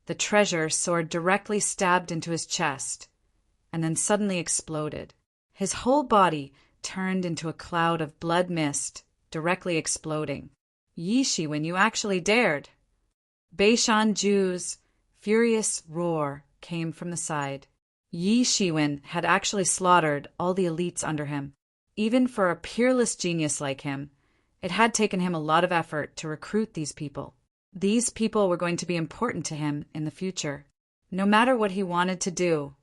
The treasure sword directly stabbed into his chest, and then suddenly exploded. His whole body turned into a cloud of blood mist, directly exploding. Yi Shiwen, you actually dared! Beishan Ju's furious roar came from the side. Yi Shiwen had actually slaughtered all the elites under him. Even for a peerless genius like him, it had taken him a lot of effort to recruit these people. These people were going to be important to him in the future. No matter what he wanted to do,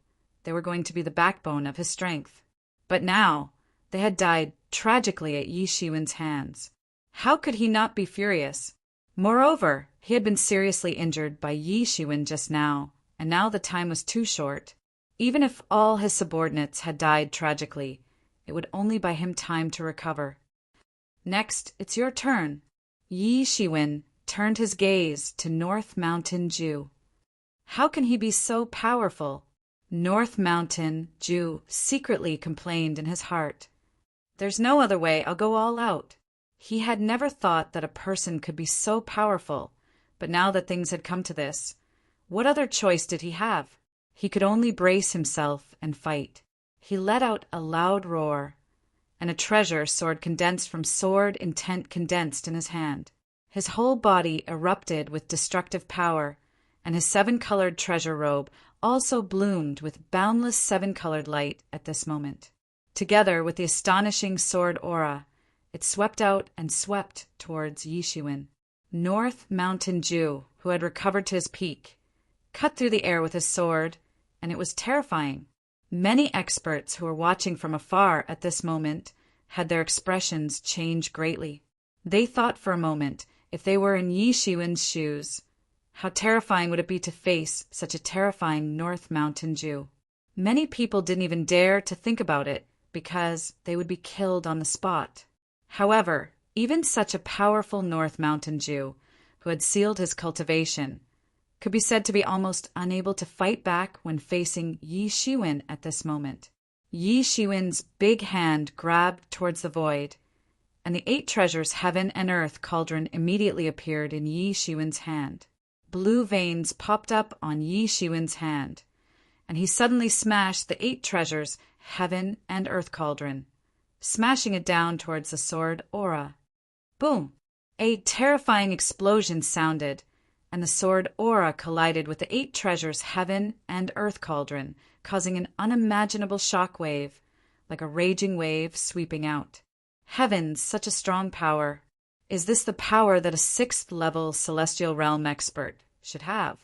they were going to be the backbone of his strength. But now, they had died tragically at Yi Shiwen's hands. How could he not be furious? Moreover, he had been seriously injured by Yi Shiwen just now, and now the time was too short. Even if all his subordinates had died tragically, it would only buy him time to recover. Next, it's your turn. Yi Shiwen turned his gaze to North Mountain Ju. How can he be so powerful? North Mountain Ju secretly complained in his heart. There's no other way, I'll go all out. He had never thought that a person could be so powerful, but now that things had come to this, what other choice did he have? He could only brace himself and fight. He let out a loud roar, and a treasure sword condensed from sword intent condensed in his hand. His whole body erupted with destructive power, and his 7-colored treasure robe also bloomed with boundless 7-colored light at this moment. Together with the astonishing sword aura, it swept out and swept towards Yishuin. North Mountain Jew, who had recovered to his peak, cut through the air with his sword, and it was terrifying. Many experts who were watching from afar at this moment had their expressions change greatly. They thought for a moment, if they were in Yishuin's shoes, how terrifying would it be to face such a terrifying North Mountain Jew. Many people didn't even dare to think about it because they would be killed on the spot. However, even such a powerful North Mountain Jew, who had sealed his cultivation, could be said to be almost unable to fight back when facing Yishuin at this moment. Yishuin's big hand grabbed towards the void, and the 8 treasures heaven and earth cauldron immediately appeared in Yishuin's hand. Blue veins popped up on Yishuin's hand, and he suddenly smashed the 8 treasures heaven and earth cauldron, smashing it down towards the sword aura. Boom! A terrifying explosion sounded, and the sword aura collided with the 8 treasures heaven and earth cauldron, causing an unimaginable shock wave, like a raging wave sweeping out. Heavens, such a strong power. Is this the power that a 6th-level celestial realm expert should have?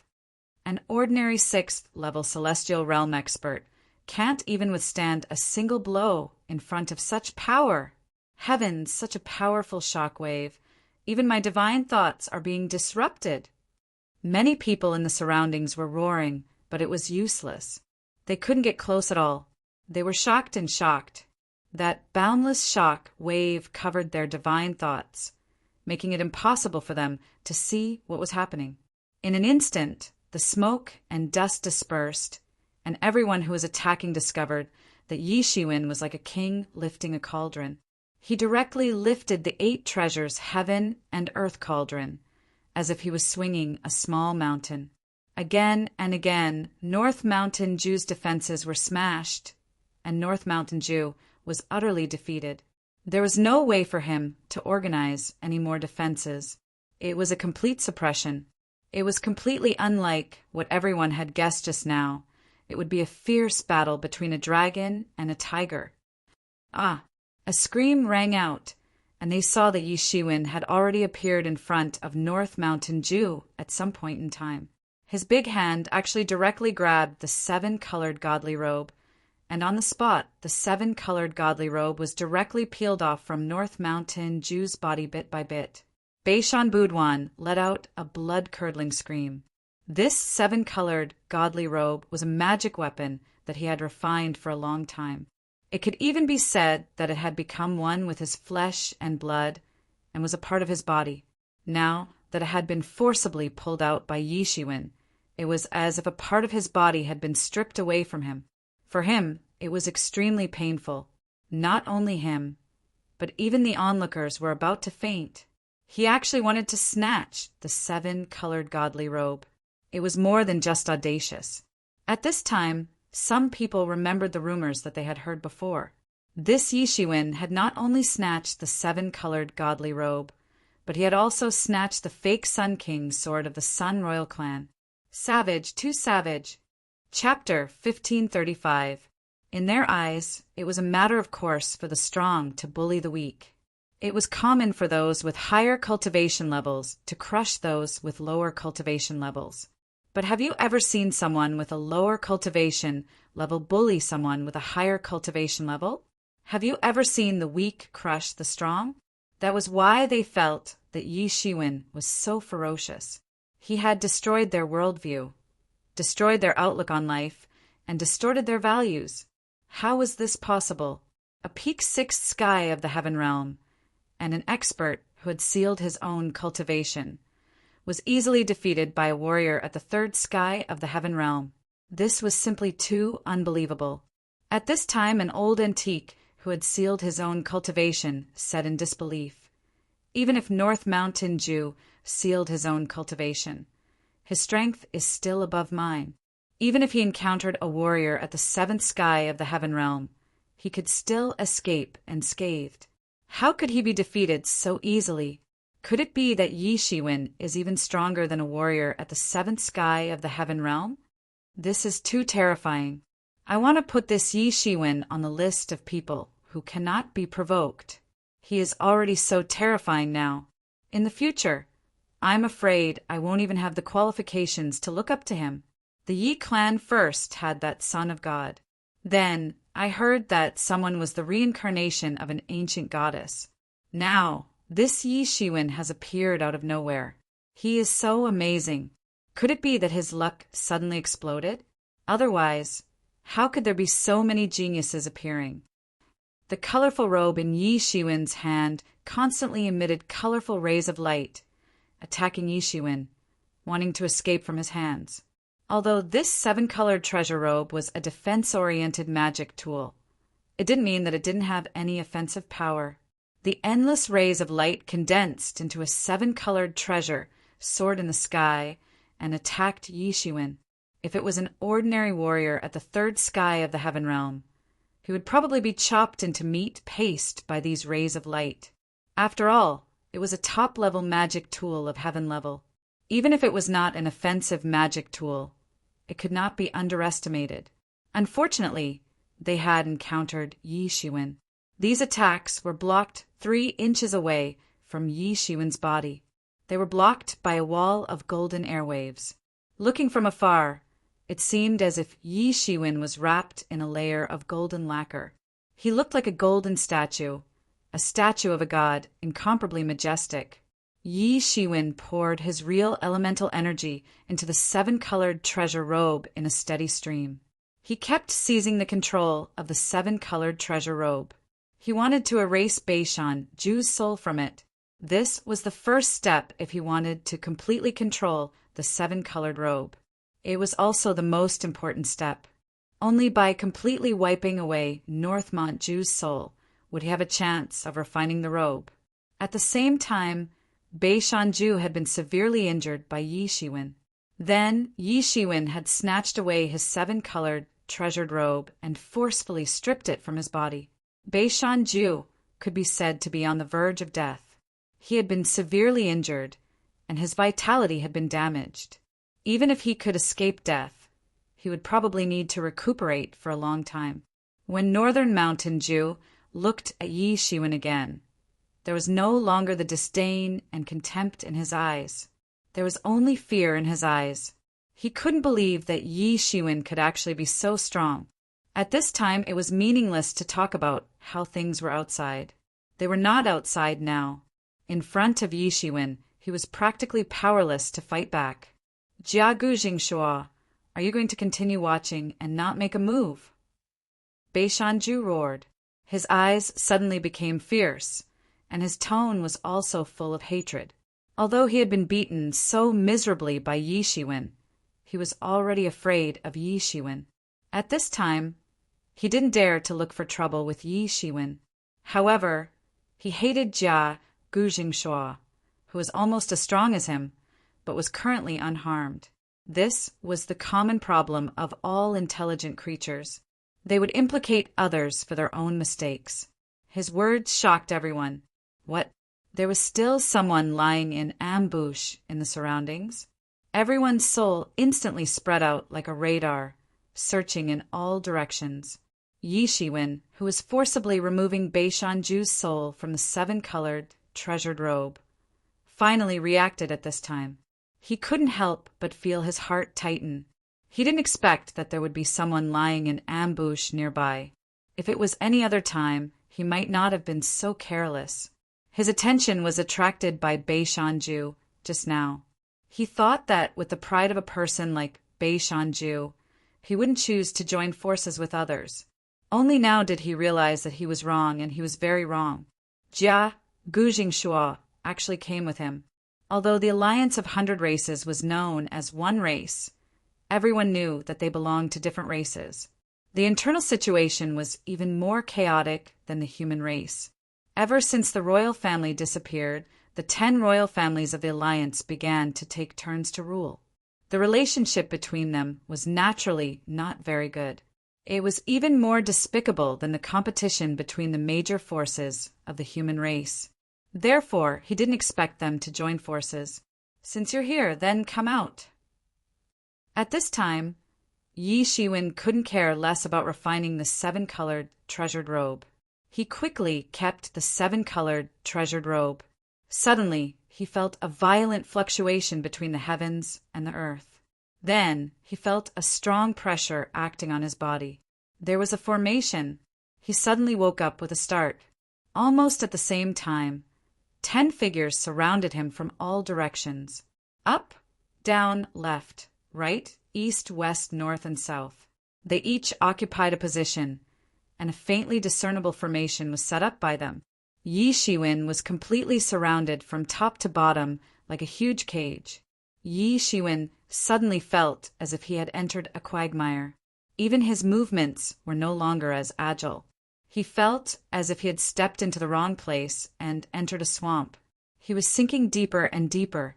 An ordinary 6th-level celestial realm expert can't even withstand a single blow in front of such power. Heavens, such a powerful shock wave. Even my divine thoughts are being disrupted. Many people in the surroundings were roaring, but it was useless. They couldn't get close at all. They were shocked and shocked. That boundless shock wave covered their divine thoughts, making it impossible for them to see what was happening. In an instant, the smoke and dust dispersed, and everyone who was attacking discovered that Yishuin was like a king lifting a cauldron. He directly lifted the 8 treasures heaven and earth cauldron, as if he was swinging a small mountain. Again and again, North Mountain Jew's defenses were smashed, and North Mountain Jew was utterly defeated. There was no way for him to organize any more defenses. It was a complete suppression. It was completely unlike what everyone had guessed just now. It would be a fierce battle between a dragon and a tiger. Ah! A scream rang out, and they saw that Yishuin had already appeared in front of North Mountain Jew at some point in time. His big hand actually directly grabbed the 7-colored godly robe, and on the spot, the 7-colored godly robe was directly peeled off from North Mountain Jew's body bit by bit. Beishan Budwan let out a blood-curdling scream. This 7-colored godly robe was a magic weapon that he had refined for a long time. It could even be said that it had become one with his flesh and blood and was a part of his body. Now that it had been forcibly pulled out by Yishuin, it was as if a part of his body had been stripped away from him. For him, it was extremely painful. Not only him, but even the onlookers were about to faint. He actually wanted to snatch the 7-colored godly robe. It was more than just audacious. At this time, some people remembered the rumors that they had heard before. This Yishuin had not only snatched the 7-colored godly robe, but he had also snatched the fake Sun King's sword of the Sun Royal clan. Savage, too savage. Chapter 1535. In their eyes, it was a matter of course for the strong to bully the weak. It was common for those with higher cultivation levels to crush those with lower cultivation levels. But have you ever seen someone with a lower cultivation level bully someone with a higher cultivation level? Have you ever seen the weak crush the strong? That was why they felt that Yishuin was so ferocious. He had destroyed their worldview, destroyed their outlook on life, and distorted their values. How was this possible? A peak 6th sky of the heaven realm, and an expert who had sealed his own cultivation, was easily defeated by a warrior at the 3rd sky of the heaven realm. This was simply too unbelievable. At this time, an old antique who had sealed his own cultivation said in disbelief, even if North Mountain Jew sealed his own cultivation, his strength is still above mine. Even if he encountered a warrior at the 7th sky of the heaven realm, he could still escape unscathed. How could he be defeated so easily? Could it be that Yishuin is even stronger than a warrior at the 7th sky of the heaven realm? This is too terrifying. I want to put this Yi Shiwen on the list of people who cannot be provoked. He is already so terrifying now. In the future, I'm afraid I won't even have the qualifications to look up to him. The Yi clan first had that son of God. Then I heard that someone was the reincarnation of an ancient goddess. Now, this Yi Shiwen has appeared out of nowhere. He is so amazing. Could it be that his luck suddenly exploded? Otherwise, how could there be so many geniuses appearing? The colorful robe in Yi Shiwen's hand constantly emitted colorful rays of light, attacking Yi Shiwen, wanting to escape from his hands. Although this seven-colored treasure robe was a defense-oriented magic tool, it didn't mean that it didn't have any offensive power. The endless rays of light condensed into a seven-colored treasure soared in the sky and attacked Yi Shiwen. If it was an ordinary warrior at the third sky of the heaven realm, he would probably be chopped into meat paste by these rays of light. After all, it was a top-level magic tool of heaven level. Even if it was not an offensive magic tool, it could not be underestimated. Unfortunately, they had encountered Yi Shiwen. These attacks were blocked 3 inches away from Yi Shiwen's body. They were blocked by a wall of golden airwaves. Looking from afar, it seemed as if Yi Shiwen was wrapped in a layer of golden lacquer. He looked like a golden statue, a statue of a god, incomparably majestic. Yi Shiwen poured his real elemental energy into the seven-colored treasure robe in a steady stream. He kept seizing the control of the seven-colored treasure robe. He wanted to erase Beishan, Ju's soul, from it. This was the first step if he wanted to completely control the seven-colored robe. It was also the most important step. Only by completely wiping away Northmont Ju's soul would he have a chance of refining the robe. At the same time, Beishan Ju had been severely injured by Yi Shiwen. Then Yi Shiwen had snatched away his seven-colored treasured robe and forcefully stripped it from his body. Beishan Ju could be said to be on the verge of death. He had been severely injured, and his vitality had been damaged. Even if he could escape death, he would probably need to recuperate for a long time. When Northern Mountain Ju looked at Yi Shiwen again, there was no longer the disdain and contempt in his eyes. There was only fear in his eyes. He couldn't believe that Yi Shiwen could actually be so strong. At this time, it was meaningless to talk about how things were outside. They were not outside now. In front of Yi Shiwen, he was practically powerless to fight back. Jia Gujing Shua, are you going to continue watching and not make a move? Beishan Ju roared. His eyes suddenly became fierce, and his tone was also full of hatred. Although he had been beaten so miserably by Yi Shiwen, he was already afraid of Yi Shiwen. At this time, he didn't dare to look for trouble with Yi Shiwen. However, he hated Jia Gujing Shua, who was almost as strong as him, but was currently unharmed. This was the common problem of all intelligent creatures. They would implicate others for their own mistakes. His words shocked everyone. What? There was still someone lying in ambush in the surroundings? Everyone's soul instantly spread out like a radar, searching in all directions. Yi Shiwen, who was forcibly removing Beishan Ju's soul from the seven-colored, treasured robe, finally reacted at this time. He couldn't help but feel his heart tighten. He didn't expect that there would be someone lying in ambush nearby. If it was any other time, he might not have been so careless. His attention was attracted by Beishan Ju just now. He thought that with the pride of a person like Beishan Ju, he wouldn't choose to join forces with others. Only now did he realize that he was wrong, and he was very wrong. Jia Gujing Shua actually came with him. Although the Alliance of 100 Races was known as one race, everyone knew that they belonged to different races. The internal situation was even more chaotic than the human race. Ever since the royal family disappeared, the 10 royal families of the Alliance began to take turns to rule. The relationship between them was naturally not very good. It was even more despicable than the competition between the major forces of the human race. Therefore, he didn't expect them to join forces. Since you're here, then come out. At this time, Yi Shiwen couldn't care less about refining the seven-colored treasured robe. He quickly kept the seven-colored treasured robe. Suddenly, he felt a violent fluctuation between the heavens and the earth. Then, he felt a strong pressure acting on his body. There was a formation. He suddenly woke up with a start. Almost at the same time, 10 figures surrounded him from all directions. Up, down, left, right, east, west, north, and south. They each occupied a position, and a faintly discernible formation was set up by them. Yi Shiwen was completely surrounded from top to bottom like a huge cage. Yi Shiwen suddenly felt as if he had entered a quagmire. Even his movements were no longer as agile. He felt as if he had stepped into the wrong place and entered a swamp. He was sinking deeper and deeper,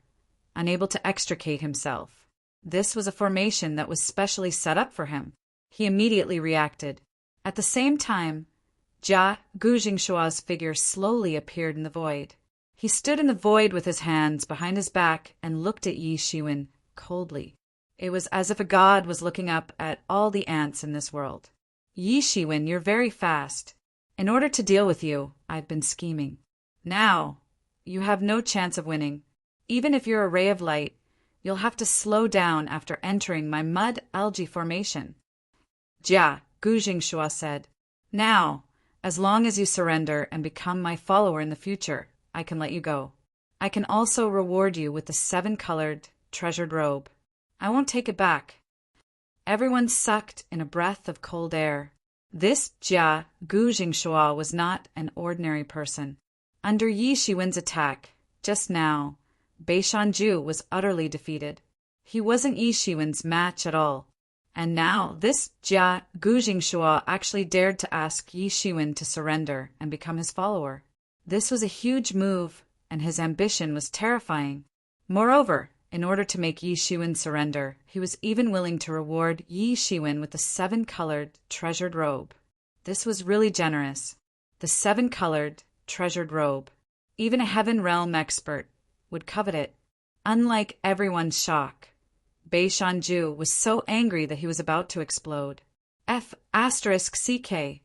unable to extricate himself. This was a formation that was specially set up for him. He immediately reacted. At the same time, Jia Gujingxua's figure slowly appeared in the void. He stood in the void with his hands behind his back and looked at Yi Shiwen coldly. It was as if a god was looking up at all the ants in this world. Yi Shiwen, you're very fast. In order to deal with you, I've been scheming. Now, you have no chance of winning. Even if you're a ray of light, you'll have to slow down after entering my mud algae formation. Jia Gujingxua said, Now, as long as you surrender and become my follower in the future, I can let you go. I can also reward you with the seven-colored treasured robe. I won't take it back. Everyone sucked in a breath of cold air. This Jia Gujingxua was not an ordinary person. Under Yi Shiwen's attack, just now, Beishanju was utterly defeated. He wasn't Yi Shiwen's match at all. And now this Jia Gujingxua actually dared to ask Yi Shiwen to surrender and become his follower. This was a huge move, and his ambition was terrifying. Moreover, in order to make Yi Shiwen surrender, he was even willing to reward Yi Shiwen with the seven-colored treasured robe. This was really generous. The seven-colored treasured robe. Even a heaven realm expert would covet it. Unlike everyone's shock, Beishanju was so angry that he was about to explode. *CK.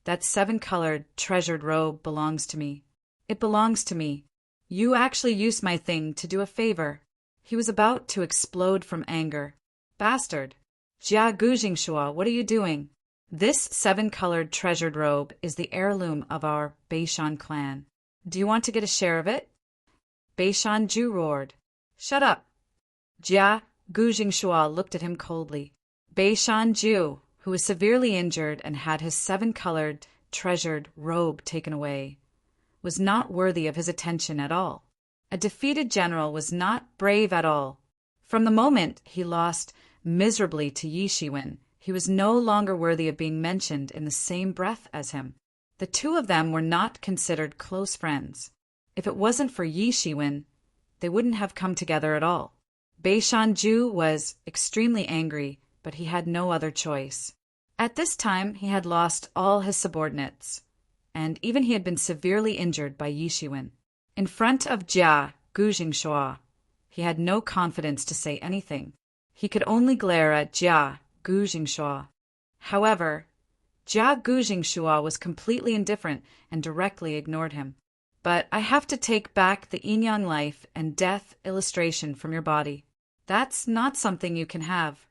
That seven-colored treasured robe belongs to me. It belongs to me. You actually used my thing to do a favor. He was about to explode from anger. Bastard! Jia Gujingxua, what are you doing? This seven-colored treasured robe is the heirloom of our Beishan clan. Do you want to get a share of it? Beishanju roared. Shut up! Jia Gujingxua looked at him coldly. Beishanju, who was severely injured and had his seven-colored treasured robe taken away, was not worthy of his attention at all. A defeated general was not brave at all. From the moment he lost miserably to Yi Shiwen, he was no longer worthy of being mentioned in the same breath as him. The two of them were not considered close friends. If it wasn't for Yi Shiwen, they wouldn't have come together at all. Beishanju was extremely angry, but he had no other choice. At this time, he had lost all his subordinates, and even he had been severely injured by Yi Shiwen. In front of Jia Gujingxua, he had no confidence to say anything. He could only glare at Jia Gujingxua. However, Jia Gujingxua was completely indifferent and directly ignored him. But I have to take back the yin-yang life and death illustration from your body. That's not something you can have.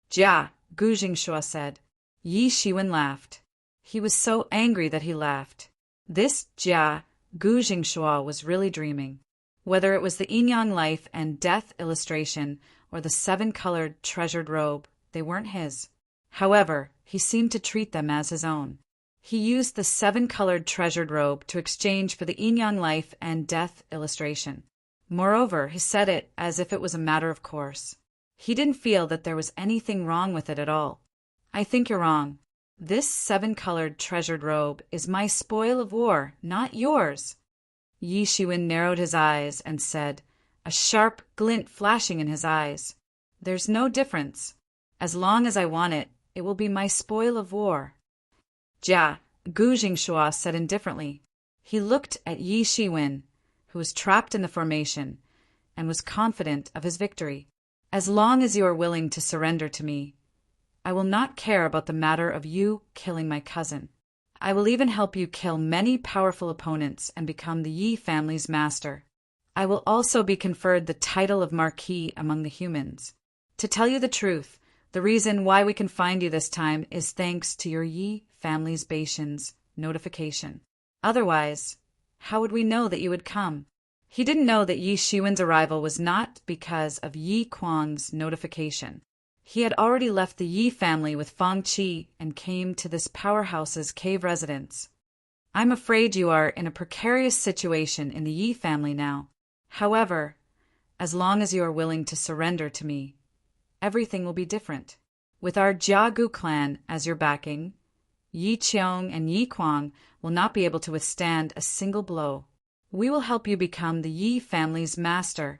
Jia Gujingxua said. Yi Shiwen laughed. He was so angry that he laughed. This Jia Gujingxua was really dreaming. Whether it was the yin-yang life and death illustration or the seven-colored treasured robe, they weren't his. However, he seemed to treat them as his own. He used the seven-colored treasured robe to exchange for the yin-yang life and death illustration. Moreover, he said it as if it was a matter of course. He didn't feel that there was anything wrong with it at all. I think you're wrong. This seven-colored treasured robe is my spoil of war, not yours. Yi Shiwen narrowed his eyes and said, a sharp glint flashing in his eyes, There's no difference. As long as I want it, it will be my spoil of war. Jia Gujingxua said indifferently. He looked at Yi Shiwen, who was trapped in the formation, and was confident of his victory. As long as you are willing to surrender to me, I will not care about the matter of you killing my cousin. I will even help you kill many powerful opponents and become the Yi family's master. I will also be conferred the title of Marquis among the humans. To tell you the truth, the reason why we can find you this time is thanks to your Yi family's Baishan's notification. Otherwise, how would we know that you would come? He didn't know that Yi Shiwen's arrival was not because of Yi Kuang's notification. He had already left the Yi family with Fang Qi and came to this powerhouse's cave residence. I'm afraid you are in a precarious situation in the Yi family now. However, as long as you are willing to surrender to me, everything will be different. With our Jiagu clan as your backing, Yi Qiong and Yi Kuang will not be able to withstand a single blow. We will help you become the Yi family's master,